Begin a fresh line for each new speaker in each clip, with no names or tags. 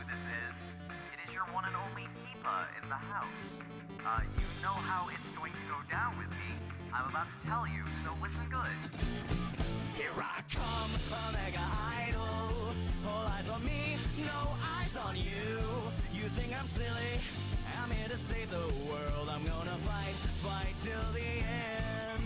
who this is. It is your one and only Deepa in the house. You know how it's going to go down with me. I'm about to tell you, so listen good. Here I come, a mega idol. All eyes on me, no eyes on you. You think I'm silly? I'm here to save the world. I'm gonna fight till the end.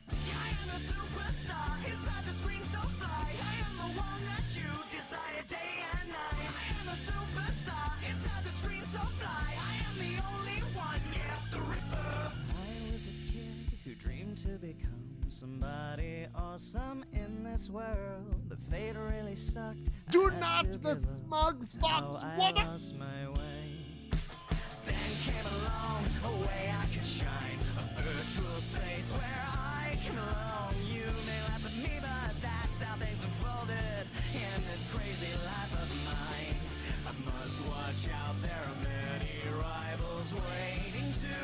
I am a superstar, inside the screen so fly. I am the one that you desire day and night. I am a superstar, inside the screen so fly. I am the only one, yeah, the Ripper. I was a kid who dreamed to become somebody awesome in this world. The fate really sucked.
Do not the smug fox woman.
I lost my way. Then came along a way I could shine, a virtual space where I can belong. You may laugh at me, but that's how things unfolded in this crazy life of mine. I must watch out, there are many rivals waiting to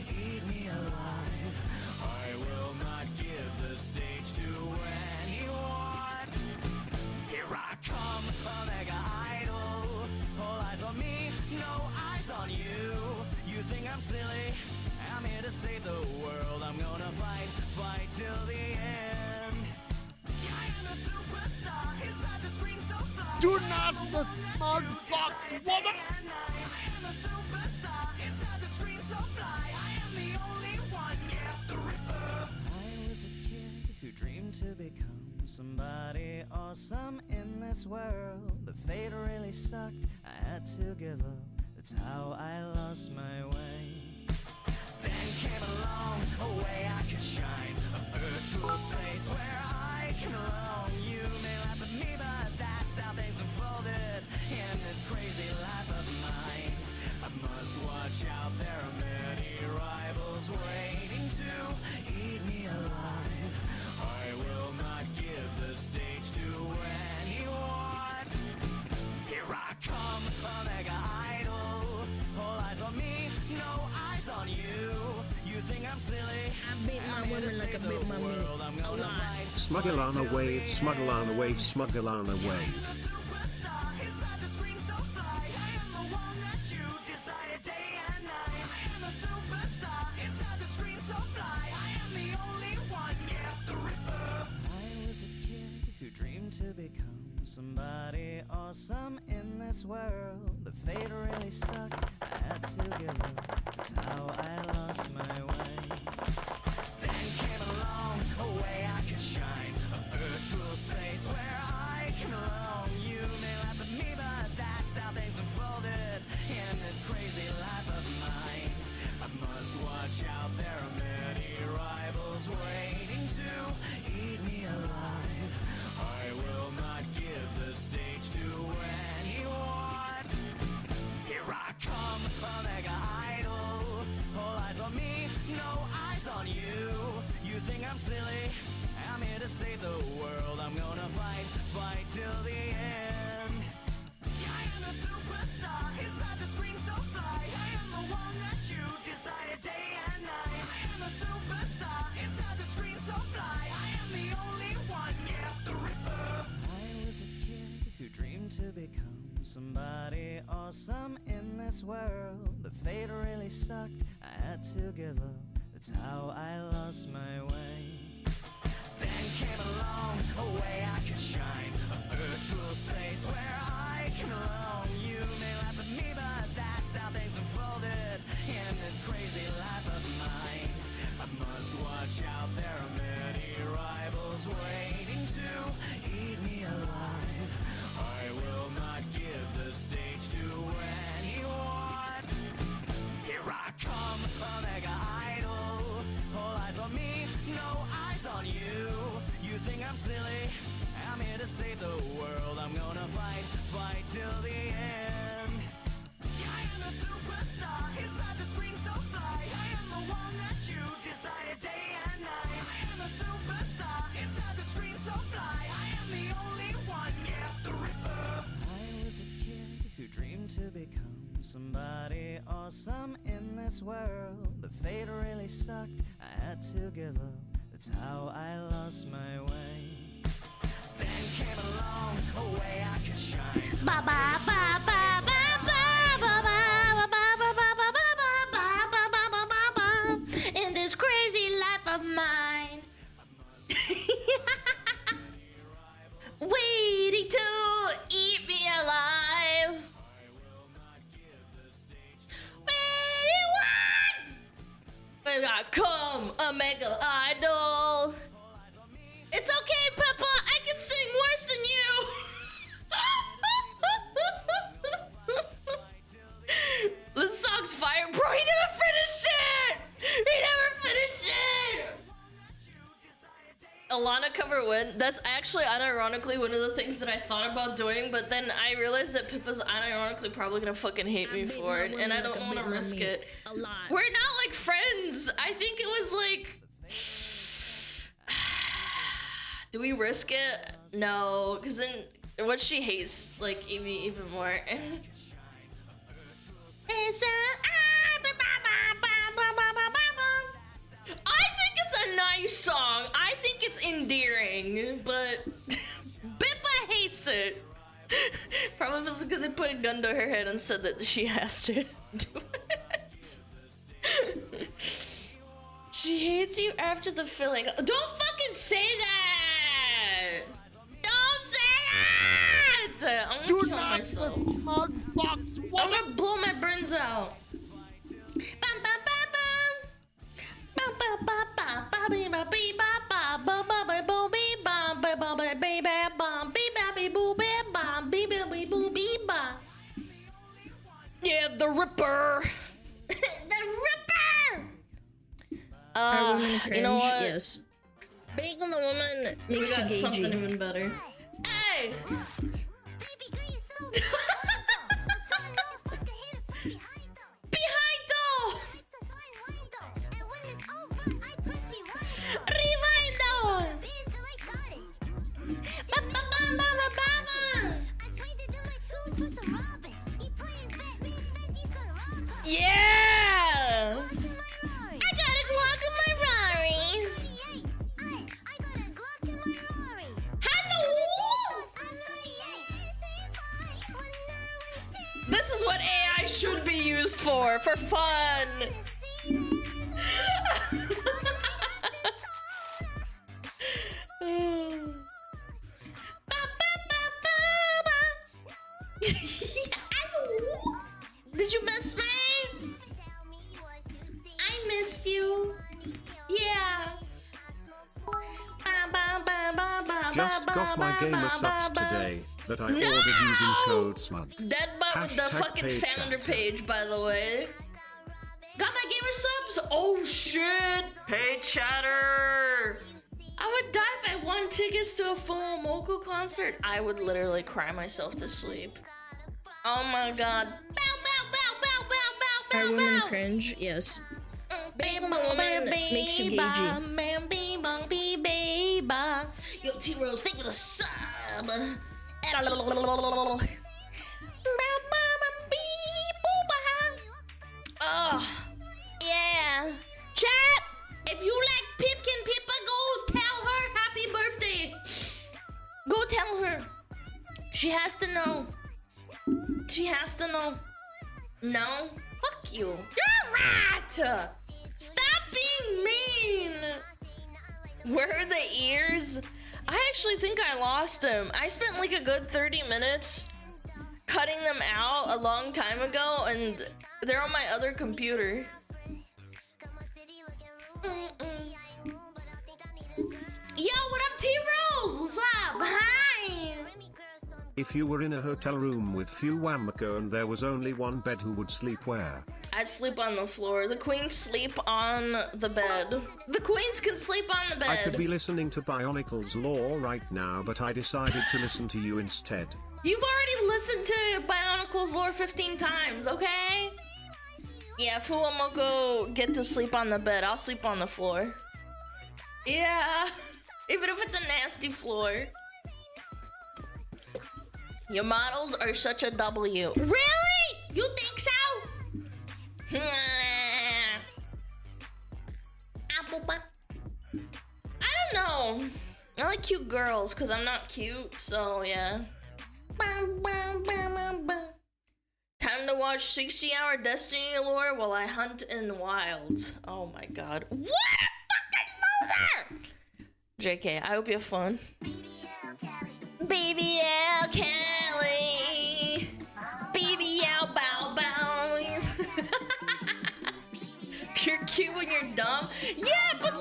eat me alive. I will not give the stage to anyone. Here I come, a mega idol. All eyes on me, no eyes on you. You think I'm silly? I'm here to save the world. I'm gonna fight till the end. I am a superstar, inside the screen so fly.
Do not the smug fox woman.
I am a superstar, inside the screen so fly. I am the only one, yeah, the Ripper. I was a kid who dreamed to become somebody awesome in this world. The fate really sucked, I had to give up. That's how I lost my way. Then came along a way I could shine, a virtual space where I can belong. You may laugh at me, but that's how things unfolded in this crazy life of mine. I must watch out, there are many rivals waiting to eat me alive. I will not give the stage to anyone. Here I come, a mega idol. All eyes on me, no eyes on you. You think I'm silly?
I beat my women like a big mummy. Alana.
SmugAlana wave, SmugAlana wave, SmugAlana wave.
To become somebody awesome in this world. The fate really sucked, I had to give up. That's how I lost my way. Then came along a way I could shine, a virtual space where I can belong. You may laugh at me, but that's how things unfolded in this crazy life of mine. I must watch out, there are many rivals waiting to eat me alive. I will not give the stage to anyone. Here I come, a mega idol. All eyes on me, no eyes on you. You think I'm silly? I'm here to save the world. I'm gonna fight till the end. I am a superstar, inside the screen so fly. I am the one that you desire day and night. I am a superstar, inside the screen so fly. I am the only one, yeah, the Ripper. I was a kid who dreamed to become somebody awesome in this world. The fate really sucked, I had to give up. That's how I lost my way. Then came along a way I could shine, a virtual space where I can belong. You may laugh at me, but that's how things unfolded in this crazy life of mine. I must watch out, there are many rivals waiting to eat me alive. I will not give the stage to anyone. Here I come, a mega idol. All eyes on me, no eyes on you. You think I'm silly? I'm here to save the world. I'm gonna fight till the end. I am a superstar, inside the screen so fly. I am the one that you desire day and night. I am a superstar, inside the screen so fly. I am the only one, yeah, the Ripper. I was a kid who dreamed to become somebody awesome in this world. The fate really sucked, I had to give up. That's how I lost my way. Then came along a way I could shine.
Ba ba ba ba ba. a mega idol. It's okay, Peppa. I can sing worse than you. This song's fire. Bro, he never finished it. He never finished it. Alana cover win. That's actually unironically one of the things that I thought about doing, but then I realized that Pippa's unironically probably gonna fucking hate me for it, and I don't want to risk it. A lot.
We're not like friends. I think it was like.
Do we risk it? No, because then what she hates like even more. I think it's a nice song. I think it's endearing, but Bippa hates it. Probably because they put a gun to her head and said that she has to do it. She hates you after the filling. Don't fucking say that! Don't say that! I'm gonna kill myself.
The smug fox
I'm
woman.
gonna blow my brains out. Yeah, the Ripper. The Ripper. You know what?
Yes. Being the woman
We
makes you
got something
gagey.
even better. Hey. Behind though. Rewind though. Yeah. I got a Glock in my Rari. Hello. This is what AI should be used for fun. Did you miss me? I missed you. Yeah.
Just got my gamer subs today that I ordered using code SMUG.
Deadbutt with the
Hashtag
fucking
paid
founder
chatter.
page, by the way. Got my gamer subs? Oh shit! Paid chatter! I would die if I won tickets to a full Moco concert. I would literally cry myself to sleep. Oh my god. Bow, bow, bow, bow, bow, bow,
Are
bow,
women
bow.
cringe? Yes. Being the woman makes you gagey.
Yo, T-Rose, thank you for the sub. Oh, yeah. Chat, if you like Pipkin Pippa, go tell her happy birthday. Go tell her. She has to know. She has to know. No? Fuck you. You're a rat. Stop being mean. Where are the ears? I actually think I lost them. I spent like a good 30 minutes cutting them out a long time ago, and they're on my other computer. Yo, what up, T-Rose? What's up? Hi.
If you were in a hotel room with few Wamako and there was only one bed, who would sleep where?
I'd sleep on the floor. The queens sleep on the bed. The queens can sleep on the bed.
I could be listening to Bionicle's Law right now, but I decided to listen to you instead.
You've already listened to Bionicle's lore 15 times, okay? Yeah, Fuamoko get to sleep on the bed. I'll sleep on the floor. Yeah, even if it's a nasty floor. Your models are such a W. Really? You think so? I don't know. I like cute girls because I'm not cute, so yeah. Time to watch 60-hour Destiny lore while I hunt in the wild. Oh my god. What a fucking loser! JK, I hope you have fun. Baby L. Kelly. Baby L. Bow Bow. You're cute when you're dumb. Yeah, but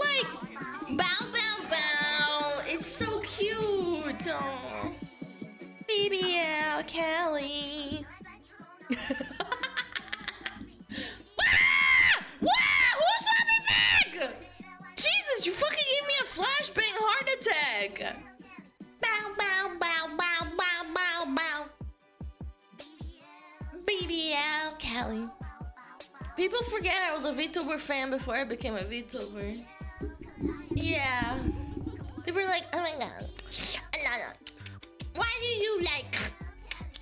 BBL Kelly. Who's swapping back? Jesus, you fucking gave me a flashbang heart attack. Bow, bow, bow, bow, bow, bow, bow. BBL Kelly. People forget I was a VTuber fan before I became a VTuber. Yeah. People are like, oh my god, Alana, why do you like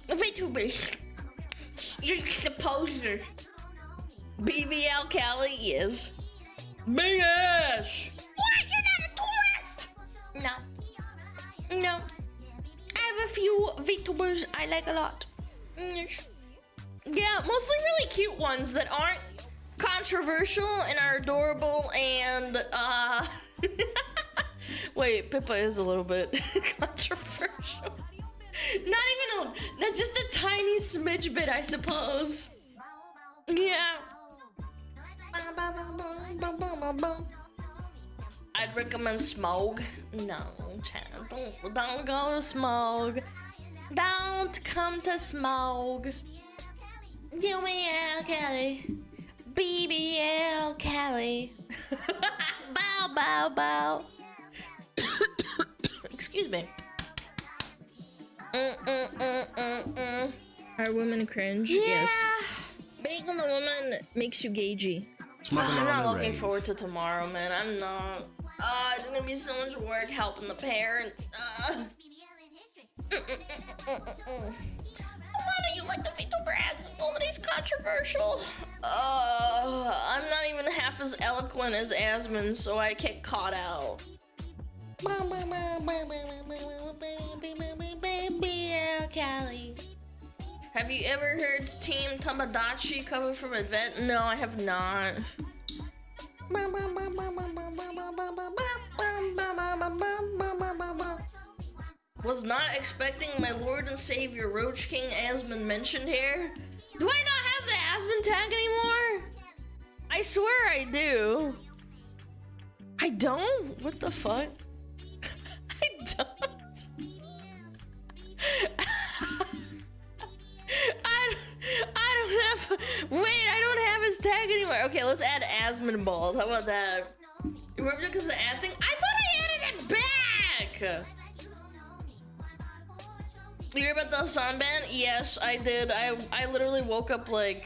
VTubers? You're just a poser. BBL Kelly is big ass. What? You're not a tourist? No. No. I have a few VTubers I like a lot. Yeah, mostly really cute ones that aren't controversial and are adorable and wait, Pippa is a little bit controversial. Not just a tiny smidge bit, I suppose. Yeah. I'd recommend Smug. No, child, don't go to Smug. Don't come to Smug. BBL Kelly. BBL Kelly. Bow, bow, bow. Excuse me.
Are women cringe?
Yeah.
Yes. Being the woman makes you gagey.
I'm not
SmugAlana
looking
rave.
forward to tomorrow, man. I'm not. It's gonna be so much work helping the parents. Why do you like the VTuber as all that he's controversial? I'm not even half as eloquent as Asmund, so I get caught out. Callie. Have you ever heard Team Tamagotchi cover from Advent? No, I have not. Was not expecting my Lord and Savior Roach King Asmund mentioned here. Do I not have the Asmund tag anymore? I swear I do. I don't? What the fuck? I don't. I don't have. Wait, I don't have his tag anymore. Okay, let's add Asmund Bald. How about that? Remember because the ad thing? I thought I added it back. You hear about the Hassan ban? Yes, I did. I literally woke up like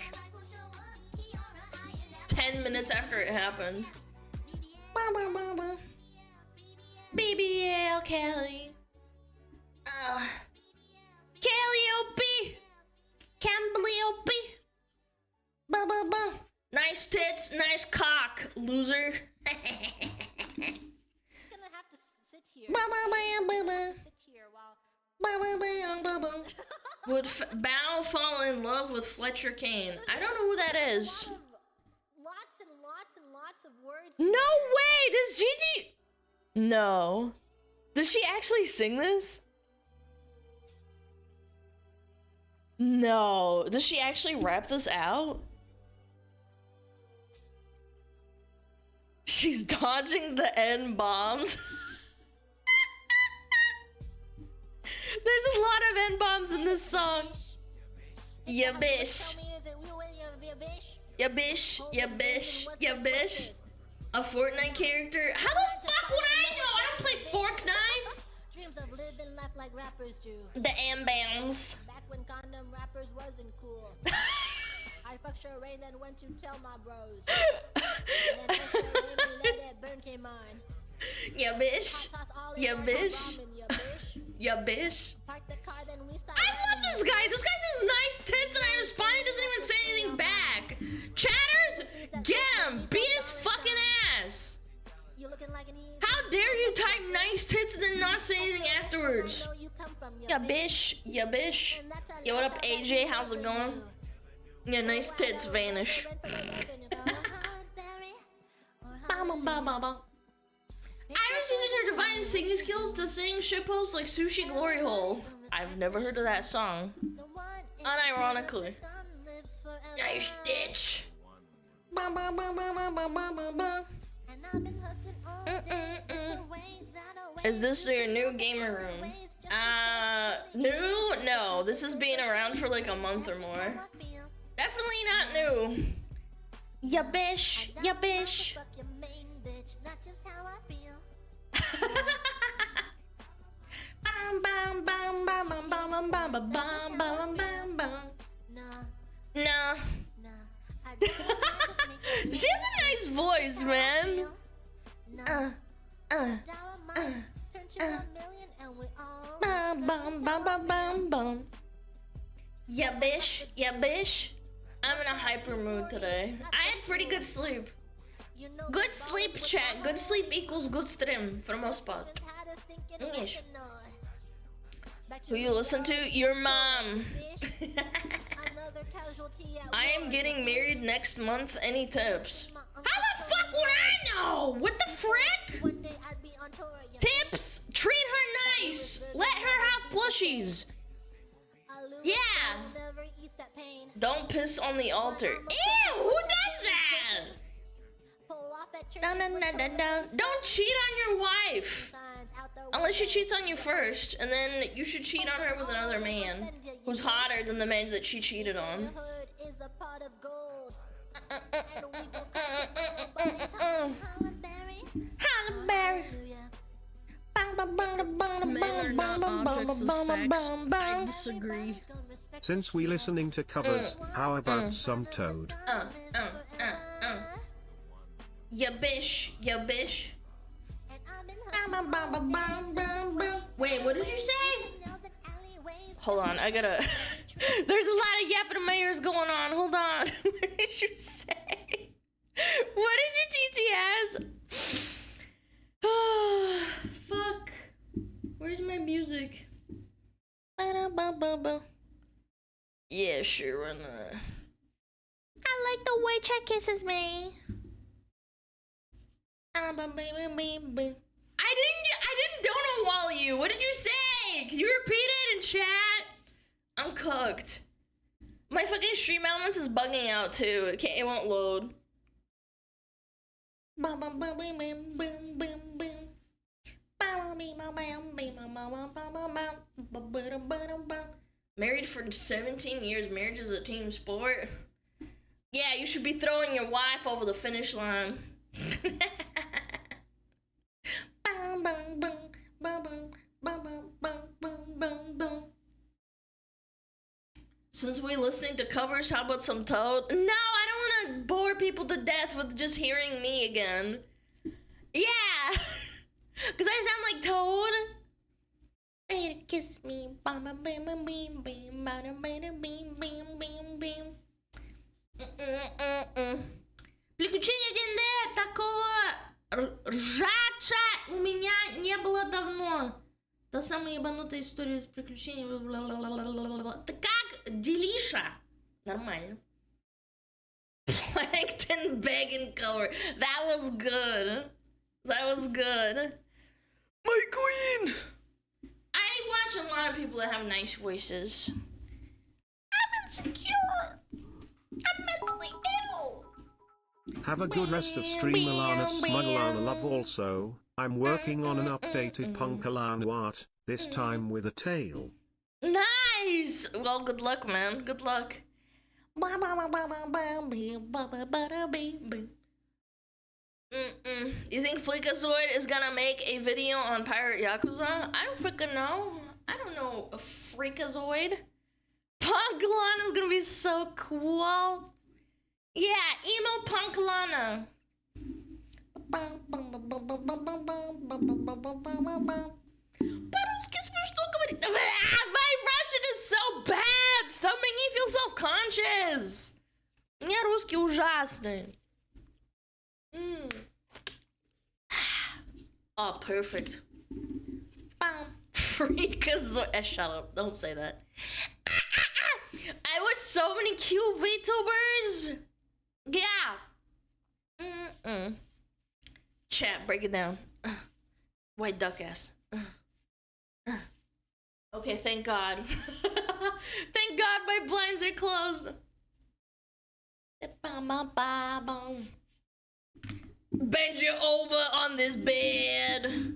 10 minutes after it happened. BBL Kelly. Calliope. Camblyopie. Nice tits, nice cock, loser.
Gonna have to sit here. Sit here while.
Would Bow fall in love with Fletcher Kane? I don't know who that is.
Lots and lots and lots of words.
No way! Does Gigi? No. Does she actually sing this? No. Does she actually rap this out? She's dodging the N bombs. There's a lot of N bombs in this song. Ya bish.
Tell me, is it real? You bish?
Ya bish. Ya bish. Ya bish. A Fortnite character? How the fuck would I know? I don't play Fortnite.
Dreams of living life like rappers do.
The M-Bands.
Back when condom rappers wasn't cool. I fucked Sherane, then went to tell my bros. And then Sherane and let it burn came on.
Ya bish.
Toss all in
Ya
like
bish.
ramen, ya bish.
Ya bish.
Park the car, then we start
I love
running,
this
ya
guy. This guy says nice tits and I respond. He doesn't even say anything back. Chatters, get him. Beat his fucking ass.
You looking like an easy.
How dare you type nice tits and then not say anything afterwards?
Where you come from,
Ya bish. Ya bish.
And that's a
Yo, what
lot
up,
that
AJ?
you
How's it
never
going?
knew.
Yeah, nice tits vanish. Iris using her divine singing skills to sing shitposts like Sushi Glory Hole. I've never heard of that song. Unironically. Nice ditch. Is this your new gamer room? New? No, this has been around for like a month or more. Definitely not new. Ya bish, ya bish. Bam bam bam bam bam bam bam bam bam bam bam bam. Nah. She has a nice voice, man. Bam bam bam bam bam bam. Yeah, bish. Yeah, bish. I'm in a hyper mood today. I had pretty good sleep. Good sleep, chat. Good sleep equals good stream for the most part. Yes. Who you listen to? Your mom. I am getting married next month. Any tips? How the fuck would I know? What the frick? Tips? Treat her nice. Let her have plushies. Yeah. Don't piss on the altar. Ew, who does that? Don't cheat on your wife. Unless she cheats on you first, and then you should cheat on her with another man who's hotter than the man that she cheated on. Halle
Men are not objects of sex. I disagree.
Since we listening to covers, how about some Toad?
Ya bish, ya bish. Wait, what did you say? Hold on, I gotta... There's a lot of yapping in my ears going on. Hold on. What did you say? What did your TT ask? Fuck. Where's my music? Yeah, sure, why not? I like the way Chet kisses me. I don't know, Wally. What did you say? Can you repeat it in chat? I'm cooked. My fucking stream elements is bugging out too. It won't load. Married for 17 years. Marriage is a team sport. Yeah, you should be throwing your wife over the finish line. Since we listening to covers, how about some Toad? No, I don't want to bore people to death with just hearing me again. Yeah, because I sound like Toad. Better kiss me, Приключения ДНД такого ржача у меня не было давно. Та самая ебанутая история с приключениями. Ты как, Делиша? Нормально. Plankton begging cover. That was good. That was good. My queen. I watch a lot of people that have nice voices. I'm insecure. I'm mentally ill.
Have a good rest of stream, Alana. SmugAlana love also. I'm working on an updated PunkAlana art, this time with a tail.
Nice! Well, good luck, man. Good luck. You think Fleekazoid is gonna make a video on Pirate Yakuza? I don't freaking know. I don't know a Freakazoid. PunkAlana is gonna be so cool. Yeah, emo PunkAlana. По-русски смешно говорить. My Russian is so bad. Stop making me feel self-conscious. У меня русский ужасный. Oh, perfect. Freakazoid. Shut up. Don't say that. I watched so many cute VTubers. Yeah. Chat, break it down. White duck ass. Okay, thank God. Thank God my blinds are closed. Bend you over on this bed.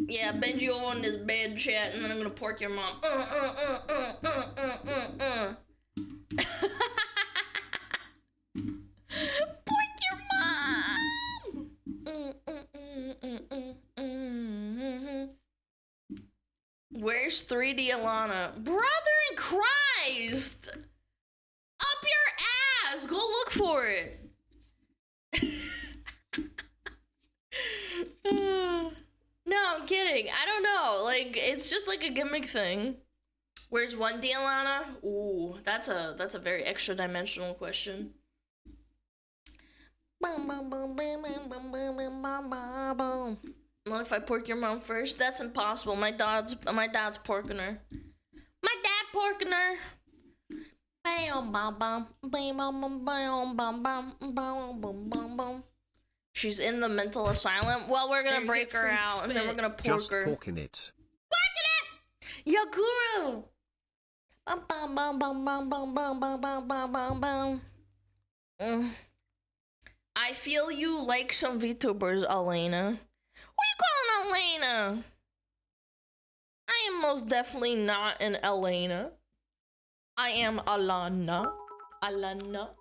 Yeah, bend you over on this bed, chat, and then I'm gonna pork your mom. Pork your mom! Where's 3D Alana? Brother in Christ! Up your ass! Go look for it! No, I'm kidding. I don't know. Like, it's just like a gimmick thing. Where's 1D Alana? Ooh, that's a very extra dimensional question. What if I pork your mom first? That's impossible. My dad's porking her. My dad porking her. She's in the mental asylum. Well, we're gonna break her out and then we're gonna pork
Just
her.
porking it.
Porking it! Yakuru! I feel you like some VTubers, Alana. What are you calling Alana? I am most definitely not an Alana. I am Alana. Alana.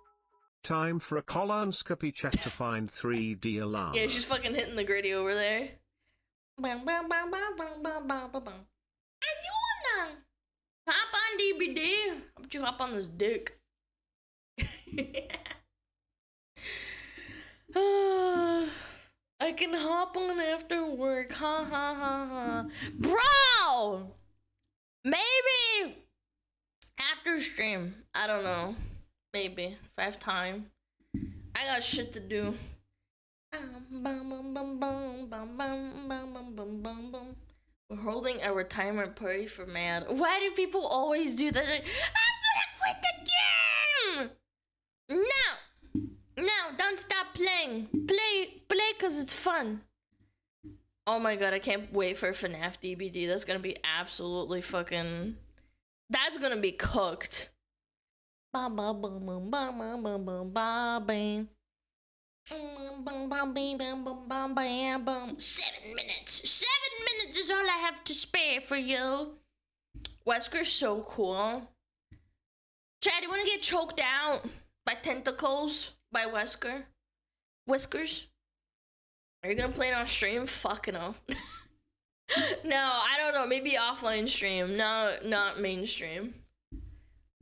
Time for a colonoscopy check to find 3D Alana.
Yeah, she's fucking hitting the gritty over there. Ayuna! Hop on DVD. How about you hop on this dick? I can hop on after work. Ha ha ha ha. Bro! Maybe after stream. I don't know. Maybe if I have time. I got shit to do. We're holding a retirement party for Mad. Why do people always do that? I'm gonna quit the game! No! Don't stop playing. Play cause it's fun. Oh my god, I can't wait for FNAF DVD. That's gonna be absolutely fucking... That's gonna be cooked. 7 minutes. 7 minutes is all I have to spare for you. Wesker's so cool. Chad, you wanna get choked out by tentacles by Wesker? Whiskers? Are you gonna play it on stream? Fucking no. No, I don't know. Maybe offline stream. No, not mainstream.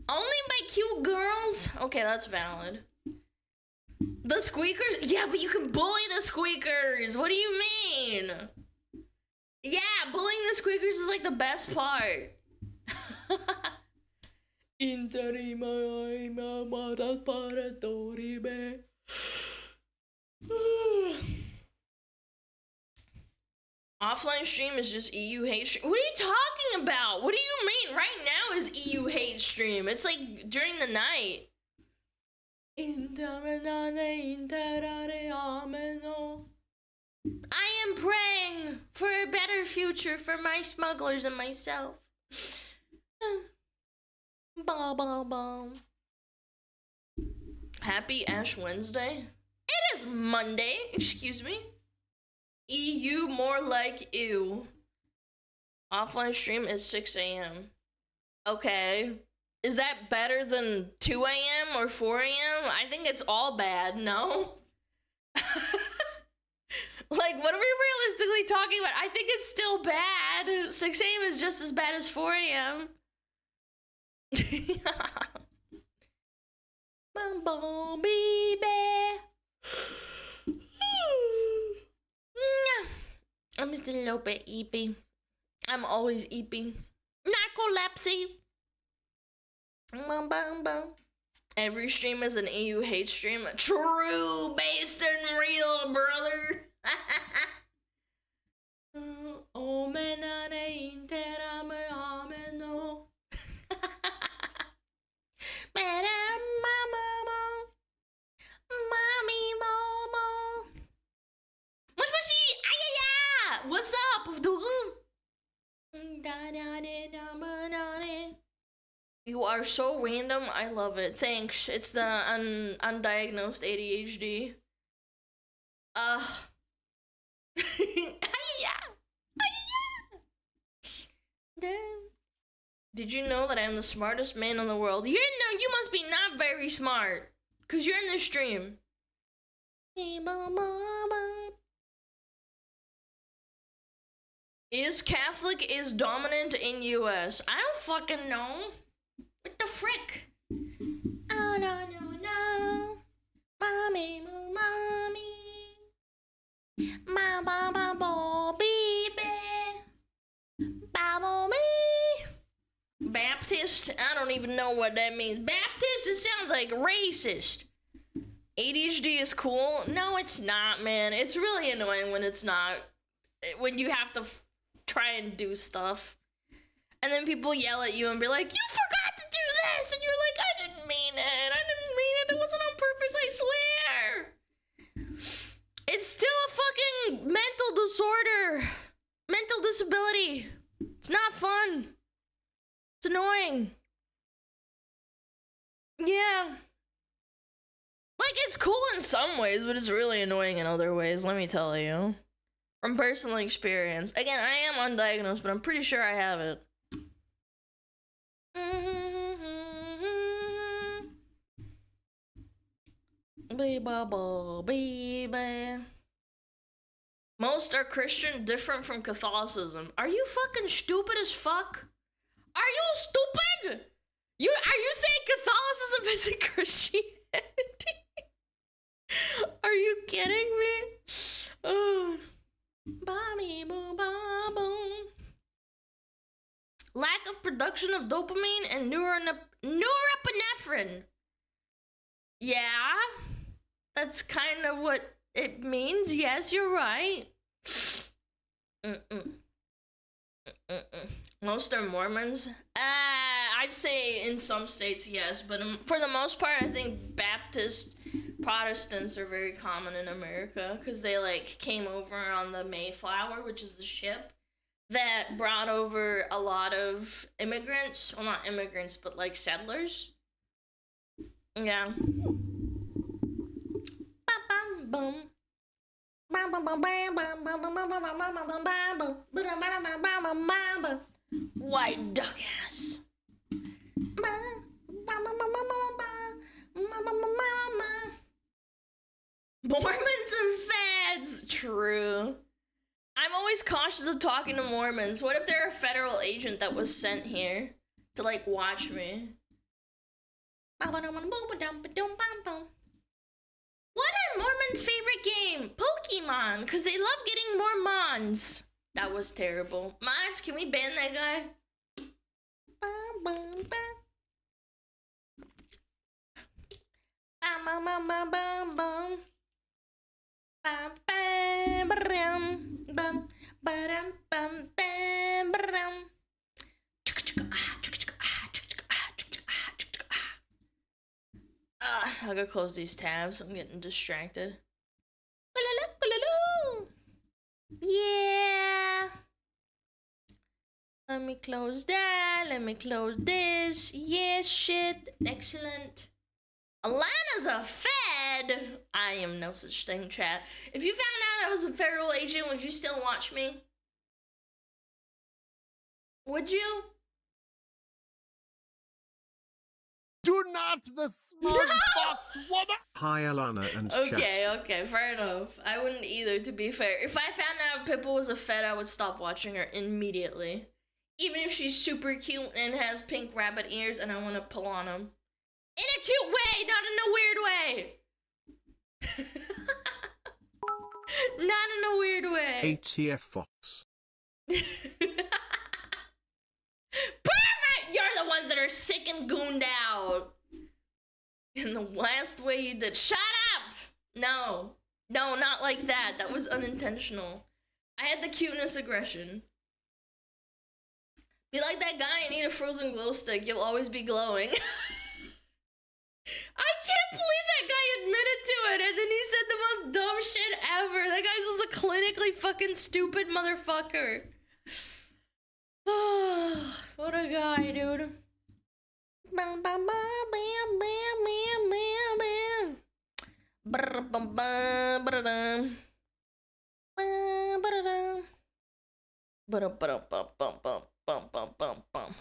Only by cute girls? Okay, that's valid. The squeakers? Yeah, but you can bully the squeakers. What do you mean? Yeah, bullying the squeakers is like the best part. Offline stream is just EU hate stream. What are you talking about? What do you mean? Right now is EU hate stream. It's like during the night. I am praying for a better future for my smugglers and myself. Happy Ash Wednesday? It is Monday, excuse me. EU more like ew. Offline stream is 6 a.m. Okay. Is that better than 2 a.m. or 4 a.m.? I think it's all bad, no? Like, what are we realistically talking about? I think it's still bad. 6 a.m. is just as bad as 4 a.m. I'm just a little bit eepy. I'm always eeping. Narcolepsy. Every stream is an EU hate stream. True, based and real, brother. Oh, menare interame ameno. Mommy Momo. What's up, dude? You are so random. I love it. Thanks. It's the undiagnosed Did you know that I'm the smartest man in the world? You must be not very smart, cause you're in the stream. Is Catholic is dominant in US? I don't fucking know. What the frick? Oh no. Mommy. Baptist? I don't even know what that means. Baptist? It sounds like racist. ADHD is cool? No, it's not, man. It's really annoying when it's not. When you have to try and do stuff. And then people yell at you and be like, you forgot to do this! And you're like, I didn't mean it. It wasn't on purpose, I swear. It's still a fucking mental disorder. Mental disability. It's not fun. It's annoying. Yeah. Like, it's cool in some ways, but it's really annoying in other ways, let me tell you. From personal experience. Again, I am undiagnosed, but I'm pretty sure I have it. Baby. Most are Christian, different from Catholicism. Are you fucking stupid as fuck? Are you stupid? Are you saying Catholicism isn't Christianity? Are you kidding me? Oh. Lack of production of dopamine and norepinephrine. Yeah, that's kind of what it means. Yes, you're right. Most are Mormons. I'd say in some states, yes, but for the most part, I think Protestants are very common in America because they like came over on the Mayflower, which is the ship that brought over a lot of immigrants. Well, not immigrants, but like settlers. Yeah. White duck ass. Mormons are fads. True. I'm always cautious of talking to Mormons. What if they're a federal agent that was sent here to like watch me? What are Mormons' favorite game? Pokemon, because they love getting more mons. That was terrible. Mods, can we ban that guy? I gotta close these tabs. I'm getting distracted. Yeah. Let me close that. Let me close this. Yes, shit. Excellent. Alana's a fed. I am no such thing, chat. If you found out I was a federal agent, would you still watch me? Would you?
Do not the smug fox woman!
Hi Alana and chat.
Okay, fair enough. I wouldn't either, to be fair. If I found out Pippa was a fed, I would stop watching her immediately. Even if she's super cute and has pink rabbit ears and I want to pull on them. In a cute way, not in a weird way. Not in a weird way.
ATF Fox.
Perfect! You're the ones that are sick and gooned out. In the last way you did. Shut up! No, not like that. That was unintentional. I had the cuteness aggression. Be like that guy and eat a frozen glow stick. You'll always be glowing. I can't believe that guy admitted to it, and then he said the most dumb shit ever. That guy's just a clinically fucking stupid motherfucker. What a guy, dude. Bum, bum, bum, bum.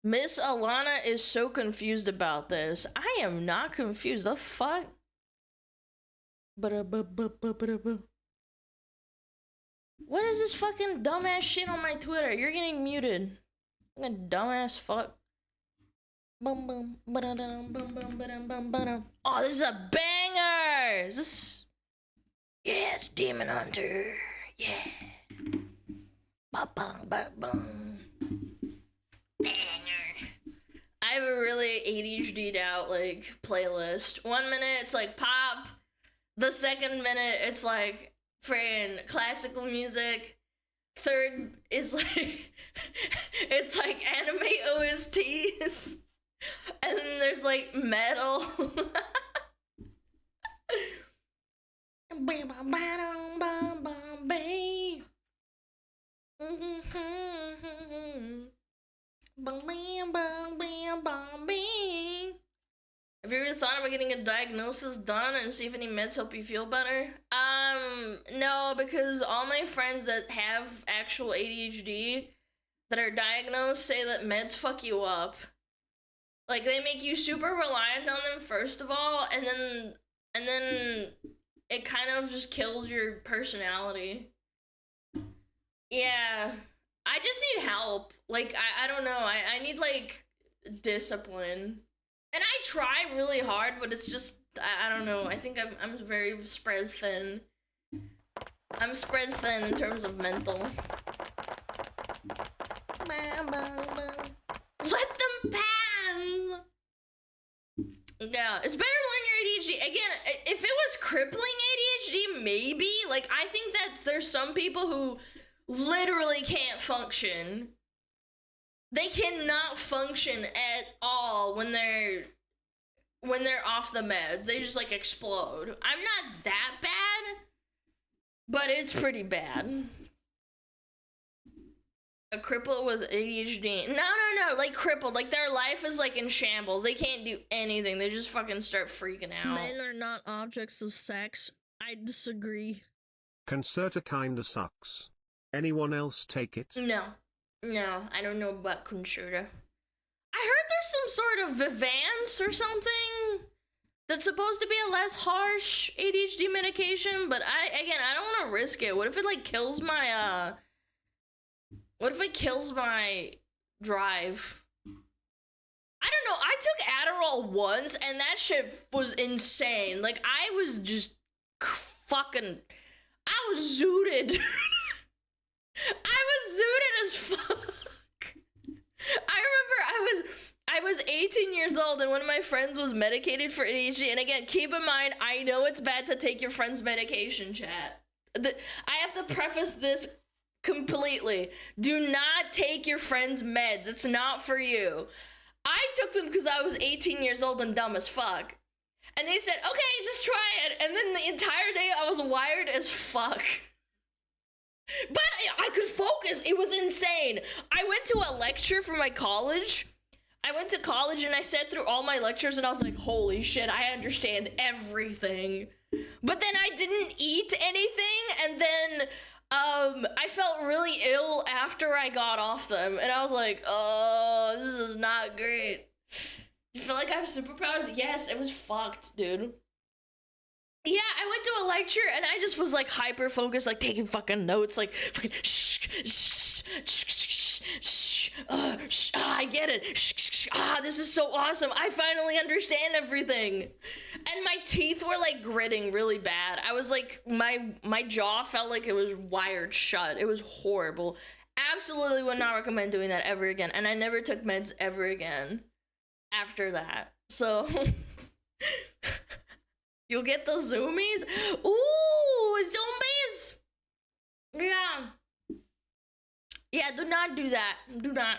Miss Alana is so confused about this. I am not confused. The fuck? What is this fucking dumbass shit on my Twitter? You're getting muted. Fucking dumbass fuck. Bum bum ba-da-dum, bum bum ba-dum, bum ba-dum. Oh, this is a banger! Is this? Yeah, it's Demon Hunter. Yeah. Ba-bum, ba-bum. Banger. I have a really ADHD'd out like playlist. 1 minute it's like pop. The second minute it's like friggin' classical music. Third is like it's like anime OSTs. And then there's like metal. Have you ever thought about getting a diagnosis done and see if any meds help you feel better? No, because all my friends that have actual ADHD that are diagnosed say that meds fuck you up. Like, they make you super reliant on them, first of all, and then it kind of just kills your personality. Yeah. I just need help. Like, I don't know. I need, like, discipline. And I try really hard, but it's just, I don't know. I think I'm very spread thin. I'm spread thin in terms of mental. Let them pass! Yeah, it's better to learn your ADHD. Again, if it was crippling ADHD, maybe. Like, I think there's some people who literally can't function. They cannot function at all when they're off the meds. They just like explode. I'm not that bad, but it's pretty bad. A cripple with ADHD. No, like crippled. Like their life is like in shambles. They can't do anything. They just fucking start freaking out.
Men are not objects of sex. I disagree.
Concerta kinda sucks. Anyone else take it?
No, I don't know about Concerta. I heard there's some sort of Vivance or something that's supposed to be a less harsh ADHD medication, but I don't want to risk it. What if it like kills my what if it kills my drive? I don't know. I took Adderall once and that shit was insane. Like I was just fucking, I was zooted. I was zooted as fuck. I remember I was 18 years old and one of my friends was medicated for ADHD. And again, keep in mind, I know it's bad to take your friend's medication, chat. I have to preface this completely. Do not take your friend's meds. It's not for you. I took them because I was 18 years old and dumb as fuck. And they said, okay, just try it. And then the entire day I was wired as fuck. But I could focus. It was insane. I went to a lecture for my college. I went to college and I sat through all my lectures and I was like, holy shit, I understand everything. But then I didn't eat anything and then I felt really ill after I got off them. And I was like, oh, this is not great. You feel like I have superpowers? Yes, it was fucked, dude. Yeah, I went to a lecture and I just was like hyper focused, like taking fucking notes, like fucking I get it. This is so awesome. I finally understand everything. And my teeth were like gritting really bad. I was like, my jaw felt like it was wired shut. It was horrible. Absolutely would not recommend doing that ever again. And I never took meds ever again after that. So you'll get the zoomies. Ooh, zombies. Yeah. Yeah, do not do that. Do not.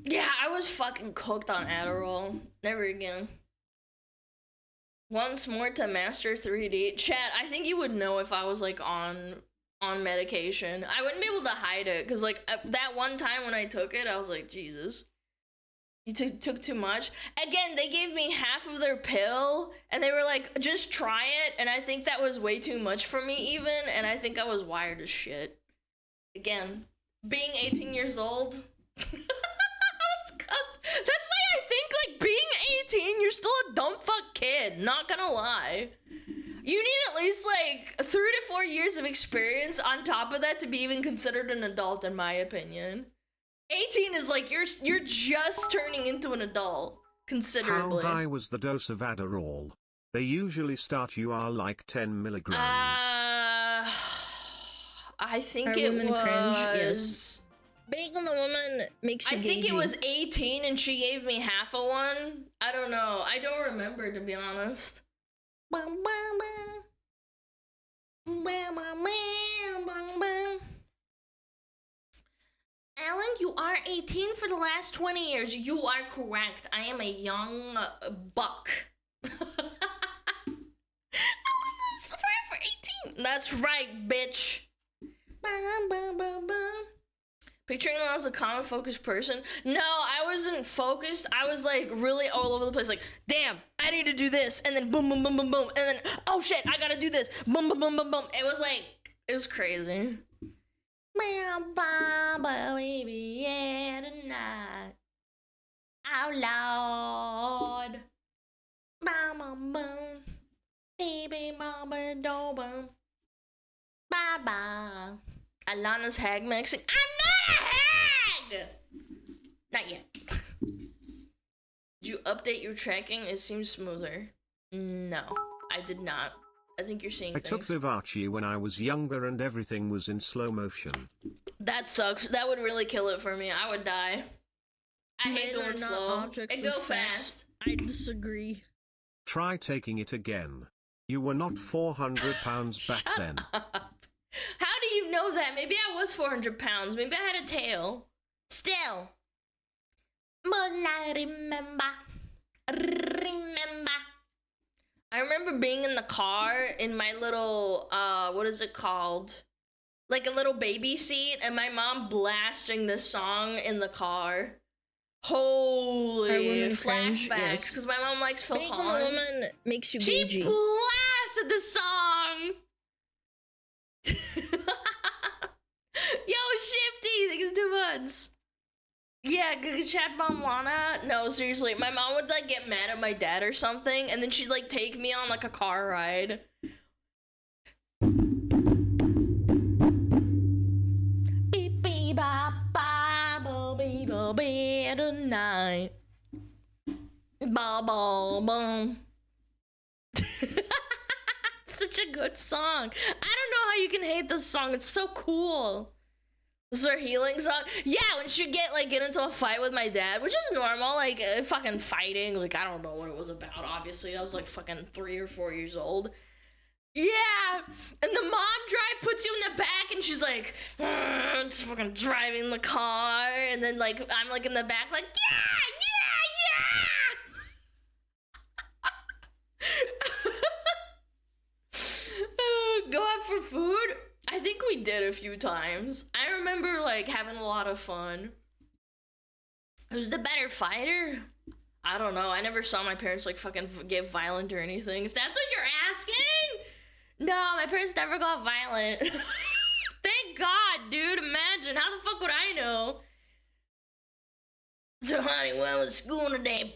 Yeah, I was fucking cooked on Adderall. Never again. Once more to master 3D. Chat, I think you would know if I was like on medication. I wouldn't be able to hide it because like that one time when I took it, I was like, Jesus. You took too much. Again, they gave me half of their pill and they were like, just try it. And I think that was way too much for me even. And I think I was wired as shit. Again, being 18 years old. I was cooked. That's why I think, like, being 18, you're still a dumb fuck kid. Not gonna lie. You need at least, like, 3 to 4 years of experience on top of that to be even considered an adult, in my opinion. 18 is like, you're just turning into an adult, considerably.
How high was the dose of Adderall? They usually start you are like 10 milligrams.
I think
Are
it
women
was...
cringe? Yes. Being on the woman makes you
I think it
gagey.
was 18 and she gave me half a one. I don't know. I don't remember, to be honest. Alan, you are 18 for the last 20 years. You are correct. I am a young buck. For 18. That's right, bitch. Picturing him as a common focused person. No, I wasn't focused. I was like really all over the place. Like, damn, I need to do this. And then boom, boom, boom, boom, boom. And then, oh shit, I gotta do this. Boom, boom, boom, boom, boom. It was like, it was crazy. Baby, yeah, tonight. Oh Lord. Baby, mama, boom. Bye bye. Alana's hag mixing. I'm not a hag! Not yet. Did you update your tracking? It seems smoother. No, I did not. I think you're seeing
I
things.
took Vivace when I was younger and everything was in slow motion.
That sucks. That would really kill it for me. I would die. I hate going slow. It go fast.
I disagree.
Try taking it again. You were not 400 pounds back then.
How do you know that? Maybe I was 400 pounds. Maybe I had a tail. Still. But I remember. I remember being in the car in my little, what is it called? Like a little baby seat, and my mom blasting this song in the car. Holy flashbacks, because my mom likes Phil
Being on
Collins.
the woman makes you
She
gagey.
blasted the song. Yo, Shifty, thanks 2 months. Yeah, good chat from Lana. No, seriously, my mom would like get mad at my dad or something, and then she'd like take me on like a car ride. Beep beep bop bop beep beep beep tonight. Ba ba bum. Such a good song. I don't know how you can hate this song. It's so cool. This is her healing song. Yeah, when she get into a fight with my dad, which is normal, like fucking fighting. Like I don't know what it was about. Obviously, I was like fucking 3 or 4 years old. Yeah, and the mom puts you in the back, and she's like, just fucking driving the car, and then like I'm like in the back, like yeah. Go out for food? I think we did a few times. I remember like having a lot of fun. Who's the better fighter? I don't know. I never saw my parents like fucking get violent or anything. If that's what you're asking? No, my parents never got violent. Thank God, dude. Imagine. How the fuck would I know? So honey, when was school today?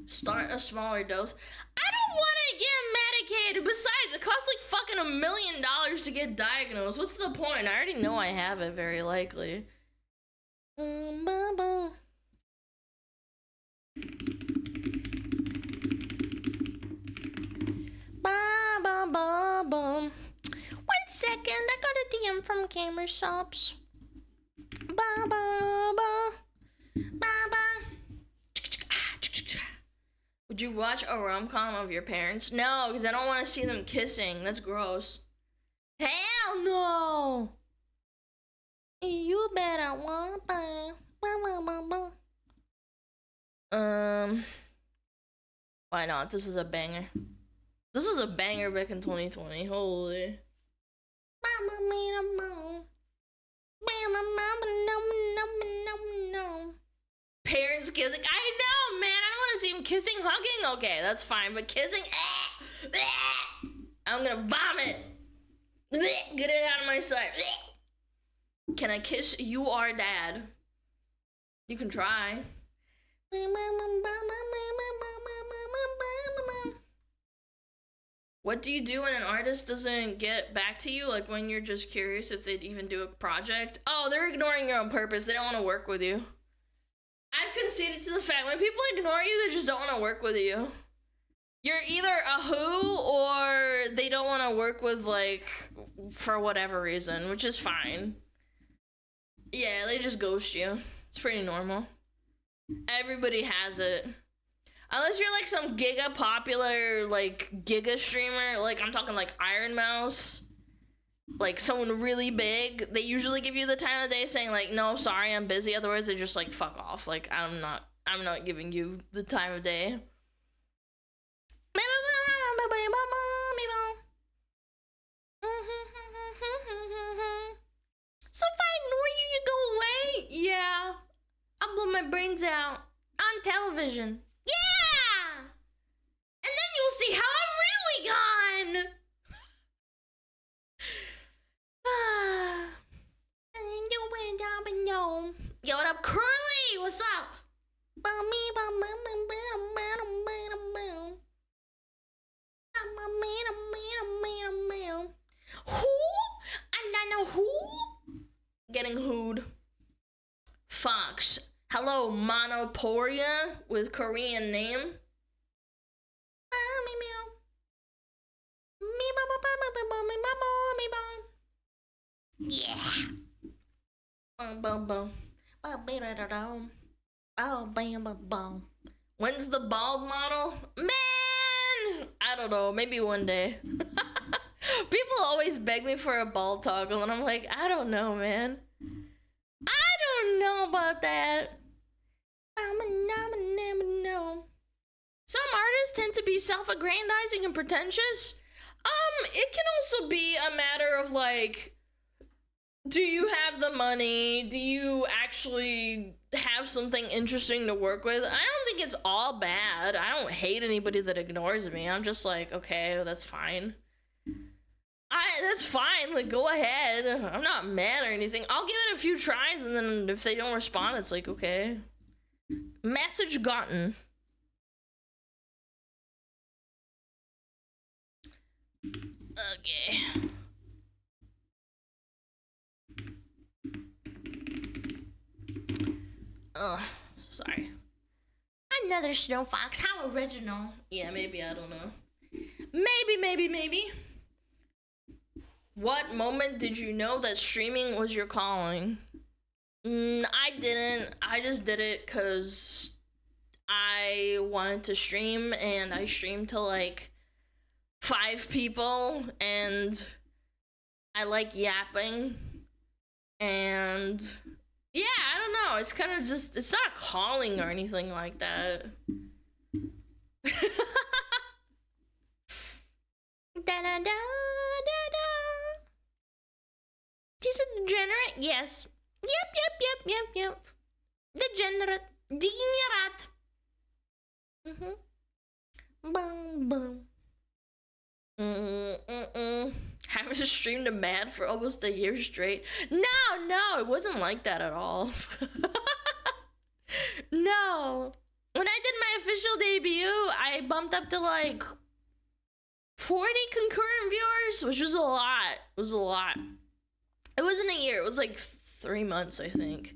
Start a smaller dose. I don't want to get medicated. Besides, it costs like fucking $1 million to get diagnosed. What's the point? I already know I have it, very likely. One second, I got a DM from Gamer Subs. Would you watch a rom-com of your parents? No, because I don't want to see them kissing. That's gross. Hell no! You better want why not? This is a banger. This is a banger back in 2020. Holy. Parents kissing. I know, man. kissing, hugging, okay, that's fine. But kissing, I'm gonna vomit. Get it out of my sight. Can I kiss you, our dad? You can try. What do you do when an artist doesn't get back to you? Like when you're just curious if they'd even do a project? Oh, they're ignoring you on purpose. They don't want to work with you. I've conceded to the fact when people ignore you, they just don't want to work with you. You're either a who or they don't want to work with, like, for whatever reason, which is fine. Yeah, they just ghost you. It's pretty normal. Everybody has it. Unless you're like some giga popular, like, giga streamer, like I'm talking like Iron Mouse, like someone really big, they usually give you the time of day saying like, no, sorry, I'm busy. Otherwise they're just like, fuck off. Like, I'm not giving you the time of day. So if I ignore you, you go away? Yeah. I'll blow my brains out on television. Yeah! And then you'll see how I'm really gone. Yo, what up, Curly? What's up? Who? Alana who? Getting hooed. Fox. Hello, Monoporia with Korean name. Yeah. When's the bald model? Man! I don't know, maybe one day. People always beg me for a bald toggle, and I'm like, I don't know, man. I don't know about that. Some artists tend to be self-aggrandizing and pretentious. It can also be a matter of like, do you have the money? Do you actually have something interesting to work with? I don't think it's all bad. I don't hate anybody that ignores me. I'm just like, okay, that's fine. That's fine, like, go ahead. I'm not mad or anything. I'll give it a few tries, and then if they don't respond, it's like, okay. Message gotten. Okay. Oh, sorry. Another snow fox, how original. Yeah, maybe, I don't know. Maybe. What moment did you know that streaming was your calling? I didn't. I just did it because I wanted to stream, and I streamed to like 5 people, and I like yapping, and yeah, I don't know. It's kind of just, it's not a calling or anything like that. She's a degenerate? Yes. Yep. Degenerate. Boom. Haven't streamed a Mad for almost a year straight. No, it wasn't like that at all. No. When I did my official debut, I bumped up to like 40 concurrent viewers, which was a lot. It wasn't a year, it was like 3 months, I think,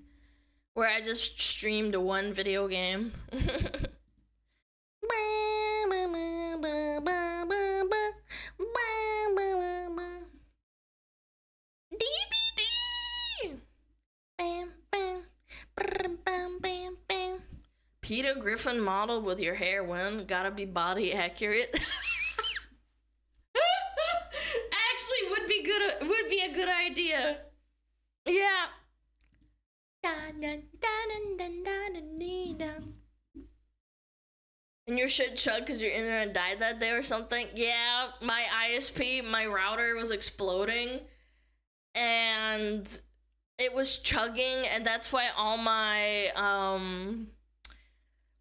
where I just streamed 1 video game. Peter Griffin model with your hair when gotta be body accurate. Actually would be a good idea. Yeah. And your shit chugged because your internet died that day or something? Yeah, my ISP, my router was exploding and it was chugging, and that's why all my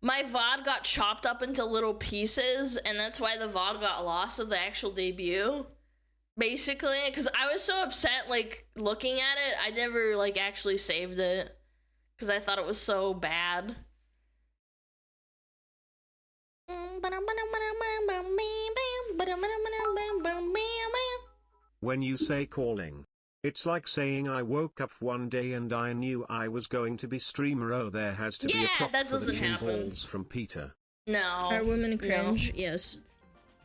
my VOD got chopped up into little pieces, and that's why the VOD got lost of the actual debut. Basically, because I was so upset, like, looking at it, I never, like, actually saved it. Because I thought it was so bad.
When you say calling, it's like saying I woke up one day and I knew I was going to be streamer. Oh, there has to be a prop
that
for the
doesn't
chin
happen.
balls from Peter.
No.
Are women cringe? Yes.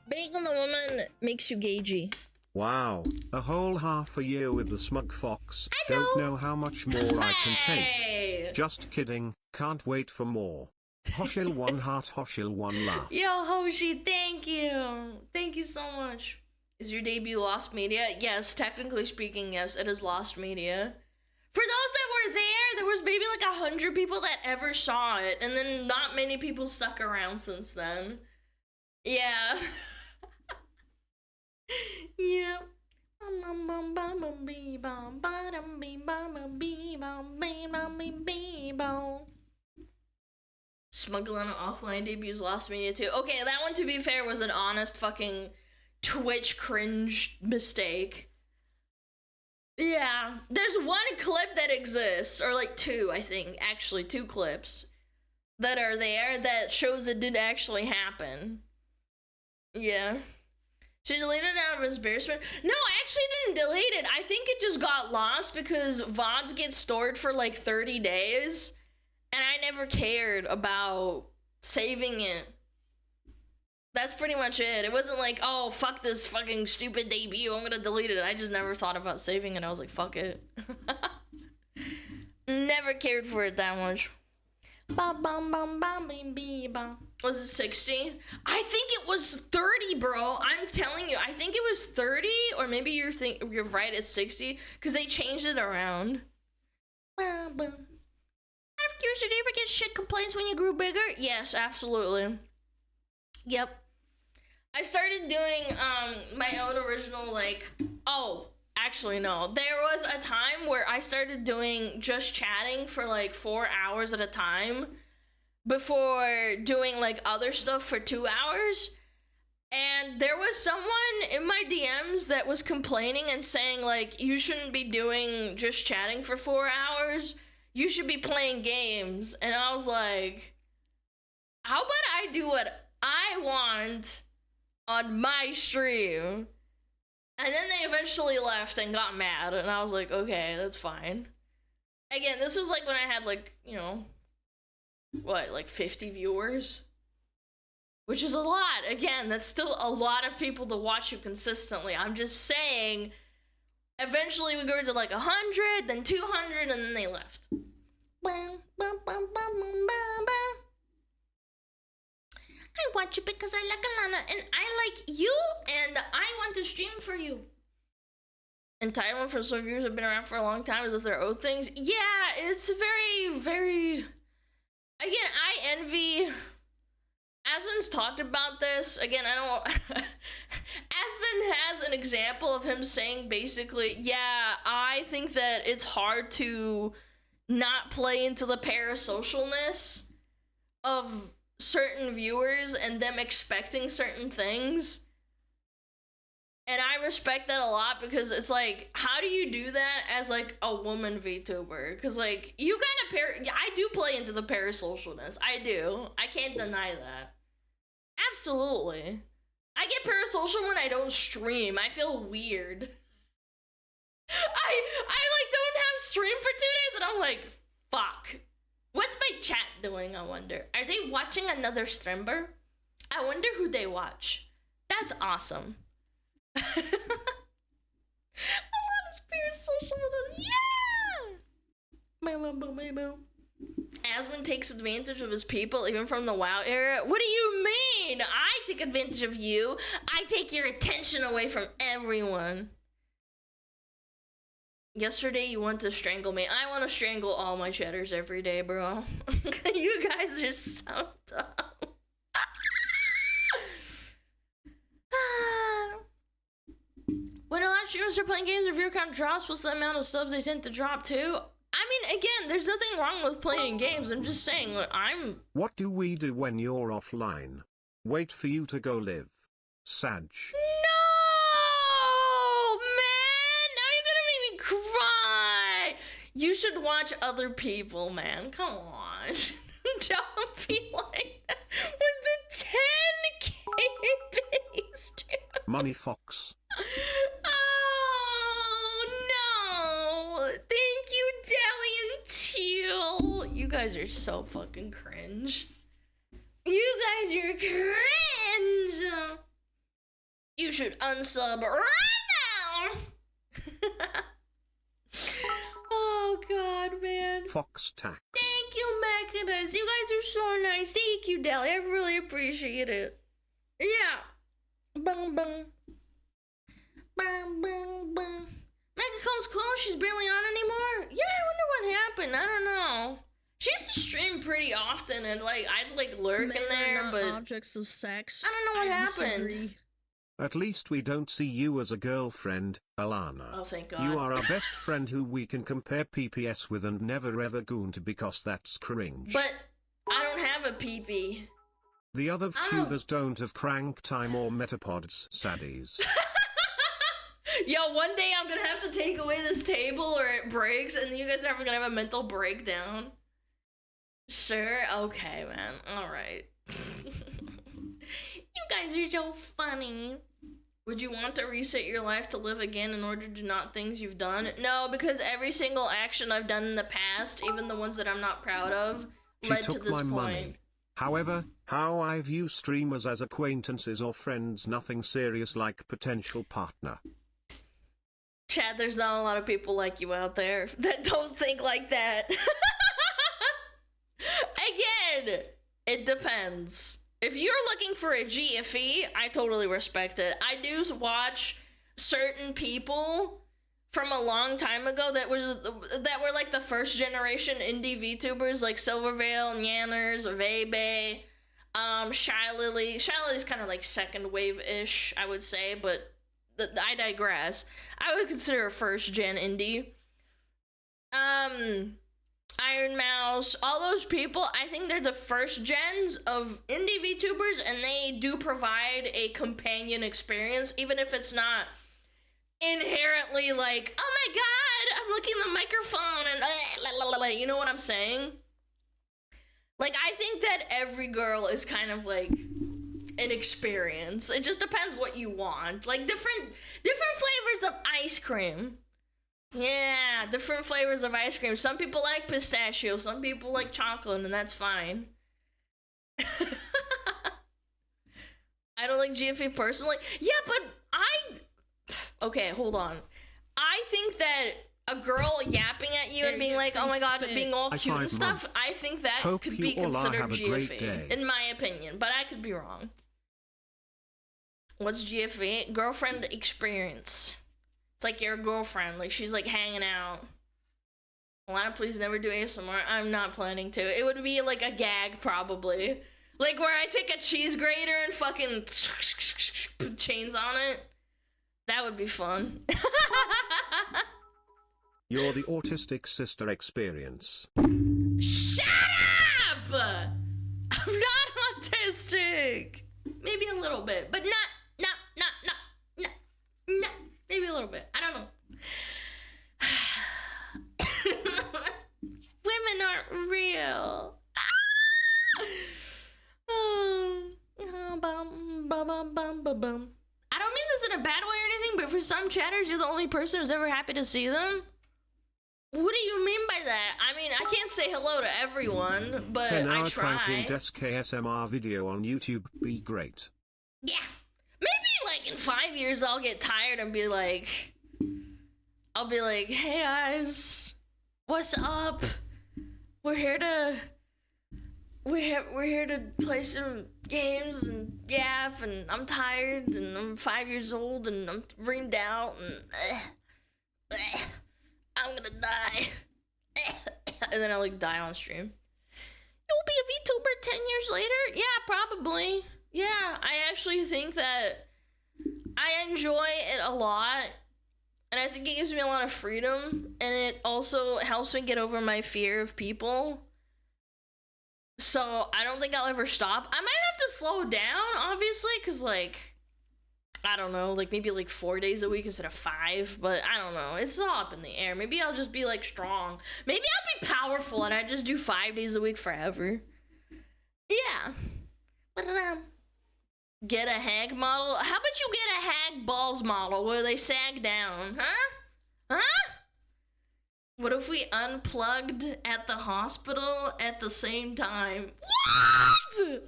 Being on the woman makes you gagey.
Wow, a whole half a year with the smug fox. Don't know how much more I can take. Just kidding, can't wait for more. Hoshil one heart, Hoshil one laugh.
Yo, Hoshi, thank you. Thank you so much. Is your debut lost media? Yes, technically speaking, yes, it is lost media. For those that were there was maybe like 100 people that ever saw it, and then not many people stuck around since then. Yeah. Yeah. SmugAlana offline debuts lost media too. Okay, that one, to be fair, was an honest fucking Twitch cringe mistake. Yeah, there's one clip that exists, or like two, I think, actually 2 clips that are there that shows it did actually happen. Yeah. She deleted it out of embarrassment. No, I actually didn't delete it. I think it just got lost because VODs get stored for like 30 days. And I never cared about saving it. That's pretty much it. It wasn't like, oh, fuck this fucking stupid debut, I'm gonna delete it. I just never thought about saving it. I was like, fuck it. Never cared for it that much. Was it 60? I think it was 30, bro. I'm telling you, I think it was 30, or maybe you're right, it's 60, because they changed it around. Out of curiosity, did you ever get shit complaints when you grew bigger? Yes, absolutely. Yep. I started doing my own original, like, oh, actually no. There was a time where I started doing just chatting for like 4 hours at a time before doing like other stuff for 2 hours. And there was someone in my DMs that was complaining and saying like, you shouldn't be doing just chatting for 4 hours. You should be playing games. And I was like, how about I do what I want on my stream? And then they eventually left and got mad, and I was like, okay, that's fine. Again, this was like when I had like, you know, what, like 50 viewers? Which is a lot. Again, that's still a lot of people to watch you consistently. I'm just saying, eventually we go to like 100, then 200, and then they left. I watch you because I like Alana, and I like you, and I want to stream for you. And Taiwan for some viewers have been around for a long time as if they're old things. Yeah, it's very, very... Again, I envy... Aspen's talked about this. Again, I don't... Aspen has an example of him saying basically, yeah, I think that it's hard to not play into the parasocialness of certain viewers and them expecting certain things. And I respect that a lot because it's like, how do you do that as like a woman VTuber? Because like, you kind of I do play into the parasocialness. I do. I can't deny that. Absolutely. I get parasocial when I don't stream. I feel weird. I like don't have stream for 2 days and I'm like, fuck. What's my chat doing, I wonder? Are they watching another streamer? I wonder who they watch. That's awesome. A lot of spirit social with us. Yeah! Aswin takes advantage of his people, even from the WoW era. What do you mean? I take advantage of you. I take your attention away from everyone. Yesterday you want to strangle me. I want to strangle all my chatters every day, bro. You guys are so dumb. When a lot of streamers are playing games, if your account drops, what's the amount of subs they tend to drop to? I mean, mean, again, there's nothing wrong with playing games. I'm just saying, look,
What do we do when you're offline? Wait for you to go live. Sag.
No, man! Now you're gonna make me cry! You should watch other people, man. Come on. Don't be like that. With the 10K base, dude.
Money Fox.
Oh, no. Thank you, Dally and Teal. You guys are so fucking cringe. You guys are cringe. You should unsub right now. Oh, God, man.
Fox Tax.
Thank you, Mechadas. You guys are so nice. Thank you, Dally. I really appreciate it. Yeah. Bung, bung. Bum, bum, bum. Mega comes close. She's barely on anymore. Yeah, I wonder what happened. I don't know. She used to stream pretty often, and like I'd like lurk in there, but
objects of sex.
I don't know what happened.
Disagree.
At least we don't see you as a girlfriend, Alana.
Oh, thank God.
You are our best friend who we can compare PPS with and never ever goon to because that's cringe.
But I don't have a peepee.
The other tubers don't have crank time or metapods, saddies.
Yo, one day I'm gonna have to take away this table or it breaks, and you guys are gonna have a mental breakdown. Sure, okay, man. Alright. You guys are so funny. Would you want to reset your life to live again in order to not things you've done? No, because every single action I've done in the past, even the ones that I'm not proud of, led to this point.
Money. However, how I view streamers as acquaintances or friends, nothing serious like potential partner.
Chad, there's not a lot of people like you out there that don't think like that. Again, it depends. If you're looking for a GFE, I totally respect it. I do watch certain people from a long time ago that were like the first generation indie VTubers, like Silvervale, Nyanners, Vebe, Shy Lily. Shy Lily's kind of like second wave-ish, I would say, but I digress. I would consider a first gen indie. Iron Mouse, all those people, I think they're the first gens of indie VTubers, and they do provide a companion experience, even if it's not inherently like, oh my god, I'm looking at the microphone and you know what I'm saying? Like, I think that every girl is kind of like an experience. It just depends what you want. Like different flavors of ice cream. Yeah, different flavors of ice cream. Some people like pistachio, some people like chocolate, and that's fine. I don't like GFE personally. Yeah, but okay, hold on. I think that a girl yapping at you and being like, oh my god, being all cute and stuff, I think that could be considered GFE, in my opinion, but I could be wrong. What's GFE? Girlfriend experience. It's like your girlfriend, like she's like hanging out. Alana, please never do ASMR. I'm not planning to. It would be like a gag, probably. Like where I take a cheese grater and fucking put chains on it. That would be fun.
You're the autistic sister experience.
Shut up! I'm not autistic. Maybe a little bit, but not. Maybe a little bit. I don't know. Women aren't real. I don't mean this in a bad way or anything, but for some chatters, you're the only person who's ever happy to see them. What do you mean by that? I mean, I can't say hello to everyone, but I
10-hour
try.
Franklin Desk ASMR video on YouTube be great.
Yeah. Maybe like in 5 years I'll get tired and be like, hey guys, what's up? We're here to play some games and yap, and I'm tired and I'm 5 years old and I'm reamed out and I'm gonna die. And then I like die on stream. You'll be a VTuber 10 years later? Yeah, probably. Yeah, I actually think that I enjoy it a lot. And I think it gives me a lot of freedom, and it also helps me get over my fear of people. So I don't think I'll ever stop. I might have to slow down, obviously, because, like, I don't know, like, maybe, like, 4 days a week instead of 5, but I don't know. It's all up in the air. Maybe I'll just be, like, strong. Maybe I'll be powerful, and I just do 5 days a week forever. Yeah. Get a hag model? How about you get a hag balls model where they sag down, huh? Huh? What if we unplugged at the hospital at the same time? What?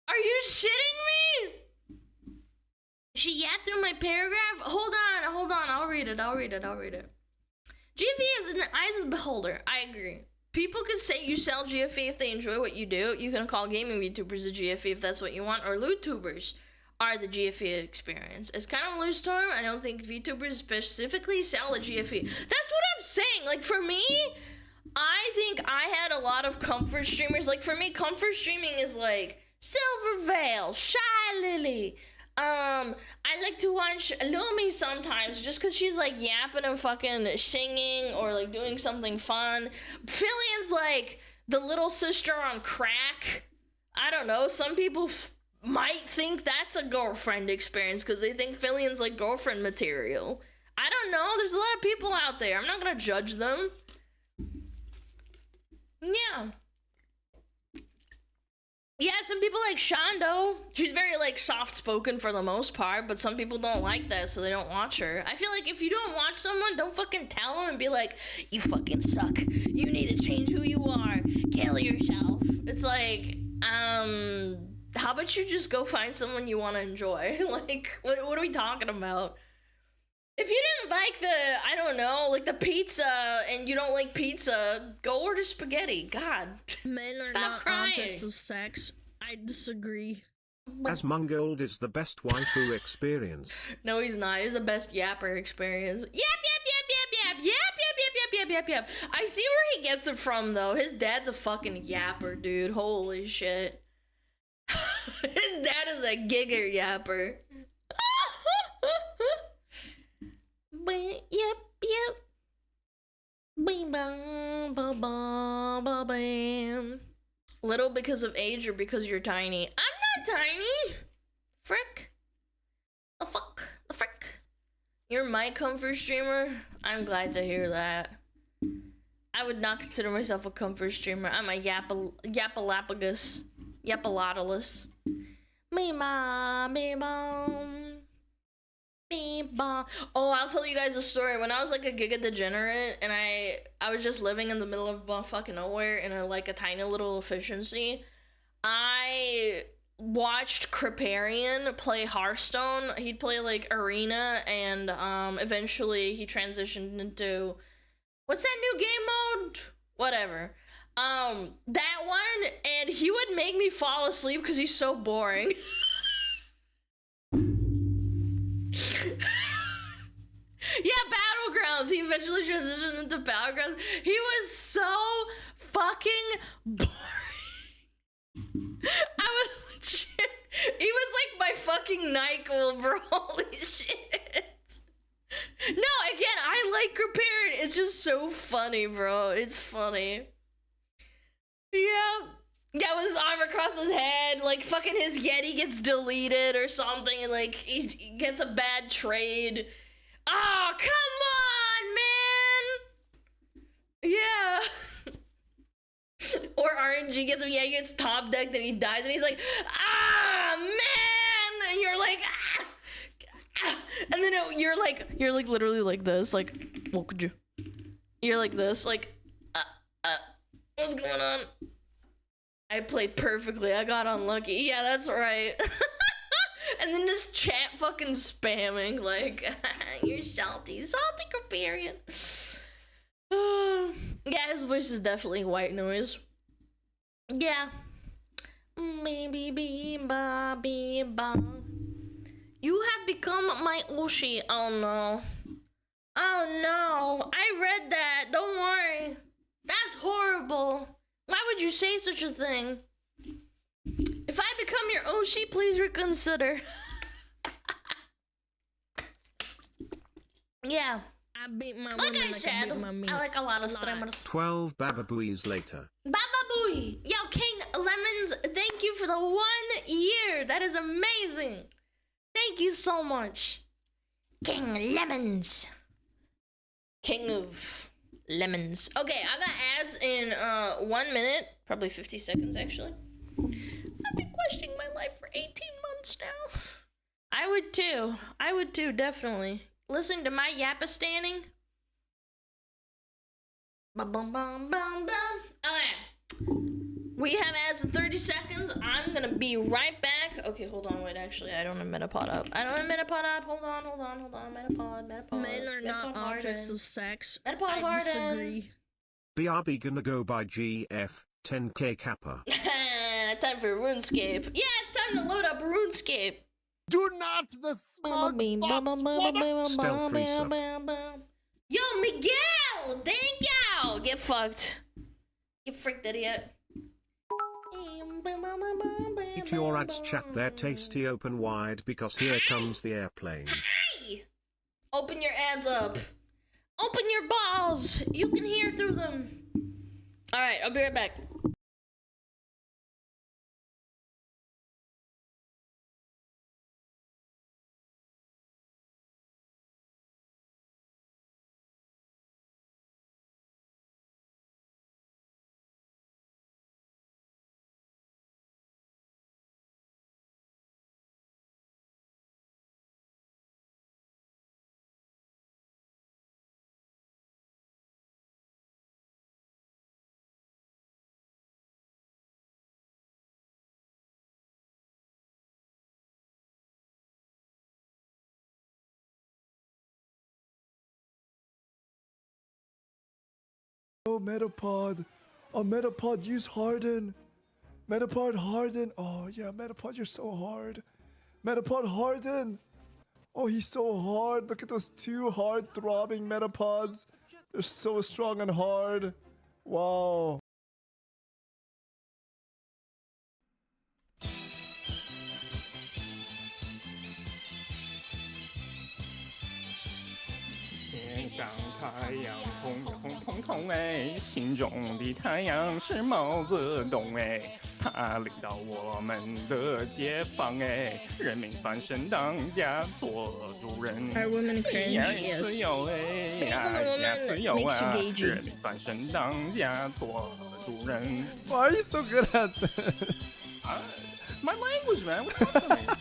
Are you shitting me? She yapped through my paragraph? Hold on, I'll read it. GFE is in the eyes of the beholder. I agree. People could say you sell GFE if they enjoy what you do. You can call gaming VTubers a GFE if that's what you want, or LootTubers are the GFE experience. It's kind of a loose term. I don't think VTubers specifically sell a GFE. That's what I'm saying. Like, for me, I think I had a lot of comfort streamers. Like, for me, comfort streaming is like Silver Veil, Shy Lily. I like to watch Lumi sometimes just because she's like yapping and fucking singing or like doing something fun. Fillion's like the little sister on crack. I don't know. Some people might think that's a girlfriend experience because they think Fillion's like girlfriend material. I don't know. There's a lot of people out there. I'm not gonna judge them. Yeah. Yeah, some people like Shondo. She's very, like, soft-spoken for the most part, but some people don't like that, so they don't watch her. I feel like if you don't watch someone, don't fucking tell them and be like, you fucking suck. You need to change who you are. Kill yourself. It's like, how about you just go find someone you want to enjoy? Like, what are we talking about? If you didn't like the, I don't know, like the pizza, and you don't like pizza, go order spaghetti. God.
Men are
Stop
not
crying.
objects of sex. I disagree.
As Mangold is the best waifu experience.
No, he's not. He's the best yapper experience. Yap. I see where he gets it from, though. His dad's a fucking yapper, dude. Holy shit. His dad is a gigger yapper. Yep. Little because of age or because you're tiny? I'm not tiny. Frick. The frick. You're my comfort streamer? I'm glad to hear that. I would not consider myself a comfort streamer. I'm a Yappalapagus. Yappalotolus. Oh, I'll tell you guys a story. When I was like a Giga Degenerate and I was just living in the middle of fucking nowhere in a tiny little efficiency, I watched Kriparian play Hearthstone. He'd play like Arena, and eventually he transitioned into, what's that new game mode? Whatever. That one, and he would make me fall asleep because he's so boring. Yeah, Battlegrounds. He eventually transitioned into Battlegrounds. He was so fucking boring. I was legit. He was like my fucking NyQuil, bro. Holy shit. No, again, I like Kriparian. It's just so funny, bro. It's funny. Yeah. Yeah, with his arm across his head, like fucking his Yeti gets deleted or something, and like he gets a bad trade. Oh, come on, man! Yeah. Or RNG gets him, yeah, he gets top decked and he dies, and he's like, ah, man! And you're like, ah! And then you're like literally like this, like, what could you? You're like this, like, what's going on? I played perfectly. I got unlucky. Yeah, that's right. And then this chat fucking spamming like, you're salty Kriparian. Yeah, his voice is definitely white noise. Yeah. Baby ba be ba. You have become my Oshi. Oh no. Oh no. I read that. Don't worry. That's horrible. Why would you say such a thing? If I become your Oshi, please reconsider. Yeah.
I beat my
Like
woman
I
like
said,
I beat my meat.
I like a lot of streamers.
12 bababooies later.
Baba Booey! Yo, King Lemons, thank you for the 1 year. That is amazing. Thank you so much. King Lemons. King of Lemons. Okay, I got ads in 1 minute. Probably 50 seconds, actually. I've been questioning my life for 18 months now. I would too. I would too, definitely. Listening to my yappa standing. Bum bum bum bum bum. Okay. We have ads in 30 seconds. I'm gonna be right back. Okay, hold on, wait, actually, I don't have Metapod up. I don't have Metapod up. Hold on. Metapod.
Men are not
Metapod
objects
hardened.
of sex.
Metapod
I
hardened.
disagree.
BRB gonna go by GF 10k kappa.
Time for RuneScape. Yeah, it's time to load up RuneScape.
Do not the smug fox woman.
Stealth resub.
Yo, Miguel! Thank you! Get fucked. Get freaked, idiot.
Eat your ads, chat, their tasty open wide because here comes the airplane.
Hi! Open your ads up. Open your balls. You can hear through them. Alright, I'll be right back.
Oh, Metapod. Oh, Metapod, use Harden. Metapod Harden. Oh, yeah, Metapod, you're so hard. Metapod Harden. Oh, he's so hard. Look at those 2 hard throbbing Metapods. They're so strong and hard. Wow.
天上太阳红红彤彤哎，心中的太阳是毛泽东哎，他领导我们的解放哎，人民翻身当家做主人。
Are women cringe? Yes.
自由哎，
Being a
自
woman
由
makes you
啊，
gagey.
人民翻身当家做主人。
Why are you so good at this?
My language, man. What are you talking about?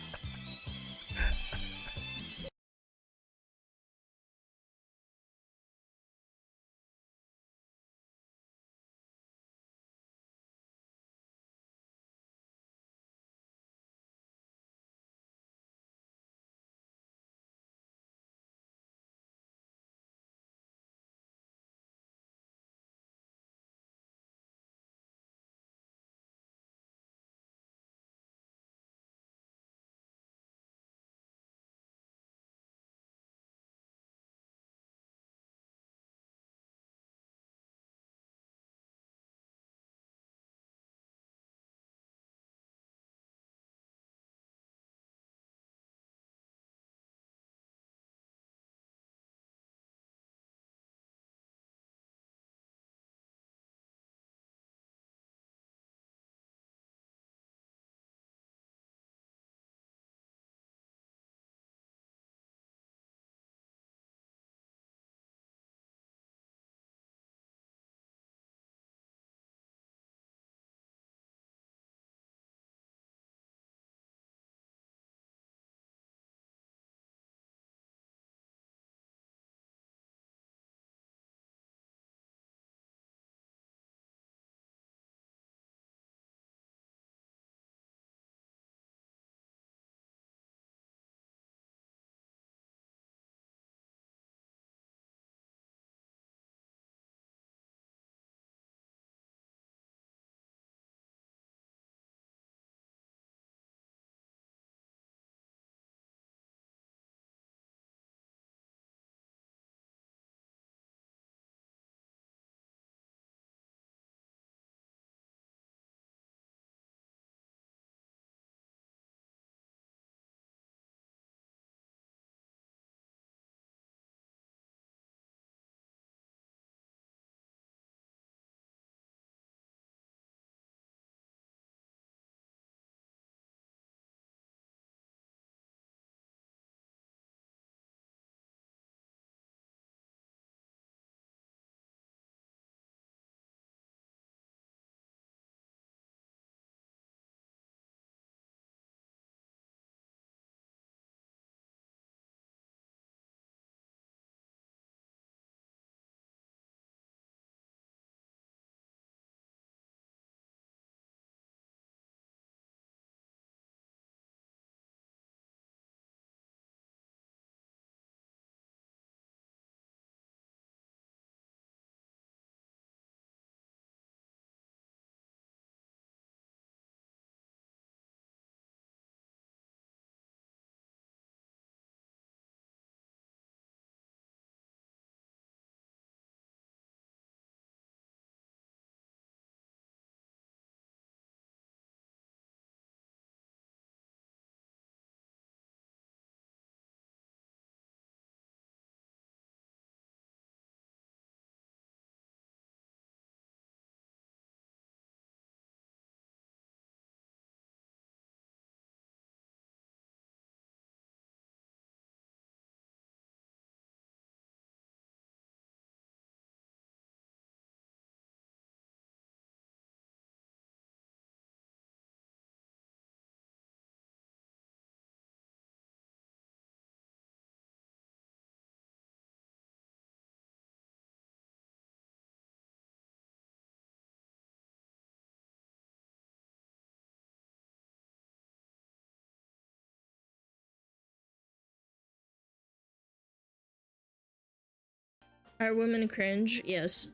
Are women cringe? Yes.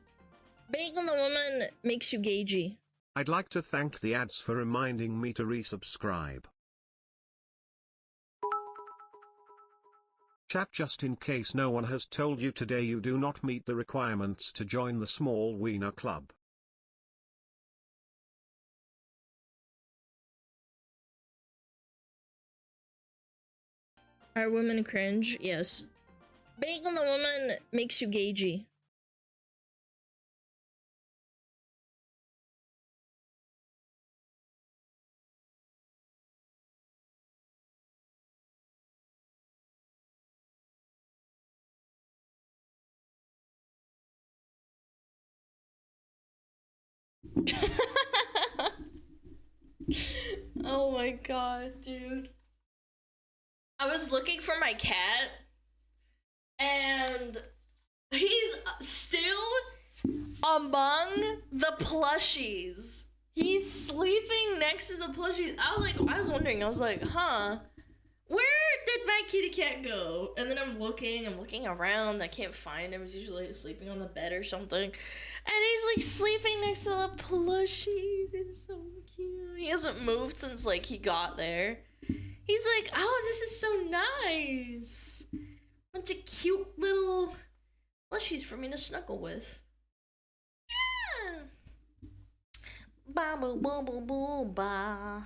Being the woman makes you gagey.
I'd like to thank the ads for reminding me to resubscribe. Chat, just in case no one has told you today, you do not meet the requirements to join the Small Wiener Club.
Are women cringe? Yes. Being the woman makes you gagey.
Oh my god, dude. I was looking for my cat, and he's still among the plushies. He's sleeping next to the plushies. I was wondering, huh? Where did my kitty cat go? And then I'm looking around. I can't find him. He's usually sleeping on the bed or something. And he's like sleeping next to the plushies. It's so cute. He hasn't moved since like he got there. He's like, oh, this is so nice. Bunch of cute little plushies for me to snuggle with. Yeah. Ba ba ba ba ba ba.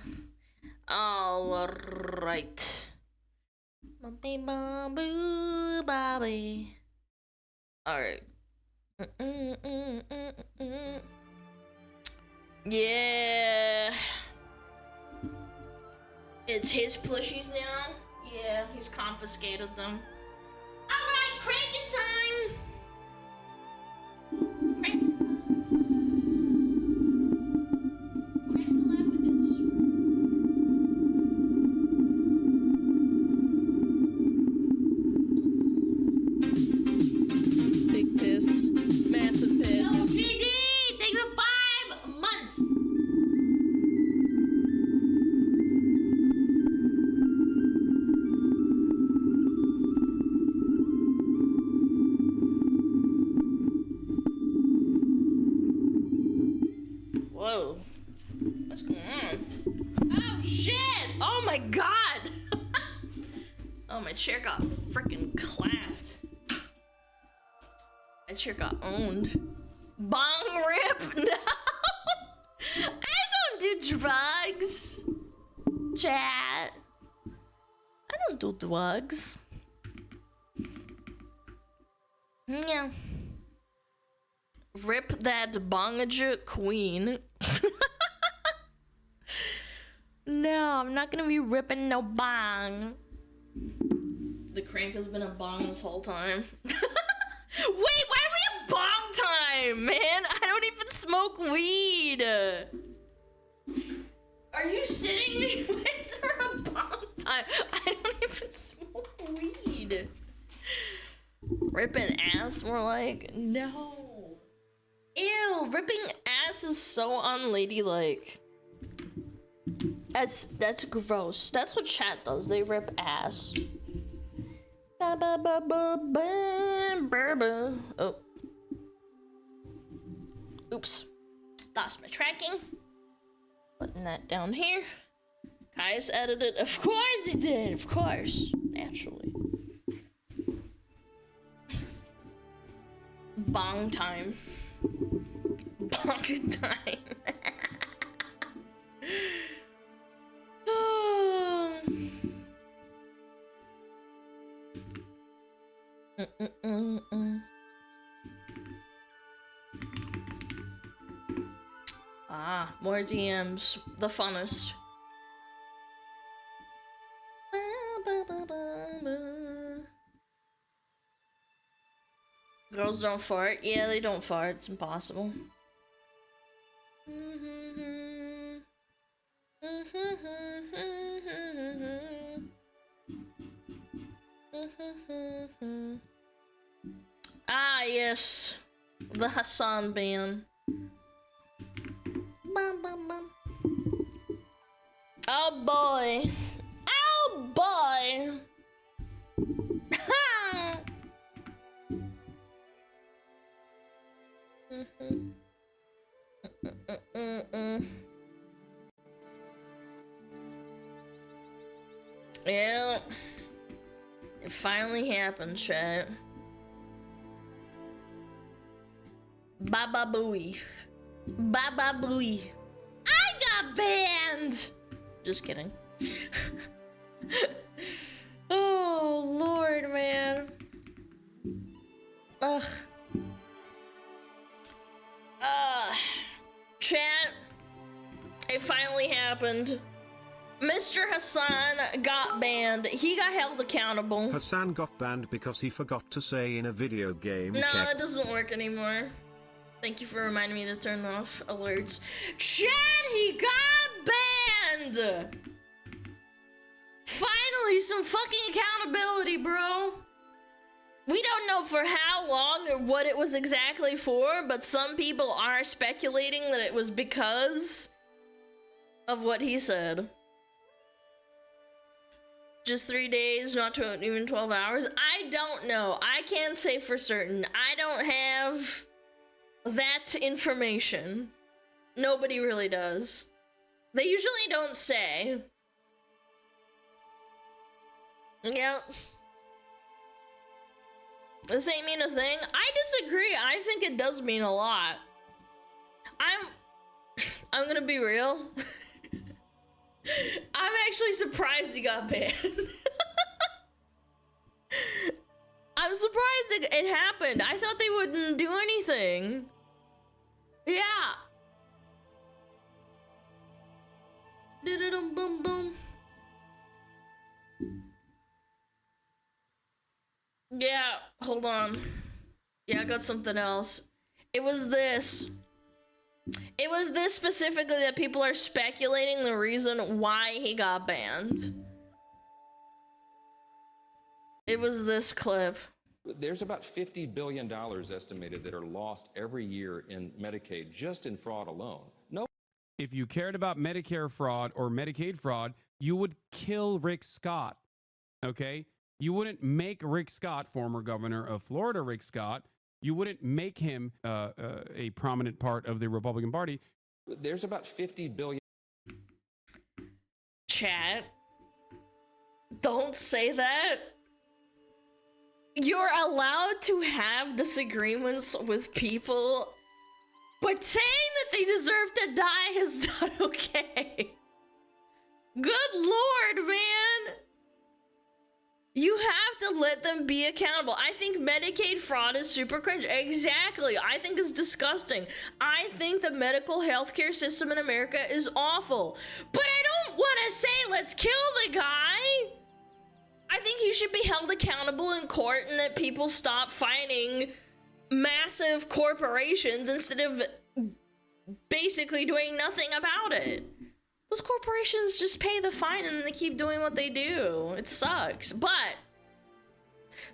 All right. Ba ba boo bobby. All right. Yeah. It's his plushies now. Yeah, he's confiscated them. All right, cranking time. Cranking time. Crankalapidus.
Big piss. Massive piss.
Yo, GD, thank you for 5 months. Whoa. What's going on? Oh shit! Oh my god! Oh, my chair got freaking clapped. My chair got owned. Bong rip? No! I don't do drugs. Chat. I don't do drugs. Yeah. Rip that bongager queen. No, I'm not gonna be ripping no bong. The crank has been a bong this whole time. Wait, why do we have bong time, man? I don't even smoke weed. Are you shitting me? Why is there a bong time? I don't even smoke weed. Ripping ass, more like, no. Ew, ripping ass is so unladylike. That's gross. That's what chat does. They rip ass. Ba ba ba ba ba ba ba. Oh. Oops. Lost my tracking. Putting that down here. Kai's edited. Of course he did. Of course. Naturally. Bong time. Bong time. Ah, more DMs. The funnest. Girls don't fart. Yeah, they don't fart. It's impossible. Ah, yes. The Hassan band. Bum, bum, bum. Oh boy. Oh boy. Yeah. It finally happened, chat. Baba Booey. Baba Booey. I got banned! Just kidding. Oh, Lord, man. Ugh. Chat. It finally happened. Mr. Hassan got banned. He got held accountable.
Hassan got banned because he forgot to say in a video game.
No, that doesn't work anymore. Thank you for reminding me to turn off alerts. Chat, he got banned! Finally, some fucking accountability, bro. We don't know for how long or what it was exactly for, but some people are speculating that it was because of what he said. Just 3 days, not even 12 hours. I don't know. I can't say for certain. I don't have that information. Nobody really does. They usually don't say. Yep. This ain't mean a thing. I disagree. I think it does mean a lot. I'm gonna be real. I'm actually surprised he got banned. I'm surprised it happened. I thought they wouldn't do anything. Yeah. Boom boom. Yeah, hold on. Yeah, I got something else. It was this. It was this specifically that people are speculating the reason why he got banned. It was this clip.
There's about $50 billion estimated that are lost every year in Medicaid, just in fraud alone.
If you cared about Medicare fraud or Medicaid fraud, you would kill Rick Scott, okay? You wouldn't make Rick Scott, former governor of Florida, Rick Scott, you wouldn't make him a prominent part of the Republican Party.
There's about $50 billion.
Chat, don't say that. You're allowed to have disagreements with people, but saying that they deserve to die is not okay. Good Lord, man. You have to let them be accountable. I think Medicaid fraud is super cringe. Exactly. I think it's disgusting. I think the medical healthcare system in America is awful. But I don't want to say let's kill the guy. I think he should be held accountable in court and that people stop fighting massive corporations instead of basically doing nothing about it. Those corporations just pay the fine and they keep doing what they do. It sucks. But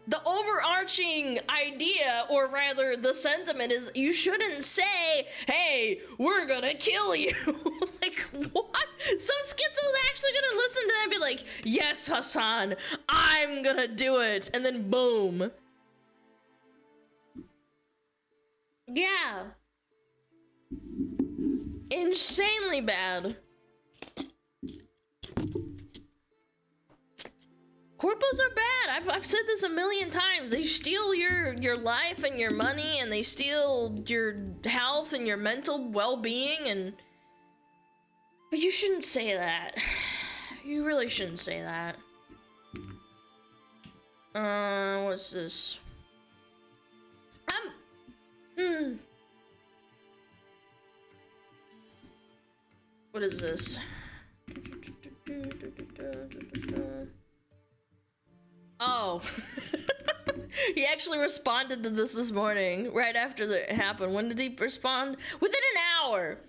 the overarching idea, or rather the sentiment, is you shouldn't say, hey, we're gonna kill you. Like, what? Some schizo's actually gonna listen to that and be like, yes, Hassan, I'm gonna do it. And then boom. Yeah. Insanely bad. Corpos are bad. I've said this a million times. They steal your life and your money, and they steal your health and your mental well-being, and but you shouldn't say that. You really shouldn't say that. What's this? What is this? Oh. He actually responded to this morning, right after it happened. When did he respond? Within an hour.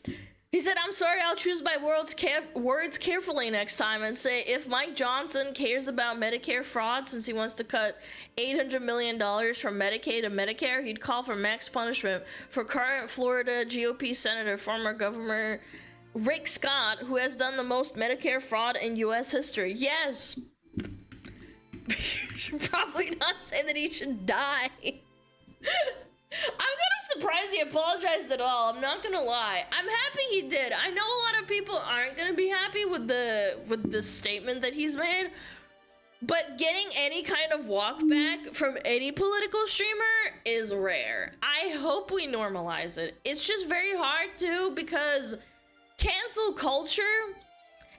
He said, I'm sorry, I'll choose my words carefully next time and say, if Mike Johnson cares about Medicare fraud since he wants to cut $800 million from Medicaid to Medicare, he'd call for max punishment for current Florida GOP Senator, former Governor Rick Scott, who has done the most Medicare fraud in U.S. history. Yes. You should probably not say that he should die. I'm kind of surprised he apologized at all. I'm not gonna lie. I'm happy he did. I know a lot of people aren't gonna be happy with the statement that he's made, but getting any kind of walk back from any political streamer is rare. I hope we normalize it. It's just very hard to, because cancel culture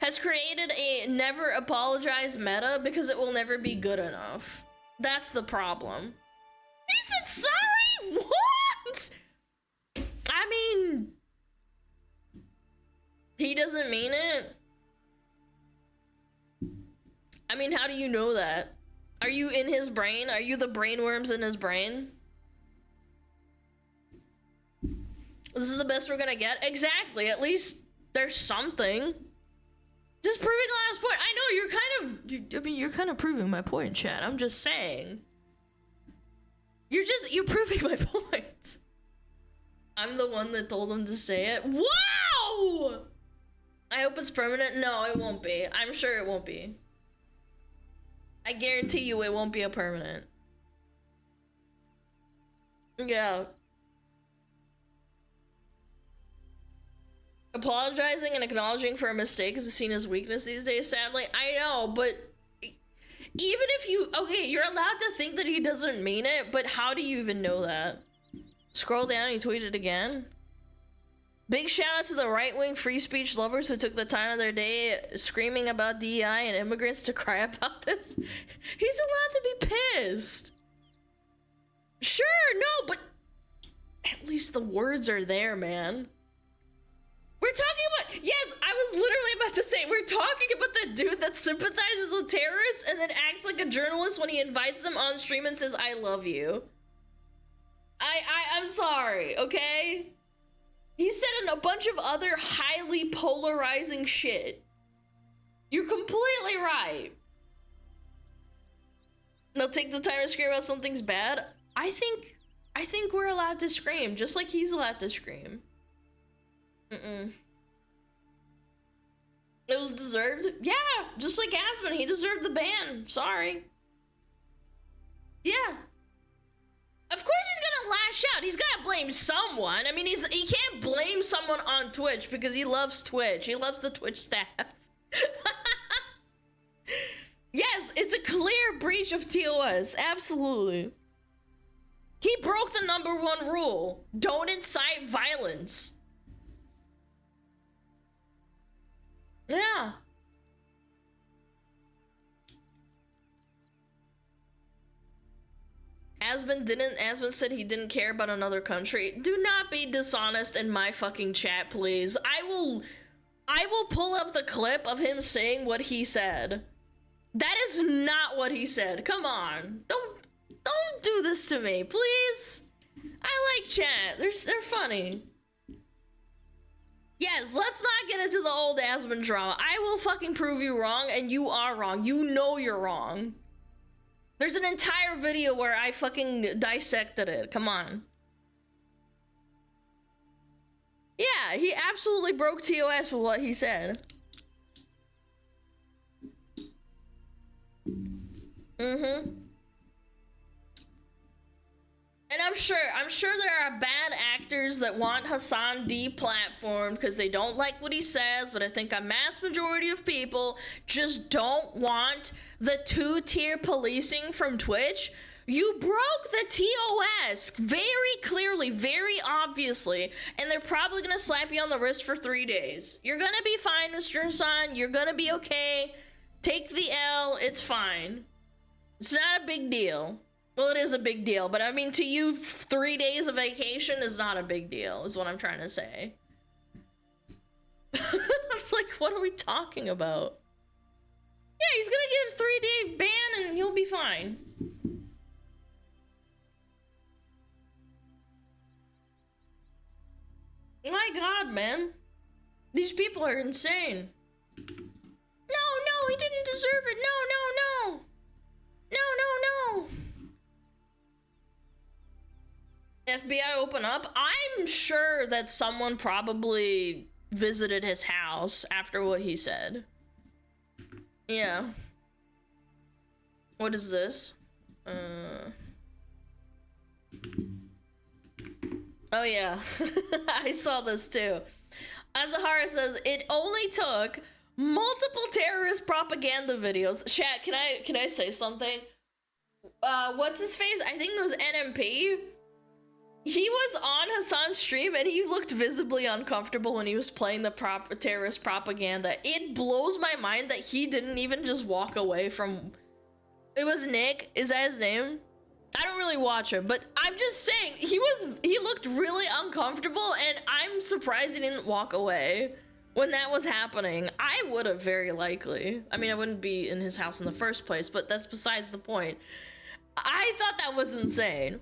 has created a never apologize meta because it will never be good enough. That's the problem. He said sorry? What? I mean, he doesn't mean it. I mean, how do you know that? Are you in his brain? Are you the brainworms in his brain? This is the best we're gonna get? Exactly. At least there's something. Just proving last point. I know you're you're kind of proving my point, chat. I'm just saying. You're proving my point. I'm the one that told him to say it. Wow! I hope it's permanent. No, it won't be. I'm sure it won't be. I guarantee you it won't be a permanent. Yeah. Apologizing and acknowledging for a mistake is seen as weakness these days, sadly. I know, but even if you... Okay, you're allowed to think that he doesn't mean it, but how do you even know that? Scroll down, he tweeted again. Big shout out to the right-wing free speech lovers who took the time of their day screaming about DEI and immigrants to cry about this. He's allowed to be pissed. Sure, no, but at least the words are there, man. We're talking about, yes, I was literally about to say, we're talking about the dude that sympathizes with terrorists and then acts like a journalist when he invites them on stream and says, I love you. I'm sorry, okay? He said a bunch of other highly polarizing shit. You're completely right. They'll take the time to scream about something's bad. I think we're allowed to scream, just like he's allowed to scream. It was deserved. Yeah, just like Aspen, he deserved the ban. Sorry. Yeah. Of course he's gonna lash out. He's gotta blame someone. I mean, he can't blame someone on Twitch because he loves Twitch. He loves the Twitch staff. Yes, it's a clear breach of TOS. Absolutely. He broke the #1 rule. Don't incite violence. Yeah. Aspen said he didn't care about another country. Do not be dishonest in my fucking chat, please. I will pull up the clip of him saying what he said. That is not what he said. Come on. Don't do this to me, please. I like chat. They're funny. Yes, let's not get into the old Aspen drama. I will fucking prove you wrong, and you are wrong. You know you're wrong. There's an entire video where I fucking dissected it. Come on. Yeah, he absolutely broke TOS with what he said. And I'm sure there are bad actors that want Hassan deplatformed because they don't like what he says, but I think a mass majority of people just don't want the two-tier policing from Twitch. You broke the TOS very clearly, very obviously, and they're probably gonna slap you on the wrist for 3 days. You're gonna be fine, Mr. Hassan. You're gonna be okay. Take the L. It's fine. It's not a big deal. Well, it is a big deal, but I mean, to you, 3 days of vacation is not a big deal, is what I'm trying to say. Like, what are we talking about? Yeah, he's gonna get a 3-day ban and he'll be fine. My God, man. These people are insane. No, he didn't deserve it. No. No. FBI open up? I'm sure that someone probably visited his house after what he said. Yeah. What is this? Oh yeah, I saw this too. Azahara says it only took multiple terrorist propaganda videos. Chat, can I say something? What's his face? I think it was NMP. He was on Hassan's stream and he looked visibly uncomfortable when he was playing the terrorist propaganda. It blows my mind that he didn't even just walk away from... It was Nick, is that his name? I don't really watch him, but I'm just saying, he looked really uncomfortable and I'm surprised he didn't walk away when that was happening. I would have, very likely. I mean, I wouldn't be in his house in the first place, but that's besides the point. I thought that was insane.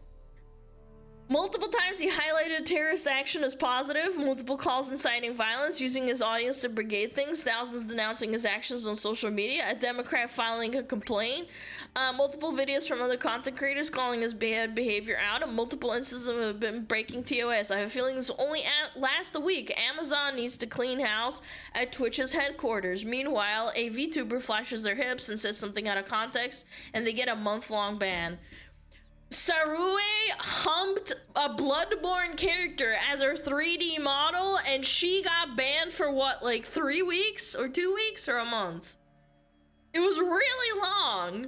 Multiple times he highlighted terrorist action as positive, multiple calls inciting violence, using his audience to brigade things, thousands denouncing his actions on social media, a Democrat filing a complaint, multiple videos from other content creators calling his bad behavior out, and multiple instances of him breaking TOS. I have a feeling this will only last a week. Amazon needs to clean house at Twitch's headquarters. Meanwhile, a VTuber flashes their hips and says something out of context, and they get a month-long ban. Sarue humped a Bloodborne character as her 3D model, and she got banned for what, like 3 weeks or 2 weeks or a month? It was really long.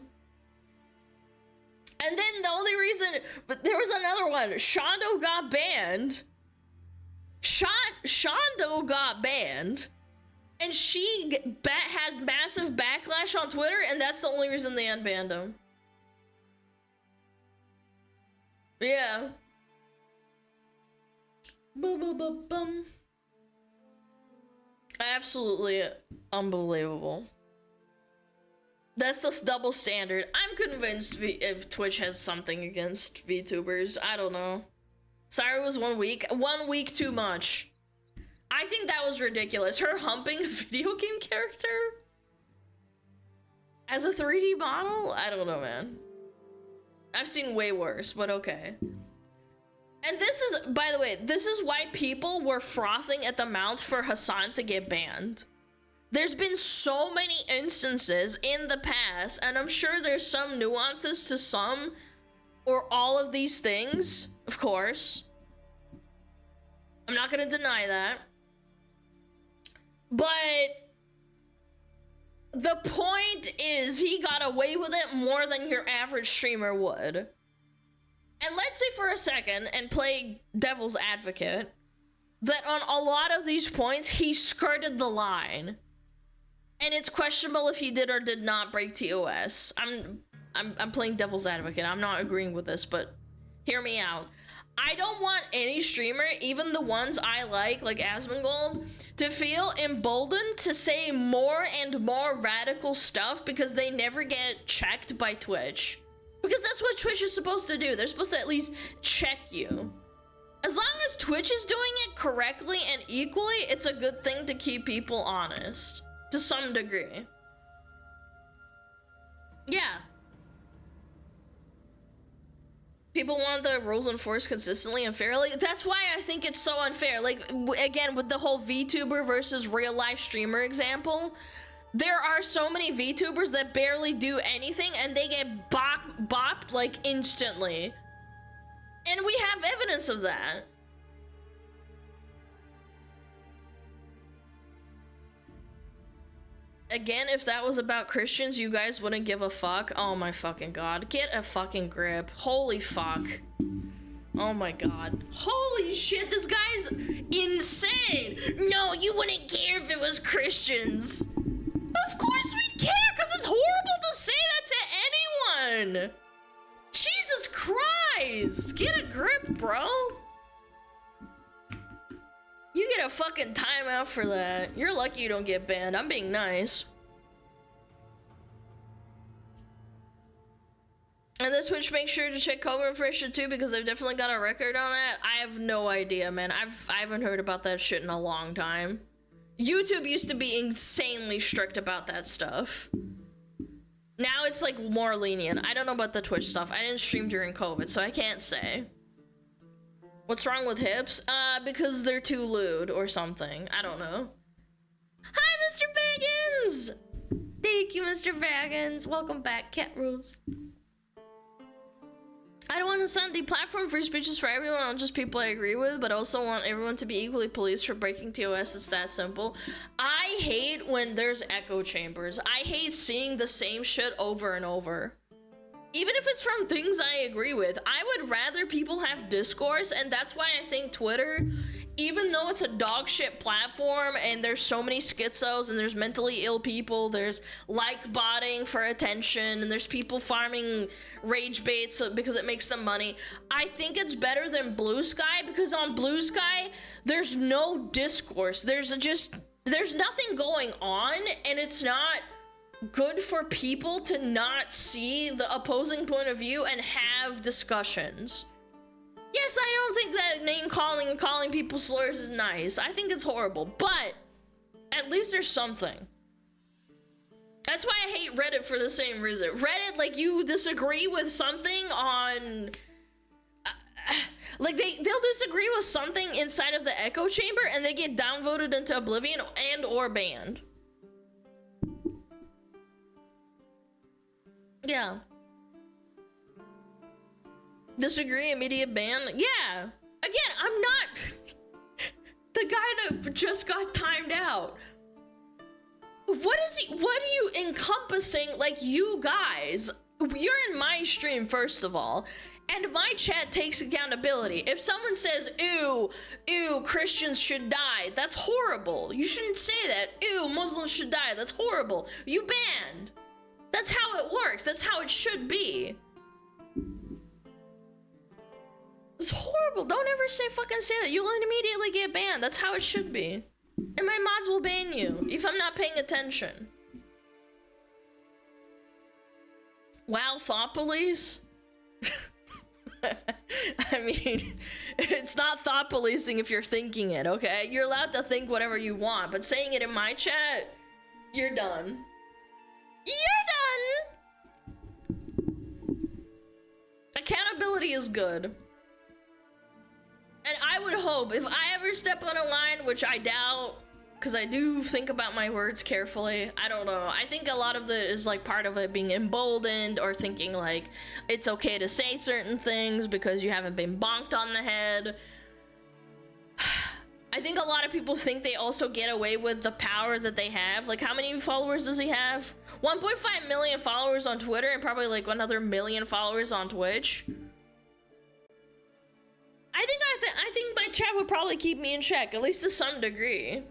And then the only reason, but there was another one. Shondo got banned. Shondo got banned, and she had massive backlash on Twitter, and that's the only reason they unbanned him. Yeah. Boom. Absolutely unbelievable. That's just double standard. I'm convinced if Twitch has something against VTubers. I don't know. Sorry, it was 1 week. 1 week too much. I think that was ridiculous. Her humping a video game character as a 3D model? I don't know, man. I've seen way worse, but okay. And this is, by the way, this is why people were frothing at the mouth for Hassan to get banned. There's been so many instances in the past, and I'm sure there's some nuances to some or all of these things, of course. I'm not gonna deny that. But the point is, he got away with it more than your average streamer would. And let's say for a second, and play devil's advocate, that on a lot of these points, he skirted the line. And it's questionable if he did or did not break TOS. I'm playing devil's advocate. I'm not agreeing with this, but hear me out. I don't want any streamer, even the ones I like Asmongold, to feel emboldened to say more and more radical stuff because they never get checked by Twitch. Because that's what Twitch is supposed to do. They're supposed to at least check you. As long as Twitch is doing it correctly and equally, it's a good thing to keep people honest. To some degree. Yeah. People want the rules enforced consistently and fairly. That's why I think it's so unfair. Like, again, with the whole VTuber versus real life streamer example, there are so many VTubers that barely do anything and they get bopped like instantly. And we have evidence of that. Again, if that was about Christians, you guys wouldn't give a fuck. Oh my fucking god. Get a fucking grip. Holy fuck. Oh my god. Holy shit, this guy's insane. No, you wouldn't care if it was Christians. Of course we'd care, because it's horrible to say that to anyone. Jesus Christ. Get a grip, bro. You get a fucking timeout for that. You're lucky you don't get banned. I'm being nice. And the Twitch makes sure to check cover refresher too, because they've definitely got a record on that. I have no idea, man. I haven't heard about that shit in a long time. YouTube used to be insanely strict about that stuff. Now it's like more lenient. I don't know about the Twitch stuff. I didn't stream during COVID, so I can't say. What's wrong with hips? Because they're too lewd or something. I don't know. Hi, Mr. Baggins! Thank you, Mr. Baggins. Welcome back, Cat Rules. I don't want to sound deplatform. Free speech is for everyone, not just people I agree with, but I also want everyone to be equally policed for breaking TOS. It's that simple. I hate when there's echo chambers. I hate seeing the same shit over and over. Even if it's from things I agree with, I would rather people have discourse, and that's why I think Twitter, even though it's a dog shit platform and there's so many schizos and there's mentally ill people, there's like botting for attention, and there's people farming rage baits because it makes them money, I think it's better than Blue Sky, because on Blue Sky, there's no discourse. There's nothing going on, and it's not good for people to not see the opposing point of view and have discussions. Yes, I don't think that name calling and calling people slurs is nice. I think it's horrible, but at least there's something. That's why I hate Reddit for the same reason. Reddit, like, you disagree with something on... like, they'll disagree with something inside of the echo chamber and they get downvoted into oblivion and or banned. Yeah. Disagree, immediate ban? Yeah. Again, I'm not the guy that just got timed out. What are you encompassing? Like, you guys, you're in my stream, first of all, and my chat takes accountability. If someone says, ew, Christians should die, that's horrible. You shouldn't say that. Ew, Muslims should die, that's horrible. You banned. That's how it works. That's how it should be. It's horrible. Don't ever fucking say that. You'll immediately get banned. That's how it should be. And my mods will ban you if I'm not paying attention. Wow, thought police? I mean, it's not thought policing if you're thinking it, okay? You're allowed to think whatever you want, but saying it in my chat, you're done. You're done! Accountability is good. And I would hope, if I ever step on a line, which I doubt, because I do think about my words carefully, I don't know. I think a lot of it is like part of it being emboldened or thinking like it's okay to say certain things because you haven't been bonked on the head. I think a lot of people think they also get away with the power that they have. Like, how many followers does he have? 1.5 million followers on Twitter and probably like another million followers on Twitch. I think my chat would probably keep me in check, at least to some degree.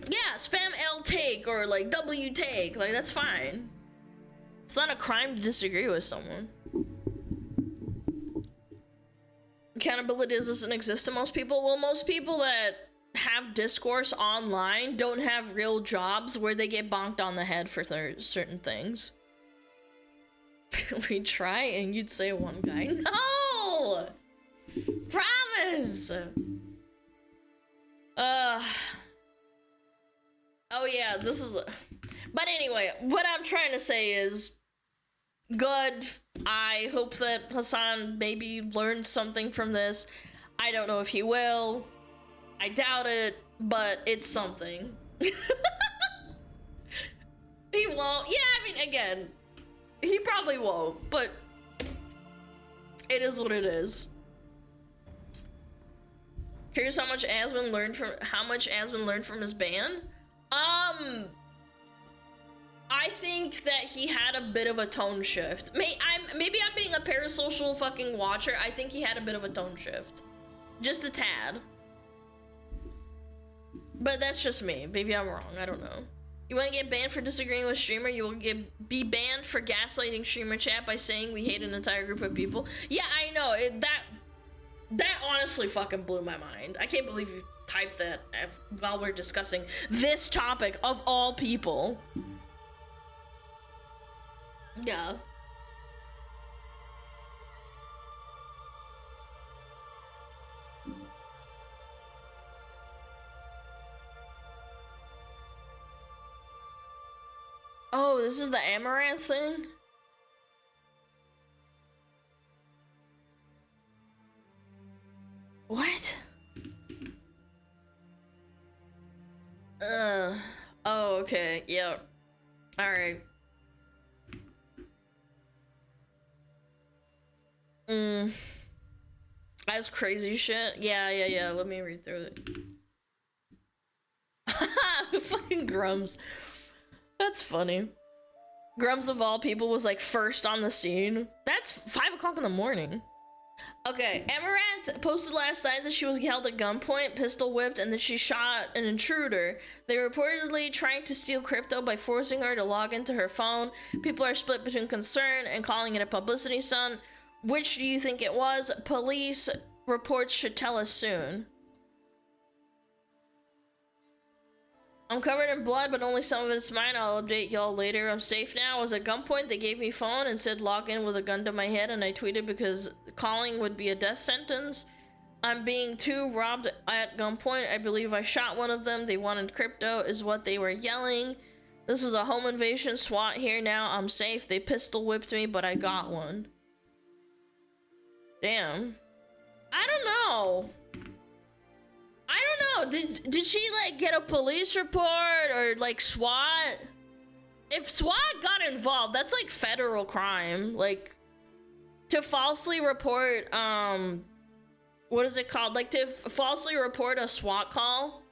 Yeah, spam L take or like W take, like that's fine. It's not a crime to disagree with someone. Accountability doesn't exist to most people. Well, most people that have discourse online don't have real jobs where they get bonked on the head for certain things. We'd try and you'd say one guy. No! Promise! Oh yeah, this is but anyway, what I'm trying to say is good. I hope that Hassan maybe learns something from this. I don't know if he will. I doubt it, but it's something. He won't. Yeah, I mean, again, he probably won't, but it is what it is. Here's how much Aswin learned from his ban. I think that he had a bit of a tone shift. Maybe I'm being a parasocial fucking watcher. I think he had a bit of a tone shift. Just a tad. But that's just me. Maybe I'm wrong. I don't know. You want to get banned for disagreeing with streamer? You will be banned for gaslighting streamer chat by saying we hate an entire group of people. Yeah, I know. That honestly fucking blew my mind. I can't believe you typed that while we're discussing this topic of all people. Yeah. Oh, this is the Amaranth thing? What? Oh, okay, yeah. Alright. That's crazy shit. Yeah. Let me read through it. Fucking Grums. That's funny. Grums of all people was like first on the scene. That's 5 o'clock in the morning. Okay, Amaranth posted last night that she was held at gunpoint, pistol whipped, and that she shot an intruder. They were reportedly trying to steal crypto by forcing her to log into her phone. People are split between concern and calling it a publicity stunt. Which do you think it was? Police reports should tell us soon. I'm covered in blood, but only some of it's mine. I'll update y'all later. I'm safe now. I was at gunpoint. They gave me phone and said log in with a gun to my head, and I tweeted because calling would be a death sentence. I'm being robbed at gunpoint. I believe I shot one of them. They wanted crypto is what they were yelling. This was a home invasion. SWAT here now. I'm safe. They pistol whipped me, but I got one. Damn. I don't know. Did she like get a police report or like SWAT? If SWAT got involved, that's like federal crime. Like to falsely report what is it called? Like to falsely report a SWAT call.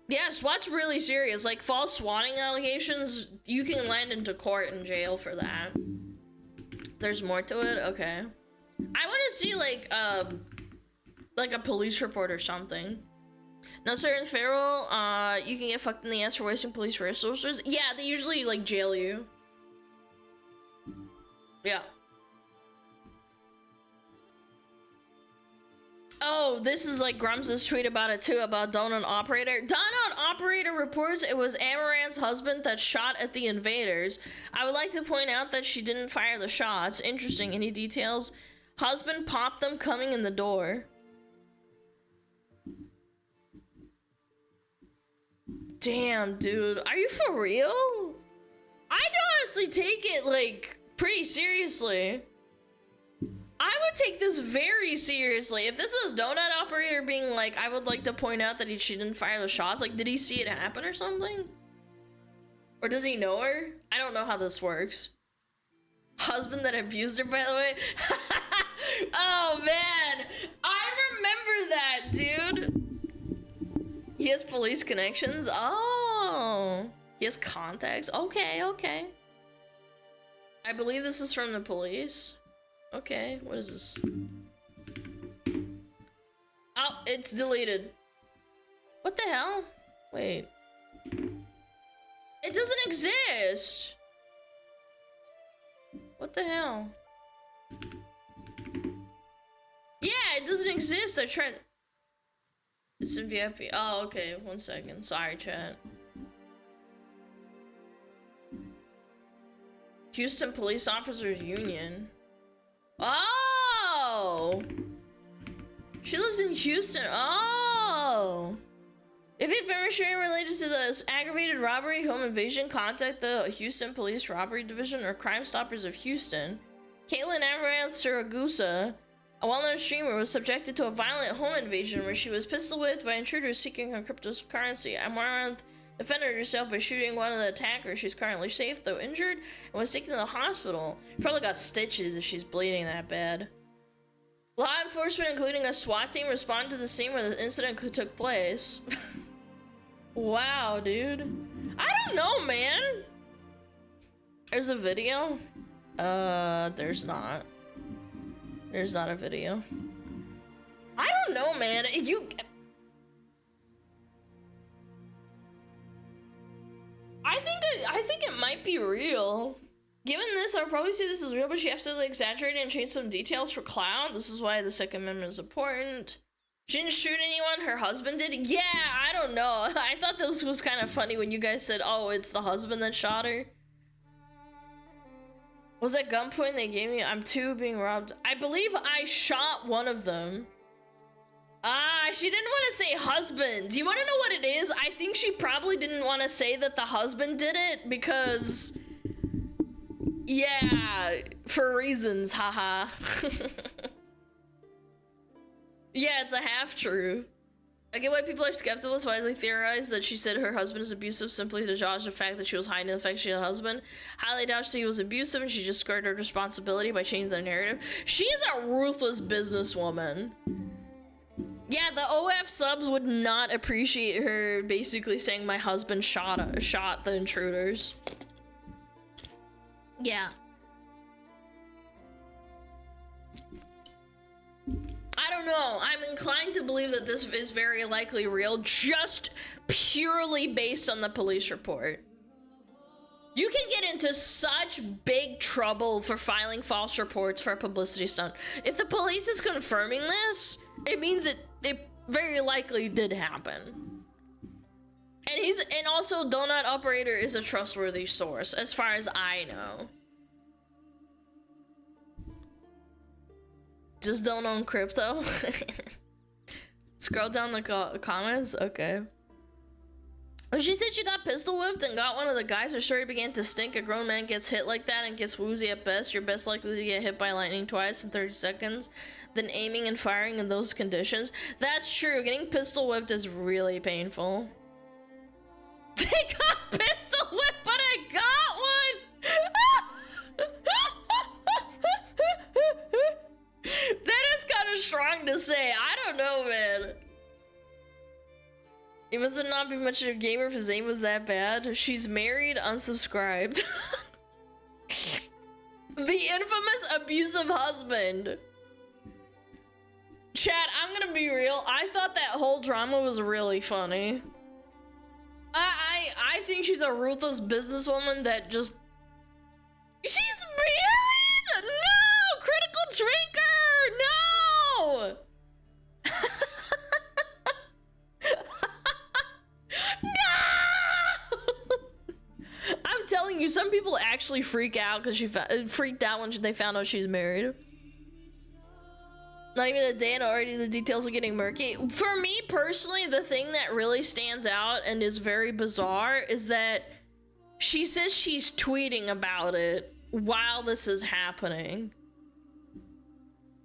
Yeah, SWAT's really serious. Like false swatting allegations, you can land into court and jail for that. There's more to it? Okay. I want to see like a police report or something. Now, sir, in federal, you can get fucked in the ass for wasting police resources. Yeah, they usually like jail you. Yeah. Oh, this is like Grums's tweet about it too, about Donut Operator. Donut Operator reports it was Amaranth's husband that shot at the invaders. I would like to point out that she didn't fire the shots. Interesting. Any details? Husband popped them coming in the door. Damn, dude. Are you for real? I'd honestly take it like pretty seriously. I would take this very seriously. If this is Donut Operator being like, I would like to point out that she didn't fire the shots, like, did he see it happen or something? Or does he know her? I don't know how this works. Husband that abused her, by the way. Oh, man. I remember that, dude. He has police connections. Oh. He has contacts. Okay, okay. I believe this is from the police. Okay, what is this? Oh, it's deleted. What the hell? Wait. It doesn't exist. What the hell? Yeah, it doesn't exist. I tried. It's in VIP. Oh, okay. 1 second. Sorry, chat. Houston Police Officers Union. Oh! She lives in Houston. Oh! If information related to the aggravated robbery, home invasion, contact the Houston Police Robbery Division or Crime Stoppers of Houston. Caitlin Amaranth Siragusa, a well-known streamer, was subjected to a violent home invasion where she was pistol whipped by intruders seeking her cryptocurrency. Amaranth defended herself by shooting one of the attackers. She's currently safe, though injured, and was taken to the hospital. Probably got stitches if she's bleeding that bad. Law enforcement, including a SWAT team, responded to the scene where the incident took place. Wow, dude. I don't know, man. There's a video? There's not. There's not a video. I don't know, man. I think it might be real. Given this, I would probably say this is real, but she absolutely exaggerated and changed some details for clout. This is why the Second Amendment is important. She didn't shoot anyone, her husband did. Yeah, I don't know. I thought this was kind of funny when you guys said, oh, it's the husband that shot her. Was at gunpoint they gave me, I'm too being robbed. I believe I shot one of them. Ah, she didn't want to say husband. Do you want to know what it is? I think she probably didn't want to say that the husband did it because... yeah, for reasons, haha. Yeah, it's a half-true. I get why people are skeptical. It's widely theorized that she said her husband is abusive simply to dodge the fact that she was hiding the fact she had a husband. Highly doubt he was abusive and she just skirted responsibility by changing the narrative. She is a ruthless businesswoman. Yeah, the OF subs would not appreciate her basically saying my husband shot the intruders. Yeah. I don't know. I'm inclined to believe that this is very likely real, just purely based on the police report. You can get into such big trouble for filing false reports for a publicity stunt. If the police is confirming this, it means it very likely did happen. And also Donut Operator is a trustworthy source, as far as I know. Just don't own crypto. Scroll down the comments. Okay. Well, she said she got pistol whipped and got one of the guys. Her story began to stink. A grown man gets hit like that and gets woozy at best. You're best likely to get hit by lightning twice in 30 seconds than aiming and firing in those conditions. That's true. Getting pistol whipped is really painful. They got pistol whipped, but I got one. That is kind of strong to say. I don't know, man. It must not be much of a gamer if his aim was that bad. She's married, unsubscribed. The infamous abusive husband. Chat, I'm gonna be real. I thought that whole drama was really funny. I think she's a ruthless businesswoman that just... She's married? No! Critical drinker! No! No! I'm telling you, some people actually freak out because she freaked out when they found out she's married. Not even a day and already the details are getting murky. For me personally, the thing that really stands out and is very bizarre is that she says she's tweeting about it while this is happening.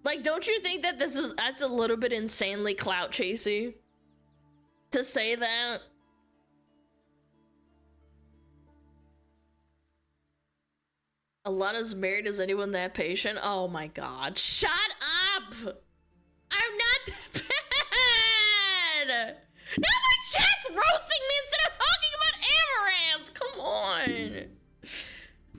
Like, don't you think that that's a little bit insanely clout chasey to say that? Alana's married. Is anyone that patient? Oh my god. Shut up! I'm not that bad! Now my chat's roasting me instead of talking about Amaranth! Come on!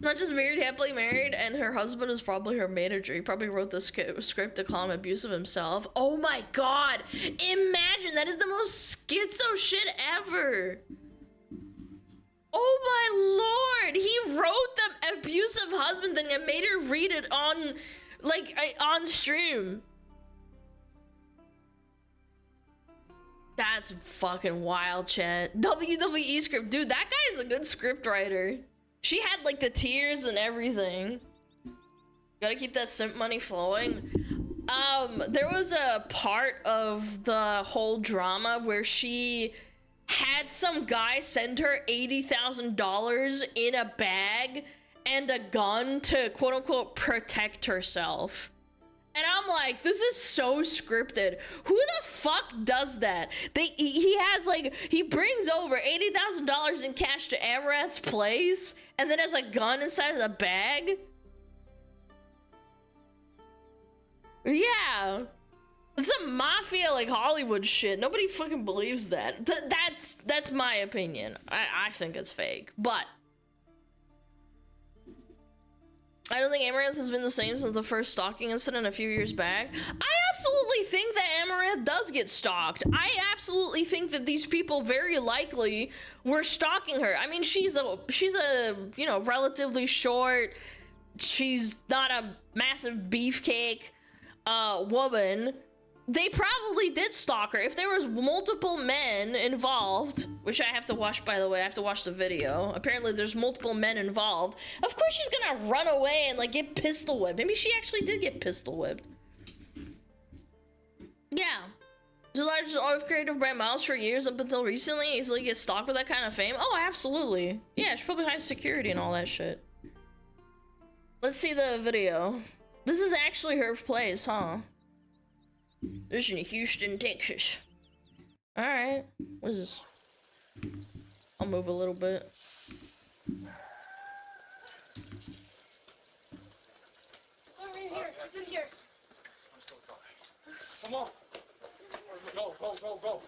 Not just married, happily married, and her husband is probably her manager. He probably wrote the script to call him abusive himself. Oh my god! Imagine, that is the most schizo shit ever! Oh my lord! He wrote the abusive husband thing and made her read it on, like, on stream. That's fucking wild, chat. WWE script. Dude, that guy is a good script writer. She had, like, the tears and everything. Gotta keep that simp money flowing. There was a part of the whole drama where she had some guy send her $80,000 in a bag and a gun to quote-unquote protect herself. And I'm like, this is so scripted. Who the fuck does that? He has, like, he brings over $80,000 in cash to Amaranth's place and then has a gun inside of the bag? Yeah. It's some mafia, like, Hollywood shit. Nobody fucking believes that. That's my opinion. I think it's fake. But I don't think Amaranth has been the same since the first stalking incident a few years back. I absolutely think that Amaranth does get stalked. I absolutely think that these people very likely were stalking her. I mean, she's a you know, relatively short, she's not a massive beefcake woman. They probably did stalk her. If there was multiple men involved, which I have to watch, by the way, I have to watch the video. Apparently there's multiple men involved. Of course she's gonna run away and, like, get pistol whipped. Maybe she actually did get pistol whipped. Yeah. The largest OF creative brand Miles for years up until recently. Easily get stalked with that kind of fame. Oh, absolutely. Yeah, she probably high security and all that shit. Let's see the video. This is actually her place, huh? This is in Houston, Texas. Alright. What is this? I'll move a little bit.
It's in here. I'm so sorry. Come on. Go, go, go, go.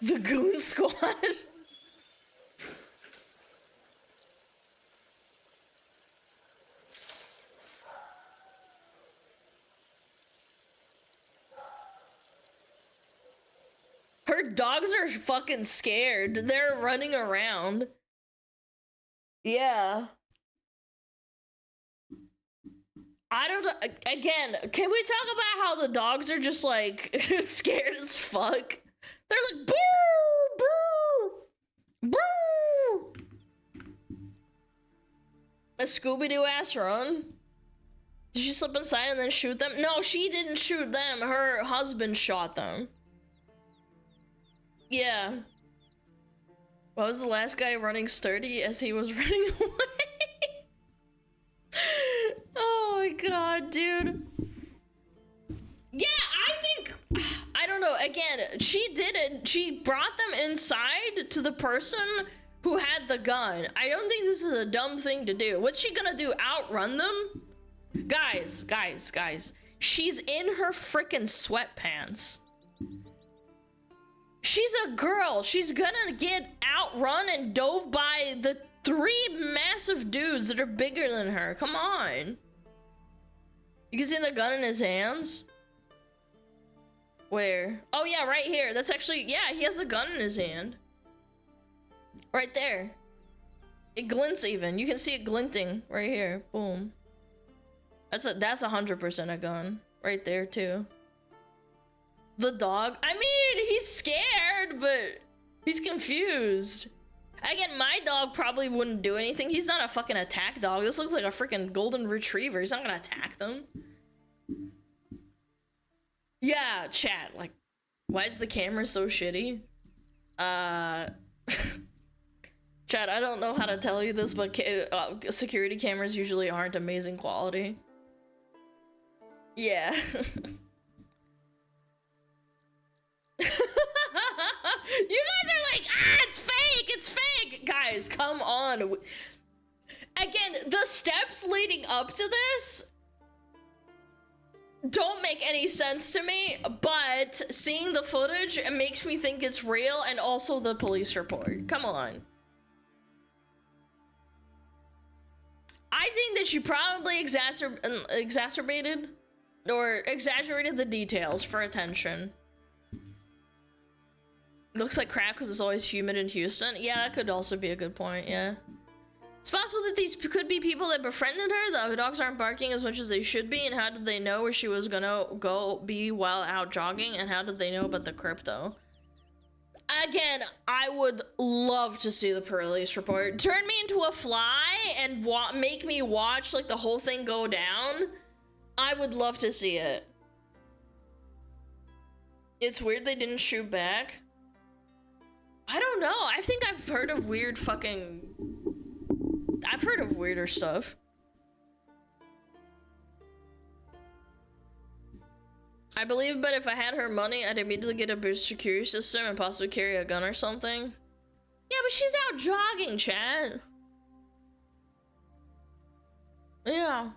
The Goon Squad. Her dogs are fucking scared. They're running around. Yeah. I don't know. Again, can we talk about how the dogs are just like scared as fuck? They're like, boo, boo, boo. A Scooby-Doo ass run. Did she slip inside and then shoot them? No, she didn't shoot them. Her husband shot them. Yeah. Why was the last guy running sturdy as he was running away? Oh my god, dude. Yeah, I think, I don't know, again, she did it. She brought them inside to the person who had the gun. I don't think this is a dumb thing to do. What's she gonna do, outrun them? Guys, guys, guys. She's in her frickin' sweatpants. She's a girl. She's gonna get outrun and dove by the 3 massive dudes that are bigger than her. Come on. You can see the gun in his hands. Where? Oh yeah, right here. That's actually, yeah, he has a gun in his hand. Right there. It glints even. You can see it glinting right here. Boom. That's 100% a gun. Right there too. The dog, I mean, he's scared, but he's confused. Again, my dog probably wouldn't do anything. He's not a fucking attack dog. This looks like a freaking golden retriever. He's not gonna attack them. Yeah, chat, like, why is the camera so shitty? Chat, I don't know how to tell you this, but security cameras usually aren't amazing quality. Yeah. You guys are like, ah, it's fake, guys, come on. Again, the steps leading up to this don't make any sense to me, but seeing the footage, it makes me think it's real, and also the police report. Come on. I think that she probably exacerbated or exaggerated the details for attention. Looks like crap because it's always humid in Houston. Yeah, that could also be a good point, yeah. It's possible that these could be people that befriended her. The dogs aren't barking as much as they should be, and how did they know where she was gonna go be while out jogging, and how did they know about the crypto? Again, I would love to see the police report. Turn me into a fly and make me watch like the whole thing go down. I would love to see it. It's weird they didn't shoot back. I don't know. I think I've heard of weird fucking... I've heard of weirder stuff. I believe, but if I had her money, I'd immediately get a boost security system and possibly carry a gun or something. Yeah, but she's out jogging, chat. Yeah.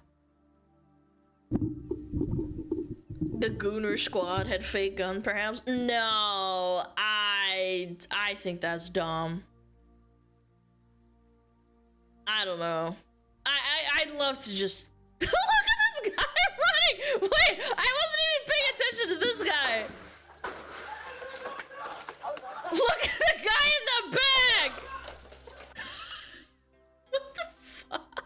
The Gooner Squad had fake gun, perhaps? No, I think that's dumb. I don't know. I'd love to just look at this guy running. Wait, I wasn't even paying attention to this guy. Look at the guy in the back. What the fuck?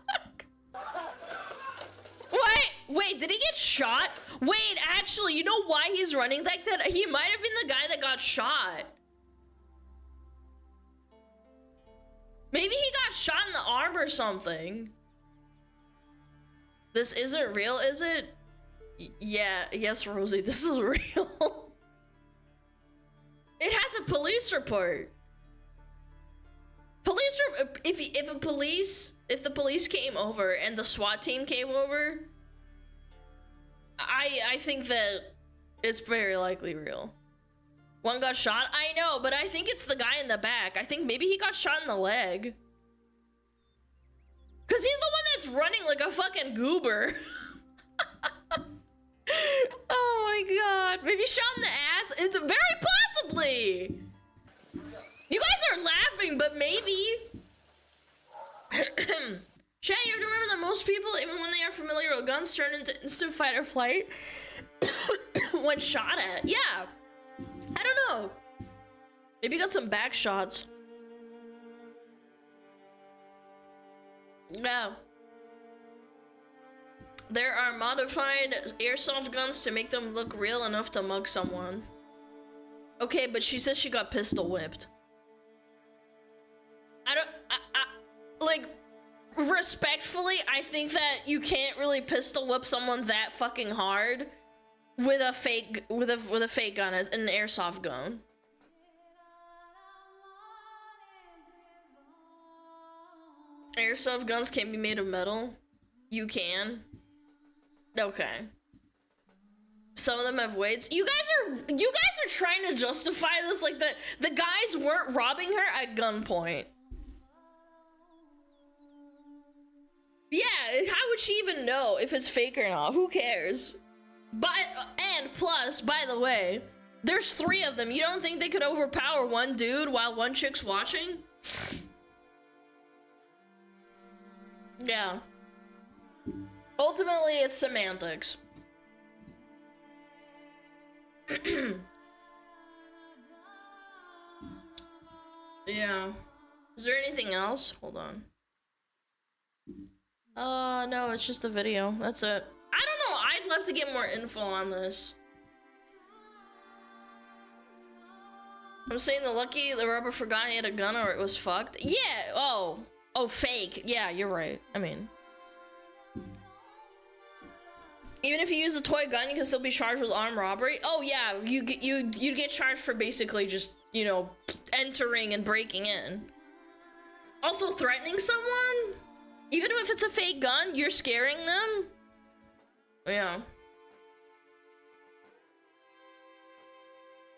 Wait, did he get shot? Wait, actually, you know why he's running like that? He might have been the guy that got shot. Maybe he got shot in the arm or something. This isn't real, is it? Yeah, yes, Rosie, this is real. It has a police report. If the police came over and the SWAT team came over, I think that it's very likely real. One got shot? I know, but I think it's the guy in the back. I think maybe he got shot in the leg. Cause he's the one that's running like a fucking goober. Oh my god. Maybe shot in the ass? It's very possibly. You guys are laughing, but maybe. Chat, you have to remember that most people, even when they are familiar with guns, turn into instant fight or flight when shot at. Yeah. I don't know. Maybe you got some back shots. Yeah. There are modified airsoft guns to make them look real enough to mug someone. Okay, but she says she got pistol whipped. Like, respectfully, I think that you can't really pistol whip someone that fucking hard with a fake gun, as an airsoft gun. Airsoft guns can't be made of metal. You can. Okay. Some of them have weights. You guys are trying to justify this like the guys weren't robbing her at gunpoint. Yeah, how would she even know if it's fake or not? Who cares? And plus, by the way, there's 3 of them. You don't think they could overpower one dude while one chick's watching? Yeah. Ultimately, it's semantics. Yeah. Is there anything else? Hold on. No, it's just a video. That's it. I don't know. I'd love to get more info on this. I'm saying the rubber forgot he had a gun or it was fucked. Yeah. Oh, fake. Yeah, you're right. I mean, even if you use a toy gun, you can still be charged with armed robbery. Oh yeah, you get charged for basically just, you know, entering and breaking in. Also, threatening someone, even if it's a fake gun, you're scaring them. Yeah.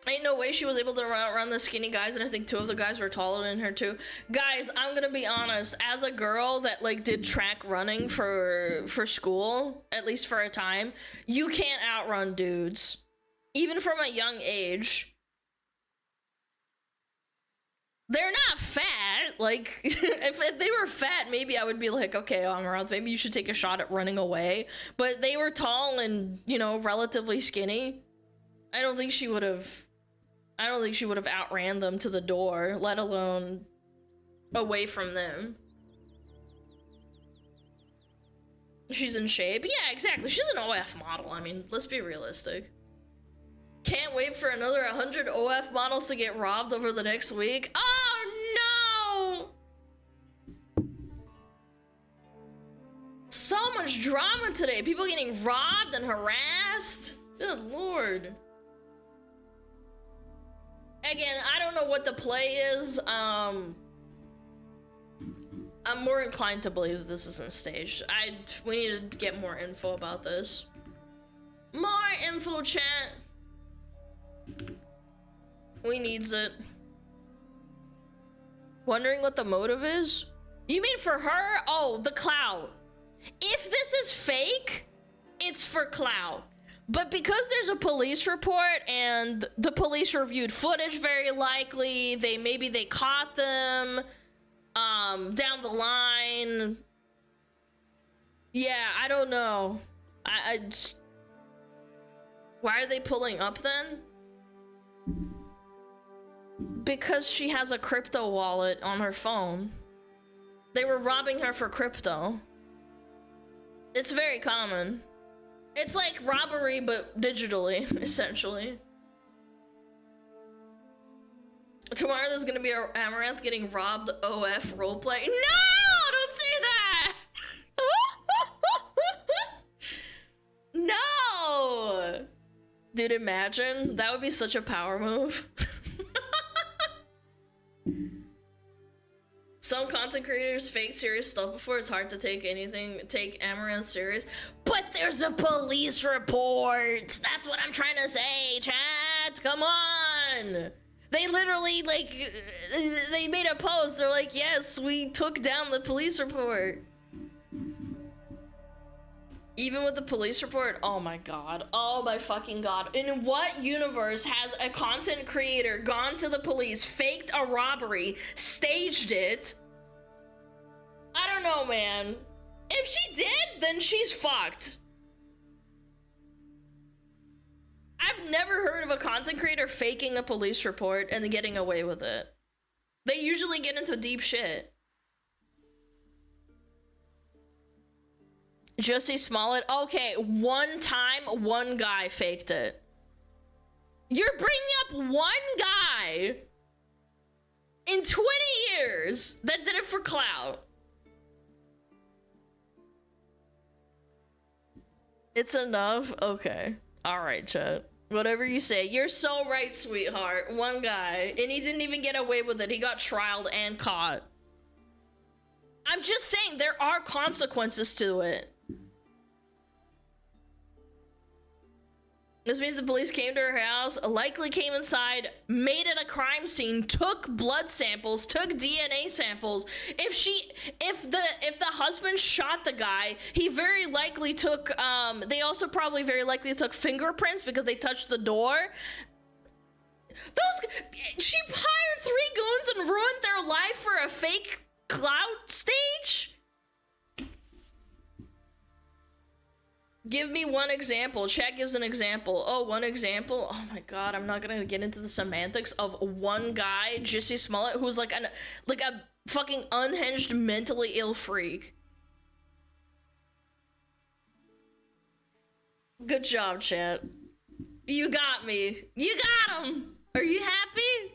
Ain't no way she was able to run the skinny guys, and I think 2 of the guys were taller than her too. Guys, I'm gonna be honest, as a girl that like did track running for school, at least for a time, you can't outrun dudes. Even from a young age. They're not fat. Like, if they were fat, maybe I would be like, okay, Amaranth, maybe you should take a shot at running away. But they were tall and, you know, relatively skinny. I don't think she would have outran them to the door, let alone away from them. She's in shape. Yeah, exactly. She's an OF model. I mean, let's be realistic. Can't wait for another 100 OF models to get robbed over the next week. Oh no! So much drama today. People getting robbed and harassed. Good lord. Again, I don't know what the play is. I'm more inclined to believe that this isn't staged. We need to get more info about this. More info, chat. We needs it. Wondering what the motive is? You mean for her? Oh, the clout. If this is fake, it's for clout. But because there's a police report and the police reviewed footage, very likely maybe they caught them down the line. Yeah, I don't know. Why are they pulling up then? Because she has a crypto wallet on her phone. They were robbing her for crypto. It's very common. It's like robbery, but digitally, essentially. Tomorrow there's gonna be Amaranth getting robbed OF roleplay. No! Don't say that! No! Dude, imagine. That would be such a power move. Some content creators fake serious stuff before. It's hard to take Amaranth serious. But there's a police report. That's what I'm trying to say, chat. Come on. They literally, like, they made a post. They're like, yes, we took down the police report. Even with the police report, oh my god. Oh my fucking god. In what universe has a content creator gone to the police, faked a robbery, staged it? I don't know, man. If she did, then she's fucked. I've never heard of a content creator faking a police report and then getting away with it. They usually get into deep shit. Jussie Smollett. Okay, one time, one guy faked it. You're bringing up one guy in 20 years that did it for clout. It's enough? Okay. Alright, chat. Whatever you say. You're so right, sweetheart. One guy. And he didn't even get away with it. He got trialed and caught. I'm just saying, there are consequences to it. This means the police came to her house, likely came inside, made it a crime scene, took blood samples, took DNA samples. If the husband shot the guy, he very likely took, they also probably very likely took fingerprints because they touched the door. She hired 3 goons and ruined their life for a fake clout stage? Give me one example. Chat gives an example. Oh, one example? Oh my god, I'm not gonna get into the semantics of one guy, Jussie Smollett, who's like a fucking unhinged, mentally ill freak. Good job, chat. You got me. You got him! Are you happy?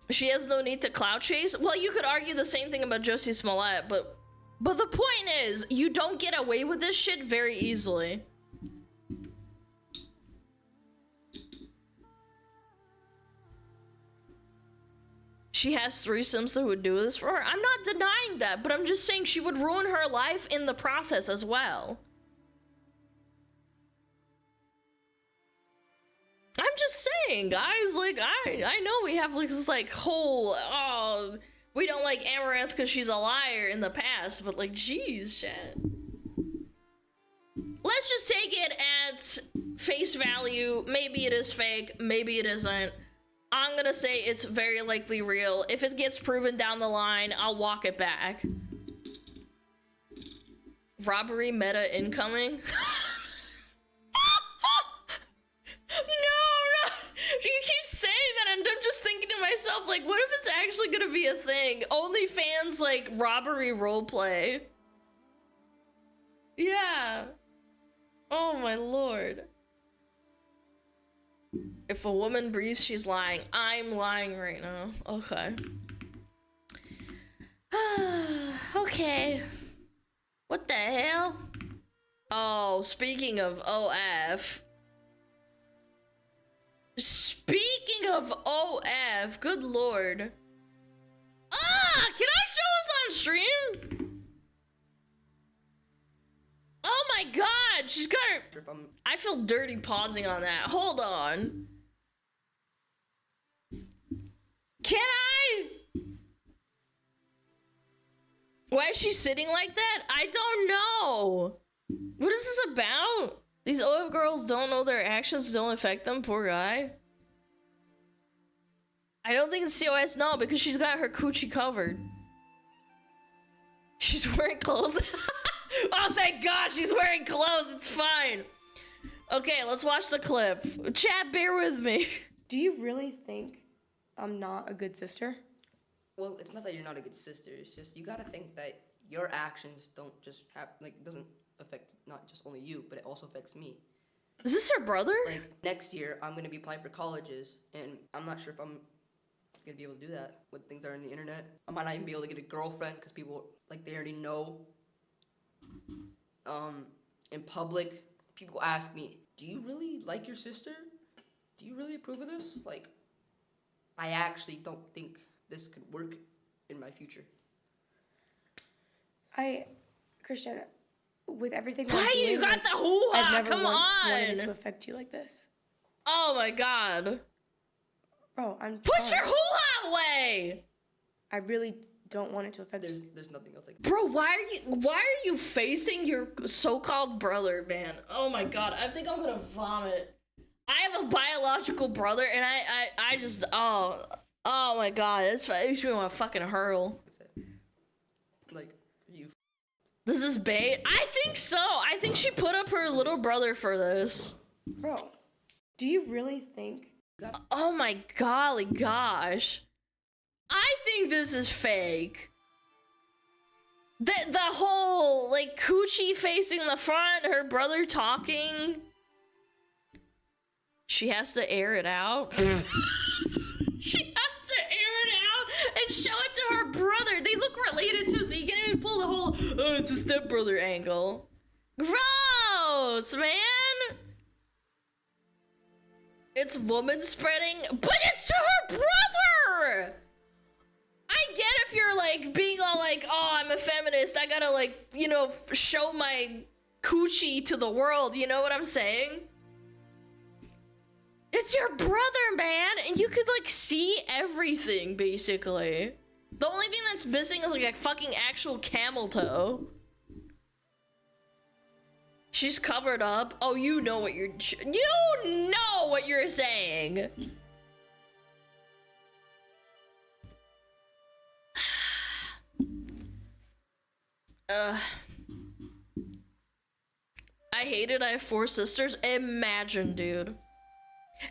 She has no need to clout chase? Well, you could argue the same thing about Jussie Smollett, but the point is, you don't get away with this shit very easily. She has threesomes who would do this for her. I'm not denying that, but I'm just saying she would ruin her life in the process as well. I'm just saying, guys, like, I know we have like this like whole, oh, we don't like Amaranth because she's a liar in the past, but like, geez, shit. Let's just take it at face value. Maybe it is fake, maybe it isn't. I'm gonna say it's very likely real. If it gets proven down the line, I'll walk it back. Robbery meta incoming. No, you keep saying that and I'm just thinking to myself, like, what if it's actually gonna be a thing? OnlyFans, like, robbery roleplay. Yeah. Oh my lord. If a woman breathes, she's lying. I'm lying right now. Okay. Okay. What the hell? Oh, speaking of OF. Speaking of OF, good lord. Ah, can I show this on stream? Oh my god, she's got her. I feel dirty pausing on that. Hold on. Can I? Why is she sitting like that? I don't know. What is this about? These OF girls don't know their actions don't affect them, poor guy. I don't think it's COS, no, because she's got her coochie covered. She's wearing clothes. Oh, thank God, she's wearing clothes, it's fine. Okay, let's watch the clip. Chat, bear with me.
Do you really think I'm not a good sister?
Well, it's not that you're not a good sister, it's just you gotta think that your actions don't just have, like, doesn't affect not just only you, but it also affects me.
Is this her brother?
Like, next year, I'm gonna be applying for colleges, and I'm not sure if I'm gonna be able to do that with things that are on the internet. I might not even be able to get a girlfriend, because people, like, they already know. In public, people ask me, do you really like your sister? Do you really approve of this? Like, I actually don't think this could work in my future.
Christian, with everything
Why
I'm doing,
you got
like,
the hoo-ha?
I've never
Come
once wanted
on.
it to affect you like this.
Oh my god.
Bro, I'm
Put
sorry.
your hoo-ha away!
I really don't want it to affect you.
There's nothing else I can.
Bro, why are you facing your so-called brother, man? Oh my god, I think I'm gonna vomit. I have a biological brother, and I just, oh my god, it makes me want to fucking hurl.
Like, you.
This is bait? I think so. I think she put up her little brother for this.
Bro, do you really think?
Oh my golly gosh. I think this is fake. The whole, like, coochie facing the front, her brother talking. She has to air it out. She has to air it out and show it to her brother. They look related too, so you can't even pull the whole, oh, it's a stepbrother angle. Gross, man. It's woman spreading, but it's to her brother. I get if you're like being all like, oh, I'm a feminist. I gotta like, you know, show my coochie to the world. You know what I'm saying? It's your brother, man, and you could like see everything basically. The only thing that's missing is like a fucking actual camel toe. She's covered up. Oh, you know what you're saying. I hate it. I have 4 sisters. Imagine, dude.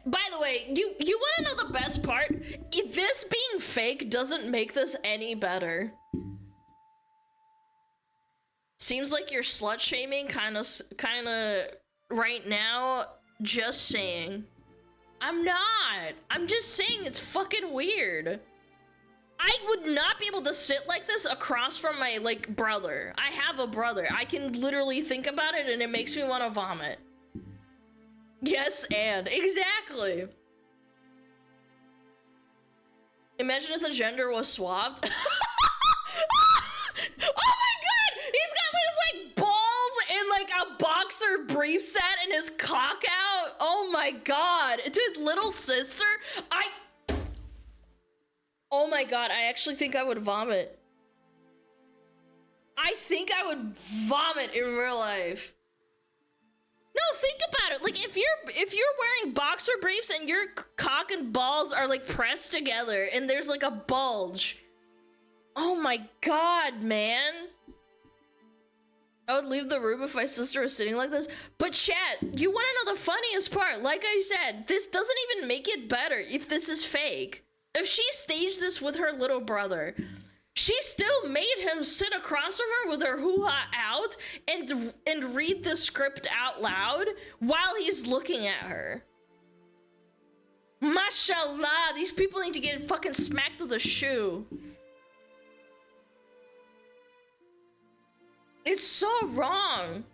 By the way, you want to know the best part? This being fake doesn't make this any better. Seems like you're slut shaming kind of right now. Just saying. I'm not. I'm just saying it's fucking weird. I would not be able to sit like this across from my like brother. I have a brother. I can literally think about it and it makes me want to vomit. Yes, and exactly. Imagine if the gender was swapped. Oh my god! He's got his like balls in like a boxer brief set and his cock out. Oh my god! To his little sister. Oh my god! I actually think I would vomit. I think I would vomit in real life. No, think about it. Like if you're wearing boxer briefs and your cock and balls are like pressed together and there's like a bulge. Oh my god, man. I would leave the room if my sister was sitting like this. But chat, you want to know the funniest part? Like I said, this doesn't even make it better if this is fake. If she staged this with her little brother, she still made him sit across from her with her hoo-ha out and read the script out loud while he's looking at her. Mashallah, these people need to get fucking smacked with a shoe. It's so wrong.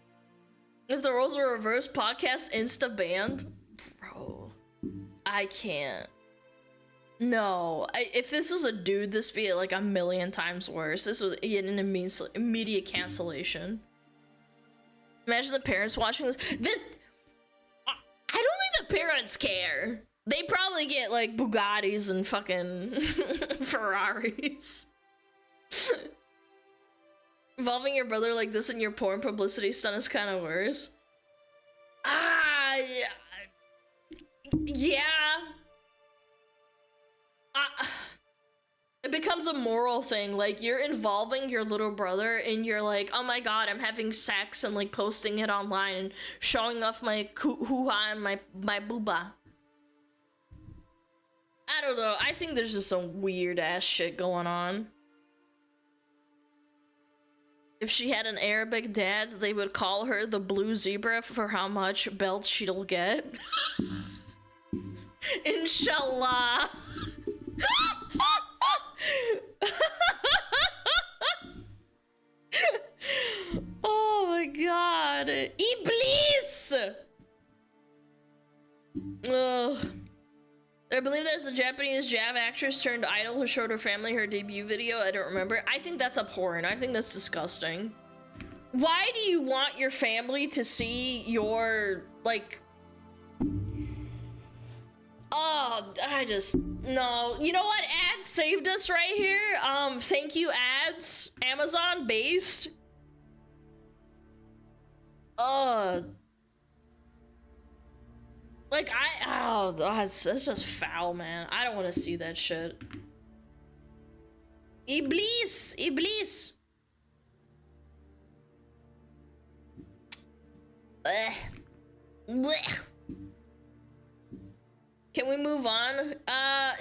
If the roles were reversed, podcast insta banned. Bro, I can't. No, if this was a dude, this would be like a million times worse. This would get an immediate cancellation. Imagine the parents watching this. I don't think the parents care. They probably get like Bugattis and fucking Ferraris. Involving your brother like this in your porn publicity stunt is kind of worse. Yeah. It becomes a moral thing. Like you're involving your little brother and you're like, oh my god, I'm having sex and like posting it online and showing off my hoo-ha and my booba. I don't know. I think there's just some weird ass shit going on. If she had an Arabic dad, they would call her the blue zebra for how much belt she'll get. Inshallah. Oh my god. Iblis! I believe there's a Japanese Jav actress turned idol who showed her family her debut video. I don't remember. I think that's abhorrent. I think that's disgusting. Why do you want your family to see your, like... Oh, no. You know what? Ads saved us right here. Thank you, ads. Amazon based. Like, that's just foul, man. I don't want to see that shit. Iblis! Iblis! Blech. Blech. Can we move on?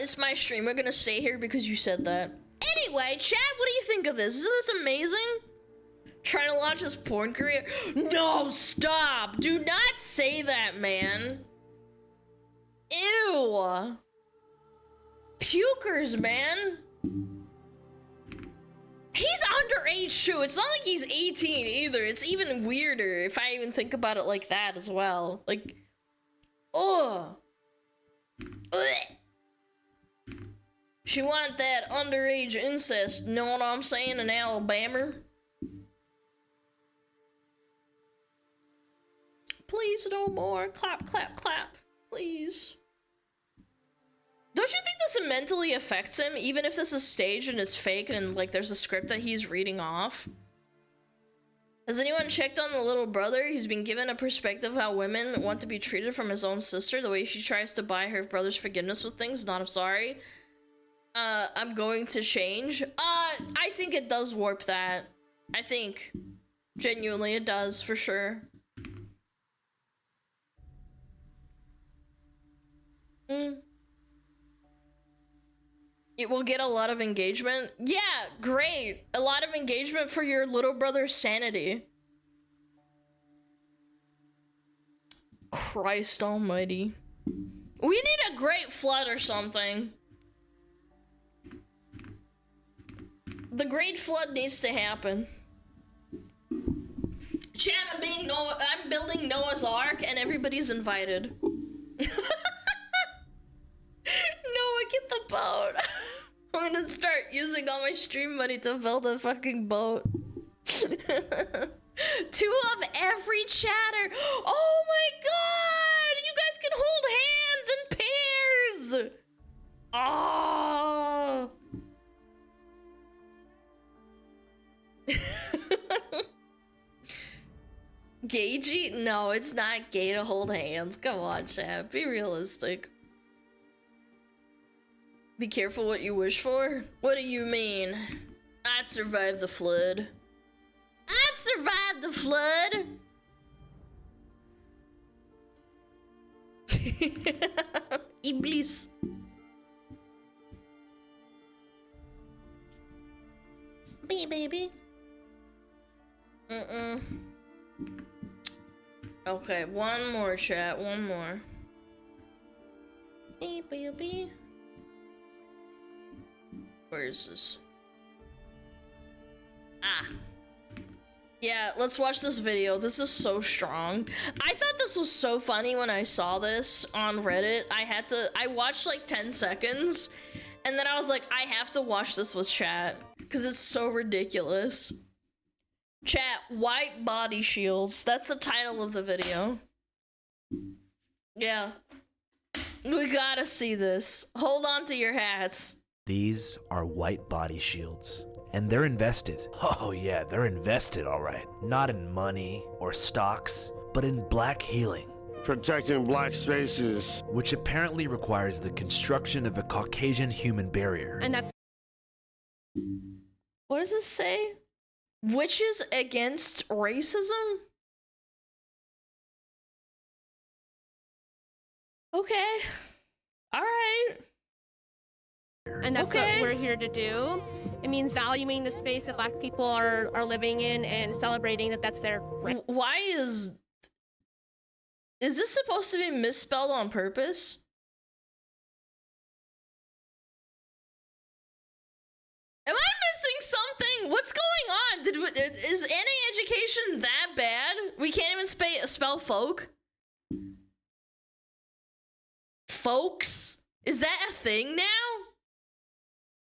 Is my streamer gonna stay here because you said that? Anyway, chat, what do you think of this? Isn't this amazing? Trying to launch his porn career? No, stop! Do not say that, man. Ew. Pukers, man. He's underage too. It's not like he's 18 either. It's even weirder if I even think about it like that as well. Like, oh. She want that underage incest, know what I'm saying, in Alabama? Please no more. Clap, clap, clap. Please. Don't you think this mentally affects him, even if this is staged and it's fake and like there's a script that he's reading off? Has anyone checked on the little brother? He's been given a perspective of how women want to be treated from his own sister, the way she tries to buy her brother's forgiveness with things. Not, I'm sorry. I'm going to change. I think it does warp that. I think. Genuinely, it does, for sure. It will get a lot of engagement. Yeah, great. A lot of engagement for your little brother's sanity. Christ almighty. We need a great flood or something. The great flood needs to happen. Chat, I'm building Noah's Ark and everybody's invited. Noah, get the boat. I'm gonna start using all my stream money to build a fucking boat. 2 of every chatter. Oh my god! You guys can hold hands in pairs! Oh! Gagey? No, it's not gay to hold hands. Come on, chat. Be realistic. Be careful what you wish for? What do you mean? I'd survive the flood. I'd survive the flood! Iblis. Baby. Okay, one more, chat. One more. Baby. Where is this? Ah. Yeah, let's watch this video. This is so strong. I thought this was so funny when I saw this on Reddit. I watched like 10 seconds, and then I was like, I have to watch this with chat, because it's so ridiculous. Chat, white body shields. That's the title of the video. Yeah. We gotta see this. Hold on to your hats.
These are white body shields, and they're invested. Oh yeah, they're invested, all right. Not in money or stocks, but in black healing.
Protecting black spaces.
Which apparently requires the construction of a Caucasian human barrier.
And that's... What does this say? Witches against racism? Okay. All right.
And that's what we're here to do. It means valuing the space that black people are living in and celebrating that that's their right.
Why is this supposed to be misspelled on purpose? Am I missing something? What's going on? Is any education that bad? We can't even spell folk? Folks? Is that a thing now?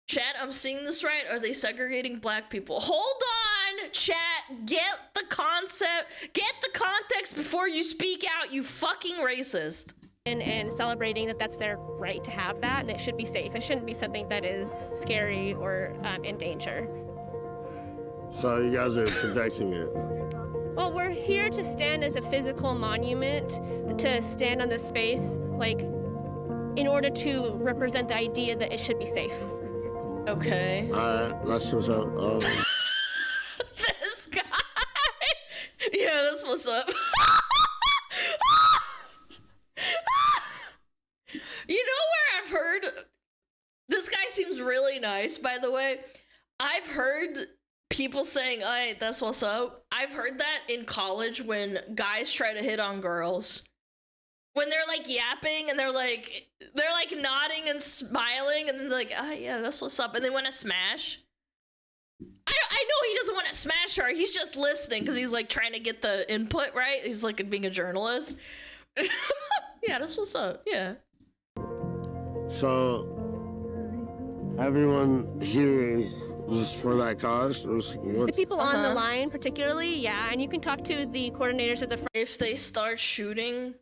Chat, I'm seeing this right? Are they segregating black people? Hold on, chat. Get the concept, get the context before you speak out, you fucking racist.
And celebrating that that's their right to have that, and it should be safe. It shouldn't be something that is scary or in danger.
So you guys are protecting it?
Well, we're here to stand as a physical monument, to stand on this space, like, in order to represent the idea that it should be safe.
Okay.
That's what's up.
This guy. Yeah, that's what's up. You know where I've heard, this guy seems really nice, by the way. I've heard people saying, "Hey, that's what's up." I've heard that in college when guys try to hit on girls. When they're like yapping and they're like nodding and smiling and then they're like, "Oh yeah, that's what's up," and they want to smash. I know he doesn't want to smash her. He's just listening because he's like trying to get the input right. He's like being a journalist. Yeah, that's what's up. Yeah.
So everyone here is just for that cause?
The people on the line particularly, yeah, and you can talk to the coordinators of the front.
If they start shooting,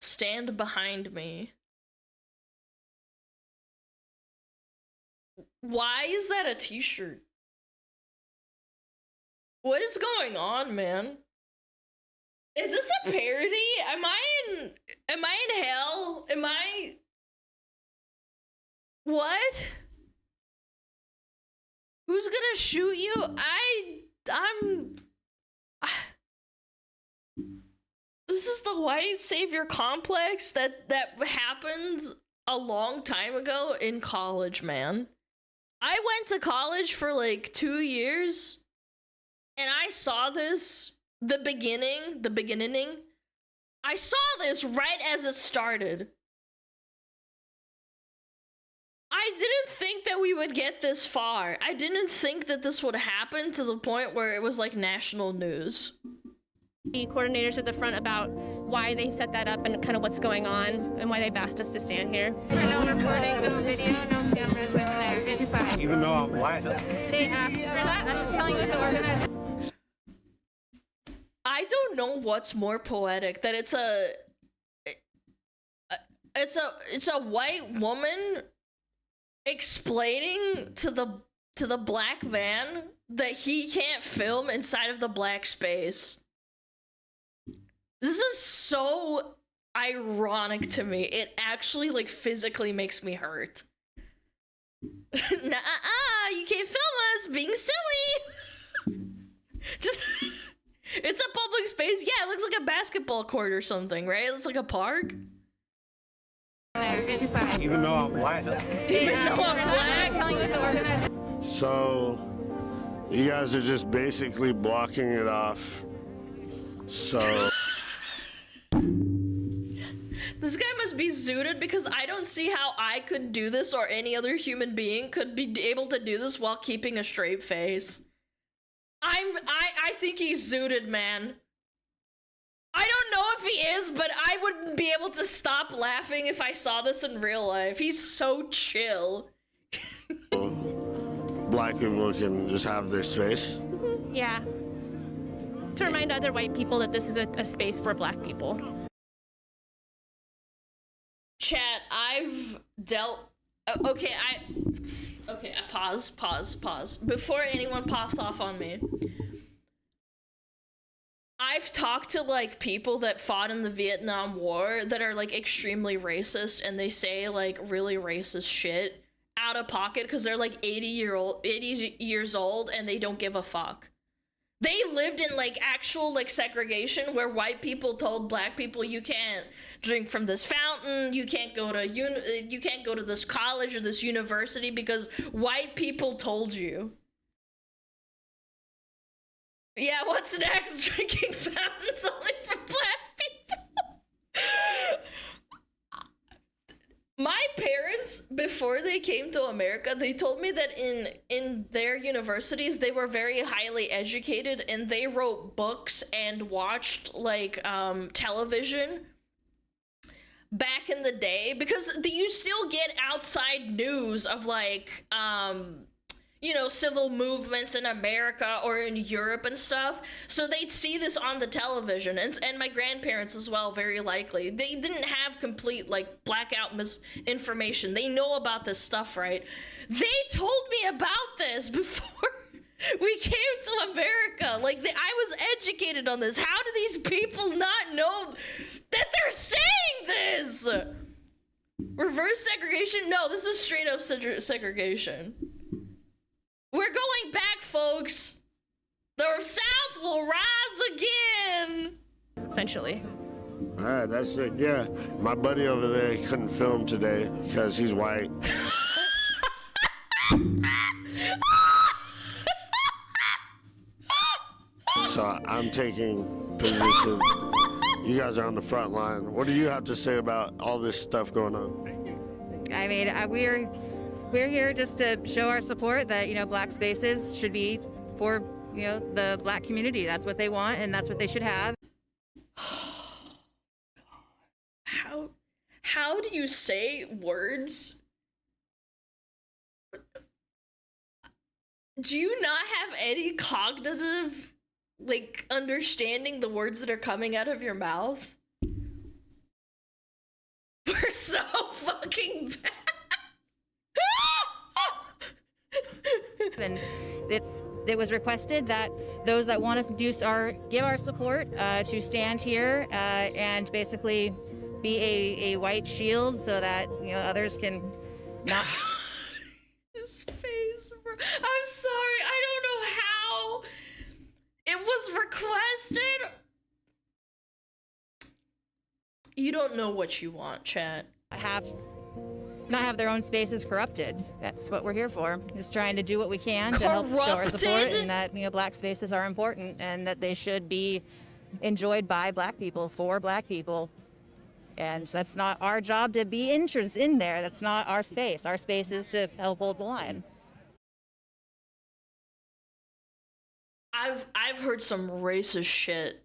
stand behind me. Why is that a t-shirt? What is going on, man? Is this a parody? Am I in hell? Am I... What? Who's gonna shoot you? This is the white savior complex that happened a long time ago in college, man. I went to college for like 2 years and I saw this, the beginning. I saw this right as it started. I didn't think that we would get this far. I didn't think that this would happen to the point where it was like national news.
The coordinators at the front about why they set that up and kind of what's going on and why they've asked us to stand here.
No recording, no video, no cameras in there inside.
Even though I'm white.
They asked for that. I'm telling you the organizer.
I don't know what's more poetic, that it's a white woman explaining to the black man that he can't film inside of the black space. This is so ironic to me. It actually like physically makes me hurt. Nuh-uh, you can't film us being silly. Just it's a public space. Yeah, it looks like a basketball court or something, right? It's like a park.
Even though I'm white.
Even though I'm black.
So, you guys are just basically blocking it off. So.
This guy must be zooted because I don't see how I could do this or any other human being could be able to do this while keeping a straight face. I think he's zooted, man. I don't know if he is, but I wouldn't be able to stop laughing if I saw this in real life. He's so chill.
Black people can just have their space?
Yeah. To remind other white people that this is a space for black people.
Chat, I've dealt... Okay, pause. Before anyone pops off on me. I've talked to like people that fought in the Vietnam War that are like extremely racist, and they say like really racist shit out of pocket because they're like 80 years old and they don't give a fuck. They lived in like actual like segregation where white people told black people you can't drink from this fountain, you can't go to this college or this university because white people told you. Yeah, what's next? Drinking fountains only for black people. My parents, before they came to America, they told me that in their universities, they were very highly educated and they wrote books and watched like television back in the day, because you still get outside news of like you know, civil movements in America or in Europe and stuff, so they'd see this on the television, and my grandparents as well, very likely. They didn't have complete like blackout misinformation. They know about this stuff, right? They told me about this before we came to America. Like, I was educated on this. How do these people not know that they're saying this? Reverse segregation? No, this is straight up segregation. We're going back, folks. The South will rise again.
Essentially.
All right, that's it. Yeah, my buddy over there, he couldn't film today because he's white. So I'm taking position. You guys are on the front line. What do you have to say about all this stuff going on?
I mean, we're here just to show our support that, you know, black spaces should be for, you know, the black community. That's what they want, and that's what they should have.
How do you say words? Do you not have any cognitive, like, understanding the words that are coming out of your mouth? We're so fucking bad.
And it was requested that those that want to give our support to stand here and basically be a white shield so that, you know, others can not.
His face, bro. I'm sorry. I don't know how it was requested. You don't know what you want, chat.
Not have their own spaces corrupted. That's what we're here for. Just trying to do what we can to help show our support, and that, you know, black spaces are important and that they should be enjoyed by black people for black people. And that's not our job to be interested in there. That's not our space. Our space is to help hold the line.
I've heard some racist shit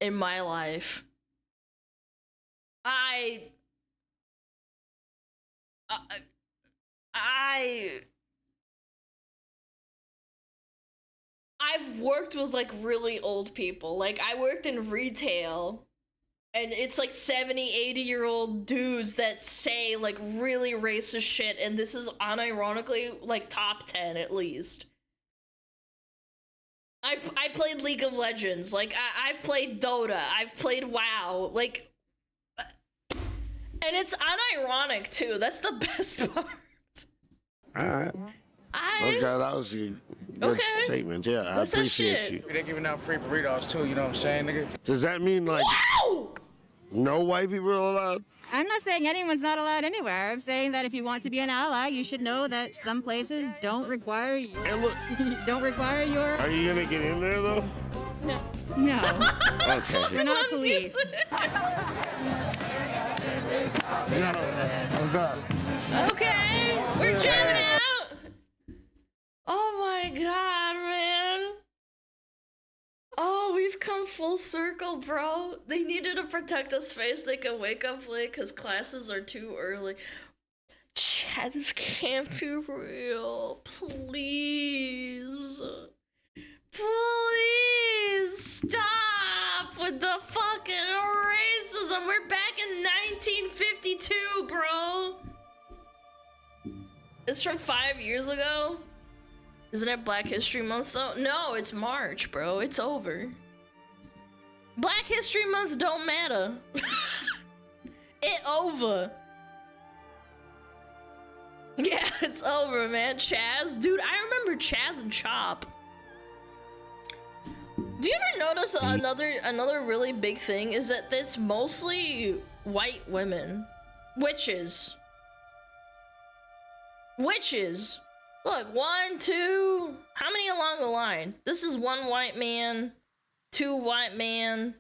in my life. I've worked with like really old people. Like, I worked in retail, and it's like 70, 80-year-old dudes that say like really racist shit, and this is unironically like top 10 at least. I played League of Legends, like I've played Dota, I've played WoW, like, and it's unironic too. That's the best part.
All right. Okay, that was a good statement. Yeah, I appreciate you.
They're giving out free burritos too, you know what I'm saying, nigga?
Does that mean like no white people are allowed?
I'm not saying anyone's not allowed anywhere. I'm saying that if you want to be an ally, you should know that some places don't require your.
Are you gonna get in there though?
No. No.
Okay.
We're not police.
Okay, we're jamming out. Oh my god, man. Oh, we've come full circle, bro. They needed to protect a space they could wake up late because classes are too early. Chad, this can't be real. Please. Please stop with the fucking racism. We're back in 1952, bro. It's from 5 years ago. Isn't it Black History Month though? No, it's March, bro. It's over. Black History Month don't matter. It over. Yeah, it's over, man. Chaz, dude, I remember Chaz and Chop. Do you ever notice another really big thing is that it's mostly white women, witches. Look, 1, 2, how many along the line? This is 1 white man, 2 white man.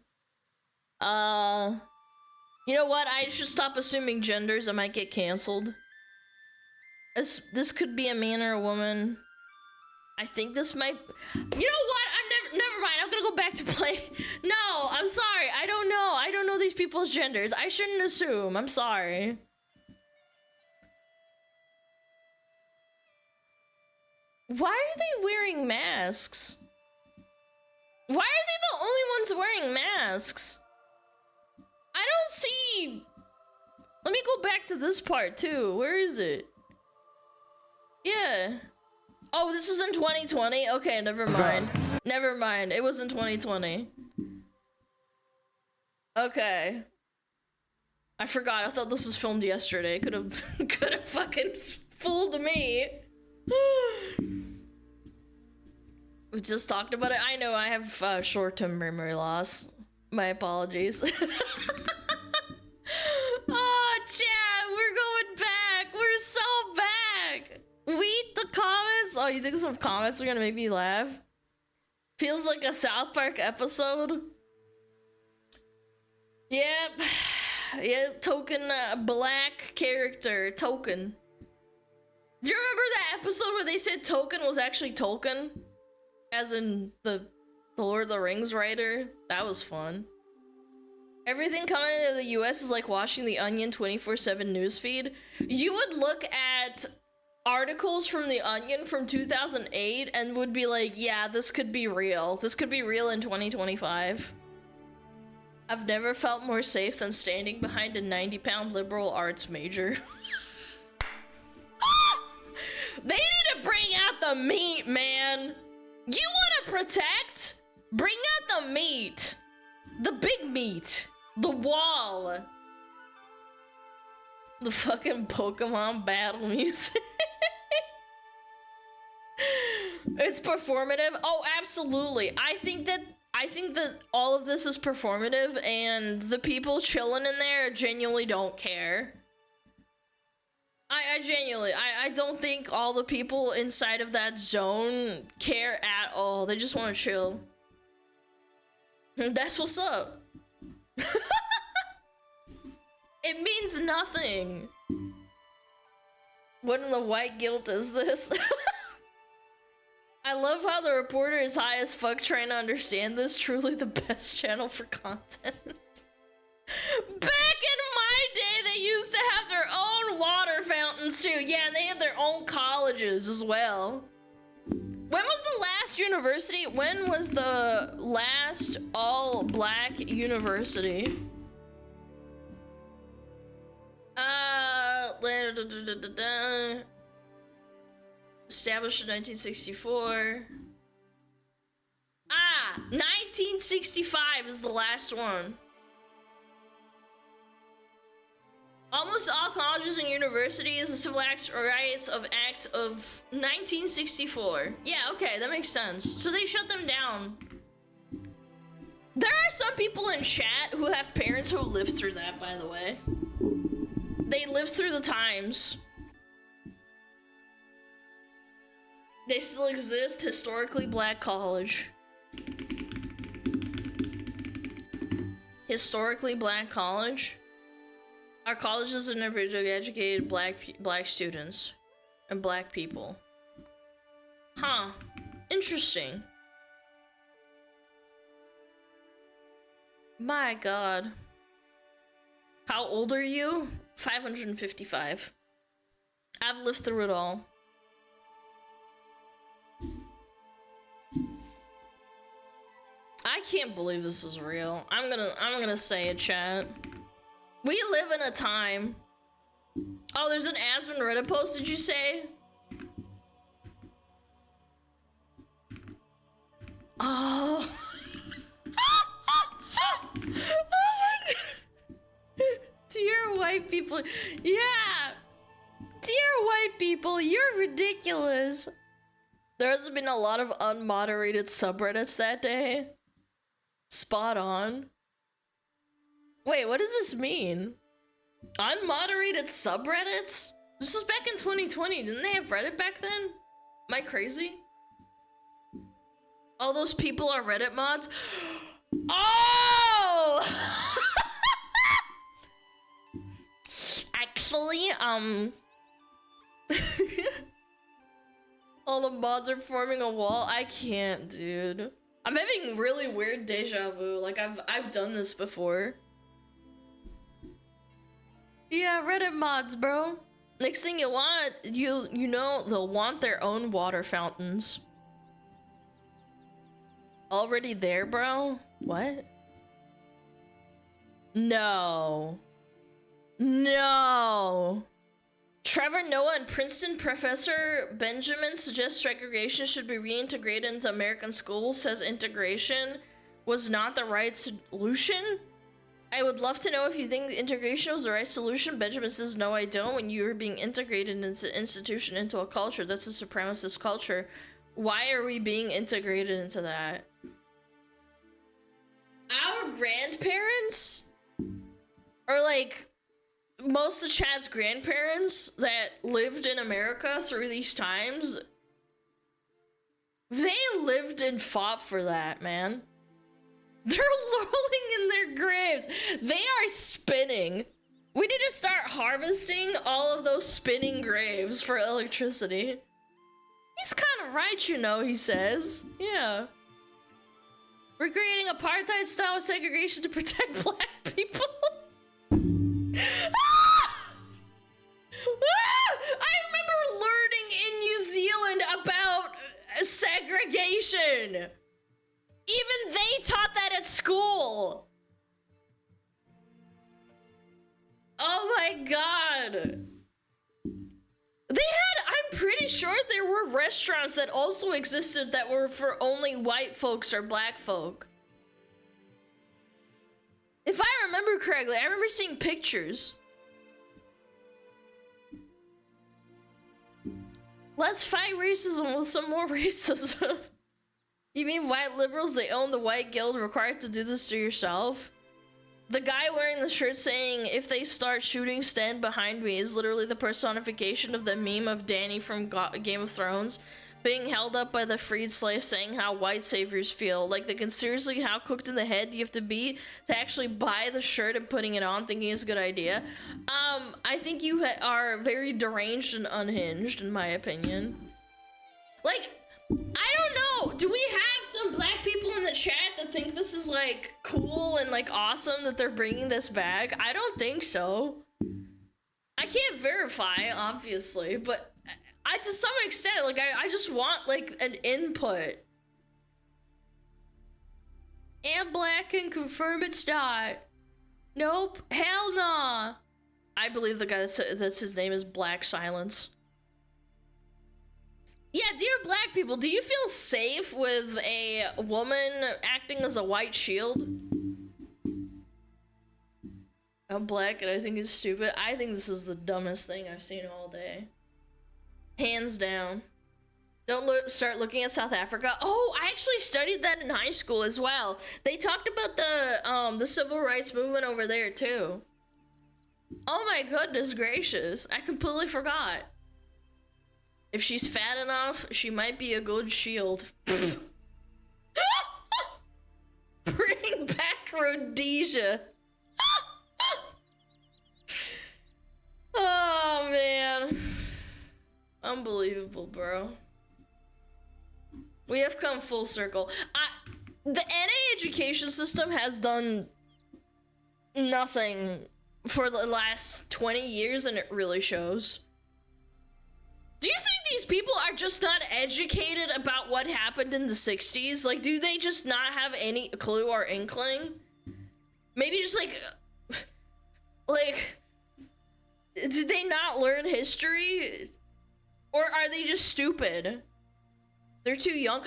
You know what? I should stop assuming genders. I might get canceled. This could be a man or a woman. I think this might. You know what? Never mind. I'm gonna go back to play. No, I'm sorry. I don't know. I don't know these people's genders. I shouldn't assume. I'm sorry. Why are they wearing masks? Why are they the only ones wearing masks? I don't see. Let me go back to this part too. Where is it? Yeah. Oh, this was in 2020? Okay, never mind. Never mind. It was in 2020. Okay. I forgot. I thought this was filmed yesterday. Could have fucking fooled me. We just talked about it. I know I have short-term memory loss. My apologies. Oh, chat, we're going back. We're so back. Read the comments. Oh, you think some comments are gonna make me laugh? Feels like a South Park episode. Yep. Yep, token black character, Token. Do you remember that episode where they said Token was actually Tolkien? As in the Lord of the Rings writer? That was fun. Everything coming into the US is like watching the Onion 24/7 newsfeed. You would look at articles from the Onion from 2008 and would be like, yeah, this could be real. This could be real in 2025. I've never felt more safe than standing behind a 90-pound liberal arts major. They need to bring out the meat, man. You want to protect? Bring out the meat. The big meat. The wall. The fucking Pokemon battle music. It's performative. Oh, absolutely. I think that all of this is performative, and the people chilling in there genuinely don't care. I genuinely, I don't think all the people inside of that zone care at all. They just want to chill. That's what's up. It means nothing. What in the white guilt is this? I love how the reporter is high as fuck trying to understand this. Truly the best channel for content. Back in my day, they used to have their own water fountains too. Yeah, and they had their own colleges as well. When was the last university? When was the last all-black university? Established in 1964. 1965 is the last one. Almost all colleges and universities, the Civil Rights Act of 1964. Yeah, okay, that makes sense. So they shut them down. There are some people in chat who have parents who lived through that, by the way. They lived through the times. They still exist. Historically black college. Historically black college. Our colleges are never educated black students and black people. Huh. Interesting. My god. How old are you? 555. I've lived through it all. I can't believe this is real. I'm gonna say it, chat. We live in a time. Oh, there's an Asmund Reddit post, did you say? Oh. Oh my god. Dear white people. Yeah. Dear white people, you're ridiculous. There has been a lot of unmoderated subreddits that day. Spot on. Wait, what does this mean? Unmoderated subreddits? This was back in 2020. Didn't they have Reddit back then? Am I crazy? All those people are Reddit mods? Oh! Actually, All the mods are forming a wall. I can't, dude. I'm having really weird deja vu. Like I've done this before. Yeah, Reddit mods, bro. Next thing you want, you know, they'll want their own water fountains. Already there, bro? What? No. No. Trevor Noah and Princeton Professor Benjamin suggests segregation should be reintegrated into American schools, says integration was not the right solution. I would love to know if you think integration was the right solution. Benjamin says, no, I don't. When you are being integrated into an institution, into a culture, that's a supremacist culture. Why are we being integrated into that? Our grandparents are like most of Chad's grandparents that lived in America through these times. They lived and fought for that, man. They're rolling in their graves. They are spinning. We need to start harvesting all of those spinning graves for electricity. He's kind of right, you know, he says. Yeah. We're creating apartheid style segregation to protect black people. I remember learning in New Zealand about segregation. Even they taught that at school. Oh my god. I'm pretty sure there were restaurants that also existed that were for only white folks or black folk. If I remember correctly, I remember seeing pictures. Let's fight racism with some more racism. You mean white liberals, they own the white guild, required to do this to yourself? The guy wearing the shirt saying, if they start shooting, stand behind me, is literally the personification of the meme of Dany from Game of Thrones being held up by the freed slave saying how white saviors feel. Like, they can seriously, how cooked in the head you have to be to actually buy the shirt and putting it on thinking it's a good idea. I think you are very deranged and unhinged, in my opinion. Like, I don't know. Do we have some black people in the chat that think this is like cool and like awesome that they're bringing this back? I don't think so. I can't verify, obviously, but to some extent, like I just want like an input. And black and confirm it's not. Nope. Hell nah. I believe the guy that's his name is Black Silence. Yeah, dear black people, do you feel safe with a woman acting as a white shield? I'm black and I think it's stupid. I think this is the dumbest thing I've seen all day. Hands down. Don't start looking at South Africa. Oh, I actually studied that in high school as well. They talked about the civil rights movement over there too. Oh my goodness gracious, I completely forgot. If she's fat enough, she might be a good shield. Bring back Rhodesia. Oh man. Unbelievable, bro. We have come full circle. The NA education system has done nothing for the last 20 years and it really shows. Do you think these people are just not educated about what happened in the 60s? Like, do they just not have any clue or inkling? Maybe just like, did they not learn history? Or are they just stupid? They're too young.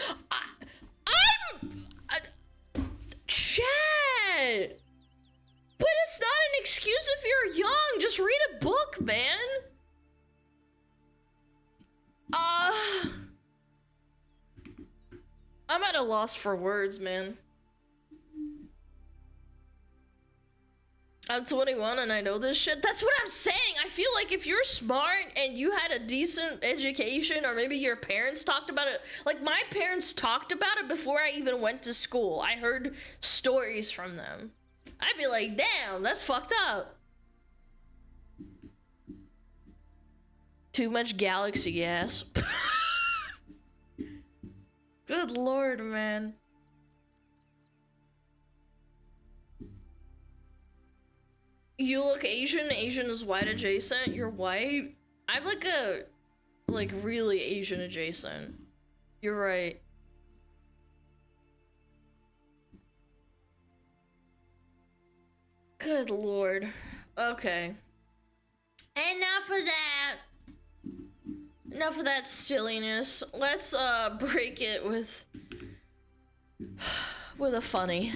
Chat! But it's not an excuse if you're young. Just read a book, man. I'm at a loss for words, man. I'm 21 and I know this shit. That's what I'm saying. I feel like if you're smart and you had a decent education, or maybe your parents talked about it. Like, my parents talked about it before I even went to school. I heard stories from them. I'd be like, damn, that's fucked up. Too much galaxy gas. Good lord, man. You look Asian. Asian is white adjacent. You're white. I'm like really Asian adjacent. You're right. Good lord. Okay. Enough of that. Enough of that silliness. Let's break it with a funny.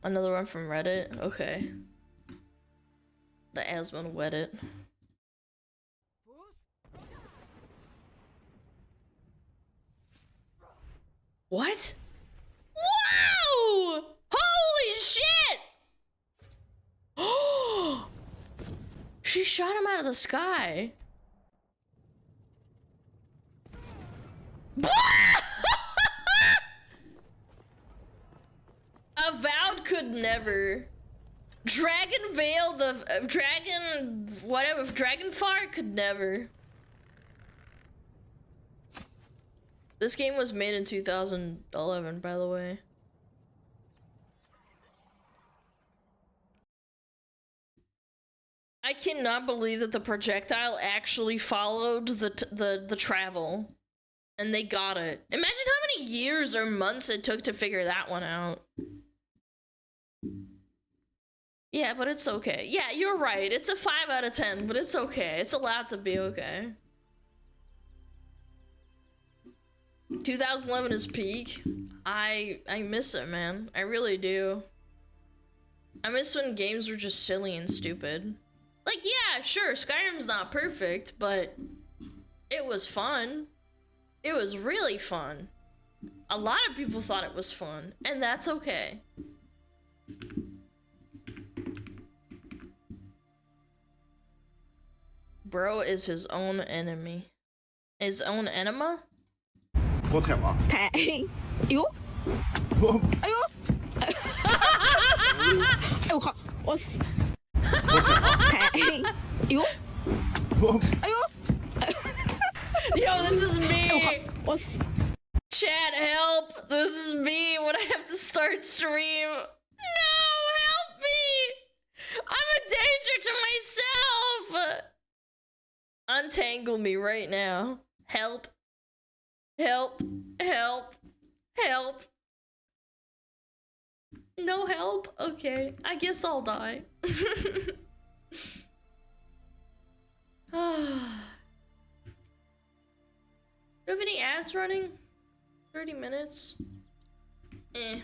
Another one from Reddit. Okay. The Asmon wet it. What? Wow! Holy shit! Oh! She shot him out of the sky. Avowed could never. Dragon Veil, the dragon, whatever, Dragon Fart could never. This game was made in 2011, by the way. I cannot believe that the projectile actually followed the travel. And they got it. Imagine how many years or months it took to figure that one out. Yeah, but it's okay. Yeah, you're right. It's a 5 out of 10, but it's okay. It's allowed to be okay. 2011 is peak. I miss it, man. I really do. I miss when games were just silly and stupid. Like, yeah, sure, Skyrim's not perfect, but it was fun. It was really fun. A lot of people thought it was fun, and that's okay. Bro is his own enemy. His own enema?
我踢啊！
踢！哟！哎呦！哎我靠！我死！踢！哟！哎呦！
Yo, this is me! Chat, help! This is me when I have to start stream. No, help me! I'm a danger to myself! Untangle me right now. Help. Help. Help. Help. No help? Okay, I guess I'll die. Do you have any ads running? 30 minutes? I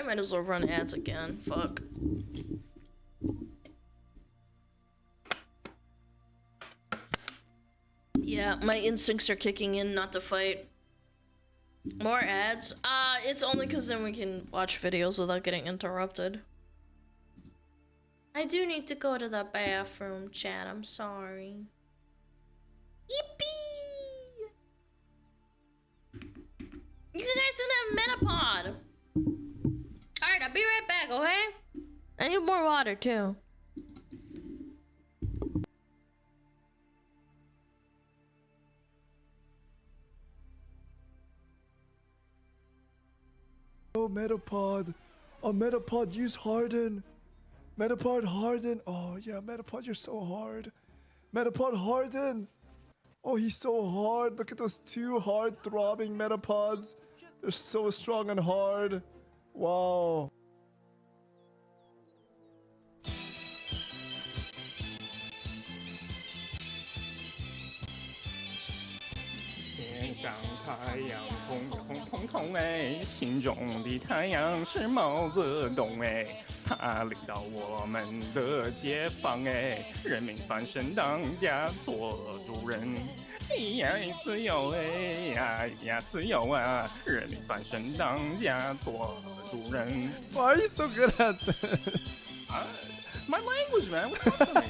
might as well run ads again. Fuck. Yeah, my instincts are kicking in not to fight. More ads? It's only because then we can watch videos without getting interrupted. I do need to go to the bathroom, chat. I'm sorry. Yippee! You guys in a metapod. Alright, I'll be right back, okay? I need more water too.
Oh, Metapod. Oh, Metapod, use Harden. Metapod, Harden. Oh, yeah, Metapod, you're so hard. Metapod, Harden. Oh, he's so hard. Look at those two hard throbbing Metapods. They're so strong and hard. Wow.
天上太阳红红彤彤哎，心中的太阳是毛泽东哎，他领导我们的解放哎，人民翻身当家做主人，呀自由哎呀自由啊，人民翻身当家做主人。
Why are you so good at this?
My language, man. What's up with me?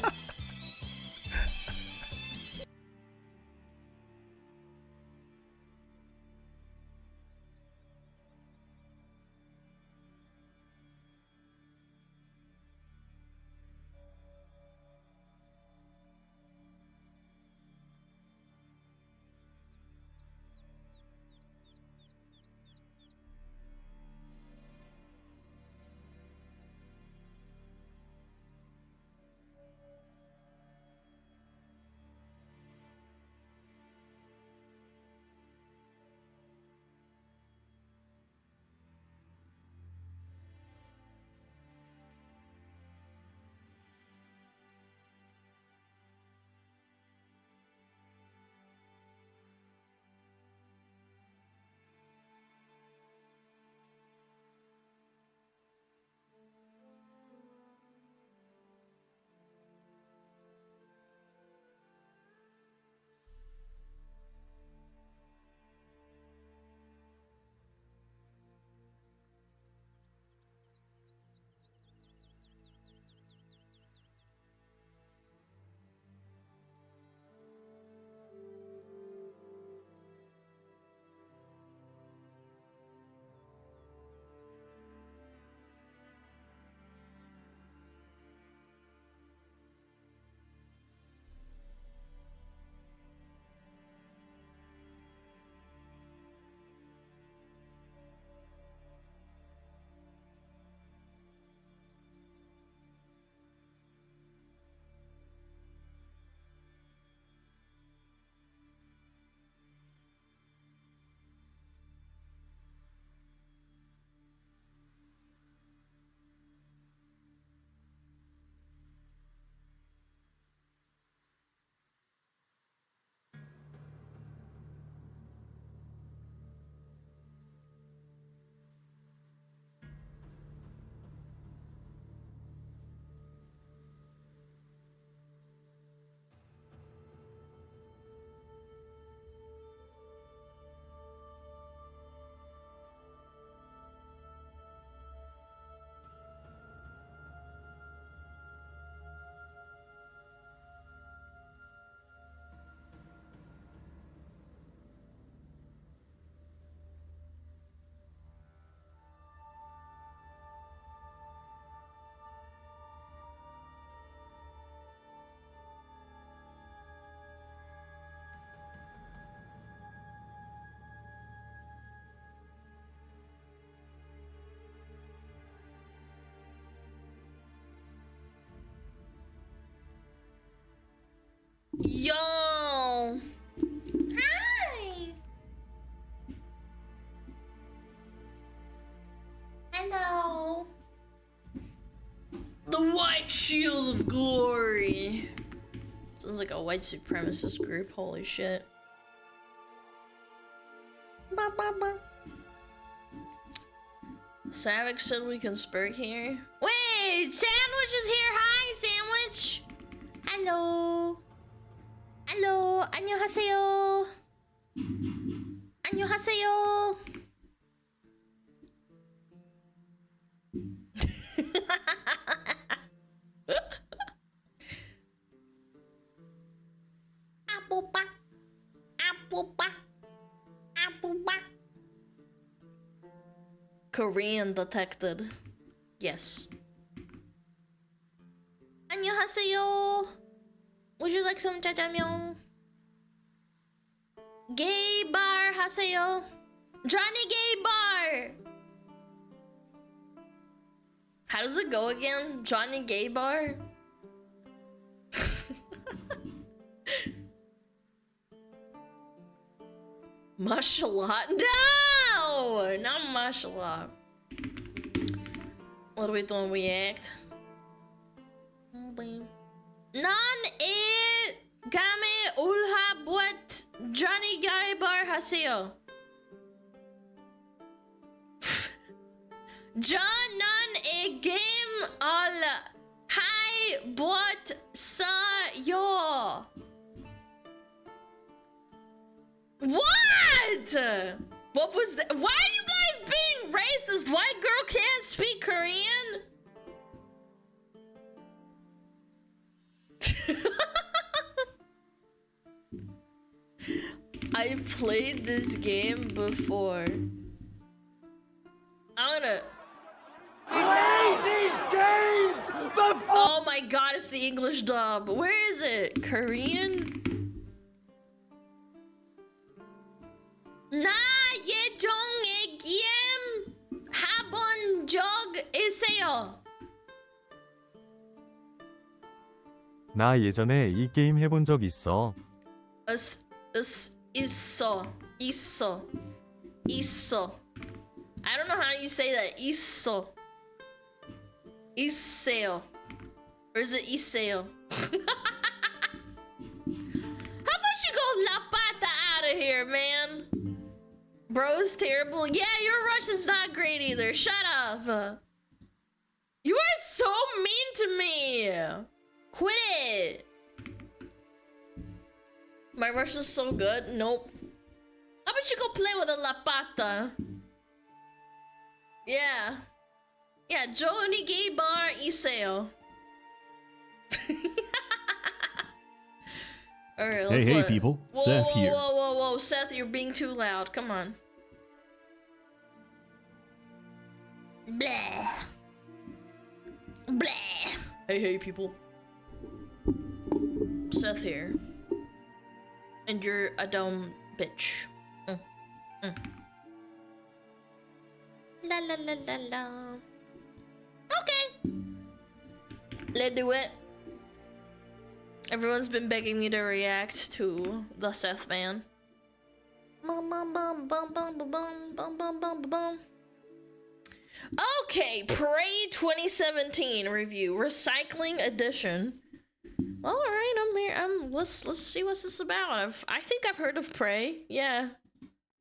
Shield of Glory. Sounds like a white supremacist group. Holy shit. Ba, ba, ba. Savage said we can spurk here. Wait, Sandwich is here. Hi, Sandwich. Hello. Hello. 안녕하세요. 안녕하세요. Apple pie. Apple pie. Apple pie. Korean detected. Yes. 안녕하세요. Would you like some jajangmyeon? Gay bar 하세요. Johnny Gay Bar. How does it go again? Johnny Gay Bar? Mashallah? No! Not mashallah. What are we doing? React? Non e game ulha buat Johnny Gay Bar haseyo. John non e game al hai buat sa yo. What? What was that? Why are you guys being racist? White girl can't speak Korean? I played this game before. I'm gonna...
Played these games before!
Oh my god, it's the English dub. Where is it? Korean? 나 예정의 게임 해본 적 있어요.
나 예전에 이 게임 해본 적 있어.
있어. I don't know how you say that. 있어. 있어요. Or is it 있어요? How about you go La Pata out of here, man? Bro's terrible. Yeah, your Russian's not great either. Shut up. You are so mean to me. Quit it. My Russian's so good. Nope. How about you go play with a La Pata? Yeah. Yeah, Johnny Gay Bar Iseo. Alright, let's
Hey, people.
Whoa,
Seth
whoa,
here.
Whoa, Seth, you're being too loud. Come on. Blah. Blah. Hey, people. Seth here. And you're a dumb bitch. La la la la la. Okay. Let's do it. Everyone's been begging me to react to the Seth man. Bum bum bum bum bum bum bum bum bum bum. Okay, Prey 2017 review, Recycling Edition. All right, I'm here. Let's see what's this about. I think I've heard of Prey. Yeah.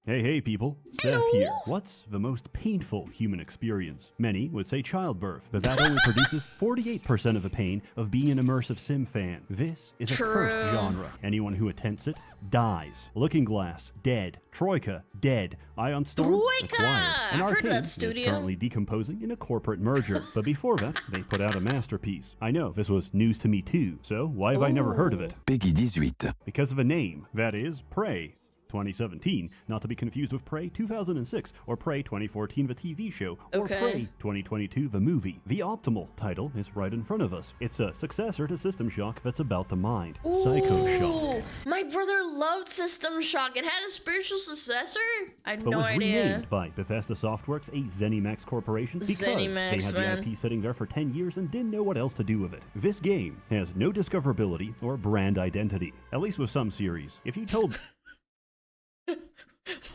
Hey, people.
Hello.
Seth here. What's the most painful human experience? Many would say childbirth, but that only produces 48% of the pain of being an immersive sim fan. This is a cursed genre. Anyone who attempts it dies. Looking Glass, dead. Troika, dead. Ion Storm, acquired. And
I've heard of
Arcane
that
is
studio.
currently decomposing in a corporate merger. But before that, they put out a masterpiece. I know, this was news to me too, so why have I never heard of it?
Peggy 18.
Because of a name, that is Prey 2017, not to be confused with Prey 2006 or Prey 2014 the TV show or Prey 2022 the movie. The optimal title is right in front of us. It's a successor to System Shock that's about to mind. Psycho Shock.
My brother loved System Shock. It had a spiritual successor? I had
But
no
was
idea.
renamed by Bethesda Softworks, a ZeniMax corporation, because
ZeniMax,
they had
man.
the IP sitting there for 10 years and didn't know what else to do with it. This game has no discoverability or brand identity, at least with some series. If you told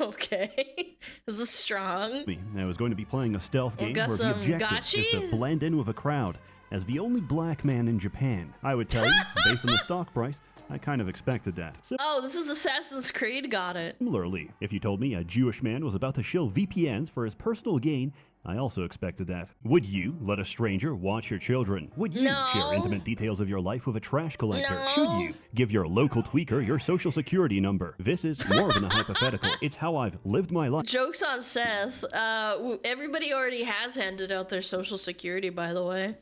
Okay. This is strong.
me I was going to be playing a stealth game
got
where the
some
objective is to
gotchi?
blend in with a crowd, as the only black man in Japan. I would tell you, based on the stock price, I kind of expected that.
Oh, this is Assassin's Creed, got it.
Similarly, if you told me a Jewish man was about to shill VPNs for his personal gain, I also expected that. Would you let a stranger watch your children? Would you share intimate details of your life with a trash collector?
No.
Should you give your local tweaker your social security number? This is more than a hypothetical. It's how I've lived my life.
Joke's on Seth. Everybody already has handed out their social security, by the way.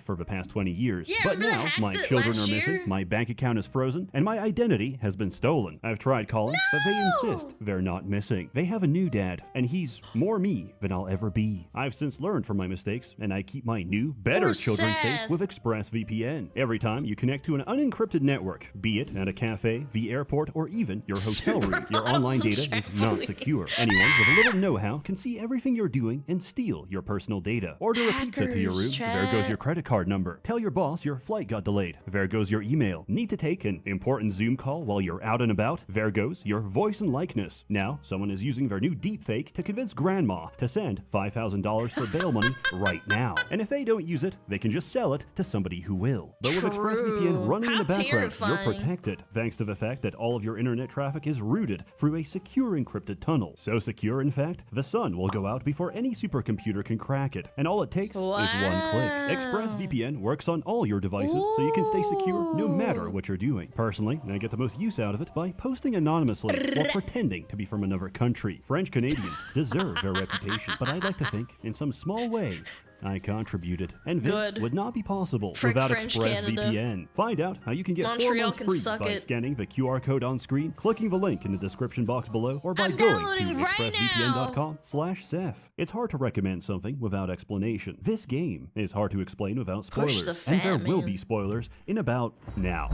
For the past 20 years.
Yeah,
But
remember
now,
that
my
hacked it
children
last
are missing,
year?
my bank account is frozen, and my identity has been stolen. I've tried calling, but they insist they're not missing. They have a new dad, and he's more me than I'll ever be. I've since learned from my mistakes, and I keep my new, better
Poor
children safe
Seth.
with ExpressVPN. Every time you connect to an unencrypted network, be it at a cafe, the airport, or even your hotel room, your online data is not secure. Anyone with a little know-how can see everything you're doing and steal your personal data. Order a pizza to your room, there goes your credit card number. Tell your boss your flight got delayed. There goes your email. Need to take an important Zoom call while you're out and about? There goes your voice and likeness. Now, someone is using their new deepfake to convince grandma to send $5,000 for bail money right now. And if they don't use it, they can just sell it to somebody who will. But with ExpressVPN running in the background, you're protected, thanks to the fact that all of your internet traffic is routed through a secure encrypted tunnel. So secure, in fact, the sun will go out before any supercomputer can crack it. And all it takes is one click. ExpressVPN works on all your devices, so you can stay secure no matter what you're doing. Personally, I get the most use out of it by posting anonymously while pretending to be from another country. French Canadians deserve their reputation, but I'd like to think, in some small way, I contributed. And this would not be possible without ExpressVPN. Find out how you can get 4 months free by scanning the QR code on screen, clicking the link in the description box below, or by going to expressvpn.com/Seth. It's hard to recommend something without explanation. This game is hard to explain without spoilers, and there will be spoilers in about now.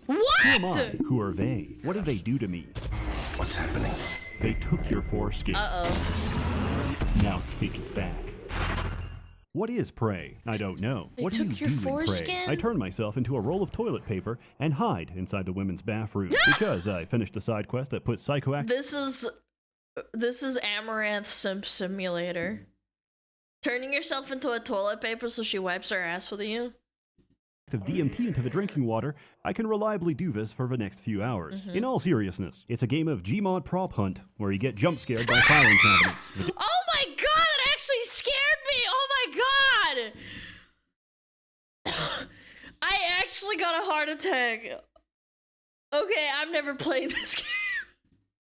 What?
Who am I? Who are they? What did they do to me? What's happening? They took your foreskin. Now take it back. What is Prey? I don't know. What do you do in Prey? I turn myself into a roll of toilet paper and hide inside the women's bathroom because I finished a side quest that put psychoactive.
This is Amaranth Simp Simulator. Turning yourself into a toilet paper so she wipes her ass with you.
Of DMT into the drinking water, I can reliably do this for the next few hours. In all seriousness, it's a game of Gmod prop hunt where you get jump scared by filing cabinets.
Oh my god, it actually scared me! Oh my god! I actually got a heart attack. Okay, I'm never playing this game.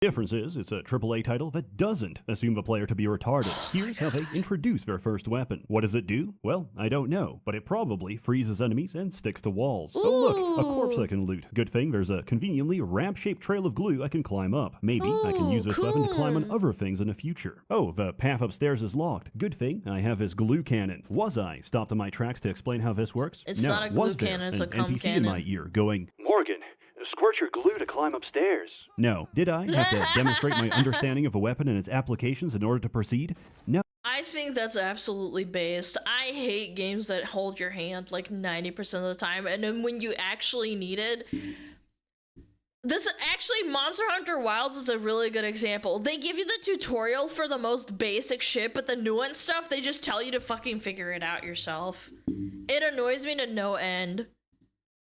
Difference is, it's a AAA title that doesn't assume the player to be retarded. Here's how they introduce their first weapon. What does it do? Well, I don't know, but it probably freezes enemies and sticks to walls. Oh look, a corpse I can loot. Good thing there's a conveniently ramp-shaped trail of glue I can climb up. Maybe I can use this weapon to climb on other things in the future. Oh, the path upstairs is locked. Good thing I have this glue cannon. Was I stopped in my tracks to explain how this works?
It's
no,
not a glue
was there
cannon, it's
an
a cum
NPC
cannon.
in my ear going, Morgan, squirt your glue to climb upstairs. No. Did I have to demonstrate my understanding of a weapon and its applications in order to proceed? No.
I think that's absolutely based. I hate games that hold your hand like 90% of the time, and then when you actually need it. This actually, Monster Hunter Wilds is a really good example. They give you the tutorial for the most basic shit, but the nuanced stuff, they just tell you to fucking figure it out yourself. It annoys me to no end.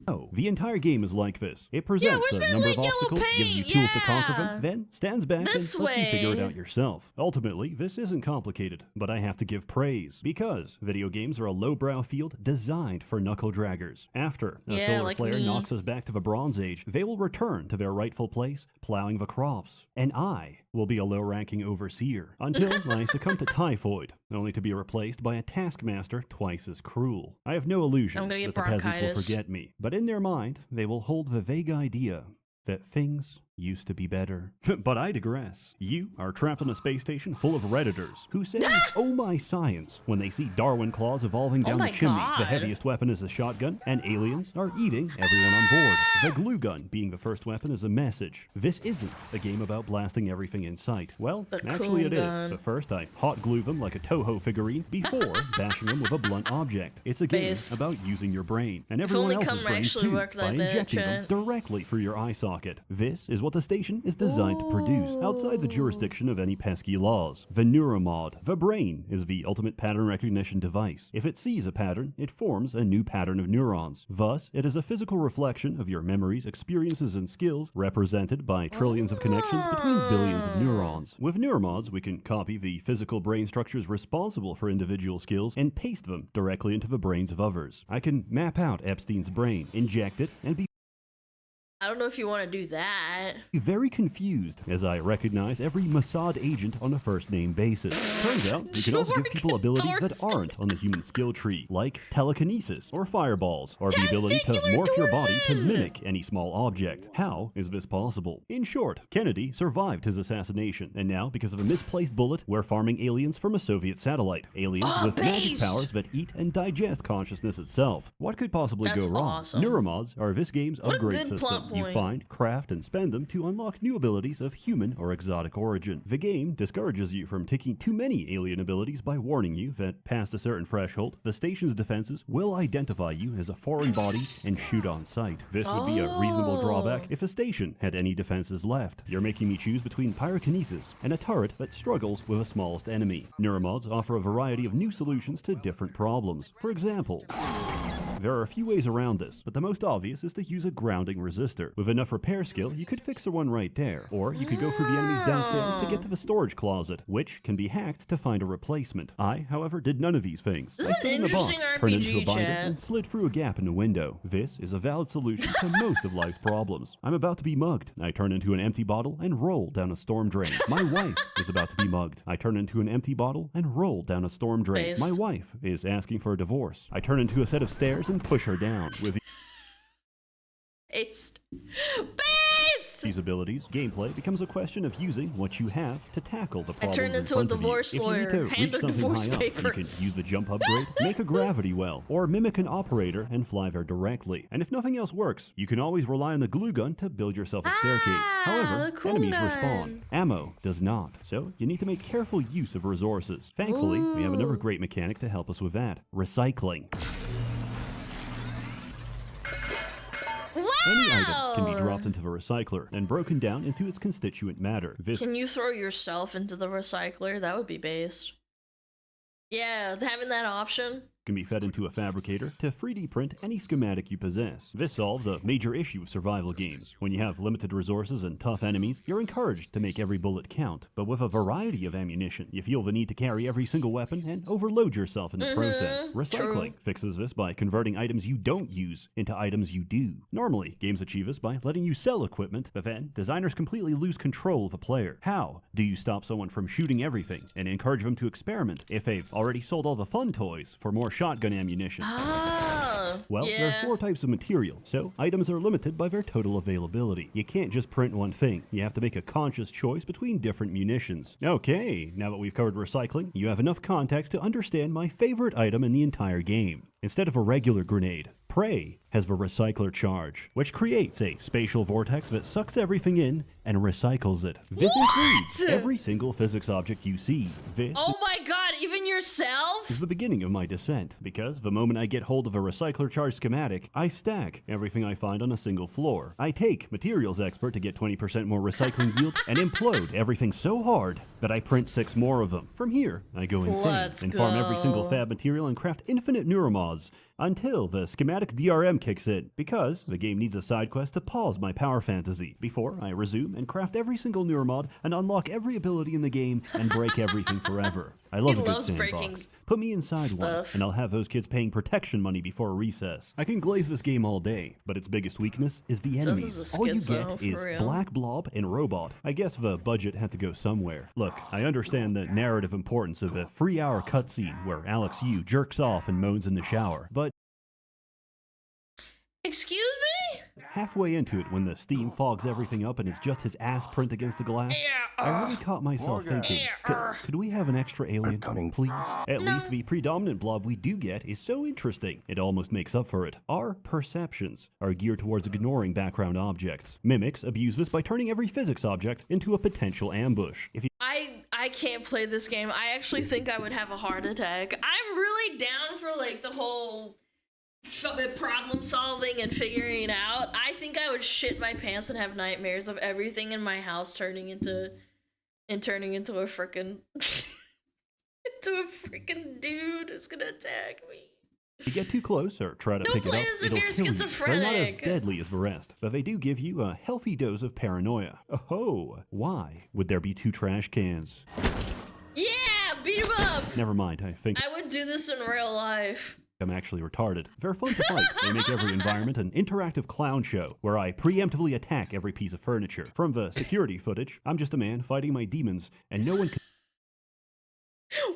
Oh, the entire game is like this. It presents a number of obstacles, gives you tools to conquer them, then stands back and lets you figure it out yourself. Ultimately, this isn't complicated, but I have to give praise, because video games are a lowbrow field designed for knuckle draggers. After a solar flare knocks us back to the Bronze Age, they will return to their rightful place, plowing the crops. And I will be a low-ranking overseer, until I succumb to typhoid, only to be replaced by a taskmaster twice as cruel. I have no illusions that the peasants will forget me, but in their mind, they will hold the vague idea that things used to be better. But I digress. You are trapped on a space station full of Redditors who say, oh my science, when they see Darwin claws evolving down the chimney. The heaviest weapon is a shotgun, and aliens are eating everyone on board. The glue gun being the first weapon is a message. This isn't a game about blasting everything in sight. Well, actually it is. But first I hot glue them like a Toho figurine before bashing them with a blunt object. It's a game about using your brain, and everyone else's brains too, by injecting them directly through your eye socket. This is what what the station is designed to produce, outside the jurisdiction of any pesky laws. The neuromod. The brain is the ultimate pattern recognition device. If it sees a pattern, it forms a new pattern of neurons. Thus, it is a physical reflection of your memories, experiences, and skills, represented by trillions of connections between billions of neurons. With neuromods, we can copy the physical brain structures responsible for individual skills and paste them directly into the brains of others. I can map out Epstein's brain, inject it, and be
I don't know if you want to do that.
very confused as I recognize every Mossad agent on a first-name basis. Turns out, you can also give people abilities that aren't on the human skill tree, like telekinesis or fireballs, or the ability to morph your body to mimic any small object. How is this possible? In short, Kennedy survived his assassination, and now, because of a misplaced bullet, we're farming aliens from a Soviet satellite. Aliens with magic powers that eat and digest consciousness itself. What could possibly go wrong?
Awesome.
Neuromods are this game's upgrade
good
system.
plot
You
point.
find, craft, and spend them to unlock new abilities of human or exotic origin. The game discourages you from taking too many alien abilities by warning you that past a certain threshold, the station's defenses will identify you as a foreign body and shoot on sight. This would be a reasonable drawback if a station had any defenses left. You're making me choose between pyrokinesis and a turret that struggles with a smallest enemy. Neuromods offer a variety of new solutions to different problems. For example, there are a few ways around this, but the most obvious is to use a grounding resistor. With enough repair skill, you could fix the one right there. Or you could go through the enemies downstairs to get to the storage closet, which can be hacked to find a replacement. I, however, did none of these things.
This
I
is
stood
an
in a box,
interesting
turned into a
RPG,
binder,
chat.
and slid through a gap in the window. This is a valid solution to most of life's problems. I'm about to be mugged. I turn into an empty bottle and roll down a storm drain. My wife is about to be mugged. I turn into an empty bottle and roll down a storm drain.
Based.
My wife is asking for a divorce. I turn into a set of stairs and push her down. With
Based.
these abilities, gameplay becomes a question of using what you have to tackle the problems
turned
in
into a
front of you.
divorce
If you
lawyer.
need to
Hand
reach
her
something
divorce
high up, you can
papers.
use the jump upgrade, make a gravity well, or mimic an operator and fly there directly. And if nothing else works, you can always rely on the glue gun to build yourself a staircase. However,
the cool
enemies
gun.
respawn. Ammo does not, so you need to make careful use of resources. Thankfully, we have another great mechanic to help us with that: recycling. Any item can be dropped into the recycler and broken down into its constituent matter. This
Can you throw yourself into the recycler? That would be based. Yeah, having that option.
can be fed into a fabricator to 3D print any schematic you possess. This solves a major issue of survival games. When you have limited resources and tough enemies, you're encouraged to make every bullet count. But with a variety of ammunition, you feel the need to carry every single weapon and overload yourself in the process. Recycling fixes this by converting items you don't use into items you do. Normally, games achieve this by letting you sell equipment, but then designers completely lose control of a player. How do you stop someone from shooting everything and encourage them to experiment if they've already sold all the fun toys for more shotgun ammunition? Well, there are 4 types of material, so items are limited by their total availability. You can't just print one thing. You have to make a conscious choice between different munitions. Okay, now that we've covered recycling, you have enough context to understand my favorite item in the entire game. Instead of a regular grenade, Prey has the recycler charge, which creates a spatial vortex that sucks everything in and recycles it. This includes every single physics object you see. This
Oh my god, even yourself?
is the beginning of my descent, because the moment I get hold of a recycler charge schematic, I stack everything I find on a single floor. I take Materials Expert to get 20% more recycling yield and implode everything so hard that I print 6 more of them. From here, I go insane
Let's
and farm every single
go.
fab material and craft infinite neuromods until the schematic DRM kicks in, because the game needs a side quest to pause my power fantasy before I resume and craft every single neuromod and unlock every ability in the game and break everything forever. I love
He
a good
loves breaking
sandbox. Put me inside one,
stuff.
and I'll have those kids paying protection money before recess. I can glaze this game all day, but its biggest weakness is the
So
enemies.
this is a
All you
schizo,
get
for
is
real.
Black Blob and Robot. I guess the budget had to go somewhere. Look, I understand the narrative importance of a 3-hour cutscene where Alex Yu jerks off and moans in the shower, but
Excuse me?
halfway into it, when the steam fogs everything up and it's just his ass print against the glass, I really caught myself thinking, could we have an extra alien, please? At least the predominant blob we do get is so interesting, it almost makes up for it. Our perceptions are geared towards ignoring background objects. Mimics abuse this by turning every physics object into a potential ambush. If you
I can't play this game. I actually think I would have a heart attack. I'm really down for like the whole problem solving and figuring it out, I think I would shit my pants and have nightmares of everything in my house turning into a freaking dude who's gonna attack me.
If you get too close or try to pick it up, it'll kill you. They're not as deadly as the rest, but they do give you a healthy dose of paranoia. Oh, why would there be 2 trash cans?
Yeah, beat him up!
Never mind, I think
I would do this in real life.
I'm actually retarded. They're fun to fight. They make every environment an interactive clown show, where I preemptively attack every piece of furniture. From the security footage, I'm just a man fighting my demons, and no one can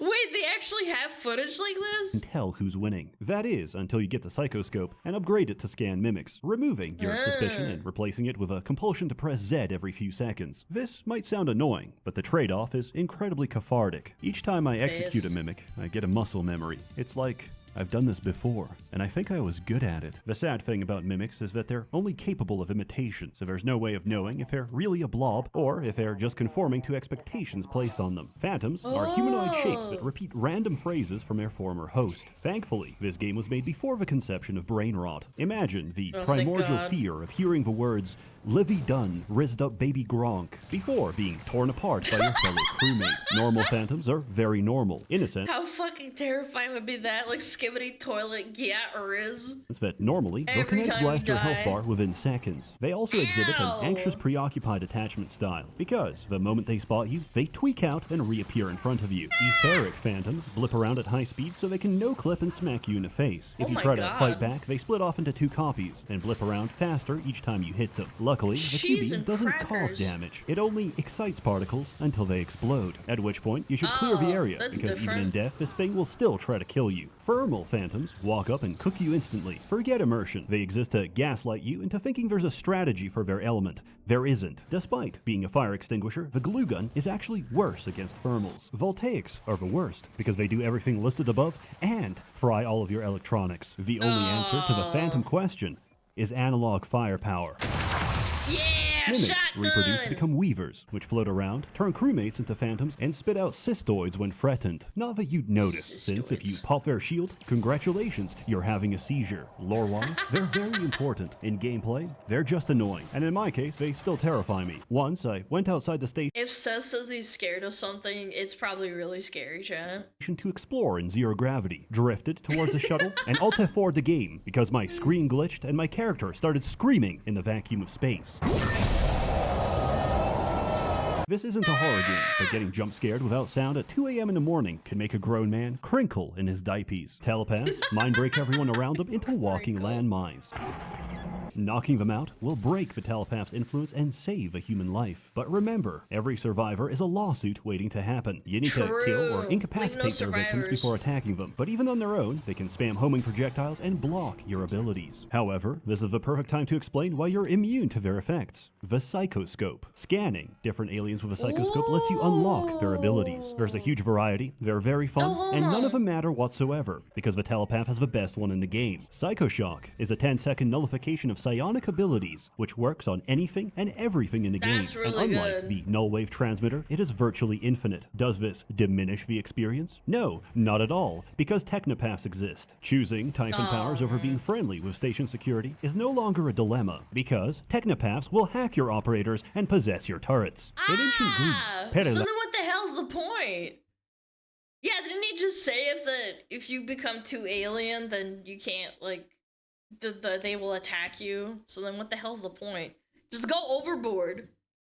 Wait, they actually have footage like this?
tell who's winning. That is, until you get the psychoscope and upgrade it to scan mimics, removing your suspicion and replacing it with a compulsion to press Z every few seconds. This might sound annoying, but the trade-off is incredibly cathartic. Each time I execute a mimic, I get a muscle memory. It's like I've done this before, and I think I was good at it. The sad thing about mimics is that they're only capable of imitation, so there's no way of knowing if they're really a blob or if they're just conforming to expectations placed on them. Phantoms are humanoid shapes that repeat random phrases from their former host. Thankfully, this game was made before the conception of brain rot. Imagine the primordial fear of hearing the words Livy Dunn, rizzed up baby Gronk, before being torn apart by your fellow crewmate. Normal phantoms are very normal, innocent.
How fucking terrifying would be that? Like skibbity toilet, yeah, Riz.
That normally they'll kinetic blast your health bar within seconds. They also exhibit an anxious, preoccupied attachment style, because the moment they spot you, they tweak out and reappear in front of you. Etheric phantoms blip around at high speed so they can no-clip and smack you in the face. If you try to fight back, they split off into 2 copies and blip around faster each time you hit them. Luckily, the QB doesn't cause damage. It only excites particles until they explode, at which point you should clear the area, because even in death, this thing will still try to kill you. Thermal phantoms walk up and cook you instantly. Forget immersion. They exist to gaslight you into thinking there's a strategy for their element. There isn't. Despite being a fire extinguisher, the glue gun is actually worse against thermals. Voltaics are the worst, because they do everything listed above and fry all of your electronics. The only answer to the phantom question is analog firepower. Mimics reproduce to become weavers, which float around, turn crewmates into phantoms, and spit out cystoids when threatened. Not that you'd notice, since if you pop their shield, congratulations, you're having a seizure. Lore-wise, they're very important. In gameplay, they're just annoying. And in my case, they still terrify me. Once, I went outside the station
If Seth says he's scared of something, it's probably really scary, chat.
to explore in zero gravity, drifted towards the shuttle, and alt-F4'd the game because my screen glitched and my character started screaming in the vacuum of space. This isn't a horror game, but getting jump scared without sound at 2 a.m. in the morning can make a grown man crinkle in his diapers. Telepaths mind break everyone around them into walking landmines. Knocking them out will break the telepath's influence and save a human life. But remember, every survivor is a lawsuit waiting to happen. You need to kill or incapacitate their victims before attacking them. But even on their own, they can spam homing projectiles and block your abilities. However, this is the perfect time to explain why you're immune to their effects. The psychoscope. Scanning different aliens with a psychoscope lets you unlock their abilities. There's a huge variety, they're very fun, and none of them matter whatsoever, because the telepath has the best one in the game. Psychoshock is a 10-second nullification of psionic abilities, which works on anything and everything in the game. And unlike the null wave transmitter, it is virtually infinite. Does this diminish the experience? No, not at all, because technopaths exist. Choosing Typhon powers over being friendly with station security is no longer a dilemma, because technopaths will hack your operators and possess your turrets. In ancient Greece,
So then what the hell's the point? Yeah, didn't he just say if you become too alien, then you can't, like, they will attack you? So then what the hell's the point? Just go overboard.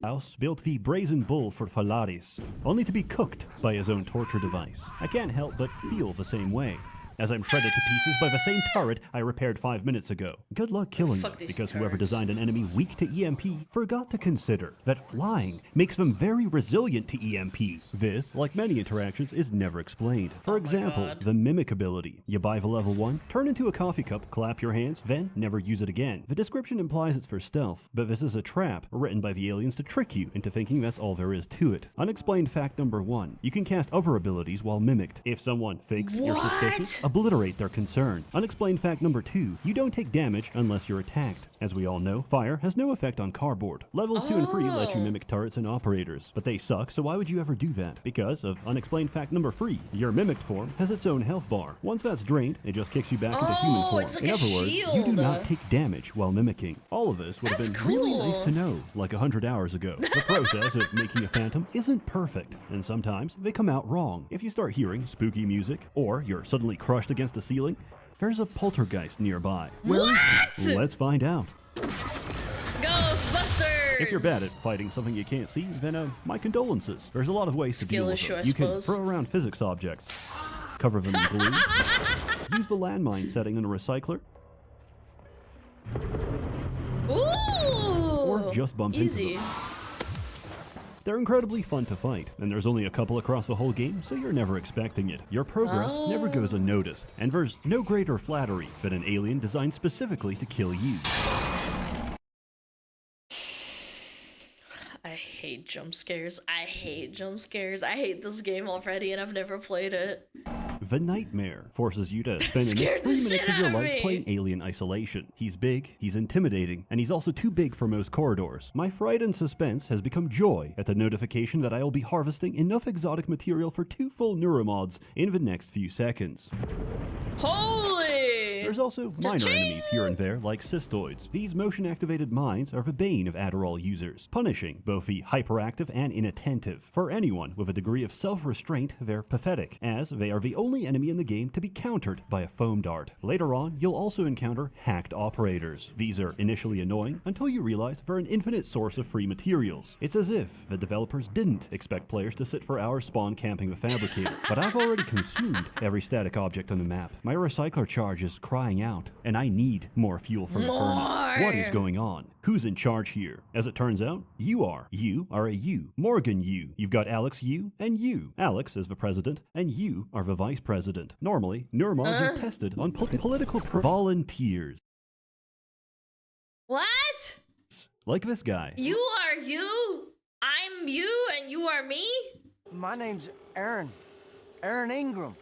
House built the brazen bull for Phalaris, only to be cooked by his own torture device. I can't help but feel the same way, as I'm shredded to pieces by the same turret I repaired 5 minutes ago. Good luck killing them, because whoever designed an enemy weak to EMP forgot to consider that flying makes them very resilient to EMP. This, like many interactions, is never explained. For example, the mimic ability. You buy the level 1, turn into a coffee cup, clap your hands, then never use it again. The description implies it's for stealth, but this is a trap written by the aliens to trick you into thinking that's all there is to it. Unexplained fact number 1. You can cast other abilities while mimicked. If someone thinks you're suspicious, obliterate their concern. Unexplained fact number 2, you don't take damage unless you're attacked. As we all know, fire has no effect on cardboard. Levels 2 and 3 let you mimic turrets and operators, but they suck, so why would you ever do that? Because of unexplained fact number 3, your mimicked form has its own health bar. Once that's drained, it just kicks you back into human form.
It's like
In
a
other words,
shield.
you do not take damage while mimicking. All of this would have
That's
been really
cool.
nice to know, like 100 hours ago. The process of making a phantom isn't perfect, and sometimes they come out wrong. If you start hearing spooky music, or you're suddenly crushed against the ceiling, there's a poltergeist nearby. Where is he? Let's find out.
Ghostbusters!
If you're bad at fighting something you can't see, then my condolences. There's a lot of ways to deal with
issue, I
it. You can
suppose.
throw around physics objects, cover them in glue, use the landmine setting in a recycler, or just bump into them. They're incredibly fun to fight, and there's only a couple across the whole game, so you're never expecting it. Your progress never goes unnoticed, and there's no greater flattery than an alien designed specifically to kill you.
I hate jump scares. I hate jump scares. I hate this game already, and I've never played it.
The Nightmare forces you to spend the next 3 minutes of your life playing Alien Isolation. He's big, he's intimidating, and he's also too big for most corridors. My fright and suspense has become joy at the notification that I will be harvesting enough exotic material for 2 full neuromods in the next few seconds.
Holy!
There's also minor enemies here and there, like cystoids. These motion-activated mines are the bane of Adderall users, punishing both the hyperactive and inattentive. For anyone with a degree of self-restraint, they're pathetic, as they are the only enemy in the game to be countered by a foam dart. Later on, you'll also encounter hacked operators. These are initially annoying until you realize they're an infinite source of free materials. It's as if the developers didn't expect players to sit for hours spawn camping the fabricator. But I've already consumed every static object on the map. My recycler charge is crying out, and I need more fuel from the furnace. What is going on? Who's in charge here? As it turns out, you are. You are a you. Morgan you. You've got Alex you and you. Alex is the president, and you are the vice president. Normally, neuromods are tested on political volunteers.
What?
Like this guy.
You are you, I'm you, and you are me?
My name's Aaron. Aaron Ingram.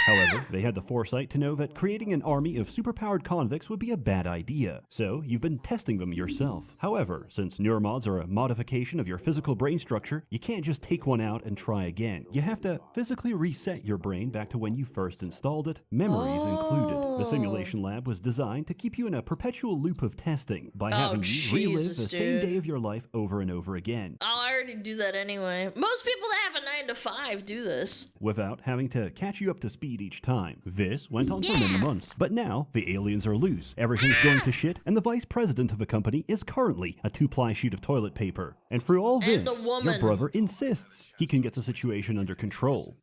However, they had the foresight to know that creating an army of superpowered convicts would be a bad idea, so you've been testing them yourself. However, since neuromods are a modification of your physical brain structure, you can't just take one out and try again. You have to physically reset your brain back to when you first installed it, memories included. The simulation lab was designed to keep you in a perpetual loop of testing by having you relive the same day of your life over and over again.
Oh, I already do that anyway. Most people that have a 9 to 5 do this.
Without having to catch you up to speed each time. This went on for many months, but now the aliens are loose. Everything's going to shit, and the vice president of the company is currently a 2-ply sheet of toilet paper. And through all this, your brother insists he can get the situation under control.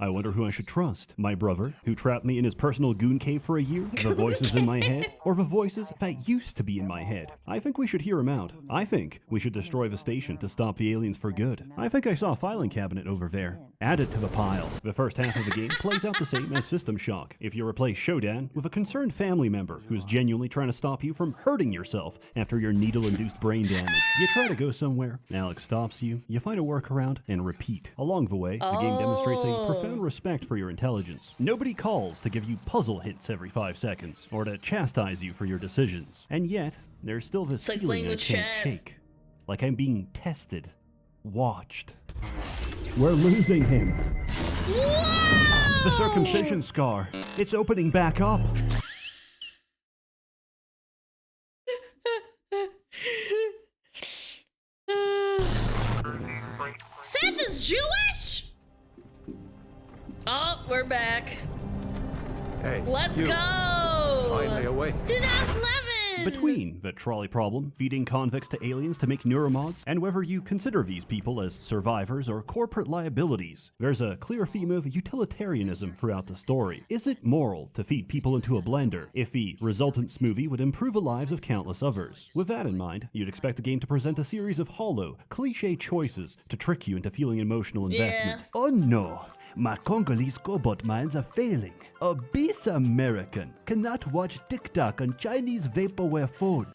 I wonder who I should trust. My brother, who trapped me in his personal goon cave for a year, the voices in my head, or the voices that used to be in my head. I think we should hear him out. I think we should destroy the station to stop the aliens for good. I think I saw a filing cabinet over there. Add it to the pile. The first half of the game plays out the same as System Shock. If you replace Showdown with a concerned family member who's genuinely trying to stop you from hurting yourself after your needle-induced brain damage, you try to go somewhere, Alex stops you, you find a workaround, and repeat. Along the way, the game demonstrates a profound respect for your intelligence. Nobody calls to give you puzzle hints every 5 seconds, or to chastise you for your decisions. And yet, there's still this feeling I can't shake. Like I'm being tested. Watched. We're losing him.
Whoa!
The circumcision scar. It's opening back up.
Seth is Jewish? Oh, we're back.
Hey,
let's
you.
go.
Finally awake.
2011.
Between the trolley problem, feeding convicts to aliens to make neuromods, and whether you consider these people as survivors or corporate liabilities, there's a clear theme of utilitarianism throughout the story. Is it moral to feed people into a blender if the resultant smoothie would improve the lives of countless others? With that in mind, you'd expect the game to present a series of hollow, cliche choices to trick you into feeling emotional investment.
Oh no! My Congolese cobalt minds are failing. A base American cannot watch TikTok on Chinese vaporware phone.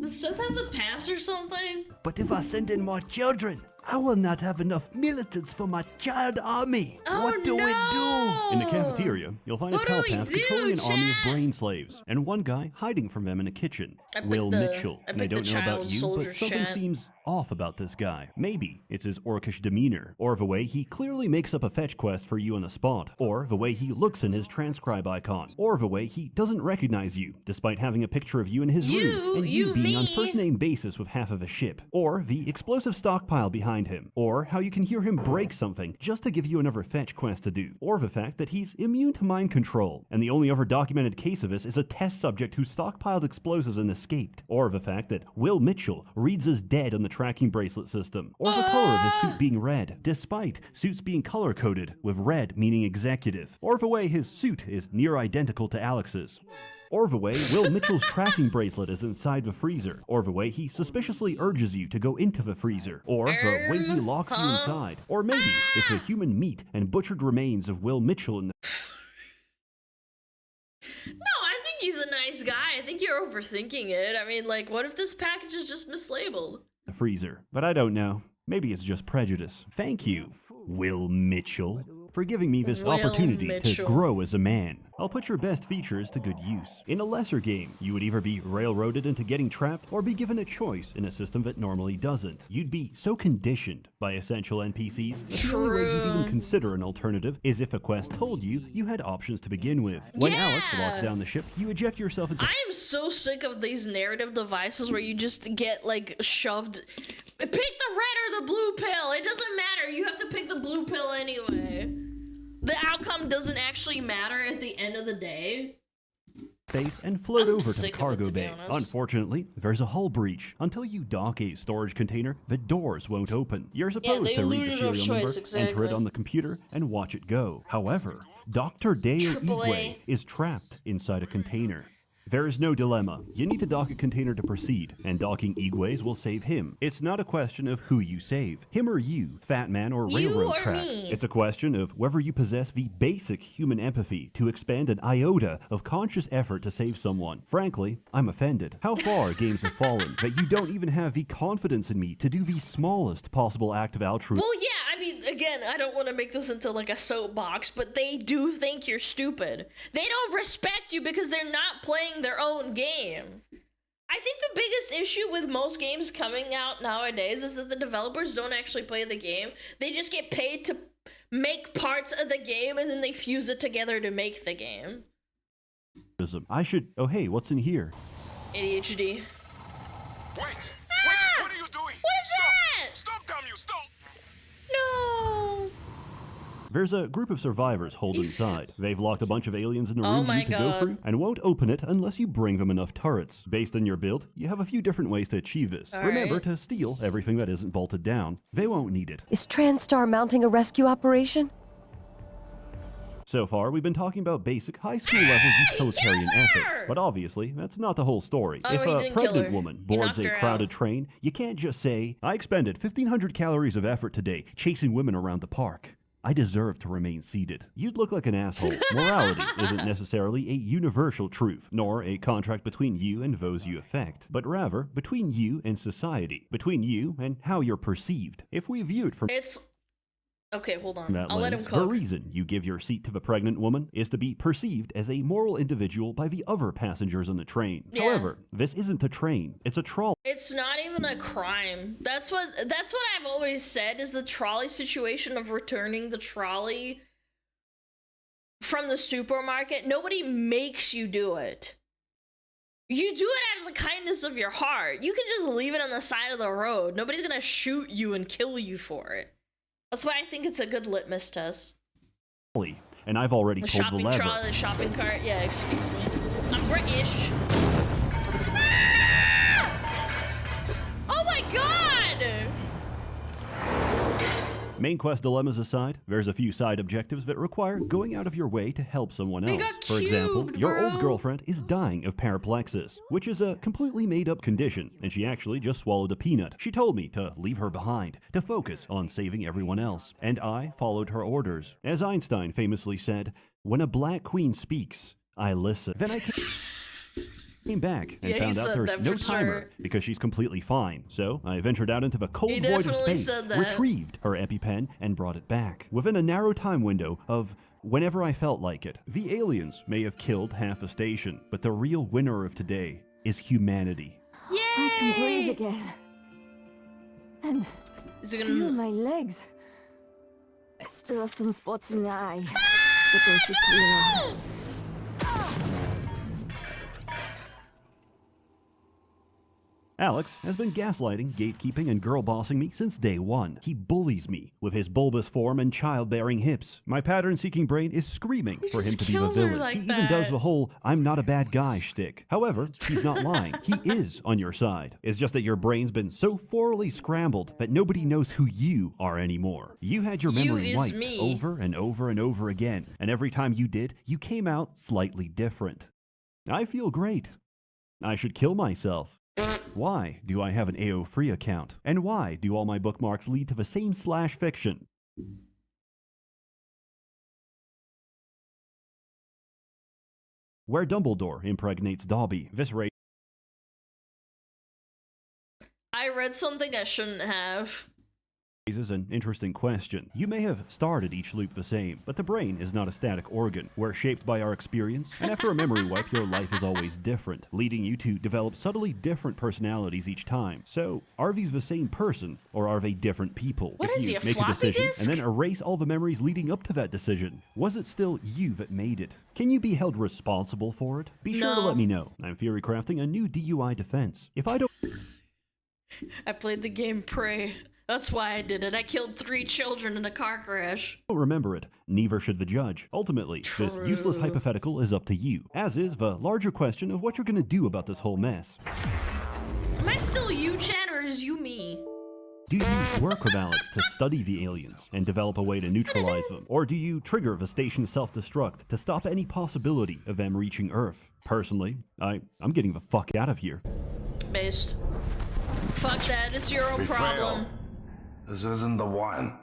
Does Seth have the pass or something?
But if I send in more children, I will not have enough militants for my child army. What do we do?
In the cafeteria, you'll find a
What do we
telepath
do,
controlling an army of
chat?
brain slaves, and one guy hiding from them in a kitchen.
I picked
Will
the-
Mitchell.
I
And I
picked the
don't know about
child
you,
soldier
but something
chat.
seems off about this guy. Maybe it's his orcish demeanor, or the way he clearly makes up a fetch quest for you on the spot, or the way he looks in his transcribe icon, or the way he doesn't recognize you, despite having a picture of you in his room, and you being on first-name basis with half of a ship, or the explosive stockpile behind him, or how you can hear him break something just to give you another fetch quest to do, or the fact that he's immune to mind control, and the only other documented case of this is a test subject who stockpiled explosives and escaped, or the fact that Will Mitchell reads as dead on the tracking bracelet system, or the color of his suit being red, despite suits being color-coded with red meaning executive, or the way his suit is near identical to Alex's. Or the way Will Mitchell's tracking bracelet is inside the freezer, or the way he suspiciously urges you to go into the freezer, or the way he locks you inside, or maybe it's the human meat and butchered remains of Will Mitchell in
No, I think he's a nice guy. I think you're overthinking it. I mean, like, what if this package is just mislabeled?
the freezer. But I don't know. Maybe it's just prejudice. Thank you, Will Mitchell, for giving me this
Will
opportunity to
Mitchell.
grow as a man. I'll put your best features to good use. In a lesser game, you would either be railroaded into getting trapped or be given a choice in a system that normally doesn't. You'd be so conditioned by essential NPCs that the only way you'd even consider an alternative is if a quest told you you had options to begin with. When Alex locks down the ship, you eject yourself into
I am so sick of these narrative devices where you just get, like, shoved. Pick the red or the blue pill. It doesn't matter. You have to pick the blue pill anyway. The outcome doesn't actually matter at the end of the day.
space and float over to the
sick of it,
cargo
to be
bay.
honest.
Unfortunately, there's a hull breach. Until you dock a storage container, the doors won't open. You're supposed
they
to read the
lose
serial
no
number,
choice,
enter
exactly.
it on the computer, and watch it go. However, Dr. Deo
Triple
Igwe
A.
is trapped inside a container. There is no dilemma. You need to dock a container to proceed, and docking Igwe's will save him. It's not a question of who you save, him or you, fat man or
You
railroad
or
tracks.
me.
It's a question of whether you possess the basic human empathy to expend an iota of conscious effort to save someone. Frankly, I'm offended. How far games have fallen that you don't even have the confidence in me to do the smallest possible act of altruism.
Well, yeah, I mean, again, I don't want to make this into like a soapbox, but they do think you're stupid. They don't respect you because they're not playing their own game. I think the biggest issue with most games coming out nowadays is that the developers don't actually play the game. They just get paid to make parts of the game and then they fuse it together to make the game.
I should. Oh, hey, what's in here?
ADHD.
Wait!
Ah!
What are you doing?
What is that?
Stop, damn you! Stop!
No.
There's a group of survivors holed inside. They've locked a bunch of aliens in a
Oh
room
my
you need to
God.
go through, and won't open it unless you bring them enough turrets. Based on your build, you have a few different ways to achieve this.
All
Remember
right.
to steal everything that isn't bolted down. They won't need it.
Is TranStar mounting a rescue operation?
So far, we've been talking about basic high school level utilitarian ethics, but obviously, that's not the whole story.
Oh, he
If a
didn't kill
pregnant
her.
woman
He
boards
knocked
a
her
crowded
out.
train, you can't just say, I expended 1,500 calories of effort today chasing women around the park. I deserve to remain seated. You'd look like an asshole. Morality isn't necessarily a universal truth, nor a contract between you and those you affect, but rather between you and society, between you and how you're perceived. If we view it from
It's okay. Hold on.
that
I'll let him
lens, the
cook.
reason you give your seat to the pregnant woman is to be perceived as a moral individual by the other passengers on the train.
Yeah.
However, this isn't a train, it's a trolley.
It's not even a crime. That's what I've always said is the trolley situation of returning the trolley from the supermarket. Nobody makes you do it. You do it out of the kindness of your heart. You can just leave it on the side of the road. Nobody's gonna shoot you and kill you for it. That's why I think it's a good litmus test.
And I've already
The
pulled the
shopping
lever.
trolley, the shopping cart. Yeah, excuse me. I'm British. Oh my god!
Main quest dilemmas aside, there's a few side objectives that require going out of your way to help someone
They
else.
got
For example,
cubed,
your
bro.
old girlfriend is dying of paraplexis, which is a completely made-up condition, and she actually just swallowed a peanut. She told me to leave her behind, to focus on saving everyone else, and I followed her orders. As Einstein famously said, when a black queen speaks, I listen. Then I came Came back and
Yeah, he
found out
said
there's
that
no
for
timer
sure.
because she's completely fine. So I ventured out into the cold
He
void of
definitely
space,
said that.
retrieved her EpiPen, and brought it back. Within a narrow time window of whenever I felt like it. The aliens may have killed half a station, but the real winner of today is humanity.
Yay!
I can breathe again. And feel my legs. I still have some spots in the eye, but they should clear up.
Alex has been gaslighting, gatekeeping, and girl-bossing me since day one. He bullies me with his bulbous form and childbearing hips. My pattern-seeking brain is screaming for him to be the villain.
like
He even does
that.
the whole "I'm not a bad guy" shtick. However, he's not lying. He is on your side. It's just that your brain's been so thoroughly scrambled that nobody knows who you are anymore. You had your
You
memory
is
wiped
me.
over and over and over again, and every time you did, you came out slightly different. I feel great. I should kill myself. Why do I have an AO free account? And why do all my bookmarks lead to the same slash fiction? Where Dumbledore impregnates Dobby, this
I read something I shouldn't have.
raises an interesting question. You may have started each loop the same, but the brain is not a static organ. We're shaped by our experience, and after a memory wipe, your life is always different, leading you to develop subtly different personalities each time. So, are these the same person, or are they different people?
What
if
is
you
he, a
make a
floppy
decision
disk?
and then erase all the memories leading up to that decision, was it still you that made it? Can you be held responsible for it? Be sure to
No.
let me know. I'm theory crafting a new DUI defense. If I don't
I played the game Prey. That's why I did it. I killed 3 children in a car crash.
remember it, neither should the judge. Ultimately, this useless
True.
hypothetical is up to you, as is the larger question of what you're going to do about this whole mess.
Am I still you, Chad, or is you me?
Do you work with Alex to study the aliens and develop a way to neutralize them? Or do you trigger the station's self-destruct to stop any possibility of them reaching Earth? Personally, I'm getting the fuck out of here.
Based. Fuck that, it's your own problem.
This isn't the one.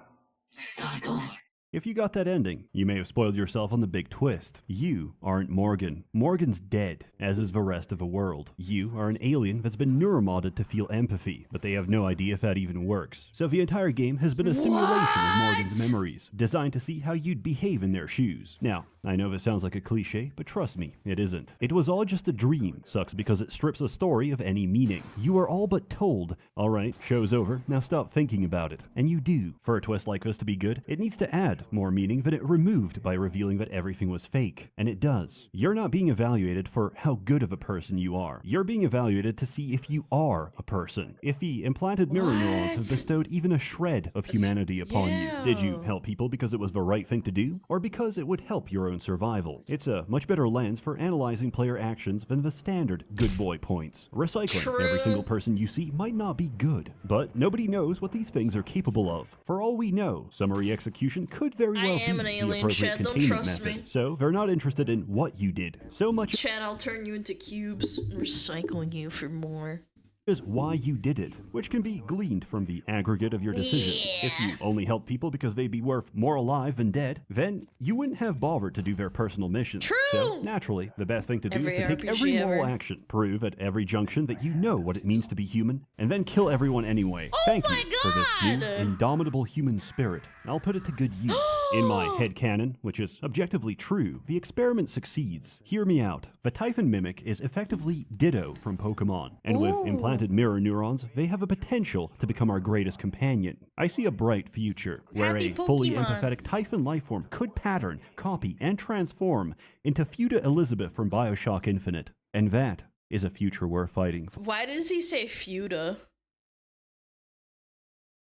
If you got that ending, you may have spoiled yourself on the big twist. You aren't Morgan. Morgan's dead, as is the rest of the world. You are an alien that's been neuromodded to feel empathy, but they have no idea if that even works. So the entire game has been a simulation of Morgan's memories, designed to see how you'd behave in their shoes. Now, I know this sounds like a cliche, but trust me, it isn't. It was all just a dream. Sucks because it strips a story of any meaning. You are all but told, alright, show's over, now stop thinking about it. And you do. For a twist like this to be good, it needs to add more meaning than it removed by revealing that everything was fake. And it does. You're not being evaluated for how good of a person you are. You're being evaluated to see if you are a person. If the implanted mirror neurons have bestowed even a shred of humanity upon you. Did you help people because it was the right thing to do? Or because it would help your own survival? It's a much better lens for analyzing player actions than the standard good boy points. Recycling every single person you see might not be good, but nobody knows what these things are capable of. For all we know, summary execution could very well
am
be
an
the
alien,
appropriate
Chad, don't
containment
trust
method.
me.
So they're not interested in what you did. So much
Chad, I'll turn you into cubes and recycling you for more.
is why you did it, which can be gleaned from the aggregate of your decisions. If you only help people because they'd be worth more alive than dead, then you wouldn't have bothered to do their personal missions. So, naturally, the best thing to do
Every
is to take
RPG
every moral
ever.
action, prove at every junction that you know what it means to be human, and then kill everyone anyway. Thank you for this new,
God!
indomitable human spirit. I'll put it to good use. In my headcanon, which is objectively true, the experiment succeeds. Hear me out. The Typhon Mimic is effectively Ditto from Pokemon, and with implanted mirror neurons, they have a potential to become our greatest companion. I see a bright future where
Happy
a fully
Pokemon.
empathetic Typhon lifeform could pattern, copy, and transform into Fuda Elizabeth from Bioshock Infinite. And that is a future we're fighting for.
Why does he say Fuda?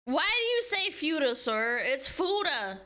Why do you say Fuda, sir? It's Fuda.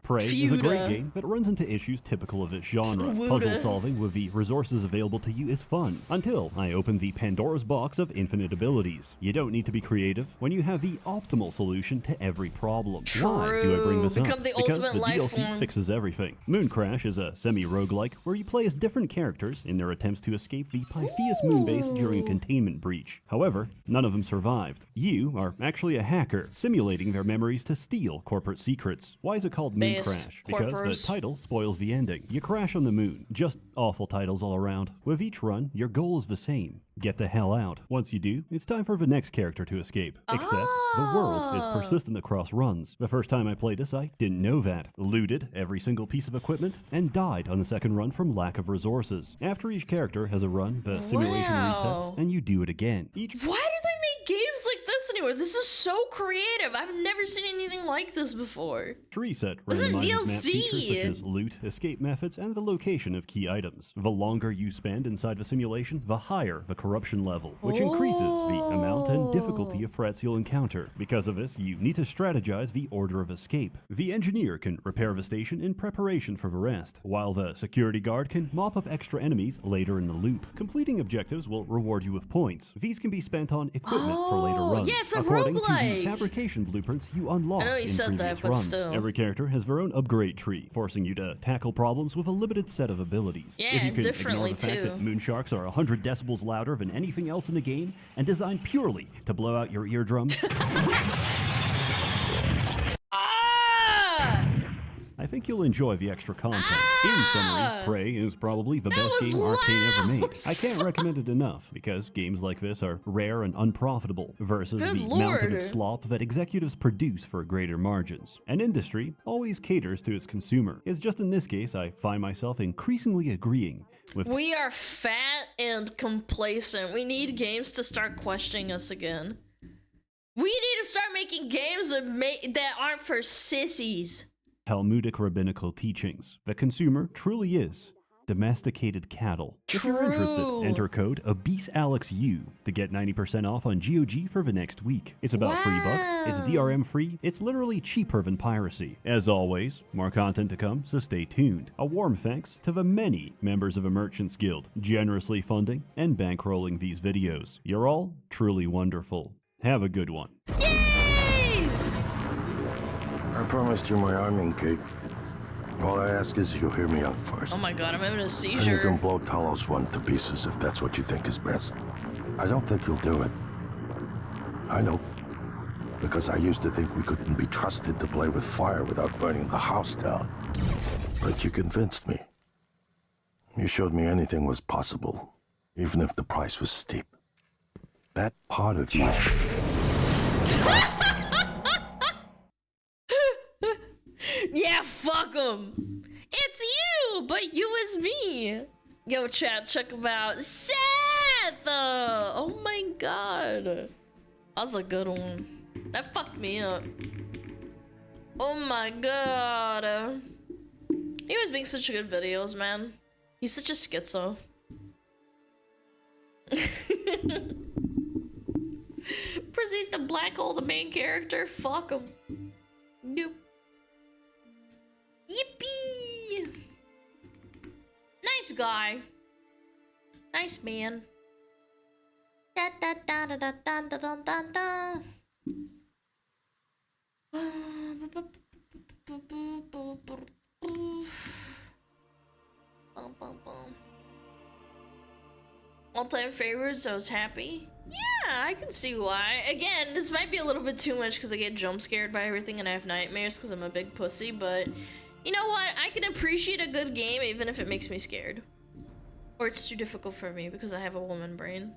Prey is a great
Fuda.
game that runs into issues typical of its genre.
Wuda.
Puzzle solving with the resources available to you is fun, until I open the Pandora's box of infinite abilities. You don't need to be creative when you have the optimal solution to every problem. Why do I bring this
Become
up?
the
Because
ultimate
the
life
DLC
form.
fixes everything. Moon Crash is a semi-roguelike where you play as different characters in their attempts to escape the Pythias moonbase during a containment breach. However, none of them survived. You are actually a hacker, simulating their memories to steal corporate secrets. Why is it called called Moon
based
Crash because
corpers.
the title spoils the ending. You crash on the moon. Just awful titles all around. With each run, your goal is the same. Get the hell out. Once you do, it's time for the next character to escape. Except, the world is persistent across runs. The first time I played this, I didn't know that. Looted every single piece of equipment, and died on the second run from lack of resources. After each character has a run, the simulation resets, and you do it again.
Why do they make games like this anymore? This is so creative. I've never seen anything like this before.
Reset
This is
randomizes map
DLC.
features such as loot, escape methods, and the location of key items. The longer you spend inside the simulation, the higher the corruption level, which increases the amount and difficulty of threats you'll encounter. Because of this, you need to strategize the order of escape. The engineer can repair the station in preparation for the rest, while the security guard can mop up extra enemies later in the loop. Completing objectives will reward you with points. These can be spent on equipment for later runs,
yeah, it's a
according to the
roguelike.
fabrication blueprints you unlocked
I know you
in
said
previous
that, but
runs.
still.
Every character has their own upgrade tree, forcing you to tackle problems with a limited set of abilities.
Yeah,
if you can
differently,
ignore the fact
too.
that moonsharks are 100 decibels louder than anything else in the game and designed purely to blow out your eardrums, I think you'll enjoy the extra content. In summary, Prey is probably the best game Arcane ever made. I can't recommend it enough, because games like this are rare and unprofitable, versus
Good
the mountain of
lord.
slop that executives produce for greater margins. An industry always caters to its consumer. It's just in this case I find myself increasingly agreeing with
We are fat and complacent. We need games to start questioning us again. We need to start making games that aren't for sissies.
Talmudic rabbinical teachings. The consumer truly is domesticated cattle. If you're interested, enter code ABYSSALEXU to get 90% off on GOG for the next week. It's about $3, it's DRM free, it's literally cheaper than piracy. As always, more content to come, so stay tuned. A warm thanks to the many members of the Merchants Guild, generously funding and bankrolling these videos. You're all truly wonderful. Have a good one.
I promised you my arming cake. All I ask is you hear me out first.
Oh my god, I'm having a
And you
seizure.
can blow Talos one to pieces if that's what you think is best. I don't think you'll do it. I know. Because I used to think we couldn't be trusted to play with fire without burning the house down. But you convinced me. You showed me anything was possible, even if the price was steep. That part of you...
Yeah, fuck them. It's you, but you is me. Yo, chat, check about Seth. Oh my god. That was a good one. That fucked me up. Oh my god. He was making such good videos, man. He's such a schizo. Proceeds to black hole the main character. Fuck him. Nope. Yippee! Nice guy. Nice man. Da da da da da da da da da da. All-time favorites, I was happy. Yeah, I can see why. Again, this might be a little bit too much because I get jump scared by everything and I have nightmares because I'm a big pussy, but you know what? I can appreciate a good game even if it makes me scared. Or it's too difficult for me because I have a woman brain.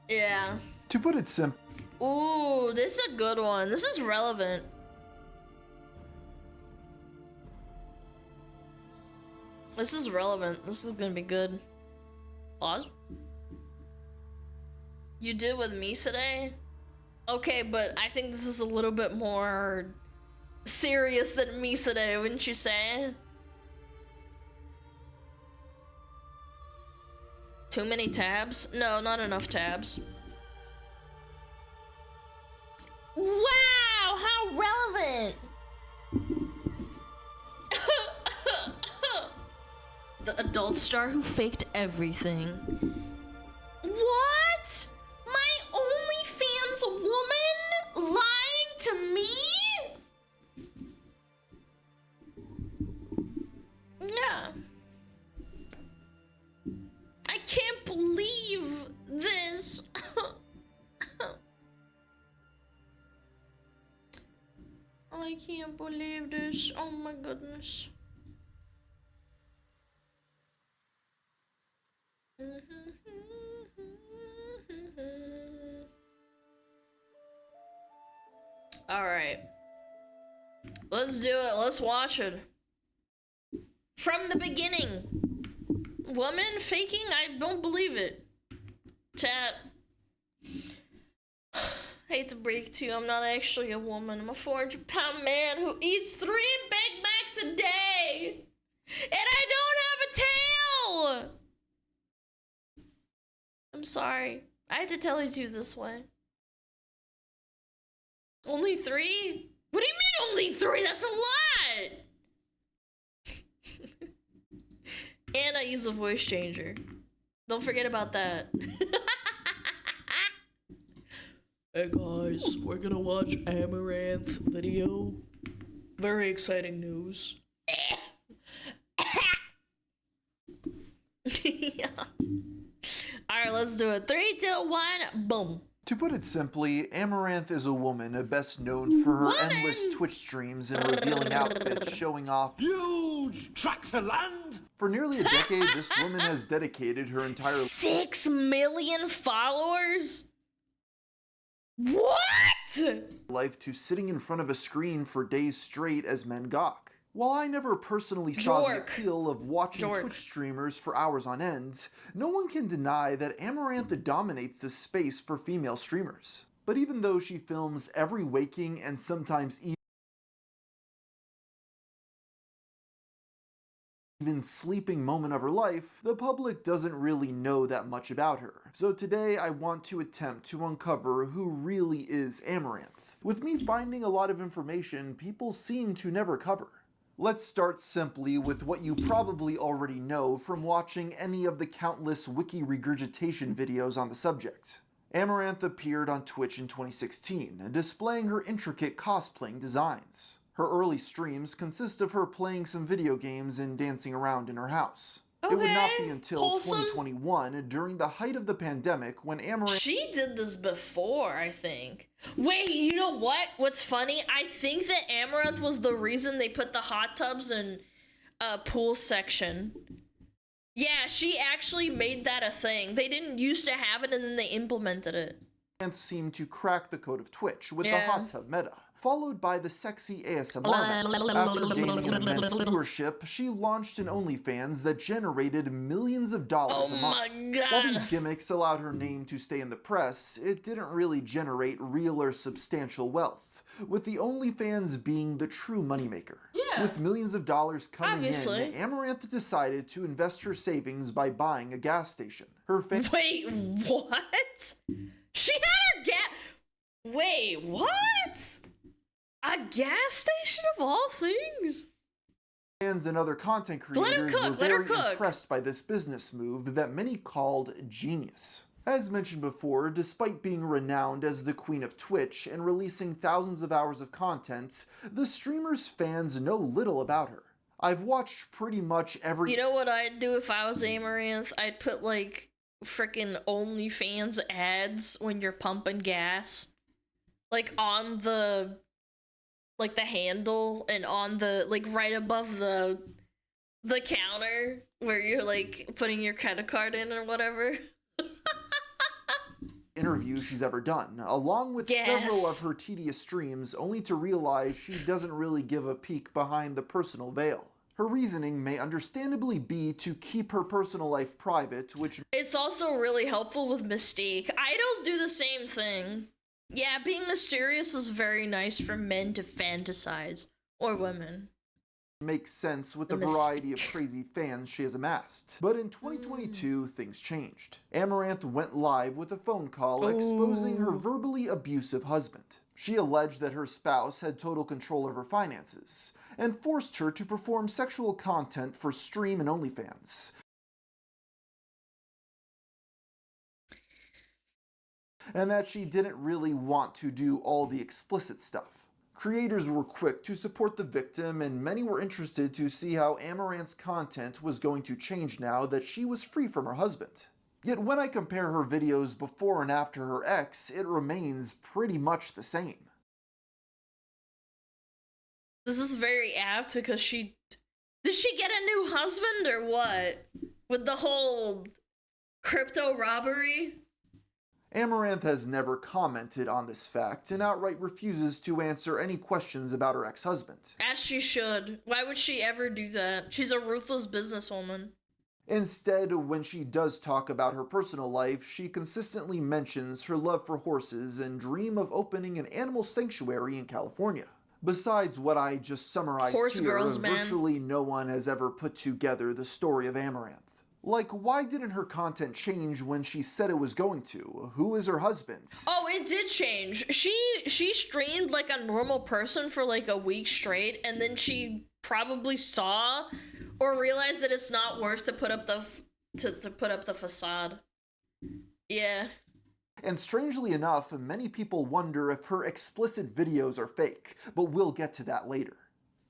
Yeah.
To put it simply.
Ooh, this is a good one. This is relevant. This is relevant. This is gonna be good. Pause. You did with me today? Okay, but I think this is a little bit more serious than me today, wouldn't you say? Too many tabs? No, not enough tabs. Wow, how relevant! The adult star who faked everything. What? My OnlyFans woman lying to me? Yeah. I can't believe this. I can't believe this. Oh my goodness. Alright. Let's do it. Let's watch it. From the beginning. Woman faking? I don't believe it. Chat. Hate to break to you, I'm not actually a woman. I'm a 400-pound man who eats 3 Big Macs a day. And I don't have a tail! I'm sorry. I had to tell you to this way. Only 3? What do you mean only 3? That's a lot! And I use a voice changer. Don't forget about that. Hey guys, we're gonna watch Amaranth video. Very exciting news. Yeah. Alright, let's do it. 3, 2, 1, boom.
To put it simply, Amaranth is a woman best known for her endless Twitch streams and revealing outfits showing off huge tracts of land. For nearly a decade, this woman has dedicated her entire
6 million followers? What?
life to sitting in front of a screen for days straight as men gawk. While I never personally saw the appeal of watching Twitch streamers for hours on end, no one can deny that Amaranth dominates the space for female streamers. But even though she films every waking and sometimes even sleeping moment of her life, the public doesn't really know that much about her. So today I want to attempt to uncover who really is Amaranth. With me finding a lot of information people seem to never cover. Let's start simply with what you probably already know from watching any of the countless wiki regurgitation videos on the subject. Amaranth appeared on Twitch in 2016, displaying her intricate cosplaying designs. Her early streams consist of her playing some video games and dancing around in her house. It would not be until 2021, during the height of the pandemic, when Amaranth—
She did this before, I think. Wait, you know what? What's funny? I think that Amaranth was the reason they put the hot tubs in pool section. Yeah, she actually made that a thing. They didn't used to have it and then they implemented it.
Amaranth seemed to crack the code of Twitch with the hot tub meta, followed by the sexy ASMR meta. After gaining an immense viewership, she launched an OnlyFans that generated millions of dollars a month.
Oh my god!
While these gimmicks allowed her name to stay in the press, it didn't really generate real or substantial wealth, with the OnlyFans being the true moneymaker.
Yeah.
With millions of dollars coming
Obviously.
in, Amaranth decided to invest her savings by buying a gas station. Her
Wait, what? She had her gas— Wait, what? A gas station of all things?
Fans and other content creators were very impressed by this business move that many called genius. As mentioned before, despite being renowned as the queen of Twitch and releasing thousands of hours of content, the streamer's fans know little about her. I've watched pretty much every—
You know what I'd do if I was Amaranth? I'd put like frickin' OnlyFans ads when you're pumping gas. Like on the handle and on the, like right above the counter where you're like putting your credit card in or whatever.
interviews she's ever done, along with several of her tedious streams, only to realize she doesn't really give a peek behind the personal veil. Her reasoning may understandably be to keep her personal life private, which—
It's also really helpful with Mystique. Idols do the same thing. Yeah, being mysterious is very nice for men to fantasize. Or women.
makes sense with the variety of crazy fans she has amassed. But in 2022, things changed. Amaranth went live with a phone call exposing her verbally abusive husband. She alleged that her spouse had total control of her finances, and forced her to perform sexual content for stream and OnlyFans. And that she didn't really want to do all the explicit stuff. Creators were quick to support the victim, and many were interested to see how Amaranth's content was going to change now that she was free from her husband. Yet when I compare her videos before and after her ex, it remains pretty much the same.
This is very apt because did she get a new husband or what? With the whole crypto robbery?
Amaranth has never commented on this fact and outright refuses to answer any questions about her ex-husband.
As she should. Why would she ever do that? She's a ruthless businesswoman.
Instead, when she does talk about her personal life, she consistently mentions her love for horses and dream of opening an animal sanctuary in California. Besides what I just summarized
Horse
here,
girls, man.
virtually no one has ever put together the story of Amaranth. Like, why didn't her content change when she said it was going to? Who is her husband?
Oh, it did change. She streamed like a normal person for like a week straight, and then she probably saw or realized that it's not worth to put up the facade. Yeah.
And strangely enough, many people wonder if her explicit videos are fake, but we'll get to that later.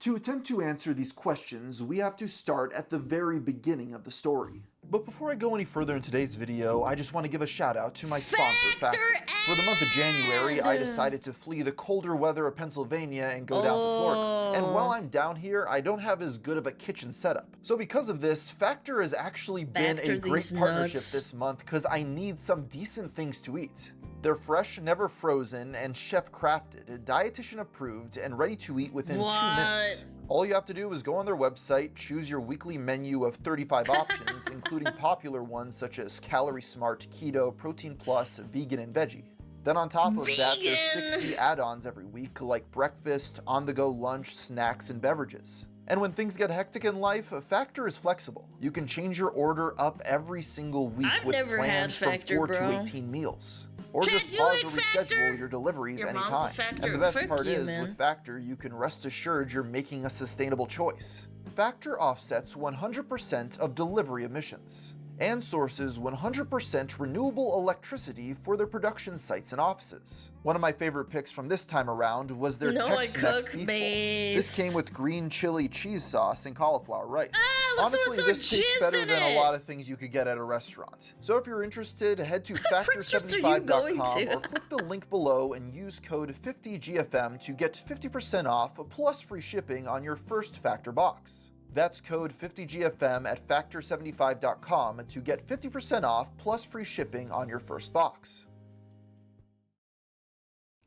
To attempt to answer these questions, we have to start at the very beginning of the story. But before I go any further in today's video, I just want to give a shout out to my sponsor, Factor. For the month of January, I decided to flee the colder weather of Pennsylvania and go down to Florida. And while I'm down here, I don't have as good of a kitchen setup. So because of this, Factor has actually been a great partnership this month because I need some decent things to eat. They're fresh, never frozen, and chef crafted, dietitian approved, and ready to eat within 2 minutes. All you have to do is go on their website, choose your weekly menu of 35 options, including popular ones such as Calorie Smart, Keto, Protein Plus, Vegan, and Veggie. Then on top of that, there's 60 add-ons every week, like breakfast, on-the-go lunch, snacks, and beverages. And when things get hectic in life, Factor is flexible. You can change your order up every single week with plans from 4 to 18 meals. Or just pause or reschedule your deliveries anytime. And the best part is, with Factor, you can rest assured you're making a sustainable choice. Factor offsets 100% of delivery emissions and sources 100% renewable electricity for their production sites and offices. One of my favorite picks from this time around was their Tex-Mex beef bowl. This came with green chili cheese sauce and cauliflower rice. Honestly, this tastes better than a lot of things you could get at a restaurant. So if you're interested, head to factor75.com or click the link below and use code 50GFM to get 50% off plus free shipping on your first Factor box. That's code 50GFM at factor75.com to get 50% off plus free shipping on your first box.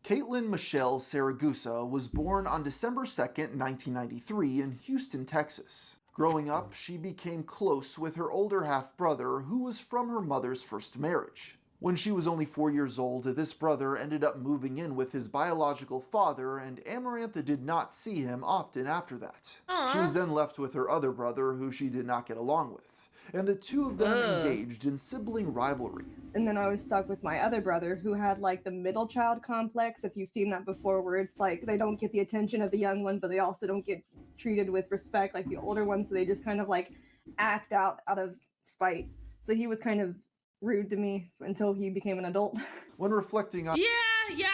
Caitlin Michelle Saragusa was born on December 2nd, 1993 in Houston, Texas. Growing up, she became close with her older half-brother who was from her mother's first marriage. When she was only 4 years old, this brother ended up moving in with his biological father, and Amaranth did not see him often after that. She was then left with her other brother, who she did not get along with, and the two of them engaged in sibling rivalry.
And then I was stuck with my other brother, who had like the middle child complex, if you've seen that before, where it's like they don't get the attention of the young one, but they also don't get treated with respect like the older ones, so they just kind of like act out of spite. So he was kind of rude to me until he became an adult.
When reflecting on
yeah,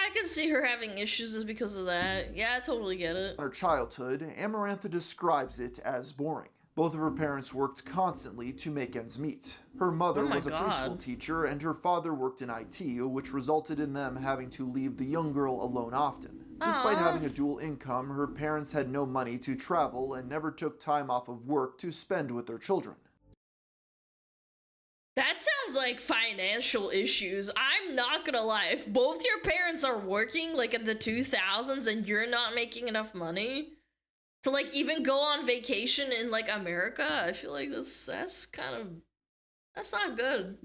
I can see her having issues because of that. Yeah, I totally get it.
her childhood, Amarantha describes it as boring. Both of her parents worked constantly to make ends meet. Her mother was a preschool teacher and her father worked in IT, which resulted in them having to leave the young girl alone often. Despite having a dual income, her parents had no money to travel and never took time off of work to spend with their children.
That sounds like financial issues. I'm not gonna lie. If both your parents are working like in the 2000s and you're not making enough money to like even go on vacation in like America, I feel like that's not good.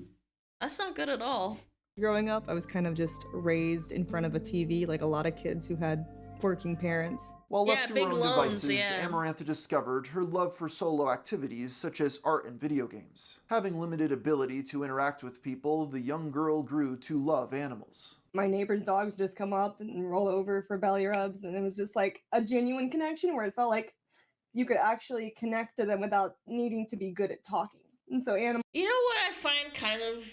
That's not good at all.
Growing up, I was kind of just raised in front of a TV like a lot of kids who had working parents.
While left to her own devices, Amarantha discovered her love for solo activities such as art and video games. Having limited ability to interact with people, the young girl grew to love animals.
My neighbor's dogs just come up and roll over for belly rubs, and it was just like a genuine connection where it felt like you could actually connect to them without needing to be good at talking. And so You know
what I find kind of